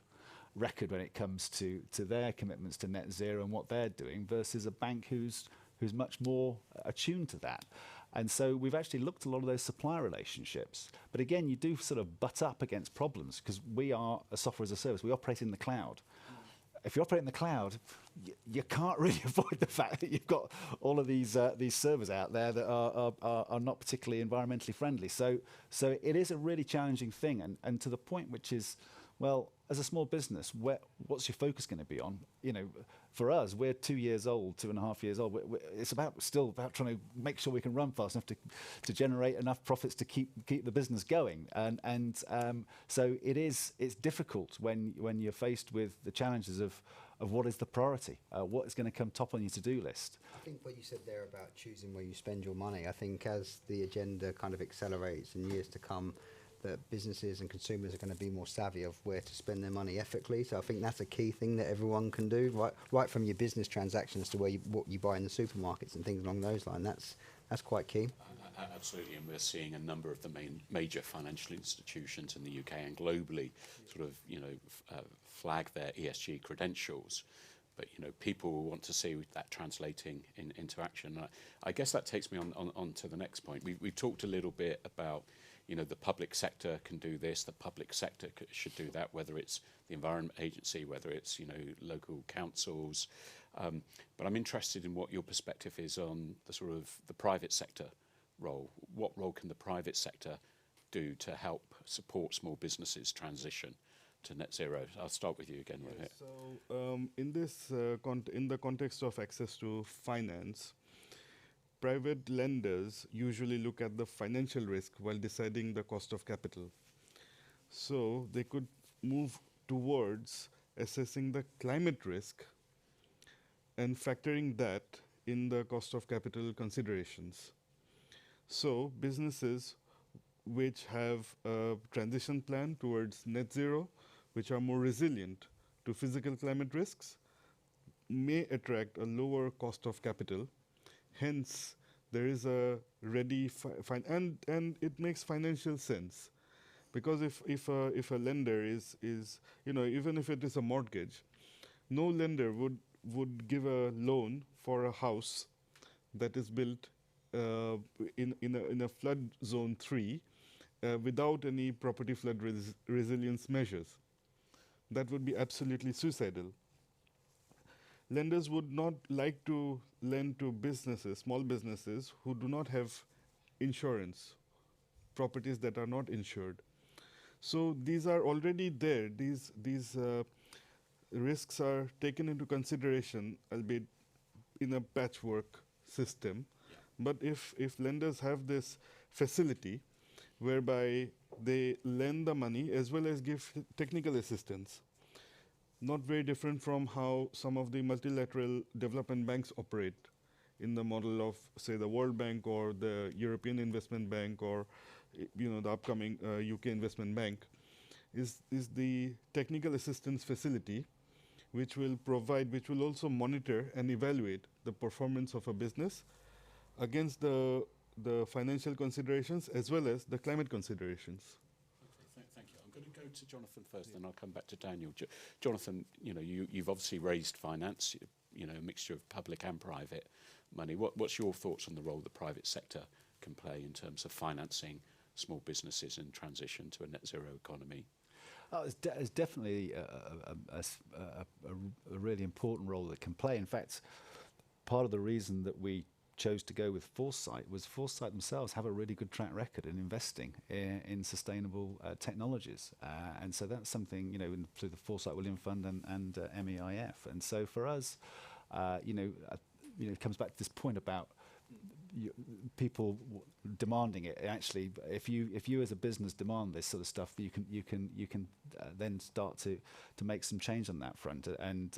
record when it comes to their commitments to net zero and what they're doing, versus a bank who's much more attuned to that. And so we've actually looked at a lot of those supplier relationships. But again, you do sort of butt up against problems, because we are a software as a service. We operate in the cloud. If you operate in the cloud, you can't really avoid the fact that you've got all of these servers out there that are not particularly environmentally friendly. So it is a really challenging thing, and to the point which is, well, as a small business, what's your focus going to be on? For us, we're 2 years old, 2.5 years old. It's still about trying to make sure we can run fast enough to generate enough profits to keep the business going. And so it's difficult when you're faced with the challenges of of what is the priority, what is going to come top on your to-do list. I think what you said there about choosing where you spend your money, I think as the agenda kind of accelerates in years to come, that businesses and consumers are going to be more savvy of where to spend their money ethically. So I think that's a key thing that everyone can do, right from your business transactions to what you buy in the supermarkets and things along those lines. That's quite key. Absolutely, and we're seeing a number of the major financial institutions in the UK and globally sort of, flag their ESG credentials. But, people want to see that translating into action. I guess that takes me on to the next point. We've talked a little bit about, the public sector can do this, the public sector should do that, whether it's the Environment Agency, whether it's, local councils. But I'm interested in what your perspective is on the sort of the private sector role. What role can the private sector do to help support small businesses transition to net zero? I'll start with you again, Rohit. So in this, in the context of access to finance, private lenders usually look at the financial risk while deciding the cost of capital. So they could move towards assessing the climate risk and factoring that in the cost of capital considerations. So businesses which have a transition plan towards net zero, which are more resilient to physical climate risks, may attract a lower cost of capital. Hence, there is a ready and it makes financial sense, because if a lender is even if it is a mortgage, no lender would give a loan for a house that is built in a flood zone 3 without any property flood resilience measures. That would be absolutely suicidal. Lenders would not like to lend to businesses, small businesses, who do not have insurance, properties that are not insured. So these are already there. These risks are taken into consideration, albeit in a patchwork system. But if lenders have this facility whereby they lend the money as well as give technical assistance, not very different from how some of the multilateral development banks operate in the model of, say, the World Bank or the European Investment Bank or the upcoming UK Investment Bank, is the technical assistance facility, which will also monitor and evaluate the performance of a business against the financial considerations as well as the climate considerations. Okay, thank you. I'm going to go to Jonathan first, then I'll come back to Daniel. Jonathan, you've obviously raised finance, a mixture of public and private money. What's your thoughts on the role the private sector can play in terms of financing small businesses in transition to a net zero economy? It's definitely a really important role that it can play. In fact, part of the reason that we chose to go with Foresight was Foresight themselves have a really good track record in investing in sustainable technologies, and so that's something through the Foresight William Fund and MEIF. And so for us, it comes back to this point about people demanding it. Actually, if you as a business demand this sort of stuff, you can then start to make some change on that front. And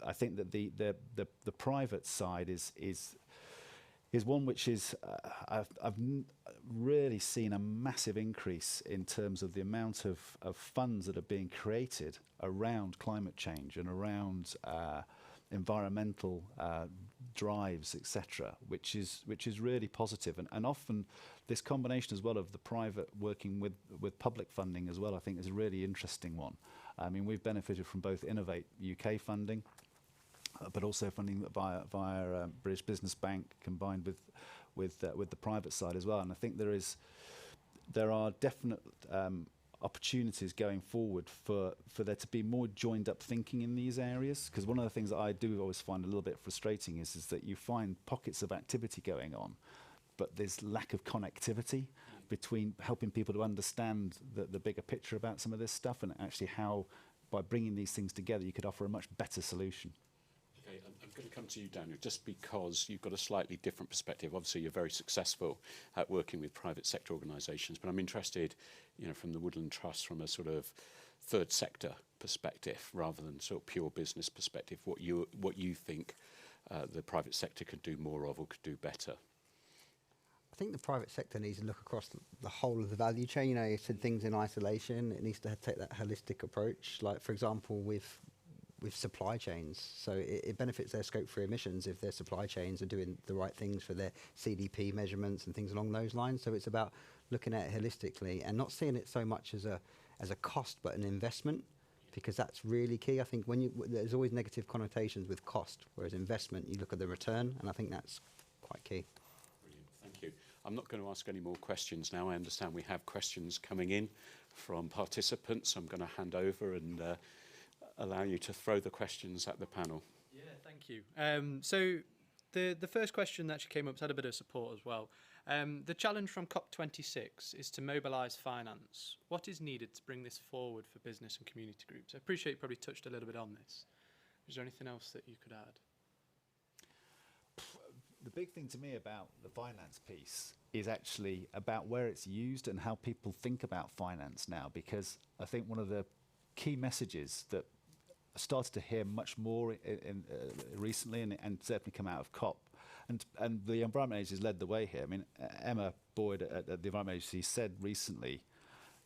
I think that the private side is one which is I've really seen a massive increase in terms of the amount of funds that are being created around climate change and around environmental drives, etc., which is really positive. And often this combination as well of the private working with public funding as well, I think, is a really interesting one. I mean, we've benefited from both Innovate UK funding, but also funding via British Business Bank combined with the private side as well. And I think there are definite opportunities going forward for there to be more joined up thinking in these areas. Because one of the things that I do always find a little bit frustrating is that you find pockets of activity going on, but there's lack of connectivity between helping people to understand the bigger picture about some of this stuff, and actually how by bringing these things together you could offer a much better solution. Okay, I'm going to come to you, Daniel, just because you've got a slightly different perspective. Obviously, you're very successful at working with private sector organisations, but I'm interested, from the Woodland Trust, from a sort of third sector perspective rather than sort of pure business perspective, what you think the private sector could do more of or could do better? I think the private sector needs to look across the whole of the value chain. You know, you said things in isolation. It needs to take that holistic approach. Like, for example, with supply chains. So it benefits their scope 3 emissions if their supply chains are doing the right things for their CDP measurements and things along those lines. So it's about looking at it holistically and not seeing it so much as a cost, but an investment, because that's really key. I think there's always negative connotations with cost, whereas investment, you look at the return, and I think that's quite key. Brilliant, thank you. I'm not going to ask any more questions now. I understand we have questions coming in from participants. I'm going to hand over and allow you to throw the questions at the panel. Yeah, thank you. So the first question that actually came up has had a bit of support as well. The challenge from Cop26 is to mobilise finance. What is needed to bring this forward for business and community groups? I appreciate you probably touched a little bit on this. Is there anything else that you could add? The big thing to me about the finance piece is actually about where it's used and how people think about finance now, because I think one of the key messages that I started to hear much more recently and certainly come out of COP, and the Environment Agency has led the way here. I mean, Emma Boyd at the Environment Agency said recently,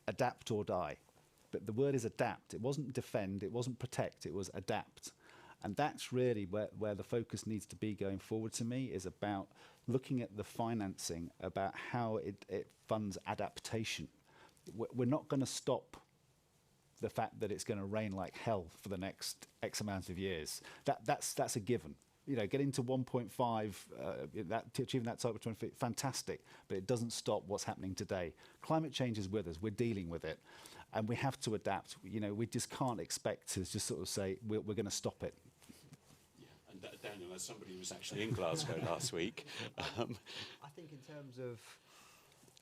adapt or die. But the word is adapt. It wasn't defend, it wasn't protect, it was adapt. And that's really where the focus needs to be going forward, to me, is about looking at the financing, about how it funds adaptation. We're not going to stop the fact that it's going to rain like hell for the next X amount of years. That's a given. You know, getting to 1.5, achieving that target, fantastic, but it doesn't stop what's happening today. Climate change is with us. We're dealing with it, and we have to adapt. You know, we just can't expect to just sort of say we're going to stop it. Yeah, and Daniel, as somebody who was actually in Glasgow last week, I think in terms of,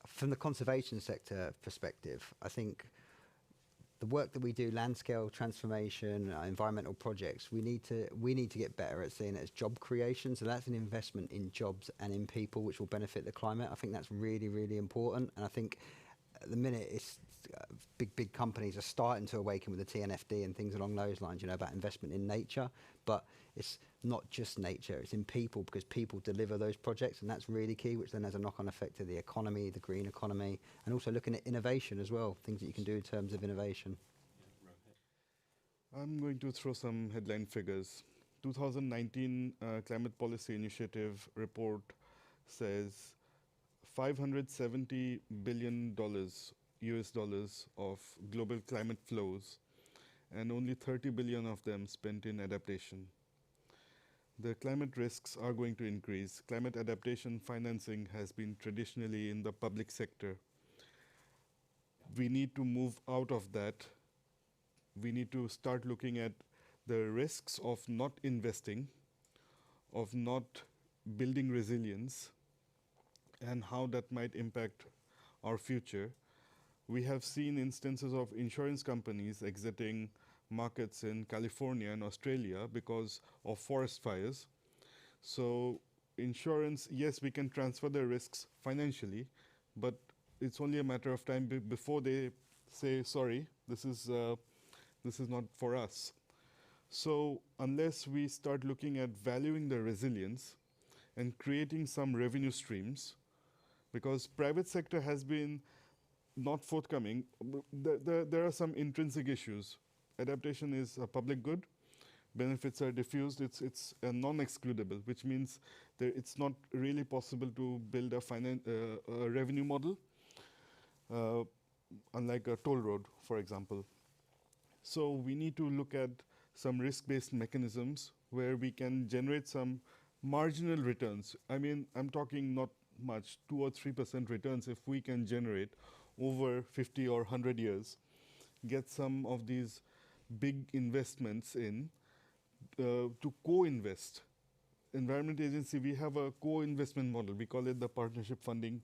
from the conservation sector perspective, I think the work that we do, land scale transformation, environmental projects, we need to get better at seeing it as job creation. So that's an investment in jobs and in people, which will benefit the climate. I think that's really, really important. And I think at the minute, it's big companies are starting to awaken with the TNFD and things along those lines, you know, about investment in nature. But it's not just nature, it's in people, because people deliver those projects, and that's really key, which then has a knock-on effect to the economy, the green economy, and also looking at innovation as well, things that you can do in terms of innovation. I'm going to throw some headline figures. 2019 Climate Policy Initiative report says $570 billion US dollars of global climate flows, and only 30 billion of them spent in adaptation. The climate risks are going to increase. Climate adaptation financing has been traditionally in the public sector. We need to move out of that. We need to start looking at the risks of not investing, of not building resilience, and how that might impact our future. We have seen instances of insurance companies exiting markets in California and Australia because of forest fires. So insurance, yes, we can transfer the risks financially, but it's only a matter of time before they say, sorry, this is not for us. So unless we start looking at valuing the resilience and creating some revenue streams, because private sector has been not forthcoming, there are some intrinsic issues. Adaptation is a public good. Benefits are diffused. It's non-excludable, which means that it's not really possible to build a revenue model, unlike a toll road, for example. So we need to look at some risk-based mechanisms where we can generate some marginal returns. I mean, I'm talking not much, 2 or 3% returns if we can generate over 50 or 100 years, get some of these big investments in to co-invest. Environment Agency, we have a co-investment model. We call it the partnership funding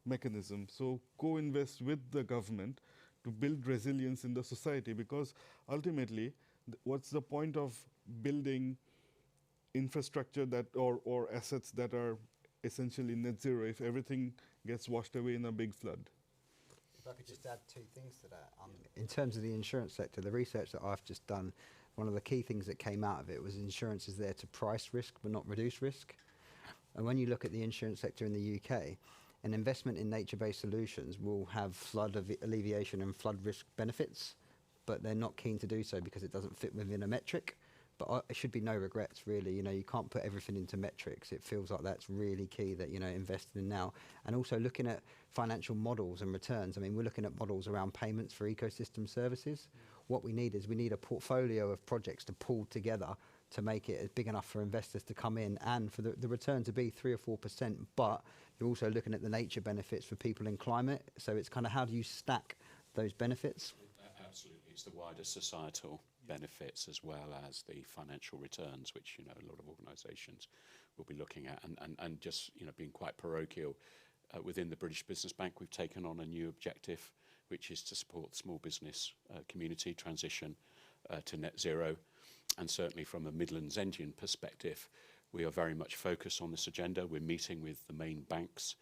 mechanism. So co-invest with the government to build resilience in the society, because ultimately, what's the point of building infrastructure that or assets that are essentially net zero if everything gets washed away in a big flood? If I could just add two things to that. In terms of the insurance sector, the research that I've just done, one of the key things that came out of it was insurance is there to price risk but not reduce risk. And when you look at the insurance sector in the UK, an investment in nature-based solutions will have flood alleviation and flood risk benefits, but they're not keen to do so because it doesn't fit within a metric. But it should be no regrets, really. You know, you can't put everything into metrics. It feels like that's really key that, you know, investing in now. And also looking at financial models and returns. I mean, we're looking at models around payments for ecosystem services. What we need is we need a portfolio of projects to pull together to make it big enough for investors to come in and for the return to be 3 or 4%. But you're also looking at the nature benefits for people in climate. So it's kind of how do you stack those benefits? Absolutely. It's the wider societal benefits as well as the financial returns, which, you know, a lot of organisations will be looking at. And just, you know, being quite parochial, within the British Business Bank, we've taken on a new objective, which is to support the small business community transition to net zero. And certainly from a Midlands Engine perspective, we are very much focused on this agenda. We're meeting with the main banks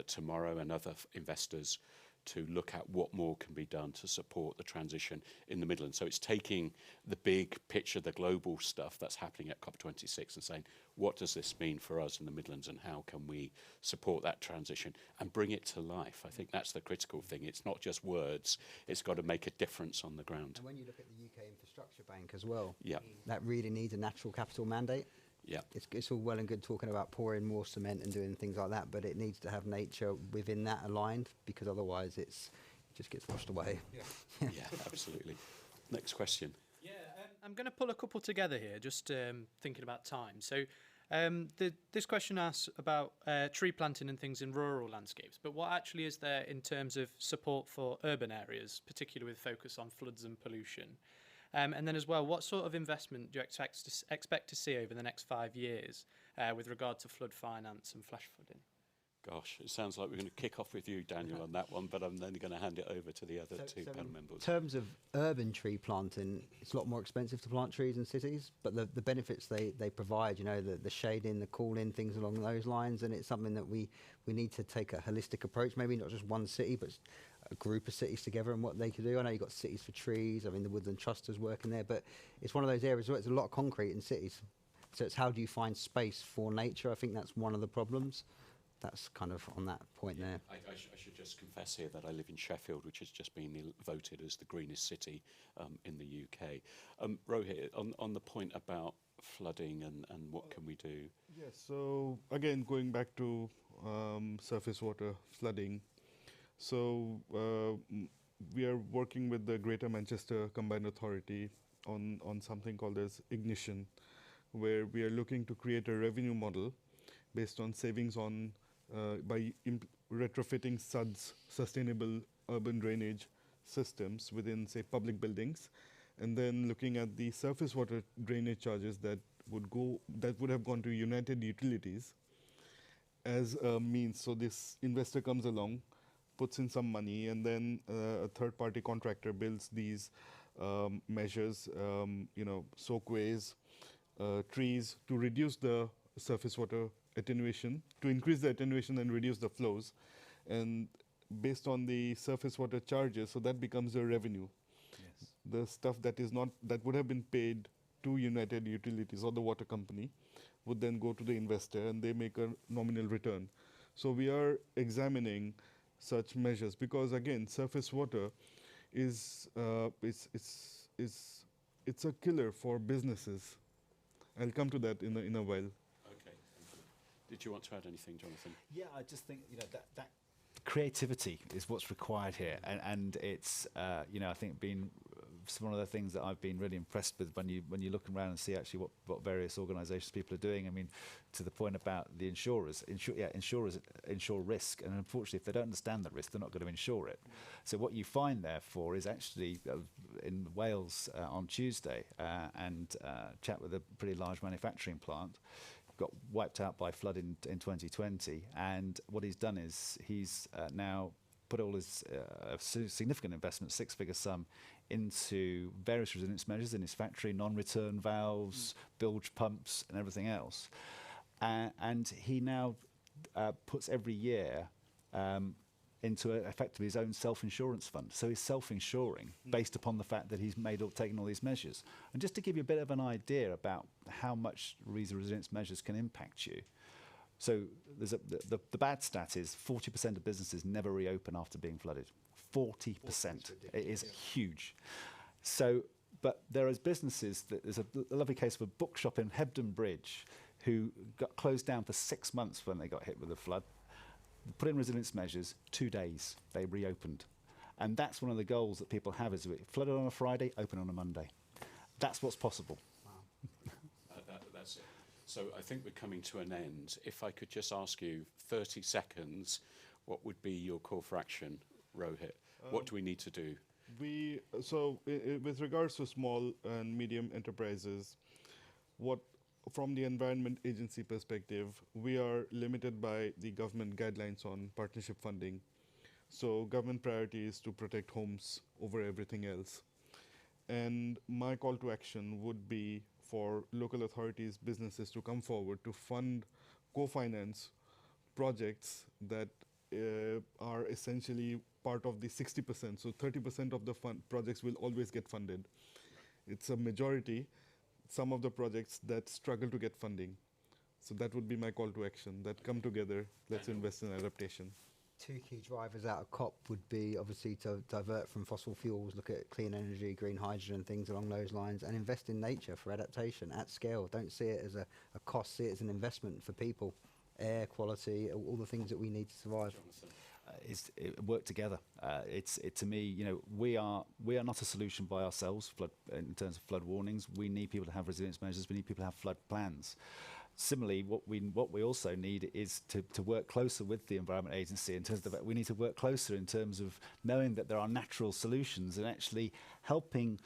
tomorrow and other investors to look at what more can be done to support the transition in the Midlands. So it's taking the big picture, the global stuff that's happening at Cop26 and saying, what does this mean for us in the Midlands and how can we support that transition and bring it to life? I think that's the critical thing. It's not just words, it's got to make a difference on the ground. And when you look at the UK Infrastructure Bank as well, yeah, that really needs a natural capital mandate. Yeah. It's all well and good talking about pouring more cement and doing things like that, but it needs to have nature within that aligned, because otherwise it just gets washed away. Yeah, yeah, absolutely. Next question. Yeah, I'm going to pull a couple together here, just thinking about time. So this question asks about tree planting and things in rural landscapes, but what actually is there in terms of support for urban areas, particularly with focus on floods and pollution? And then as well, what sort of investment do you expect to see over the next 5 years with regard to flood finance and flash flooding? Gosh, it sounds like we're going to kick off with you, Daniel, on that one, but I'm then going to hand it over to the other two panel members. In terms of urban tree planting, it's a lot more expensive to plant trees in cities, but the benefits they provide, you know, the shading, the cooling, things along those lines, and it's something that we need to take a holistic approach, maybe not just one city, but a group of cities together and what they can do. I know you've got Cities for Trees, I mean, the Woodland Trust is working there, but it's one of those areas where it's a lot of concrete in cities. So it's how do you find space for nature? I think that's one of the problems. That's kind of on that point there. I should just confess here that I live in Sheffield, which has just been voted as the greenest city in the UK. Rohit, on the point about flooding and what can we do? Yes, so again, going back to surface water flooding. So we are working with the Greater Manchester Combined Authority on something called as Ignition, where we are looking to create a revenue model based on savings on by retrofitting SUDS, sustainable urban drainage systems within, say, public buildings, and then looking at the surface water drainage charges that would have gone to United Utilities as a means. So this investor comes along, puts in some money, and then a third-party contractor builds these measures, you know, soakways, trees to reduce the surface water attenuation, to increase the attenuation and reduce the flows, and based on the surface water charges, so that becomes a revenue. Yes. The stuff that would have been paid to United Utilities or the water company would then go to the investor, and they make a nominal return. So we are examining such measures because, again, surface water is it's a killer for businesses. I'll come to that in a while. Did you want to add anything, Jonathan? Yeah, I just think, you know, that creativity is what's required here, and it's you know, I think being one of the things that I've been really impressed with when you look around and see actually what various organisations people are doing. I mean, to the point about the insurers insure risk, and unfortunately, if they don't understand that risk, they're not going to insure it. So what you find therefore is actually in Wales on Tuesday and chat with a pretty large manufacturing plant. Got wiped out by flood in 2020, and what he's done is he's now put all his significant investment, six-figure sum, into various resilience measures in his factory, non-return valves, bilge pumps, and everything else. And he now puts every year into effectively his own self-insurance fund. So he's self-insuring based upon the fact that he's taken all these measures. And just to give you a bit of an idea about how much these resilience measures can impact you. So there's the bad stat is 40% of businesses never reopen after being flooded. 40%. It is huge. So, but there is businesses, there's a lovely case of a bookshop in Hebden Bridge who got closed down for 6 months when they got hit with the flood. Put in resilience measures, 2 days, they reopened. And that's one of the goals that people have is flooded on a Friday, open on a Monday. That's what's possible. Wow. That's it. So I think we're coming to an end. If I could just ask you 30 seconds, what would be your call for action, Rohit? What do we need to do? With regards to small and medium enterprises, from the Environment Agency perspective, we are limited by the government guidelines on partnership funding. So government priority is to protect homes over everything else. And my call to action would be for local authorities, businesses to come forward to fund, co-finance projects that are essentially part of the 60%. So 30% of the projects will always get funded. It's a majority. Some of the projects that struggle to get funding. So that would be my call to action, that come together, let's invest in adaptation. 2 key drivers out of COP would be obviously to divert from fossil fuels, look at clean energy, green hydrogen, things along those lines, and invest in nature for adaptation at scale. Don't see it as a cost, see it as an investment for people, air quality, all the things that we need to survive. Work together. To me, we are not a solution by ourselves. In terms of flood warnings, we need people to have resilience measures. We need people to have flood plans. Similarly, what we also need is to work closer with the Environment Agency in terms of we need to work closer in terms of knowing that there are natural solutions and actually helping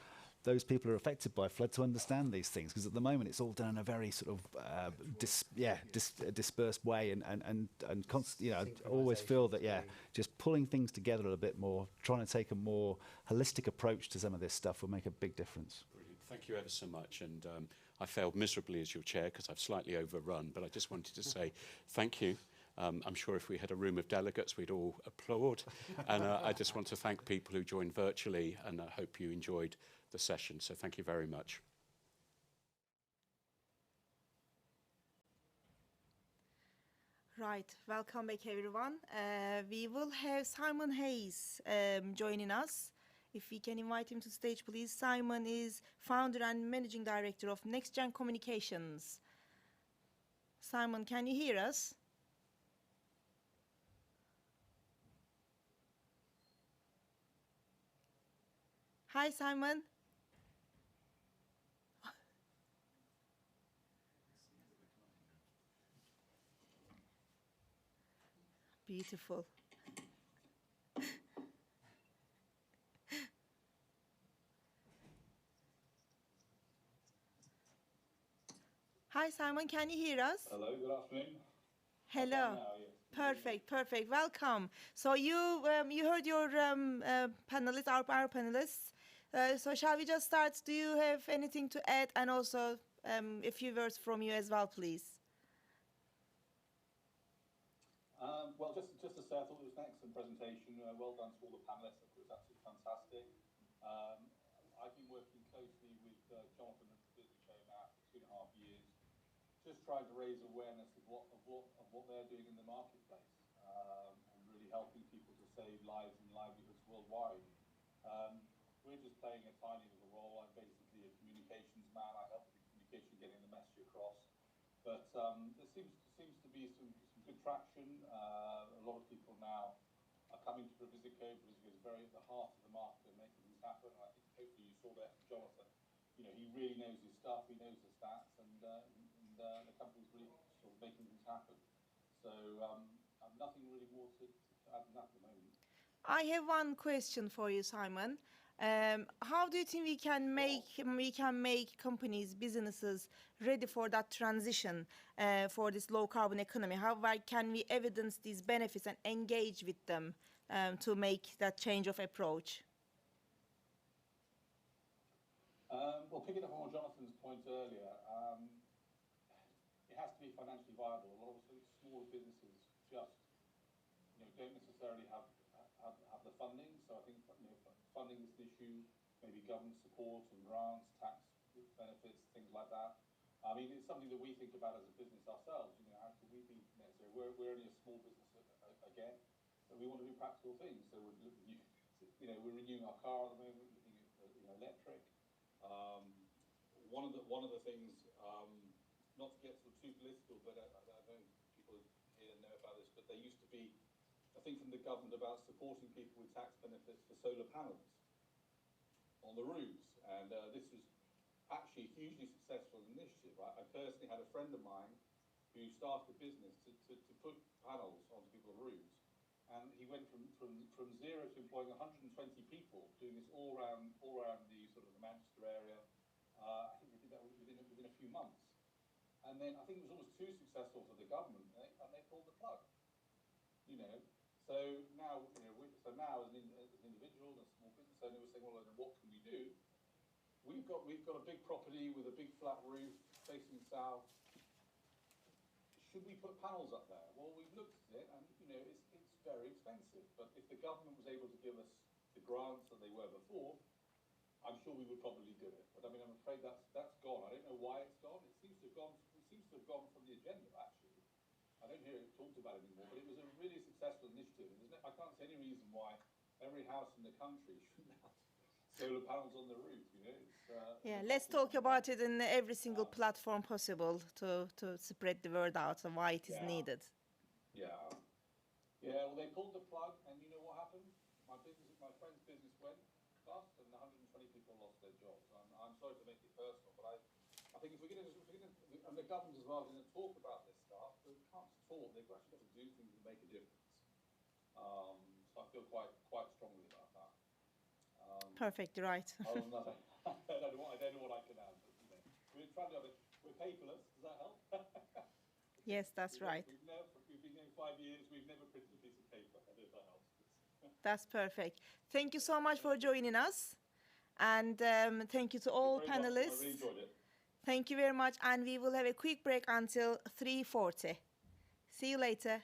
those people who are affected by flood to understand these things, because at the moment it's all done in a very sort of dispersed way, and I always feel that just pulling things together a bit more, trying to take a more holistic approach to some of this stuff will make a big difference. Brilliant. Thank you ever so much, and I failed miserably as your chair because I've slightly overrun, but I just wanted to say thank you. I'm sure if we had a room of delegates, we'd all applaud. And I just want to thank people who joined virtually, and I hope you enjoyed the session. So thank you very much. Right, welcome back everyone. We will have Simon Hayes joining us. If we can invite him to the stage, please. Simon is founder and managing director of Next Gen Communications. Simon, can you hear us? Hi, Simon. Beautiful. Hi, Simon, can you hear us? Hello, good afternoon. Hello. Now, yes. Perfect. Welcome. So you heard your panelists, our panelists. So shall we just start? Do you have anything to add, and also a few words from you as well, please? Well, just to say, I thought it was an excellent presentation. Well done to all the panelists. I thought it was absolutely fantastic. I've been working closely with Jonathan at the Business Show now for 2.5 years, just trying to raise awareness of what they're doing in the marketplace, and really helping people to save lives and livelihoods worldwide. We're just playing a tiny little role. I'm basically a communications man. I help with the communication, getting the message across. But there seems to be some good traction. A lot of people now are coming to Provizico. Provizico is very at the heart of the market and making things happen. And I think hopefully you saw that from Jonathan. He really knows his stuff. He knows the stats, and the company's really sort of making things happen. So I've nothing really more to add than that at the moment. I have one question for you, Simon. How do you think we can make companies, businesses ready for that transition, for this low carbon economy? How can we evidence these benefits and engage with them to make that change of approach? Well, picking up on Jonathan's point earlier, it has to be financially viable. A lot of smaller businesses just don't necessarily have funding. So I think funding is an issue, maybe government support and grants, tax benefits, things like that. I mean, it's something that we think about as a business ourselves. How can we be net zero? We're only a small business again, but we want to do practical things. So we're we're renewing our car at the moment, looking at electric. One of the things, not to get sort of too political, but I know people here know about this, but there used to be a thing from the government about supporting people with tax benefits for solar panels on the roofs, and this was actually a hugely successful initiative. I personally had a friend of mine who started a business to put panels onto people's roofs, and he went from zero to employing 120 people, doing this all around the sort of the Manchester area. I think they did that within a few months, and then I think it was almost too successful for the government, and they pulled the plug. So now as an individual and a small business owner, we're saying, well, then what can we do? We've got a big property with a big flat roof facing south. Should we put panels up there? Well, we've looked at it, and it's very expensive. But if the government was able to give us the grants that they were before, I'm sure we would probably do it. But I mean, I'm afraid that's gone. I don't know why it's gone. It seems to have gone from the agenda, actually. I don't hear it talked about anymore. But it was a really successful initiative. And I can't see any reason why every house in the country shouldn't have solar panels on the roof. Yeah, let's talk about it in every single platform possible to spread the word out of why it is needed. Yeah. Well, they pulled the plug, and you know what happened? My friend's business went bust, and 120 people lost their jobs. I'm sorry to make it personal, but I think if we're going to, and the government as well, are going to talk about this stuff, but we can't just talk. They've actually got to do things that make a difference. So I feel quite strongly about that. Perfectly right. I don't know what I can add, but we're trying to we're paperless. Does that help? Yes, that's right. We've been here 5 years. We've never printed a piece of paper. I don't know if that helps. That's perfect. Thank you so much for joining us, and thank you to all panelists. I really enjoyed it. Thank you very much, and we will have a quick break until 3:40. See you later.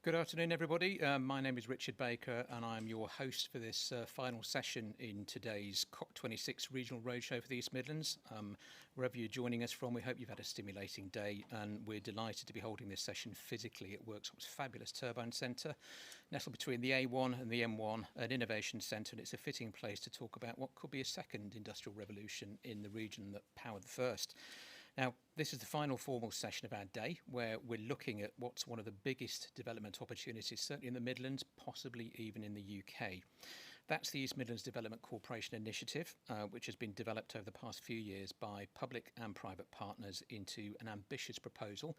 Good afternoon, everybody. My name is Richard Baker, and I'm your host for this final session in today's Cop26 Regional Roadshow for the East Midlands. Wherever you're joining us from, we hope you've had a stimulating day, and we're delighted to be holding this session physically at Worksop's fabulous Turbine Centre, nestled between the A1 and the M1, an innovation centre, and it's a fitting place to talk about what could be a second industrial revolution in the region that powered the first. Now, this is the final formal session of our day, where we're looking at what's one of the biggest development opportunities, certainly in the Midlands, possibly even in the UK. That's the East Midlands Development Corporation Initiative, which has been developed over the past few years by public and private partners into an ambitious proposal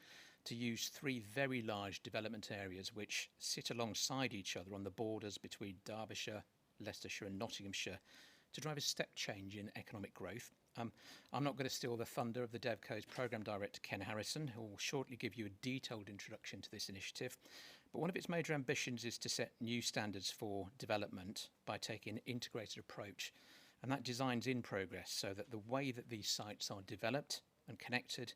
to use 3 very large development areas which sit alongside each other on the borders between Derbyshire, Leicestershire and Nottinghamshire to drive a step change in economic growth. I'm not going to steal the thunder of the DevCo's Programme Director Ken Harrison, who will shortly give you a detailed introduction to this initiative. But one of its major ambitions is to set new standards for development by taking an integrated approach. And that design's in progress so that the way that these sites are developed and connected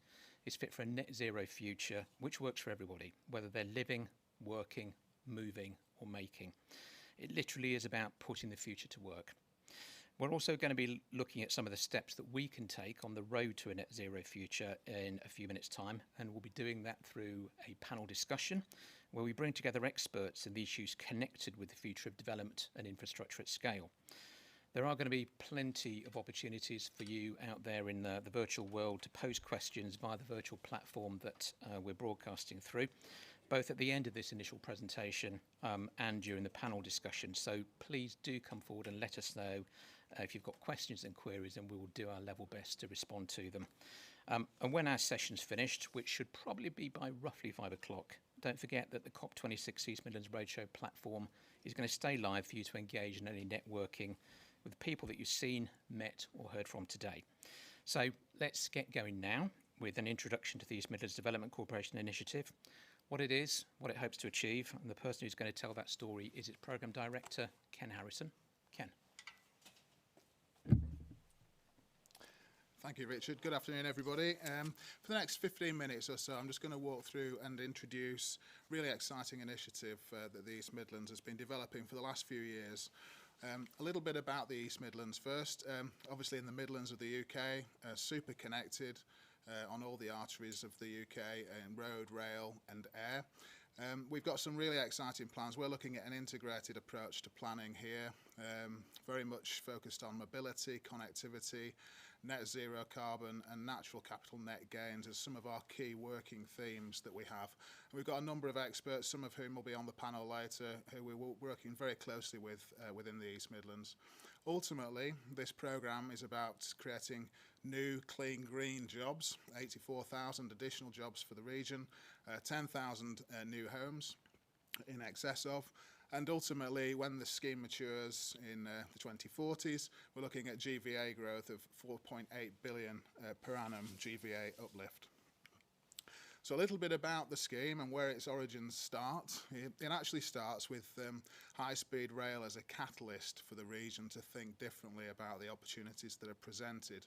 is fit for a net zero future, which works for everybody, whether they're living, working, moving or making. It literally is about putting the future to work. We're also going to be looking at some of the steps that we can take on the road to a net zero future in a few minutes' time, and we'll be doing that through a panel discussion where we bring together experts in the issues connected with the future of development and infrastructure at scale. There are going to be plenty of opportunities for you out there in the virtual world to pose questions via the virtual platform that we're broadcasting through, both at the end of this initial presentation and during the panel discussion. So please do come forward and let us know if you've got questions and queries, and we will do our level best to respond to them. And when our session's finished, which should probably be by roughly 5 o'clock, don't forget that the Cop26 East Midlands Roadshow platform is going to stay live for you to engage in any networking with the people that you've seen, met or heard from today. So let's get going now with an introduction to the East Midlands Development Corporation Initiative, what it is, what it hopes to achieve, and the person who's going to tell that story is its Programme Director, Ken Harrison. Ken. Thank you, Richard. Good afternoon, everybody. For the next 15 minutes or so, I'm just going to walk through and introduce a really exciting initiative that the East Midlands has been developing for the last few years. A little bit about the East Midlands first. Obviously in the Midlands of the UK, super connected on all the arteries of the UK in road, rail and air. We've got some really exciting plans. We're looking at an integrated approach to planning here, very much focused on mobility, connectivity, net zero carbon and natural capital net gains as some of our key working themes that we have. And we've got a number of experts, some of whom will be on the panel later, who we're working very closely with within the East Midlands. Ultimately, this programme is about creating new, clean, green jobs, 84,000 additional jobs for the region, 10,000 new homes in excess of. And ultimately, when the scheme matures in the 2040s, we're looking at GVA growth of 4.8 billion per annum GVA uplift. So a little bit about the scheme and where its origins start. It actually starts with high-speed rail as a catalyst for the region to think differently about the opportunities that are presented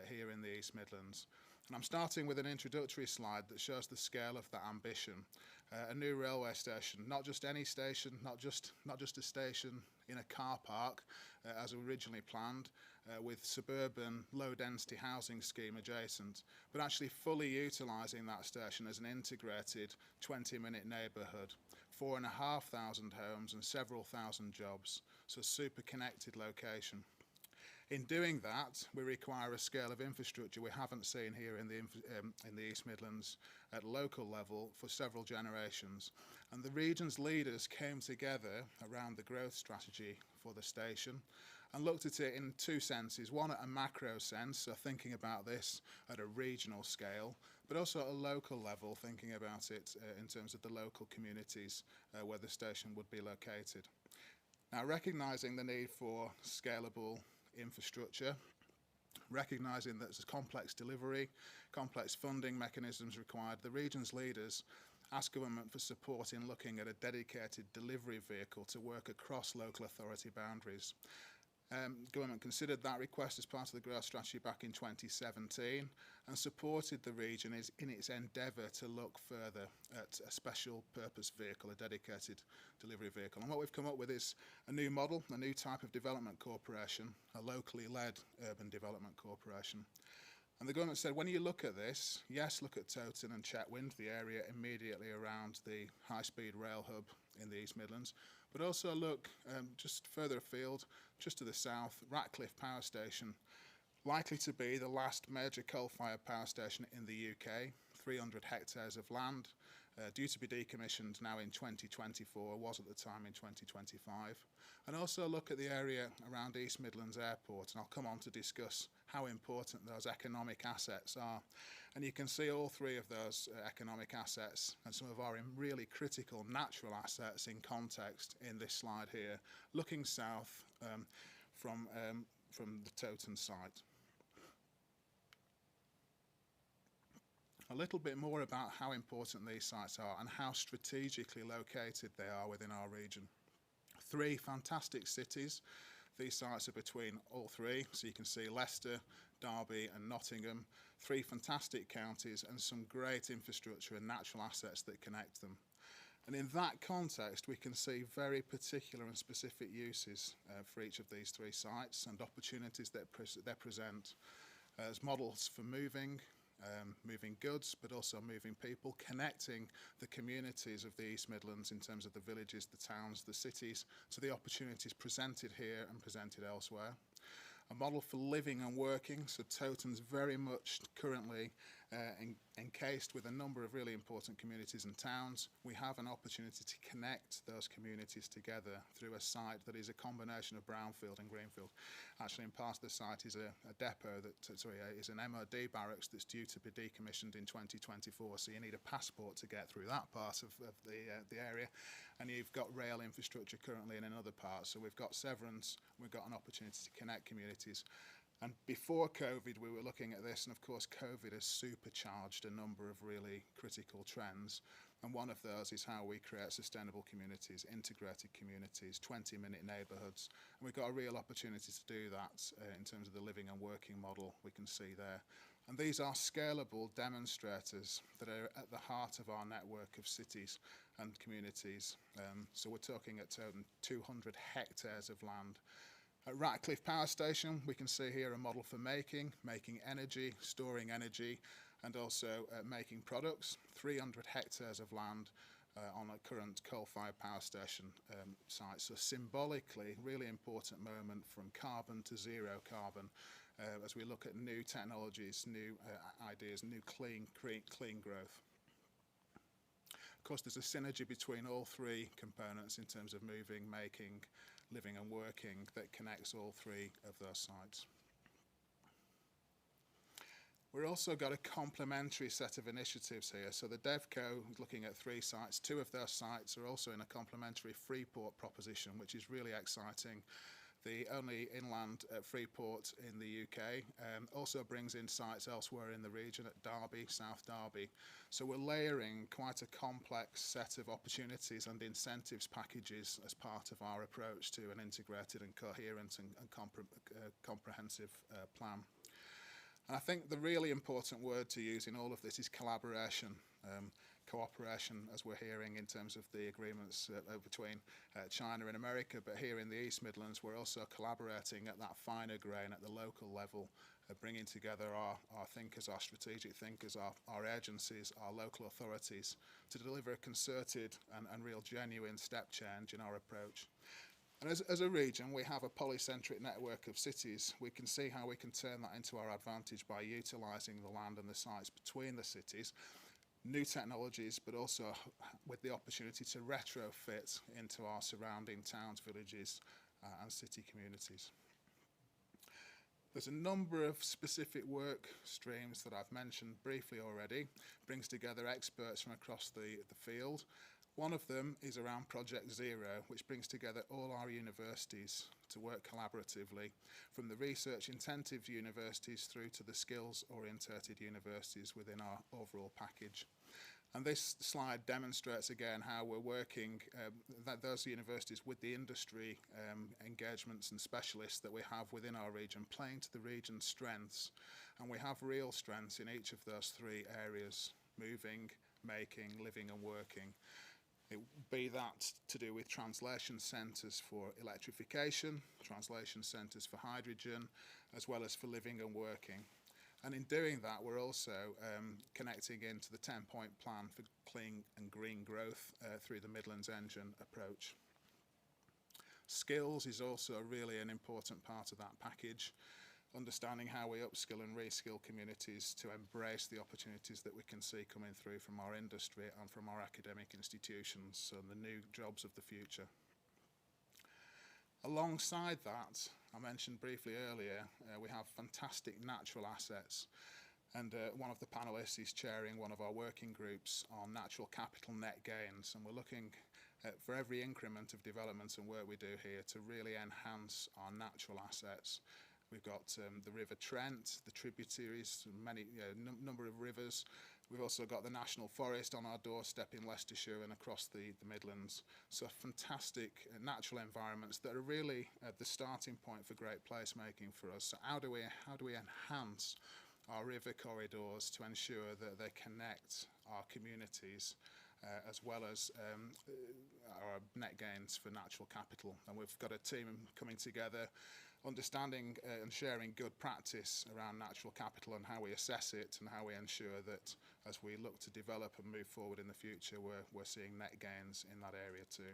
here in the East Midlands. And I'm starting with an introductory slide that shows the scale of that ambition. A new railway station, not just any station, not just a station in a car park as originally planned, with suburban low-density housing scheme adjacent, but actually fully utilising that station as an integrated 20-minute neighbourhood, 4,500 homes and several thousand jobs, so super connected location. In doing that, we require a scale of infrastructure we haven't seen here in the East Midlands at local level for several generations. And the region's leaders came together around the growth strategy for the station and looked at it in 2 senses. One, at a macro sense, so thinking about this at a regional scale, but also at a local level, thinking about it in terms of the local communities where the station would be located. Now, recognising the need for scalable infrastructure, recognising that there's complex delivery, complex funding mechanisms required, the region's leaders asked government for support in looking at a dedicated delivery vehicle to work across local authority boundaries. Government considered that request as part of the growth strategy back in 2017 and supported the region in its endeavour to look further at a special purpose vehicle, a dedicated delivery vehicle. And what we've come up with is a new model, a new type of development corporation, a locally led urban development corporation. And the government said, when you look at this, yes, look at Towton and Chetwynd, the area immediately around the high-speed rail hub in the East Midlands, but also look just further afield, just to the south, Ratcliffe Power Station, likely to be the last major coal-fired power station in the UK, 300 hectares of land, due to be decommissioned now in 2024, was at the time in 2025. And also look at the area around East Midlands Airport, and I'll come on to discuss how important those economic assets are. And you can see all three of those economic assets and some of our really critical natural assets in context in this slide here, looking south from the Towton site. A little bit more about how important these sites are and how strategically located they are within our region. Three fantastic cities. These sites are between all three, so you can see Leicester, Derby and Nottingham. Three fantastic counties and some great infrastructure and natural assets that connect them. And in that context, we can see very particular and specific uses for each of these three sites and opportunities that they present as models for moving goods, but also moving people, connecting the communities of the East Midlands in terms of the villages, the towns, the cities, to the opportunities presented here and presented elsewhere. A model for living and working, so Towton's very much currently encased with a number of really important communities and towns. We have an opportunity to connect those communities together through a site that is a combination of brownfield and greenfield. Actually, in part of the site is a depot is an MOD barracks that's due to be decommissioned in 2024. So you need a passport to get through that part of the area, and you've got rail infrastructure currently in another part. So we've got severance, we've got an opportunity to connect communities. And before COVID, we were looking at this, and of course, COVID has supercharged a number of really critical trends. And one of those is how we create sustainable communities, integrated communities, 20-minute neighbourhoods. And we've got a real opportunity to do that in terms of the living and working model we can see there. And these are scalable demonstrators that are at the heart of our network of cities and communities. So we're talking at 200 hectares of land. At Ratcliffe Power Station, we can see here a model for making energy, storing energy, and also making products. 300 hectares of land on a current coal-fired power station site. So symbolically, really important moment from carbon to zero carbon as we look at new technologies, new ideas, new clean growth. Of course, there's a synergy between all three components in terms of moving, making, living and working that connects all three of those sites. We've also got a complementary set of initiatives here. So the DevCo is looking at three sites. Two of those sites are also in a complementary Freeport proposition, which is really exciting. The only inland Freeport in the UK, also brings in sites elsewhere in the region at Derby, South Derby. So we're layering quite a complex set of opportunities and incentives packages as part of our approach to an integrated and coherent and comprehensive plan. And I think the really important word to use in all of this is collaboration. Cooperation, as we're hearing in terms of the agreements between China and America, but here in the East Midlands we're also collaborating at that finer grain at the local level, bringing together our thinkers, our strategic thinkers, our agencies, our local authorities to deliver a concerted and real genuine step change in our approach. And as a region, we have a polycentric network of cities. We can see how we can turn that into our advantage by utilising the land and the sites between the cities, new technologies, but also with the opportunity to retrofit into our surrounding towns, villages and city communities. There's a number of specific work streams that I've mentioned briefly already, brings together experts from across the field. One of them is around Project Zero, which brings together all our universities to work collaboratively, from the research-intensive universities through to the skills-orientated universities within our overall package. And this slide demonstrates again how we're working, those universities with the industry engagements and specialists that we have within our region, playing to the region's strengths. And we have real strengths in each of those three areas: moving, making, living and working. It be that to do with translation centres for electrification, translation centres for hydrogen, as well as for living and working. And in doing that, we're also connecting into the 10-point plan for clean and green growth through the Midlands Engine approach. Skills is also really an important part of that package, understanding how we upskill and reskill communities to embrace the opportunities that we can see coming through from our industry and from our academic institutions and the new jobs of the future. Alongside that, I mentioned briefly earlier, we have fantastic natural assets, and one of the panellists is chairing one of our working groups on natural capital net gains, and we're looking for every increment of development and work we do here to really enhance our natural assets. We've got the River Trent, the tributaries, many number of rivers. We've also got the National Forest on our doorstep in Leicestershire and across the Midlands. So fantastic natural environments that are really the starting point for great placemaking for us. So how do we enhance our river corridors to ensure that they connect our communities as well as our net gains for natural capital? And we've got a team coming together, understanding and sharing good practice around natural capital and how we assess it and how we ensure that as we look to develop and move forward in the future, we're seeing net gains in that area too.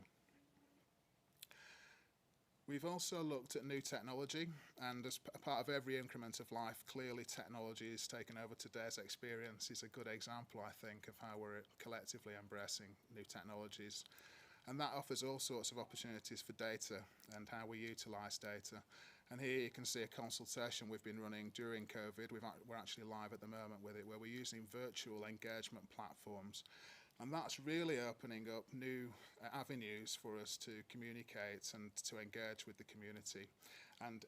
We've also looked at new technology, and as a part of every increment of life, clearly technology is taken over. Today's experience is a good example, I think, of how we're collectively embracing new technologies. And that offers all sorts of opportunities for data and how we utilise data. And here you can see a consultation we've been running during COVID. We're actually live at the moment with it, where we're using virtual engagement platforms. And that's really opening up new avenues for us to communicate and to engage with the community. And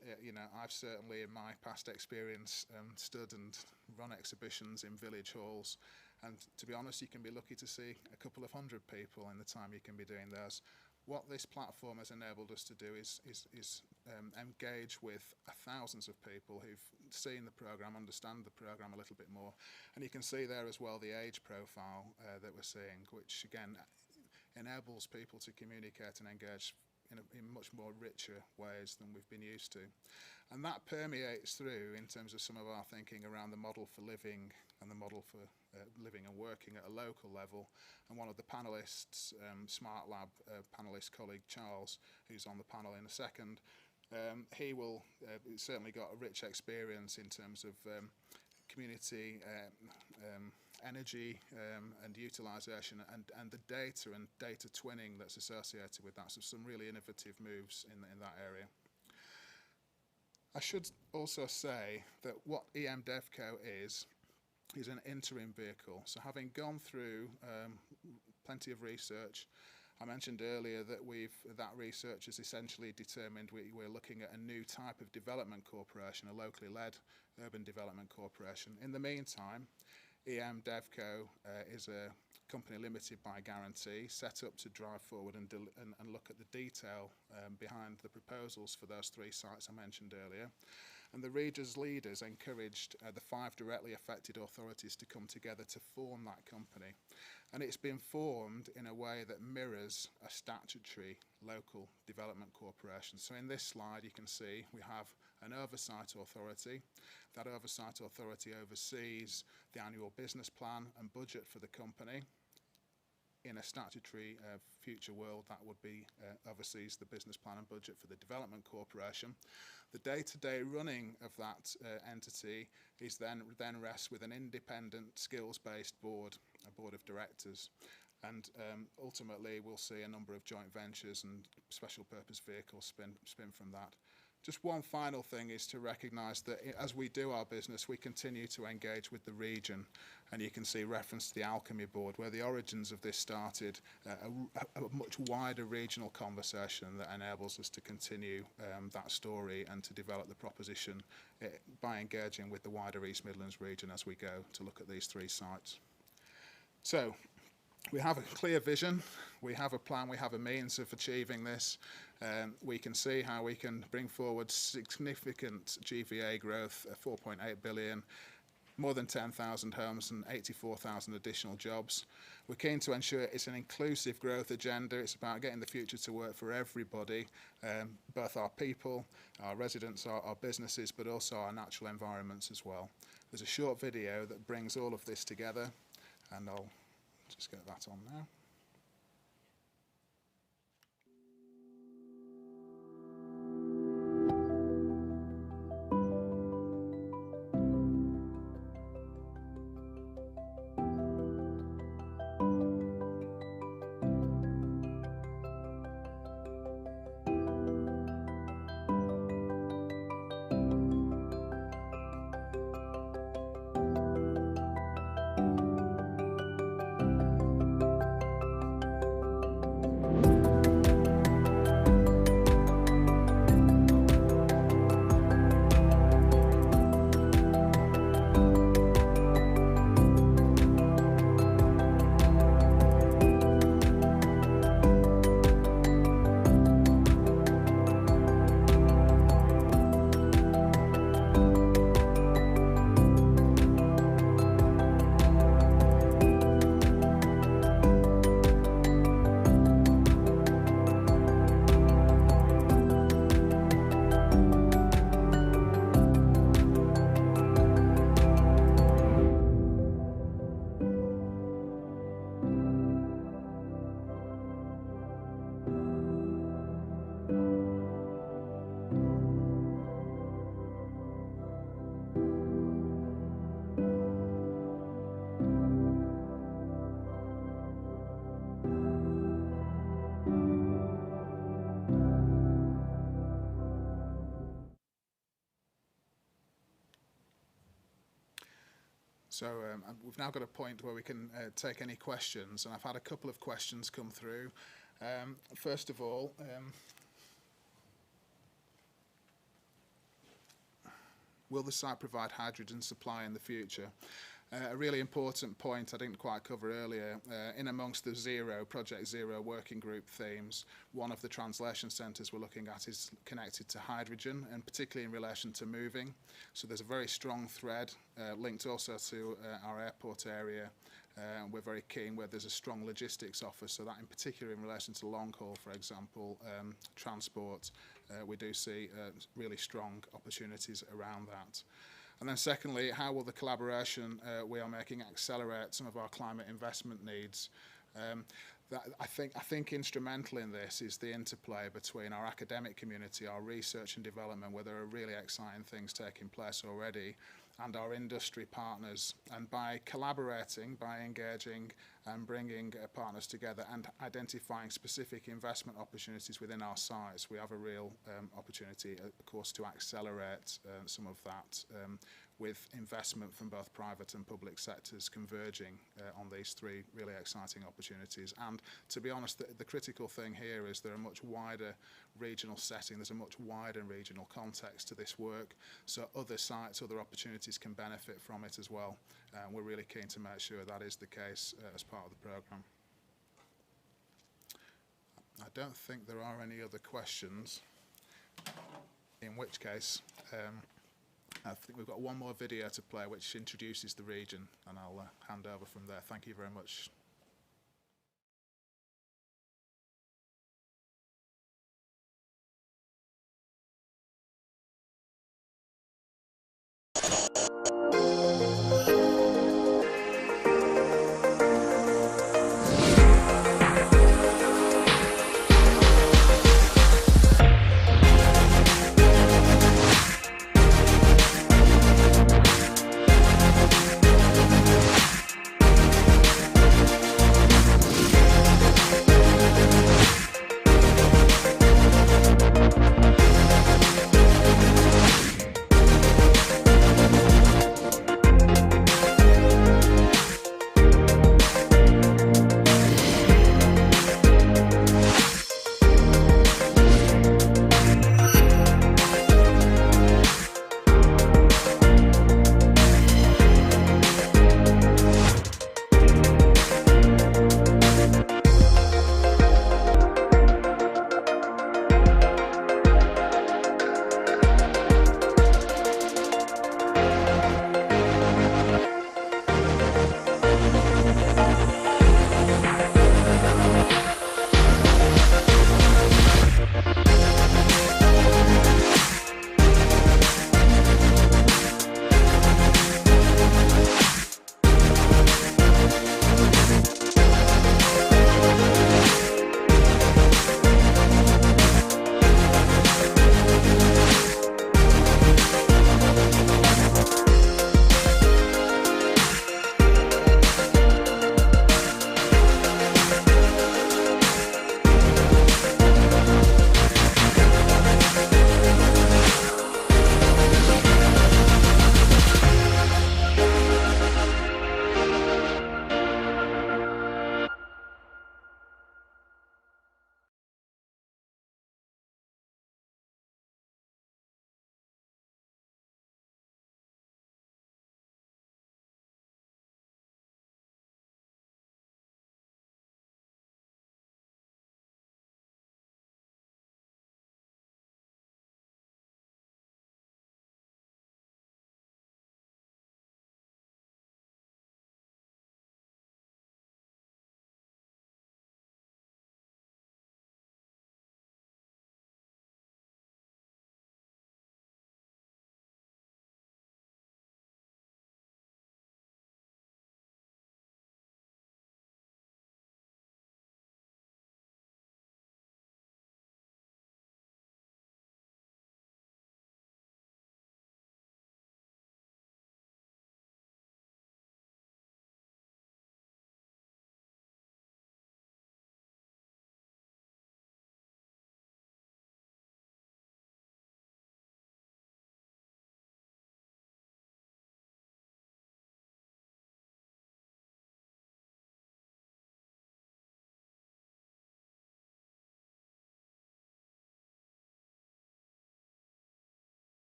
I've certainly in my past experience stood and run exhibitions in village halls. And to be honest, you can be lucky to see a couple of hundred people in the time you can be doing those. What this platform has enabled us to do is engage with thousands of people who've seen the programme, understand the programme a little bit more. And you can see there as well the age profile that we're seeing, which again enables people to communicate and engage in much more richer ways than we've been used to. And that permeates through in terms of some of our thinking around the model for living and the model for living and working at a local level. And one of the panellists, Smart Lab panellist colleague Charles, who's on the panel in a second, he will certainly got a rich experience in terms of community energy and utilisation and the data and data twinning that's associated with that. So some really innovative moves in that area. I should also say that what EM DevCo is an interim vehicle. So having gone through plenty of research, I mentioned earlier that that research has essentially determined we're looking at a new type of development corporation, a locally led urban development corporation. In the meantime, EM DevCo is a company limited by guarantee, set up to drive forward and look at the detail behind the proposals for those 3 sites I mentioned earlier. And the region's leaders encouraged the 5 directly affected authorities to come together to form that company. And it's been formed in a way that mirrors a statutory local development corporation. So in this slide you can see we have an oversight authority. That oversight authority oversees the annual business plan and budget for the company. In a statutory future world, that would be oversees the business plan and budget for the development corporation. The day-to-day running of that entity is then rests with an independent skills-based board, a board of directors. And ultimately we'll see a number of joint ventures and special purpose vehicles spin from that. Just one final thing is to recognise that as we do our business, we continue to engage with the region. And you can see reference to the Alchemy Board, where the origins of this started, a much wider regional conversation that enables us to continue that story and to develop the proposition by engaging with the wider East Midlands region as we go to look at these 3 sites. So, We have a clear vision, we have a plan, we have a means of achieving this. We can see how we can bring forward significant GVA growth, 4.8 billion, more than 10,000 homes and 84,000 additional jobs. We're keen to ensure it's an inclusive growth agenda. It's about getting the future to work for everybody, both our people, our residents, our businesses, but also our natural environments as well. There's a short video that brings all of this together, and I'll just get that on now. So we've now got a point where we can take any questions, and I've had a couple of questions come through. First of all, will the site provide hydrogen supply in the future? A really important point I didn't quite cover earlier, in amongst the Project Zero working group themes, one of the translation centres we're looking at is connected to hydrogen, and particularly in relation to moving. So there's a very strong thread linked also to our airport area. We're very keen where there's a strong logistics office, so that in particular in relation to long haul, for example, transport, we do see really strong opportunities around that. And then secondly, how will the collaboration we are making accelerate some of our climate investment needs? I think instrumental in this is the interplay between our academic community, our research and development, where there are really exciting things taking place already, and our industry partners. And by collaborating, by engaging and bringing partners together and identifying specific investment opportunities within our sites, we have a real opportunity, of course, to accelerate some of that with investment from both private and public sectors converging on these three really exciting opportunities. And to be honest, the critical thing here is there a much wider regional setting, there's a much wider regional context to this work, so other sites, other opportunities can benefit from it as well. We're really keen to make sure that is the case as part of the programme. I don't think there are any other questions, in which case I think we've got one more video to play which introduces the region, and I'll hand over from there. Thank you very much.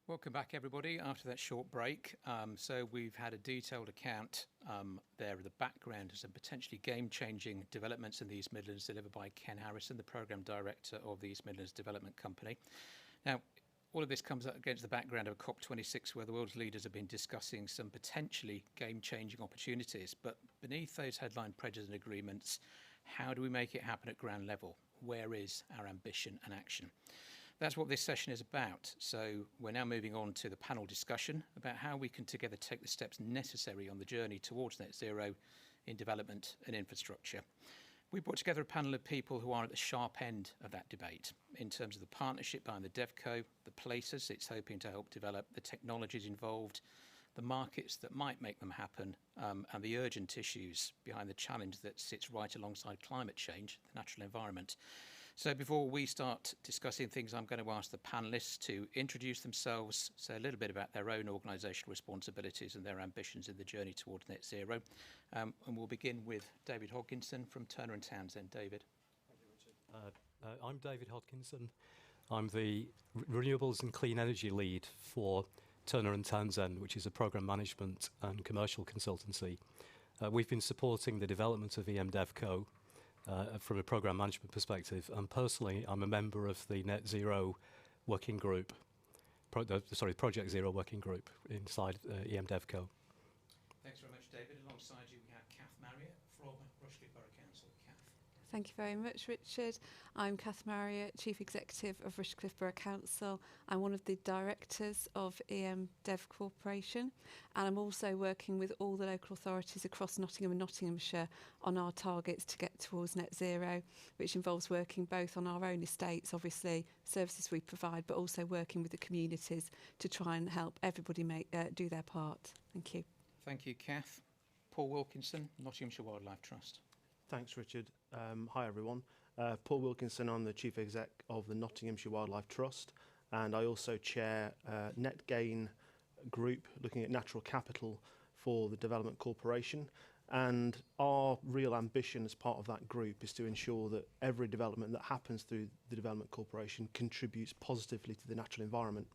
Welcome back, everybody, after that short break. So we've had a detailed account there of the background of some potentially game-changing developments in the East Midlands delivered by Ken Harrison, the Programme Director of the East Midlands Development Company. Now, all of this comes up against the background of COP26, where the world's leaders have been discussing some potentially game-changing opportunities. But beneath those headline pledges and agreements, how do we make it happen at ground level? Where is our ambition and action? That's what this session is about. So we're now moving on to the panel discussion about how we can together take the steps necessary on the journey towards net zero in development and infrastructure. We brought together a panel of people who are at the sharp end of that debate in terms of the partnership behind the DevCo, the places it's hoping to help develop, the technologies involved, the markets that might make them happen, and the urgent issues behind the challenge that sits right alongside climate change, the natural environment. So before we start discussing things, I'm going to ask the panellists to introduce themselves, say a little bit about their own organisational responsibilities and their ambitions in the journey towards net zero. And we'll begin with David Hodkinson from Turner & Townsend. David. Thank you, Richard. I'm David Hodkinson. I'm the Renewables and Clean Energy Lead for Turner & Townsend, which is a programme management and commercial consultancy. We've been supporting the development of EMDevCo from a programme management perspective, and personally I'm a member of the Net Zero Working Group, Project Zero Working Group inside EMDevCo. Thanks very much, David. Alongside you we have Kath Marriott from Rushcliffe Borough Council. Kath. Thank you very much, Richard. I'm Kath Marriott, Chief Executive of Rushcliffe Borough Council. I'm one of the directors of EMDev Corporation, and I'm also working with all the local authorities across Nottingham and Nottinghamshire on our targets to get towards net zero, which involves working both on our own estates, obviously, services we provide, but also working with the communities to try and help everybody do their part. Thank you. Thank you, Kath. Paul Wilkinson, Nottinghamshire Wildlife Trust. Thanks, Richard. Hi, everyone. Paul Wilkinson, I'm the Chief Exec of the Nottinghamshire Wildlife Trust, and I also chair Net Gain Group, looking at natural capital for the Development Corporation. And our real ambition as part of that group is to ensure that every development that happens through the Development Corporation contributes positively to the natural environment,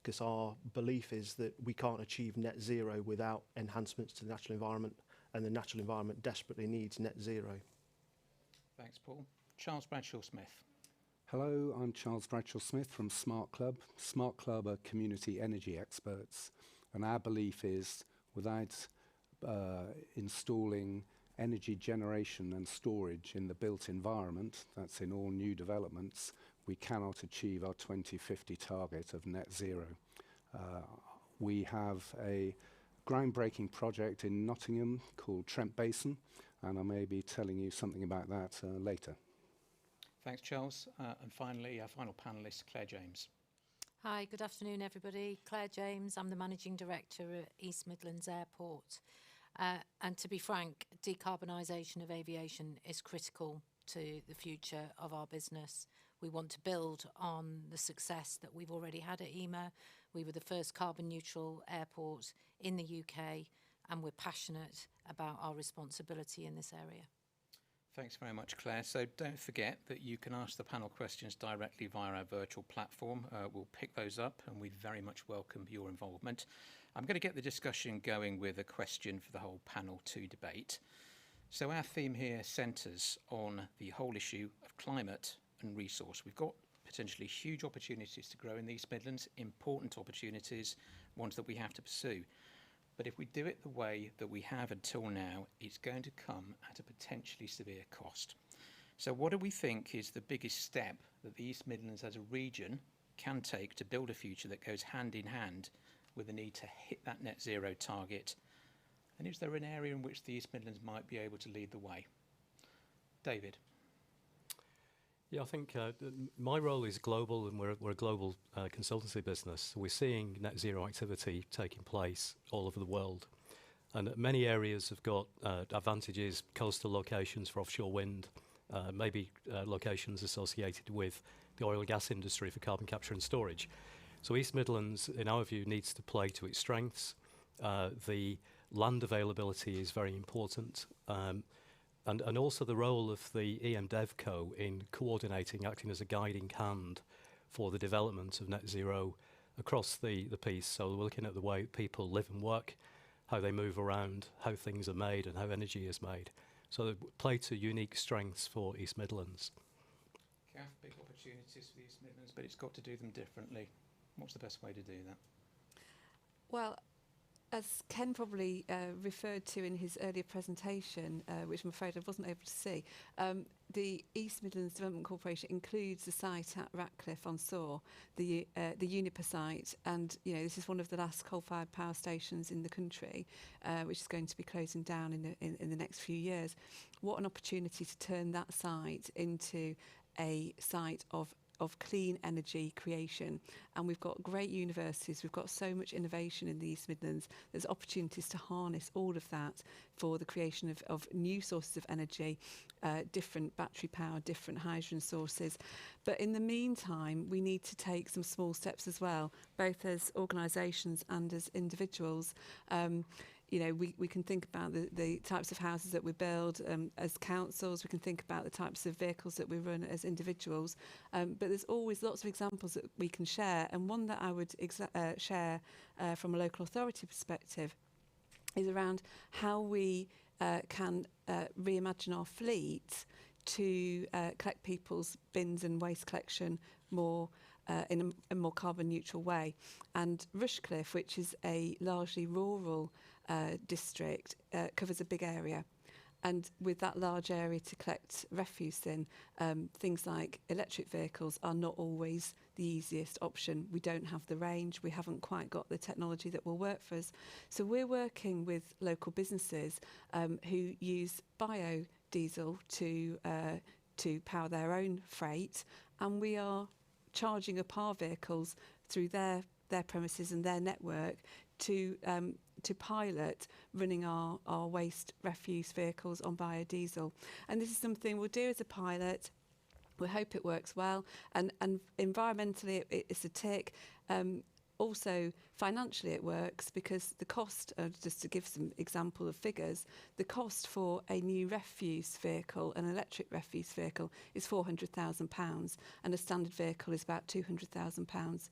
because our belief is that we can't achieve net zero without enhancements to the natural environment, and the natural environment desperately needs net zero. Thanks, Paul. Charles Bradshaw-Smith. Hello, I'm Charles Bradshaw-Smith from Smart Club. Smart Club are community energy experts, and our belief is without installing energy generation and storage in the built environment, that's in all new developments, we cannot achieve our 2050 target of net zero. We have a groundbreaking project in Nottingham called Trent Basin, and I may be telling you something about that later. Thanks, Charles. And finally, our final panellist, Claire James. Hi, good afternoon, everybody. Claire James, I'm the Managing Director at East Midlands Airport. And to be frank, decarbonisation of aviation is critical to the future of our business. We want to build on the success that we've already had at EMA. We were the first carbon neutral airport in the UK, and we're passionate about our responsibility in this area. Thanks very much, Claire. So don't forget that you can ask the panel questions directly via our virtual platform. We'll pick those up, and we very much welcome your involvement. I'm going to get the discussion going with a question for the whole panel to debate. So our theme here centres on the whole issue of climate and resource. We've got potentially huge opportunities to grow in the East Midlands, important opportunities, ones that we have to pursue. But if we do it the way that we have until now, it's going to come at a potentially severe cost. So what do we think is the biggest step that the East Midlands as a region can take to build a future that goes hand in hand with the need to hit that net zero target? And is there an area in which the East Midlands might be able to lead the way? David. Yeah, I think my role is global, and we're a global consultancy business. We're seeing net zero activity taking place all over the world. And many areas have got advantages, coastal locations for offshore wind, maybe locations associated with the oil and gas industry for carbon capture and storage. So East Midlands, in our view, needs to play to its strengths. The land availability is very important. And also the role of the EMDevCo in coordinating, acting as a guiding hand for the development of net zero across the piece. So we're looking at the way people live and work, how they move around, how things are made and how energy is made. So they play to unique strengths for East Midlands. Big opportunities for the East Midlands, but it's got to do them differently. What's the best way to do that? Well, as Ken probably referred to in his earlier presentation, which I'm afraid I wasn't able to see, the East Midlands Development Corporation includes the site at Ratcliffe on Soar, the Uniper site, and this is one of the last coal-fired power stations in the country, which is going to be closing down in the next few years. What an opportunity to turn that site into a site of clean energy creation. And we've got great universities, we've got so much innovation in the East Midlands. There's opportunities to harness all of that for the creation of new sources of energy, different battery power, different hydrogen sources. But in the meantime, we need to take some small steps as well, both as organisations and as individuals. We can think about the types of houses that we build as councils. We can think about the types of vehicles that we run as individuals. But there's always lots of examples that we can share. And one that I would share from a local authority perspective is around how we can reimagine our fleet to collect people's bins and waste collection more in a more carbon neutral way. And Rushcliffe, which is a largely rural district, covers a big area. And with that large area to collect refuse in, things like electric vehicles are not always the easiest option. We don't have the range, we haven't quite got the technology that will work for us. So we're working with local businesses who use biodiesel to power their own freight, and we are charging up our vehicles through their premises and their network to pilot running our waste refuse vehicles on biodiesel. And this is something we'll do as a pilot. We hope it works well, and environmentally it's a tick. Also, financially it works because the cost, just to give some example of figures, the cost for a new refuse vehicle, an electric refuse vehicle, is £400,000, and a standard vehicle is about £200,000.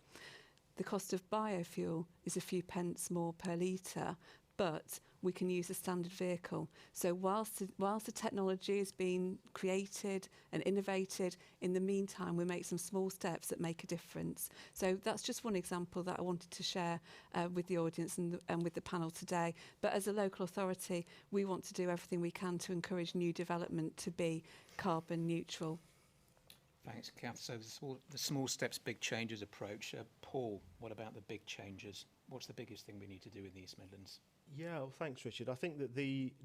The cost of biofuel is a few pence more per litre, but we can use a standard vehicle. So whilst the technology is being created and innovated, in the meantime we make some small steps that make a difference. So that's just one example that I wanted to share with the audience and with the panel today. But as a local authority, we want to do everything we can to encourage new development to be carbon neutral. Thanks, Kath. So the small steps, big changes approach. Paul, what about the big changes? What's the biggest thing we need to do in the East Midlands? Yeah, well, thanks, Richard. I think that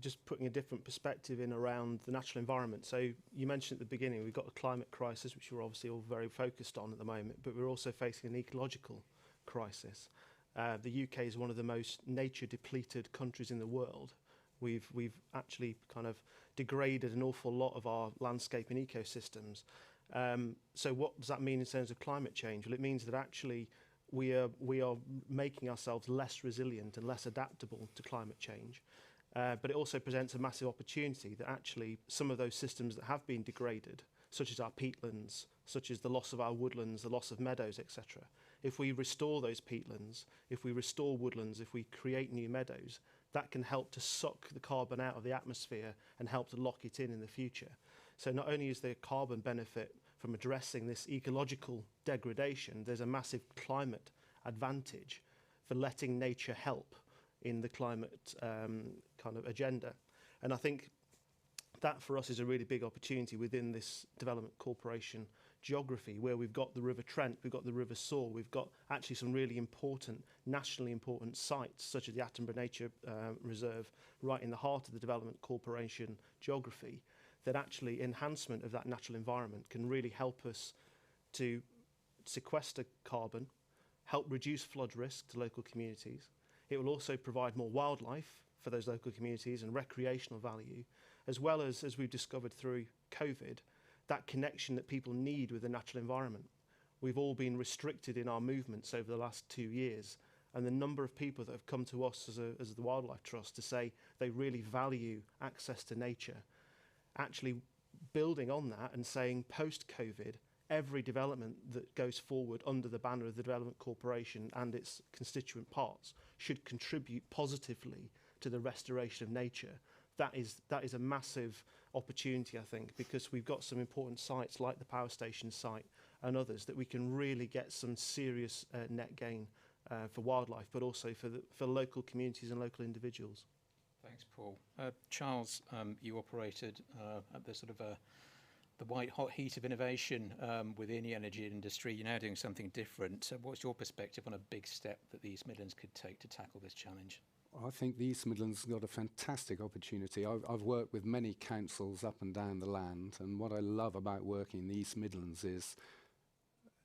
just putting a different perspective in around the natural environment. So you mentioned at the beginning, we've got a climate crisis, which we're obviously all very focused on at the moment, but we're also facing an ecological crisis. The UK is one of the most nature-depleted countries in the world. We've actually kind of degraded an awful lot of our landscape and ecosystems. So what does that mean in terms of climate change? Well, it means that actually we are making ourselves less resilient and less adaptable to climate change. But it also presents a massive opportunity that actually some of those systems that have been degraded, such as our peatlands, such as the loss of our woodlands, the loss of meadows, etc. If we restore those peatlands, if we restore woodlands, if we create new meadows, that can help to suck the carbon out of the atmosphere and help to lock it in the future. So not only is there carbon benefit from addressing this ecological degradation, there's a massive climate advantage for letting nature help in the climate kind of agenda. And I think that for us is a really big opportunity within this development corporation geography, where we've got the River Trent, we've got the River Soar, we've got actually some really important, nationally important sites, such as the Attenborough Nature Reserve, right in the heart of the development corporation geography, that actually enhancement of that natural environment can really help us to sequester carbon, help reduce flood risk to local communities. It will also provide more wildlife for those local communities and recreational value, as well as we've discovered through COVID, that connection that people need with the natural environment. We've all been restricted in our movements over the last 2 years, and the number of people that have come to us as the Wildlife Trust to say they really value access to nature, actually building on that and saying post-COVID, every development that goes forward under the banner of the Development Corporation and its constituent parts should contribute positively to the restoration of nature. That is a massive opportunity, I think, because we've got some important sites like the power station site and others that we can really get some serious net gain for wildlife, but also for local communities and local individuals. Thanks, Paul. Charles, you operated at the sort of the white hot heat of innovation within the energy industry. You're now doing something different. So what's your perspective on a big step that the East Midlands could take to tackle this challenge? I think the East Midlands has got a fantastic opportunity. I've worked with many councils up and down the land, and what I love about working in the East Midlands is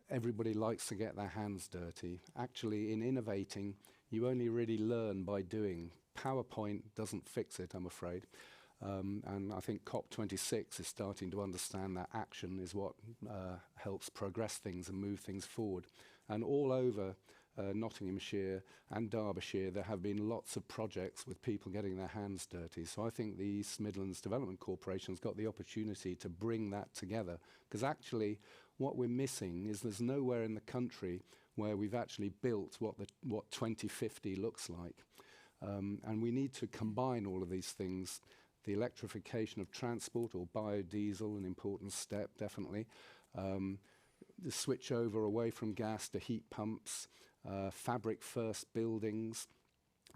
everybody likes to get their hands dirty. Actually, in innovating, you only really learn by doing. PowerPoint doesn't fix it, I'm afraid. And I think Cop26 is starting to understand that action is what helps progress things and move things forward. And all over Nottinghamshire and Derbyshire, there have been lots of projects with people getting their hands dirty. So I think the East Midlands Development Corporation has got the opportunity to bring that together. Because actually, what we're missing is there's nowhere in the country where we've actually built what 2050 looks like. And we need to combine all of these things. The electrification of transport, or biodiesel, an important step, definitely. The switch over away from gas to heat pumps, fabric-first buildings,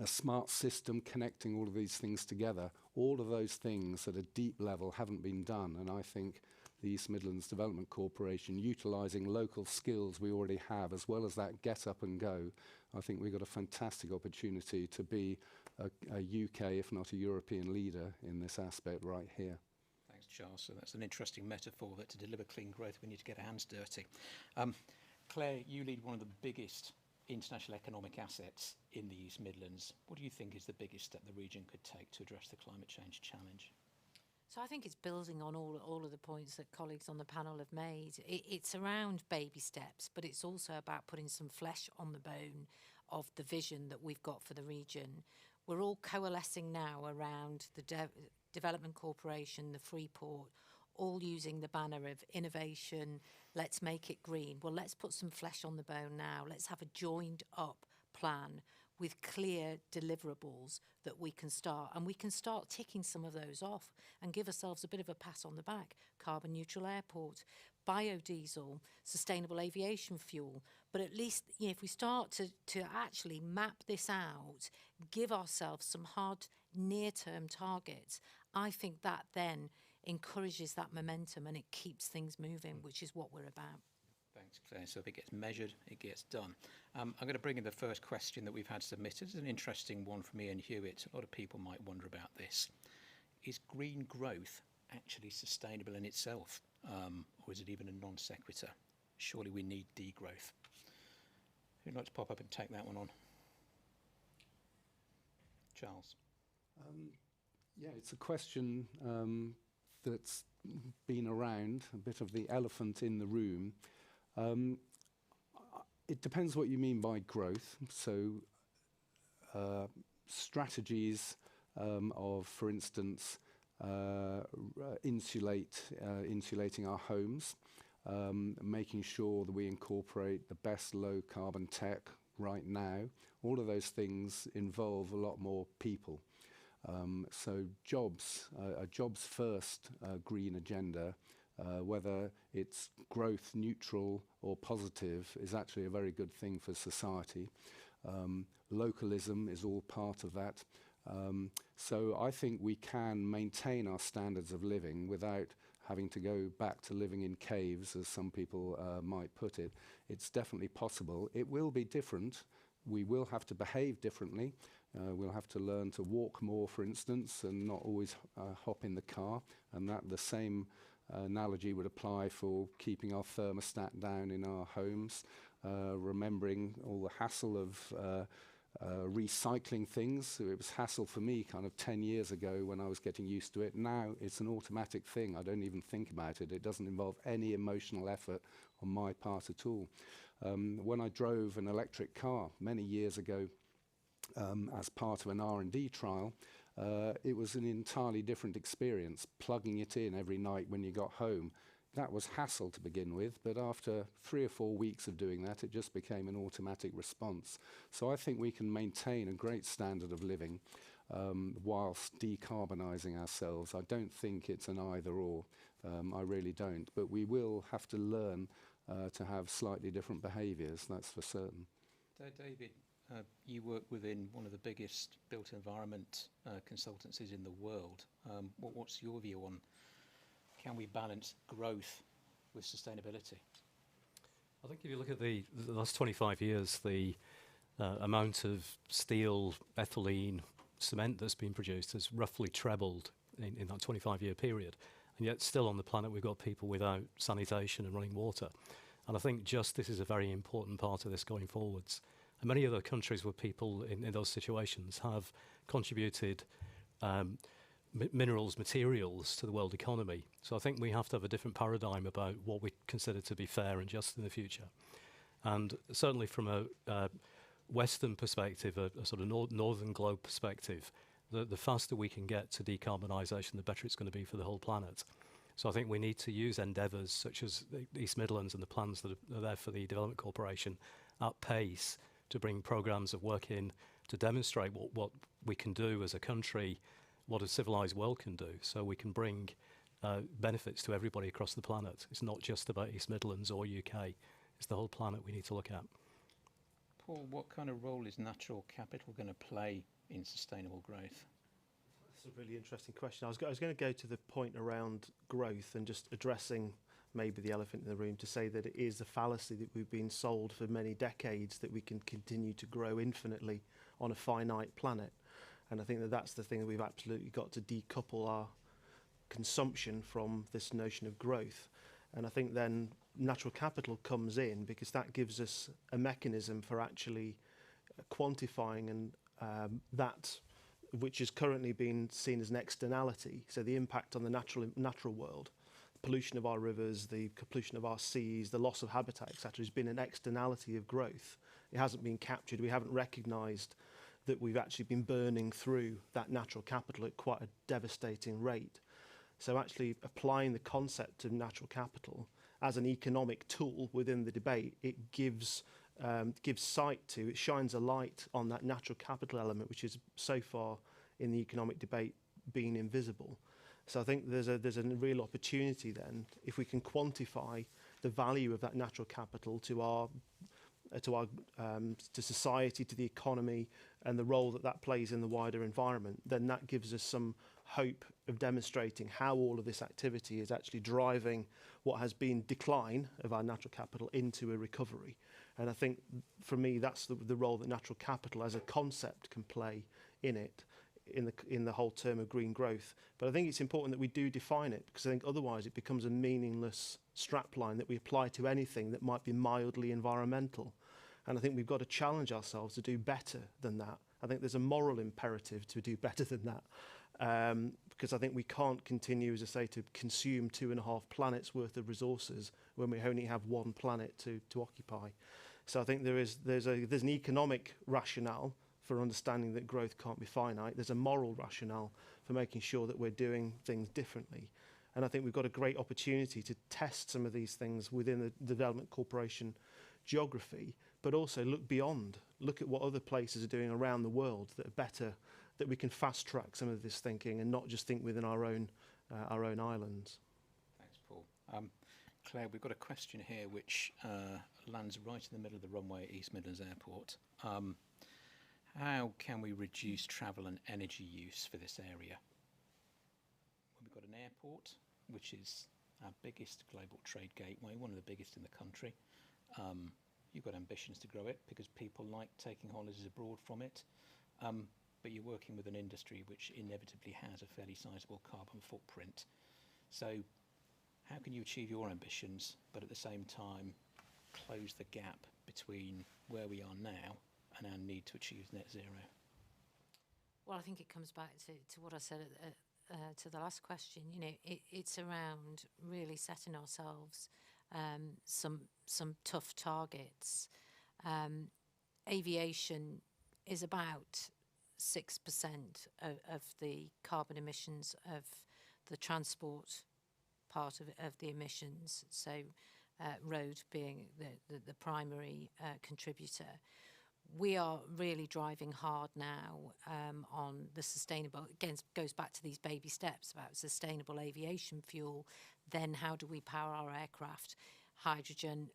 a smart system connecting all of these things together. All of those things at a deep level haven't been done, and I think the East Midlands Development Corporation, utilising local skills we already have, as well as that get up and go, I think we've got a fantastic opportunity to be a UK, if not a European leader in this aspect right here. Thanks, Charles. So that's an interesting metaphor that to deliver clean growth, we need to get our hands dirty. Claire, you lead one of the biggest international economic assets in the East Midlands. What do you think is the biggest step the region could take to address the climate change challenge? So I think it's building on all of the points that colleagues on the panel have made. It's around baby steps, but it's also about putting some flesh on the bone of the vision that we've got for the region. We're all coalescing now around the Development Corporation, the Freeport, all using the banner of innovation, let's make it green. Well, let's put some flesh on the bone now. Let's have a joined up plan with clear deliverables that we can start. And we can start ticking some of those off and give ourselves a bit of a pat on the back. Carbon neutral airport, biodiesel, sustainable aviation fuel. But at least, you know, if we start to actually map this out, give ourselves some hard near-term targets, I think that then encourages that momentum and it keeps things moving, which is what we're about. Thanks, Claire. So if it gets measured, it gets done. I'm going to bring in the first question that we've had submitted. It's an interesting one from Ian Hewitt. A lot of people might wonder about this. Is green growth actually sustainable in itself, or is it even a non sequitur? Surely we need degrowth. Who'd like to pop up and take that one on? Charles. Yeah, it's a question that's been around, a bit of the elephant in the room. It depends what you mean by growth. So strategies of, for instance, insulating our homes, making sure that we incorporate the best low carbon tech right now. All of those things involve a lot more people. So jobs, a jobs first green agenda, whether it's growth neutral or positive, is actually a very good thing for society. Localism is all part of that. So I think we can maintain our standards of living without having to go back to living in caves, as some people might put it. It's definitely possible. It will be different. We will have to behave differently. We'll have to learn to walk more, for instance, and not always hop in the car. And that the same analogy would apply for keeping our thermostat down in our homes, remembering all the hassle of recycling things. It was hassle for me kind of 10 years ago when I was getting used to it. Now it's an automatic thing. I don't even think about it. It doesn't involve any emotional effort on my part at all. When I drove an electric car many years ago as part of an R&D trial, it was an entirely different experience. Plugging it in every night when you got home That was hassle to begin with, but after 3 or 4 weeks of doing that, it just became an automatic response. So I think we can maintain a great standard of living whilst decarbonising ourselves. I don't think it's an either or. I really don't. But we will have to learn to have slightly different behaviours, that's for certain. David, you work within one of the biggest built environment consultancies in the world. What's your view on, can we balance growth with sustainability? I think if you look at the last 25 years, the amount of steel, ethylene, cement that's been produced has roughly trebled in that 25-year period. And yet still on the planet we've got people without sanitation and running water. And I think justice is a very important part of this going forwards. And many other countries with people in those situations have contributed minerals, materials to the world economy. So I think we have to have a different paradigm about what we consider to be fair and just in the future. And certainly from a Western perspective, a sort of northern globe perspective, the faster we can get to decarbonisation, the better it's going to be for the whole planet. So I think we need to use endeavours such as the East Midlands and the plans that are there for the Development Corporation at pace to bring programmes of work in to demonstrate what we can do as a country, what a civilised world can do, so we can bring benefits to everybody across the planet. It's not just about East Midlands or UK, it's the whole planet we need to look at. Paul, what kind of role is natural capital going to play in sustainable growth? That's a really interesting question. I was going to go to the point around growth and just addressing maybe the elephant in the room, to say that it is a fallacy that we've been sold for many decades that we can continue to grow infinitely on a finite planet. And I think that that's the thing that we've absolutely got to decouple our consumption from this notion of growth. And I think then natural capital comes in because that gives us a mechanism for actually quantifying and that which is currently being seen as an externality. So the impact on the natural world, pollution of our rivers, the pollution of our seas, the loss of habitat, etc., has been an externality of growth. It hasn't been captured. We haven't recognised that we've actually been burning through that natural capital at quite a devastating rate. So actually applying the concept of natural capital as an economic tool within the debate, it gives sight to, it shines a light on that natural capital element, which is so far in the economic debate been invisible. So I think there's a real opportunity then, if we can quantify the value of that natural capital to society, to the economy, and the role that that plays in the wider environment, then that gives us some hope of demonstrating how all of this activity is actually driving what has been decline of our natural capital into a recovery. And I think, for me, that's the role that natural capital as a concept can play in it, in the whole term of green growth. But I think it's important that we do define it, because I think otherwise it becomes a meaningless strapline that we apply to anything that might be mildly environmental. And I think we've got to challenge ourselves to do better than that. I think there's a moral imperative to do better than that, because I think we can't continue, as I say, to consume 2.5 planets worth of resources when we only have one planet to occupy. So I think there's an economic rationale for understanding that growth can't be finite. There's a moral rationale for making sure that we're doing things differently. And I think we've got a great opportunity to test some of these things within the Development Corporation geography, but also look beyond, look at what other places are doing around the world that are better, that we can fast track some of this thinking and not just think within our own islands. Thanks, Paul. Claire, we've got a question here which lands right in the middle of the runway at East Midlands Airport. How can we reduce travel and energy use for this area? Well, we've got an airport, which is our biggest global trade gateway, one of the biggest in the country. You've got ambitions to grow it because people like taking holidays abroad from it, but you're working with an industry which inevitably has a fairly sizable carbon footprint. So how can you achieve your ambitions, but at the same time close the gap between where we are now and our need to achieve net zero? Well, I think it comes back to what I said to the last question. You know, it's around really setting ourselves some tough targets. Aviation is about 6% of the carbon emissions of the transport part of the emissions, so road being the primary contributor. We are really driving hard now on the sustainable, again, goes back to these baby steps about sustainable aviation fuel. Then how do we power our aircraft? Hydrogen,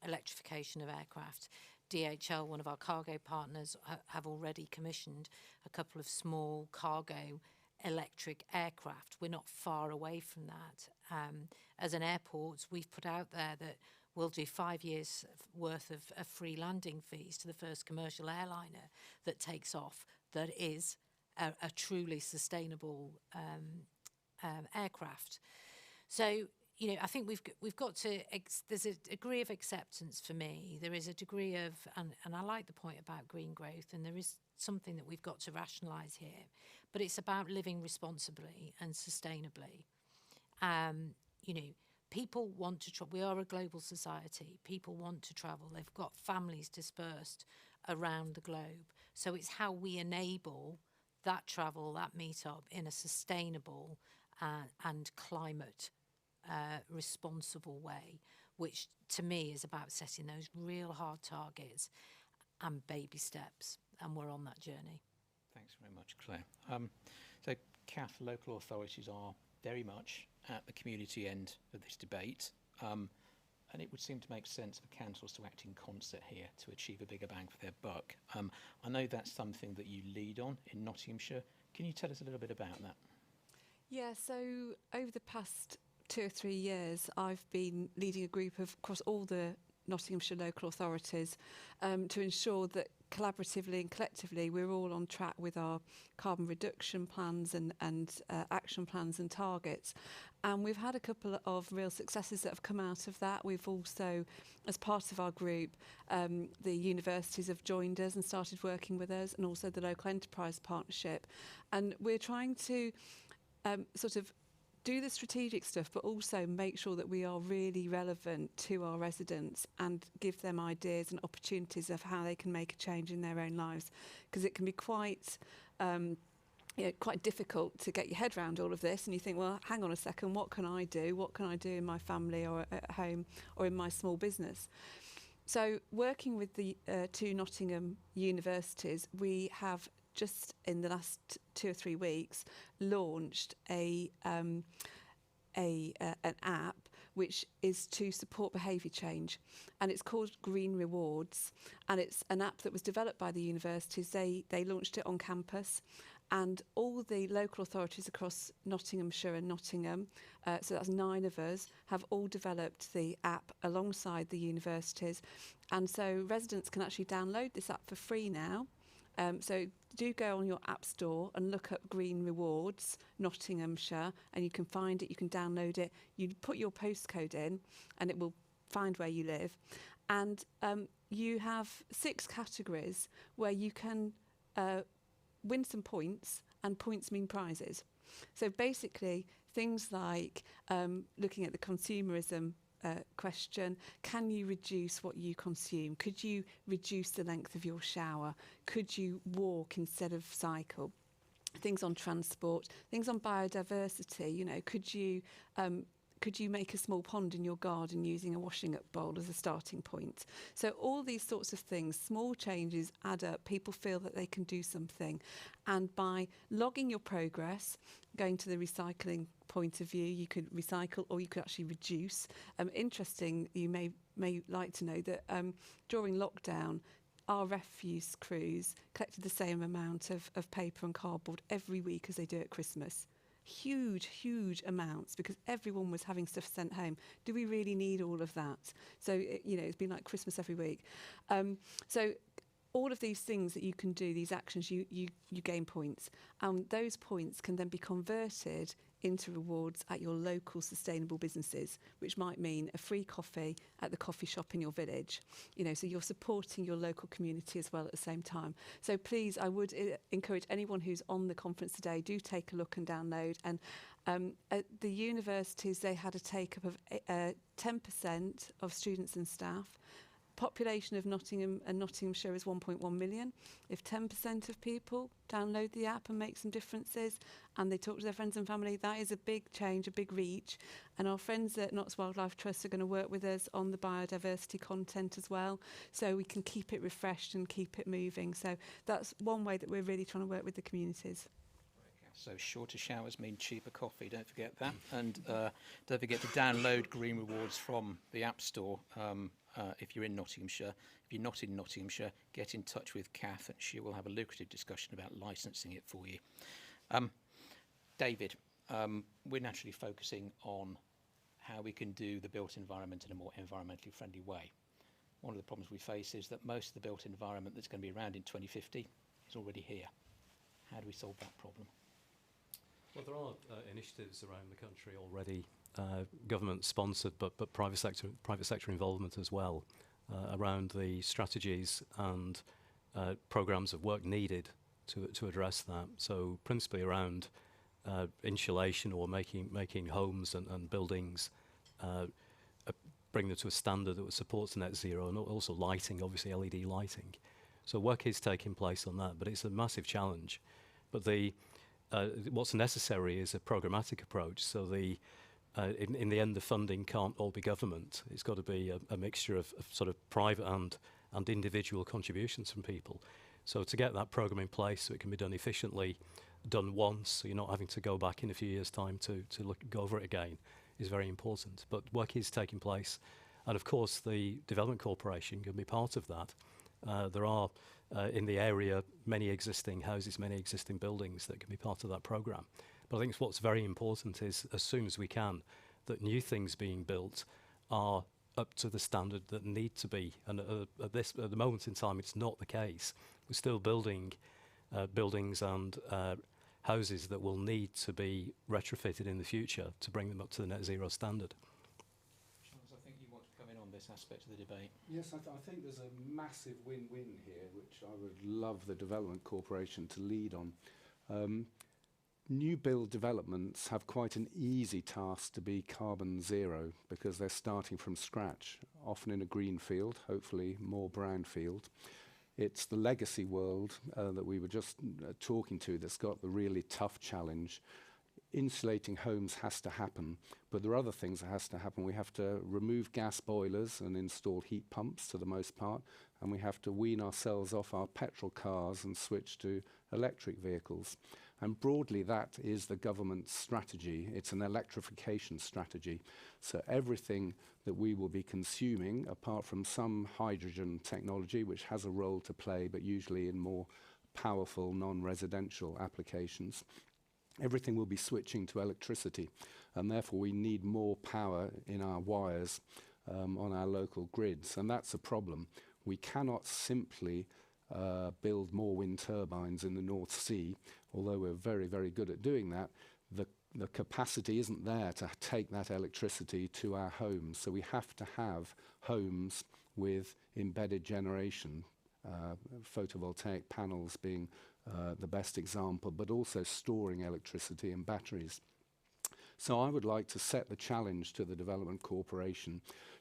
electrification of aircraft. DHL, one of our cargo partners, have already commissioned a couple of small cargo electric aircraft. We're not far away from that. As an airport, we've put out there that we'll do 5 years worth of free landing fees to the first commercial airliner that takes off, that is a truly sustainable aircraft. So, you know, I think we've got to, there's a degree of acceptance for me. There is a degree of, and I like the point about green growth, and there is something that we've got to rationalise here, but it's about living responsibly and sustainably. You know, people want to travel. We are a global society. People want to travel. They've got families dispersed around the globe. So it's how we enable that travel, that meet-up in a sustainable and climate responsible way, which to me is about setting those real hard targets and baby steps. And we're on that journey. Thanks very much, Claire. So, Kath, local authorities are very much at the community end of this debate, and it would seem to make sense for councils to act in concert here to achieve a bigger bang for their buck. I know that's something that you lead on in Nottinghamshire. Can you tell us a little bit about that? Yeah, so over the past 2 or 3 years, I've been leading a group across all the Nottinghamshire local authorities to ensure that collaboratively and collectively we're all on track with our carbon reduction plans and action plans and targets. And we've had a couple of real successes that have come out of that. We've also, as part of our group, the universities have joined us and started working with us, and also the local enterprise partnership. And we're trying to sort of do the strategic stuff, but also make sure that we are really relevant to our residents and give them ideas and opportunities of how they can make a change in their own lives. Because it can be quite quite difficult to get your head around all of this, and you think, well, hang on a second, what can I do? What can I do in my family or at home or in my small business? So working with the 2 Nottingham universities, we have just in the last 2 or 3 weeks launched an app which is to support behaviour change, and it's called Green Rewards, and it's an app that was developed by the universities. They launched it on campus, and all the local authorities across Nottinghamshire and Nottingham, so that's 9 of us, have all developed the app alongside the universities, and so residents can actually download this app for free now. So do go on your app store and look up Green Rewards Nottinghamshire, and you can find it, you can download it, you put your postcode in and it will find where you live, and you have 6 categories where you can win some points, and points mean prizes. So basically things like looking at the consumerism question, can you reduce what you consume? Could you reduce the length of your shower? Could you walk instead of cycle? Things on transport, things on biodiversity, you know, could you make a small pond in your garden using a washing up bowl as a starting point? So all these sorts of things, small changes add up. People feel that they can do something. And by logging your progress, going to the recycling point of view, you could recycle or you could actually reduce. Interesting, you may like to know that during lockdown, our refuse crews collected the same amount of paper and cardboard every week as they do at Christmas. Huge amounts, because everyone was having stuff sent home. Do we really need all of that? So, it's been like Christmas every week. So all of these things that you can do, these actions, you gain points. And those points can then be converted into rewards at your local sustainable businesses, which might mean a free coffee at the coffee shop in your village. So you're supporting your local community as well at the same time. So please, I would encourage anyone who's on the conference today, do take a look and download. And at the universities, they had a take-up of 10% of students and staff population of Nottingham and Nottinghamshire is 1.1 million. If 10% of people download the app and make some differences and they talk to their friends and family, that is a big change, a big reach. And our friends at Notts Wildlife Trust are going to work with us on the biodiversity content as well, so we can keep it refreshed and keep it moving. So that's one way that we're really trying to work with the communities. So shorter showers mean cheaper coffee, don't forget that. And don't forget to download Green Rewards from the App Store if you're in Nottinghamshire. If you're not in Nottinghamshire, get in touch with Kath and she will have a lucrative discussion about licensing it for you. David, we're naturally focusing on how we can do the built environment in a more environmentally friendly way. One of the problems we face is that most of the built environment that's going to be around in 2050 is already here. How do we solve that problem? Well, there are initiatives around the country already, government-sponsored, but private sector involvement as well, around the strategies and programmes of work needed to address that. So principally around insulation or making homes and buildings, bring them to a standard that supports net zero, and also lighting, obviously LED lighting. So work is taking place on that, but it's a massive challenge. But what's necessary is a programmatic approach. So in the end, the funding can't all be government. It's got to be a mixture of sort of private and individual contributions from people. So to get that program in place so it can be done efficiently, done once, so you're not having to go back in a few years' time to go over it again, is very important. But work is taking place. And of course, the Development Corporation can be part of that. There are, in the area, many existing houses, many existing buildings that can be part of that programme. But I think what's very important is, as soon as we can, that new things being built are up to the standard that need to be. And at the moment in time, it's not the case. We're still building buildings and houses that will need to be retrofitted in the future to bring them up to the net zero standard. Charles, I think you want to come in on this aspect of the debate. Yes, I think there's a massive win-win here, which I would love the Development Corporation to lead on. New build developments have quite an easy task to be carbon zero because they're starting from scratch, often in a green field, hopefully more brownfield. It's the legacy world that we were just talking to that's got the really tough challenge. Insulating homes has to happen, but there are other things that has to happen. We have to remove gas boilers and install heat pumps to the most part, and we have to wean ourselves off our petrol cars and switch to electric vehicles. And broadly, that is the government's strategy. It's an electrification strategy. So everything that we will be consuming, apart from some hydrogen technology, which has a role to play, but usually in more powerful non-residential applications, everything will be switching to electricity. And therefore, we need more power in our wires on our local grids. And that's a problem. We cannot simply build more wind turbines in the North Sea, although we're very, very good at doing that. The capacity isn't there to take that electricity to our homes. So we have to have homes with embedded generation, photovoltaic panels being the best example, but also storing electricity in batteries. So I would like to set the challenge to the Development Corporation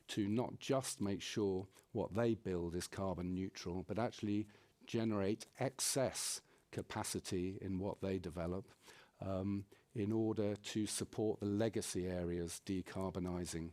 to not just make sure what they build is carbon neutral, but actually generate excess capacity in what they develop in order to support the legacy areas decarbonising.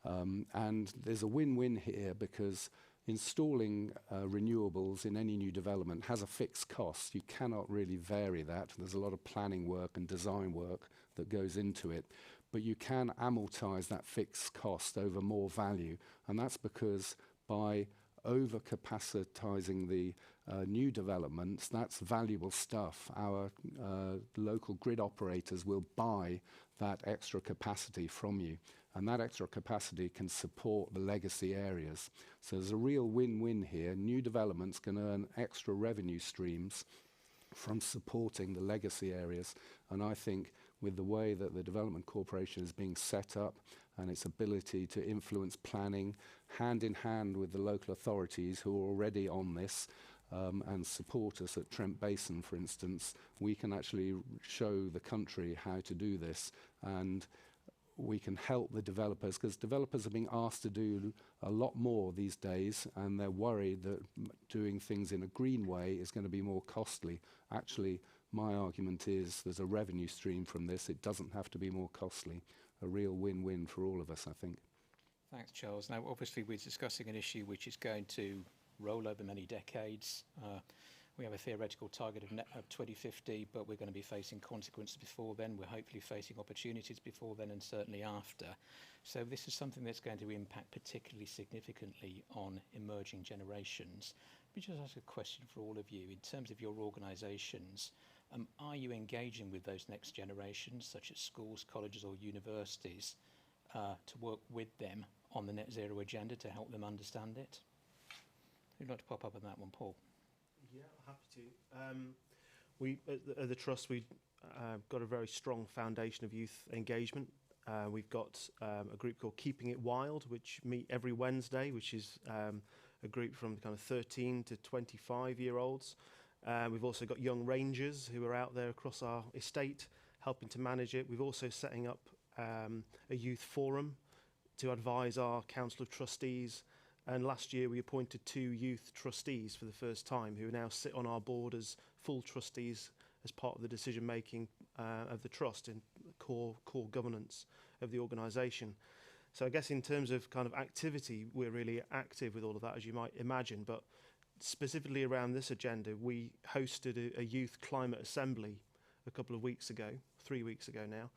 And there's a win-win here because installing renewables in any new development has a fixed cost. You cannot really vary that. There's a lot of planning work and design work that goes into it. But you can amortise that fixed cost over more value. And that's because by over-capacitising the new developments, that's valuable stuff. Our local grid operators will buy that extra capacity from you. And that extra capacity can support the legacy areas. So there's a real win-win here. New developments can earn extra revenue streams from supporting the legacy areas. And I think with the way that the Development Corporation is being set up and its ability to influence planning hand in hand with the local authorities who are already on this and support us at Trent Basin, for instance, we can actually show the country how to do this. And we can help the developers, because developers are being asked to do a lot more these days, and they're worried that doing things in a green way is going to be more costly. Actually, my argument is there's a revenue stream from this. It doesn't have to be more costly. A real win-win for all of us, I think. Thanks, Charles. Now, obviously, we're discussing an issue which is going to roll over many decades. We have a theoretical target of 2050, but we're going to be facing consequences before then. We're hopefully facing opportunities before then and certainly after. So this is something that's going to impact particularly significantly on emerging generations. Let me just ask a question for all of you. In terms of your organisations, are you engaging with those next generations, such as schools, colleges or universities, to work with them on the net zero agenda to help them understand it? Who'd like to pop up on that one, Paul? Yeah, happy to. We at the Trust, we've got a very strong foundation of youth engagement. We've got a group called Keeping It Wild, which meet every Wednesday, which is a group from kind of 13 to 25-year-olds. We've also got young rangers who are out there across our estate helping to manage it. We've also setting up a youth forum to advise our Council of Trustees. And last year we appointed 2 youth trustees for the first time who now sit on our board as full trustees as part of the decision making of the Trust in core governance of the organisation. So I guess in terms of kind of activity, we're really active with all of that, as you might imagine. But specifically around this agenda, we hosted a youth climate assembly a couple of weeks ago, 3 weeks ago now,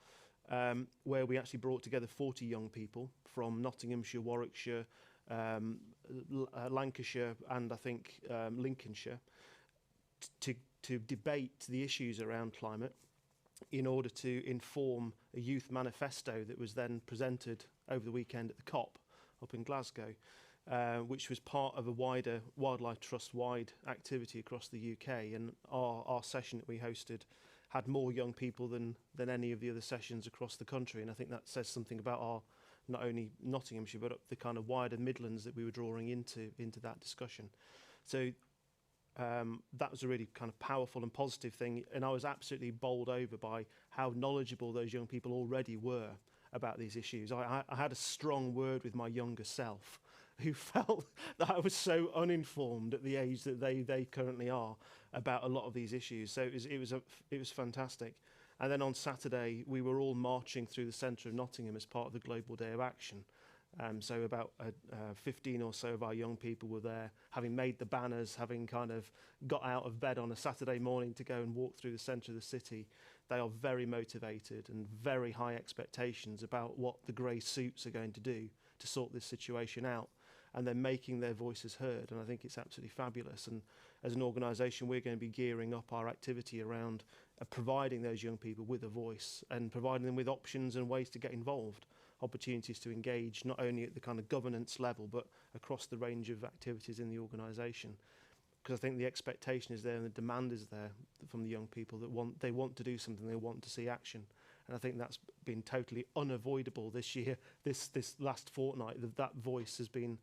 where we actually brought together 40 young people from Nottinghamshire, Warwickshire, Lancashire and I think Lincolnshire to debate the issues around climate in order to inform a youth manifesto that was then presented over the weekend at the COP up in Glasgow, which was part of a wider Wildlife Trust-wide activity across the UK. And our session that we hosted had more young people than any of the other sessions across the country. And I think that says something about our not only Nottinghamshire, but the kind of wider Midlands that we were drawing into that discussion. So that was a really kind of powerful and positive thing. And I was absolutely bowled over by how knowledgeable those young people already were about these issues. I had a strong word with my younger self, who felt that I was so uninformed at the age that they currently are about a lot of these issues. So it was fantastic. And then on Saturday, we were all marching through the centre of Nottingham as part of the Global Day of Action. So about 15 or so of our young people were there, having made the banners, having kind of got out of bed on a Saturday morning to go and walk through the centre of the city. They are very motivated and very high expectations about what the grey suits are going to do to sort this situation out. And they're making their voices heard, and I think it's absolutely fabulous. And as an organisation, we're going to be gearing up our activity around providing those young people with a voice and providing them with options and ways to get involved, opportunities to engage not only at the kind of governance level, but across the range of activities in the organisation. Because I think the expectation is there and the demand is there from the young people that they want to do something, they want to see action. And I think that's been totally unavoidable this year, this last fortnight, that voice has been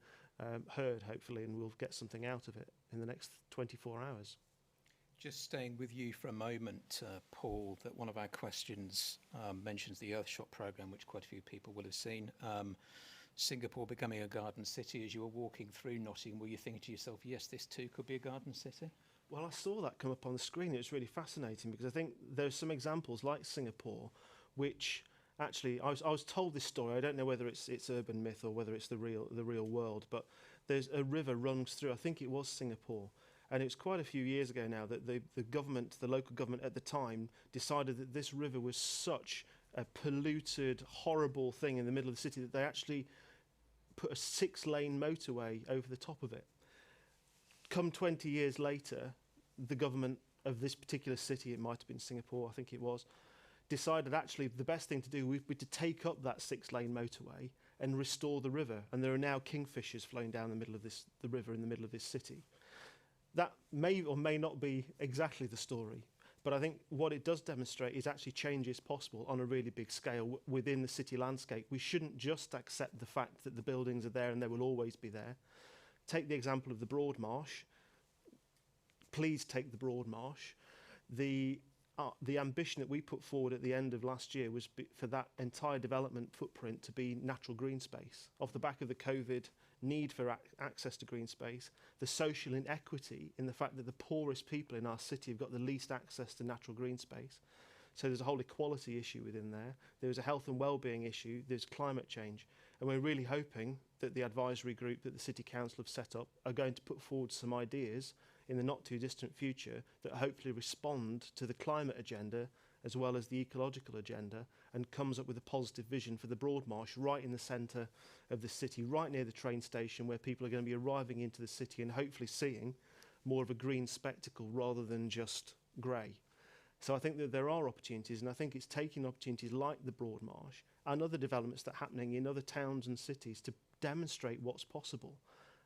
heard, hopefully, and we'll get something out of it in the next 24 hours. Just staying with you for a moment, Paul, that one of our questions mentions the Earthshot programme, which quite a few people will have seen. Singapore becoming a garden city. As you were walking through Nottingham, were you thinking to yourself, yes, this too could be a garden city? Well, I saw that come up on the screen. It was really fascinating because I think there's some examples like Singapore, which actually I was told this story. I don't know whether it's urban myth or whether it's the real world, but there's a river runs through. I think it was Singapore. And it was quite a few years ago now that the government, the local government at the time, decided that this river was such a polluted, horrible thing in the middle of the city that they actually put a 6-lane motorway over the top of it. Come 20 years later, the government of this particular city, it might have been Singapore, I think it was, decided actually the best thing to do would be to take up that 6-lane motorway and restore the river. And there are now kingfishers flowing down the river in the middle of this city. That may or may not be exactly the story, but I think what it does demonstrate is actually change is possible on a really big scale within the city landscape. We shouldn't just accept the fact that the buildings are there and they will always be there. Take the example of the Broad Marsh. Please take the Broad Marsh. The the ambition that we put forward at the end of last year was for that entire development footprint to be natural green space. Off the back of the COVID need for access to green space, the social inequity in the fact that the poorest people in our city have got the least access to natural green space. So there's a whole equality issue within there. There's a health and well-being issue. There's climate change. And we're really hoping that the advisory group that the City Council have set up are going to put forward some ideas in the not too distant future that hopefully respond to the climate agenda as well as the ecological agenda, and comes up with a positive vision for the Broadmarsh right in the centre of the city, right near the train station, where people are going to be arriving into the city and hopefully seeing more of a green spectacle rather than just grey. So I think that there are opportunities, and I think it's taking opportunities like the Broadmarsh and other developments that are happening in other towns and cities to demonstrate what's possible.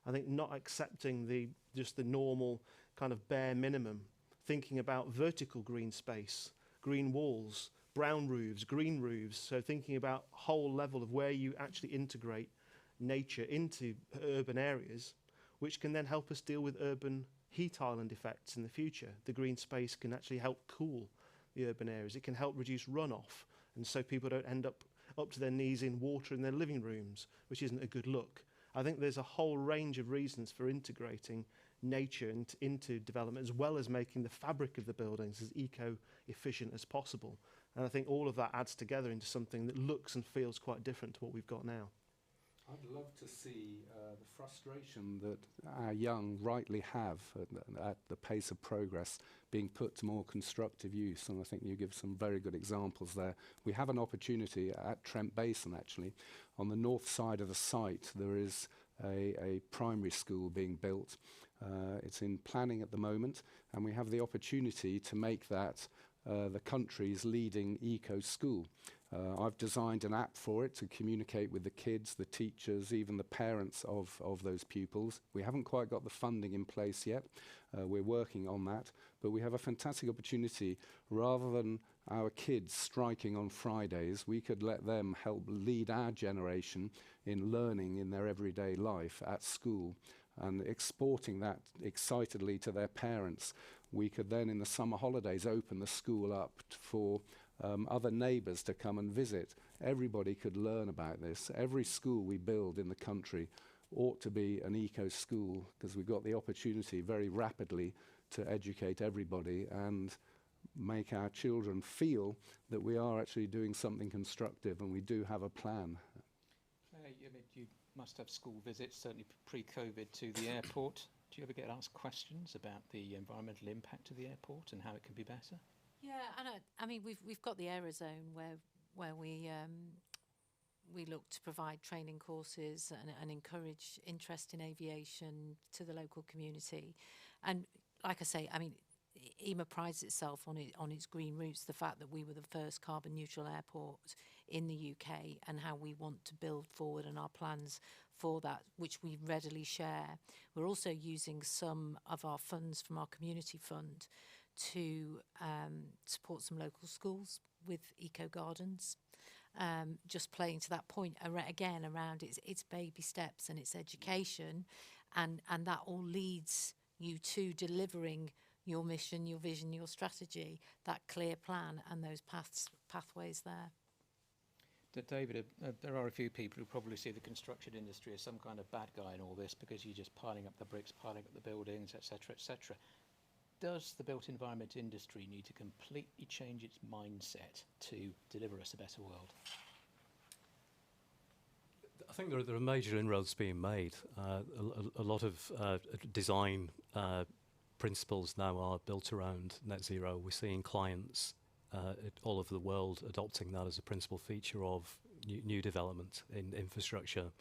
I think not accepting just the normal kind of bare minimum, thinking about vertical green space, green walls, brown roofs, green roofs, so thinking about whole level of where you actually integrate nature into urban areas, which can then help us deal with urban heat island effects in the future. The green space can actually help cool the urban areas. It can help reduce runoff, and so people don't end up to their knees in water in their living rooms, which isn't a good look. I think there's a whole range of reasons for integrating nature into development, as well as making the fabric of the buildings as eco-efficient as possible. And I think all of that adds together into something that looks and feels quite different to what we've got now. I'd love to see the frustration that our young rightly have at the pace of progress being put to more constructive use, and I think you give some very good examples there. We have an opportunity at Trent Basin, actually. On the north side of the site, there is a primary school being built. It's in planning at the moment, and we have the opportunity to make that the country's leading eco school. I've designed an app for it to communicate with the kids, the teachers, even the parents of those pupils. We haven't quite got the funding in place yet. We're working on that, but we have a fantastic opportunity. Rather than our kids striking on Fridays, we could let them help lead our generation in learning in their everyday life at school and exporting that excitedly to their parents. We could then, in the summer holidays, open the school up for other neighbours to come and visit. Everybody could learn about this. Every school we build in the country ought to be an eco school, because we've got the opportunity very rapidly to educate everybody and make our children feel that we are actually doing something constructive and we do have a plan. You must have school visits, certainly pre-COVID, to the airport. Do you ever get asked questions about the environmental impact of the airport and how it can be better? Yeah, and I mean we've got the Aerozone where we look to provide training courses and encourage interest in aviation to the local community, and like I say, I mean EMA prides itself on its green routes, the fact that we were the first carbon neutral airport in the UK, and how we want to build forward and our plans for that, which we readily share. We're also using some of our funds from our community fund to support some local schools with eco gardens. Just playing to that point again around its baby steps and its education, and that all leads you to delivering your mission, your vision, your strategy, that clear plan and those pathways there. David, there are a few people who probably see the construction industry as some kind of bad guy in all this, because you're just piling up the bricks, piling up the buildings, etc., etc. Does the built environment industry need to completely change its mindset to deliver us a better world? I think there are major inroads being made. A lot of design principles now are built around net zero. We're seeing clients all over the world adopting that as a principal feature of new development in infrastructure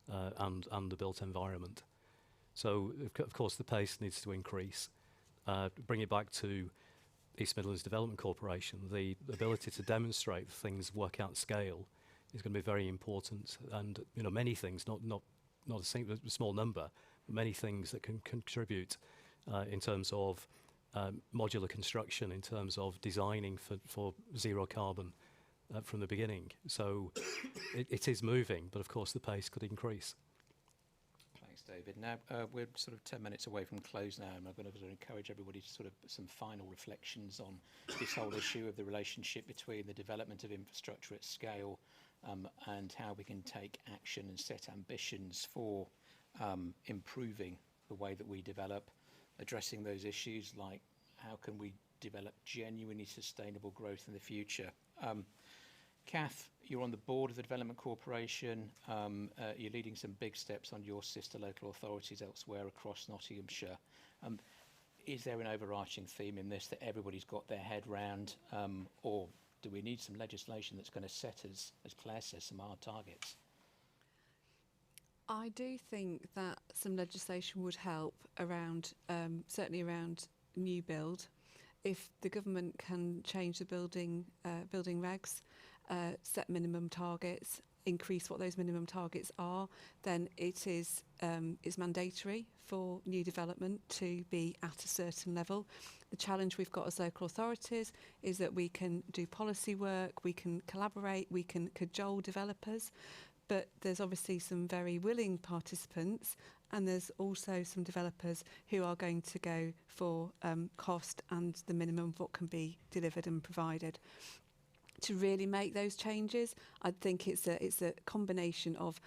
and the built environment. So, of course, the pace needs to increase. Bring it back to East Midlands Development Corporation, the ability to demonstrate things work out scale is going to be very important. And many things, not a small number, but many things that can contribute in terms of modular construction, in terms of designing for zero carbon from the beginning. So it is moving, but of course the pace could increase. Thanks, David. Now, we're sort of 10 minutes away from close now, and I'm going to encourage everybody to sort of put some final reflections on this whole issue of the relationship between the development of infrastructure at scale and how we can take action and set ambitions for improving the way that we develop, addressing those issues like how can we develop genuinely sustainable growth in the future. Kath, you're on the board of the Development Corporation. You're leading some big steps on your sister local authorities elsewhere across Nottinghamshire. Is there an overarching theme in this that everybody's got their head round, or do we need some legislation that's going to set us, as Claire says, some hard targets? I do think that some legislation would help around, certainly around new build. If the government can change the building regs, set minimum targets, increase what those minimum targets are, then it is mandatory for new development to be at a certain level. The challenge we've got as local authorities is that we can do policy work, we can collaborate, we can cajole developers, but there's obviously some very willing participants, and there's also some developers who are going to go for cost and the minimum of what can be delivered and provided. To really make those changes, I think it's a combination of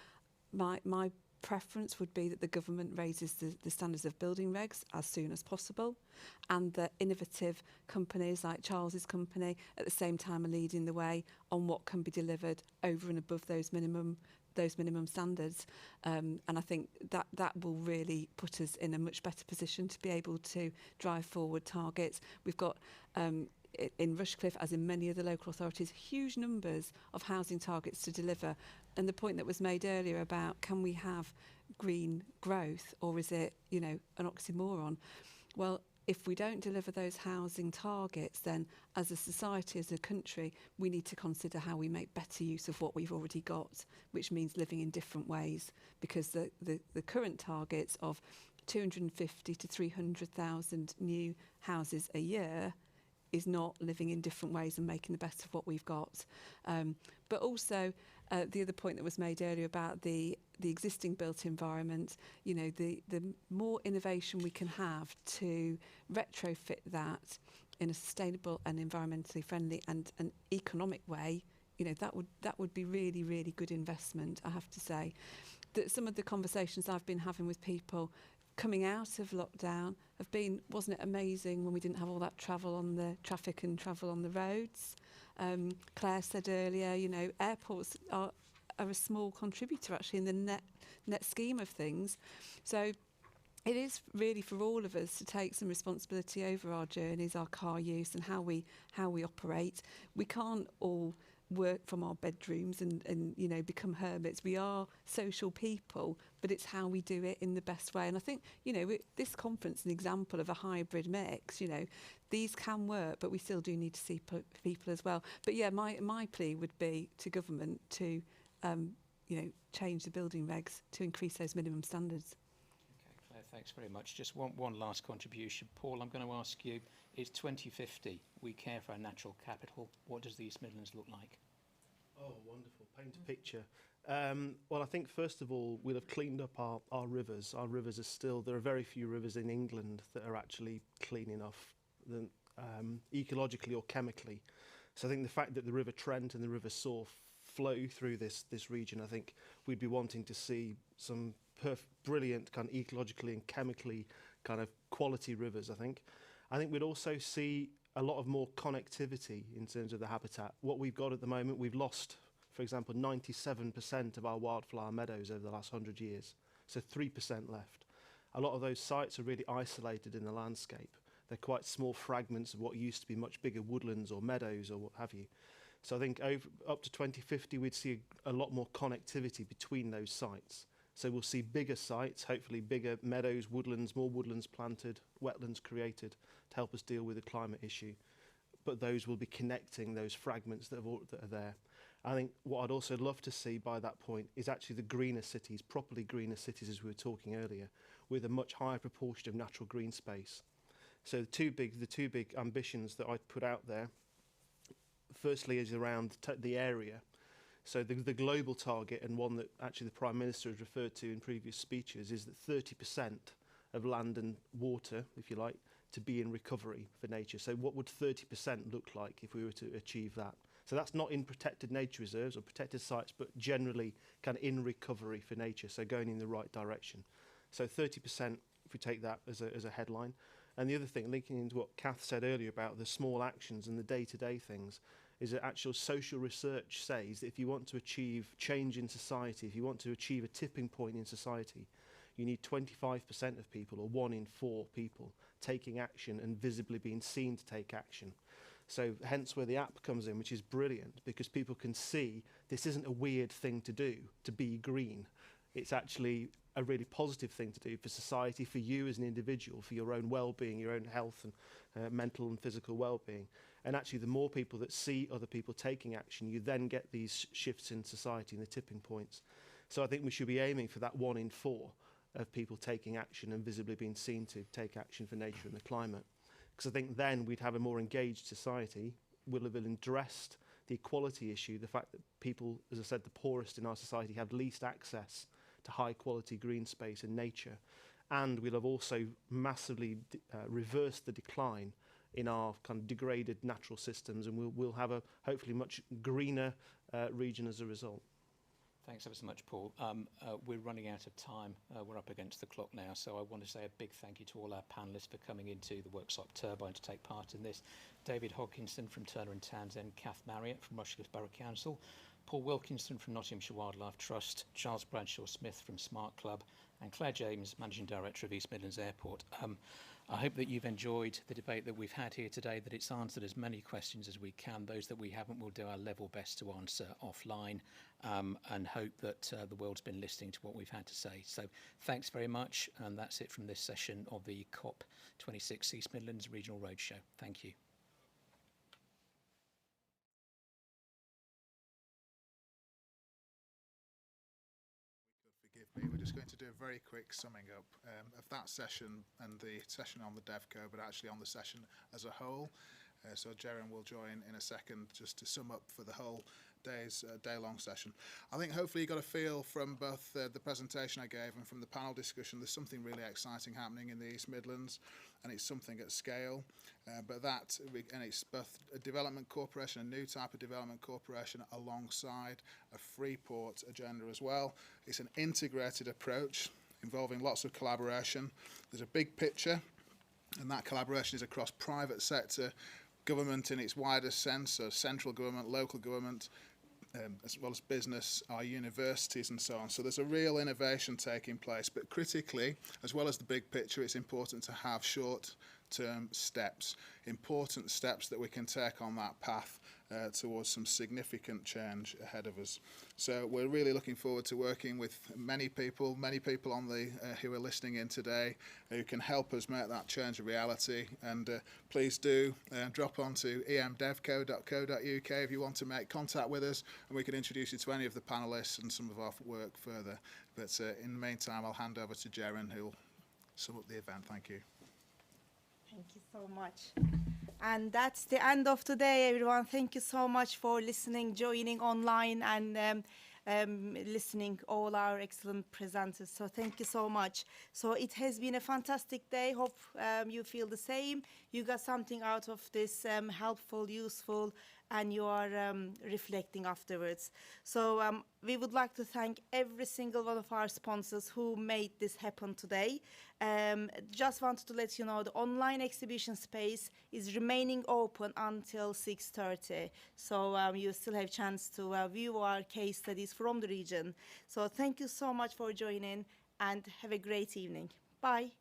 my preference would be that the government raises the standards of building regs as soon as possible, and that innovative companies like Charles's company at the same time are leading the way on what can be delivered over and above those minimum standards, and I think that will really put us in a much better position to be able to drive forward targets. We've got in Rushcliffe, as in many other local authorities, huge numbers of housing targets to deliver. And the point that was made earlier about can we have green growth, or is it, an oxymoron? Well, if we don't deliver those housing targets, then as a society, as a country, we need to consider how we make better use of what we've already got, which means living in different ways, because the current targets of 250 to 300,000 new houses a year is not living in different ways and making the best of what we've got. But also, the other point that was made earlier about the existing built environment, the more innovation we can have to retrofit that in a sustainable and environmentally friendly and an economic way, that would be really, really good investment, I have to say. That some of the conversations I've been having with people coming out of lockdown have been, wasn't it amazing when we didn't have all that travel on the traffic and travel on the roads? Claire said earlier, airports are a small contributor actually in the net scheme of things. So it is really for all of us to take some responsibility over our journeys, our car use, and how we operate. We can't all work from our bedrooms and become hermits. We are social people, but it's how we do it in the best way. And I think this conference is an example of a hybrid mix. These can work, but we still do need to see people as well. But yeah, my plea would be to government to change the building regs to increase those minimum standards. Okay, Claire, thanks very much. Just one last contribution. Paul, I'm going to ask you, it's 2050. We care for our natural capital. What does the East Midlands look like? Oh, wonderful. Paint a picture. Well, I think, first of all, we'll have cleaned up our rivers. Our rivers are still, there are very few rivers in England that are actually clean enough, ecologically or chemically. So I think the fact that the River Trent and the River Soar flow through this region, I think we'd be wanting to see some brilliant kind of ecologically and chemically kind of quality rivers, I think. I think we'd also see a lot of more connectivity in terms of the habitat. What we've got at the moment, we've lost, for example, 97% of our wildflower meadows over the last 100 years. So 3% left. A lot of those sites are really isolated in the landscape. They're quite small fragments of what used to be much bigger woodlands or meadows or what have you. So I think up to 2050, we'd see a lot more connectivity between those sites. So we'll see bigger sites, hopefully bigger meadows, woodlands, more woodlands planted, wetlands created to help us deal with the climate issue. But those will be connecting those fragments that are there. I think what I'd also love to see by that point is actually the greener cities, properly greener cities as we were talking earlier, with a much higher proportion of natural green space. So the two big ambitions that I'd put out there, firstly is around the area. So the global target, and one that actually the Prime Minister has referred to in previous speeches, is that 30% of land and water, if you like, to be in recovery for nature. So what would 30% look like if we were to achieve that? So that's not in protected nature reserves or protected sites, but generally kind of in recovery for nature, so going in the right direction. So 30%, if we take that as a headline. And the other thing, linking into what Kath said earlier about the small actions and the day-to-day things, is that actual social research says that if you want to achieve change in society, if you want to achieve a tipping point in society, you need 25% of people, or 1 in 4 people, taking action and visibly being seen to take action. So hence where the app comes in, which is brilliant, because people can see this isn't a weird thing to do, to be green. It's actually a really positive thing to do for society, for you as an individual, for your own well-being, your own health and mental and physical well-being. And actually, the more people that see other people taking action, you then get these shifts in society and the tipping points. So I think we should be aiming for that 1 in 4 of people taking action and visibly being seen to take action for nature and the climate. Because I think then we'd have a more engaged society. We'll have addressed the equality issue, the fact that people, as I said, the poorest in our society have least access to high quality green space and nature. And we'll have also massively reversed the decline in our kind of degraded natural systems, and we'll have a hopefully much greener region as a result. Thanks ever so much, Paul. We're running out of time. We're up against the clock now, so I want to say a big thank you to all our panellists for coming into the workshop Turbine to take part in this. David Hodkinson from Turner & Townsend, Kath Marriott from Rushcliffe Borough Council, Paul Wilkinson from Nottinghamshire Wildlife Trust, Charles Bradshaw-Smith from Smart Club, and Claire James, Managing Director of East Midlands Airport. I hope that you've enjoyed the debate that we've had here today, that it's answered as many questions as we can. Those that we haven't, we'll do our level best to answer offline, and hope that the world's been listening to what we've had to say. So thanks very much, and that's it from this session of the Cop26 East Midlands Regional Roadshow. Thank you. Forgive me, we're just going to do a very quick summing up of that session and the session on the DevCo, but actually on the session as a whole. So Jeren will join in a second just to sum up for the whole day-long session. I think hopefully you got a feel from both the presentation I gave and from the panel discussion there's something really exciting happening in the East Midlands, and it's something at scale. And it's both a development corporation, a new type of development corporation, alongside a Freeport agenda as well. It's an integrated approach involving lots of collaboration. There's a big picture, and that collaboration is across private sector, government in its widest sense, so central government, local government, as well as business, our universities and so on. So there's a real innovation taking place, but critically, as well as the big picture, it's important to have short-term steps, important steps that we can take on that path towards some significant change ahead of us. So we're really looking forward to working with many people on the who are listening in today, who can help us make that change a reality. And please do drop onto emdevco.co.uk if you want to make contact with us, and we can introduce you to any of the panellists and some of our work further. But in the meantime, I'll hand over to Jeren, who'll sum up the event. Thank you. Thank you so much. And that's the end of today, everyone. Thank you so much for listening, joining online, and listening all our excellent presenters. So thank you so much. So it has been a fantastic day. Hope you feel the same. You got something out of this helpful, useful, and you are reflecting afterwards. So we would like to thank every single one of our sponsors who made this happen today. Just wanted to let you know the online exhibition space is remaining open until 6:30. So you still have a chance to view our case studies from the region. So thank you so much for joining, and have a great evening. Bye.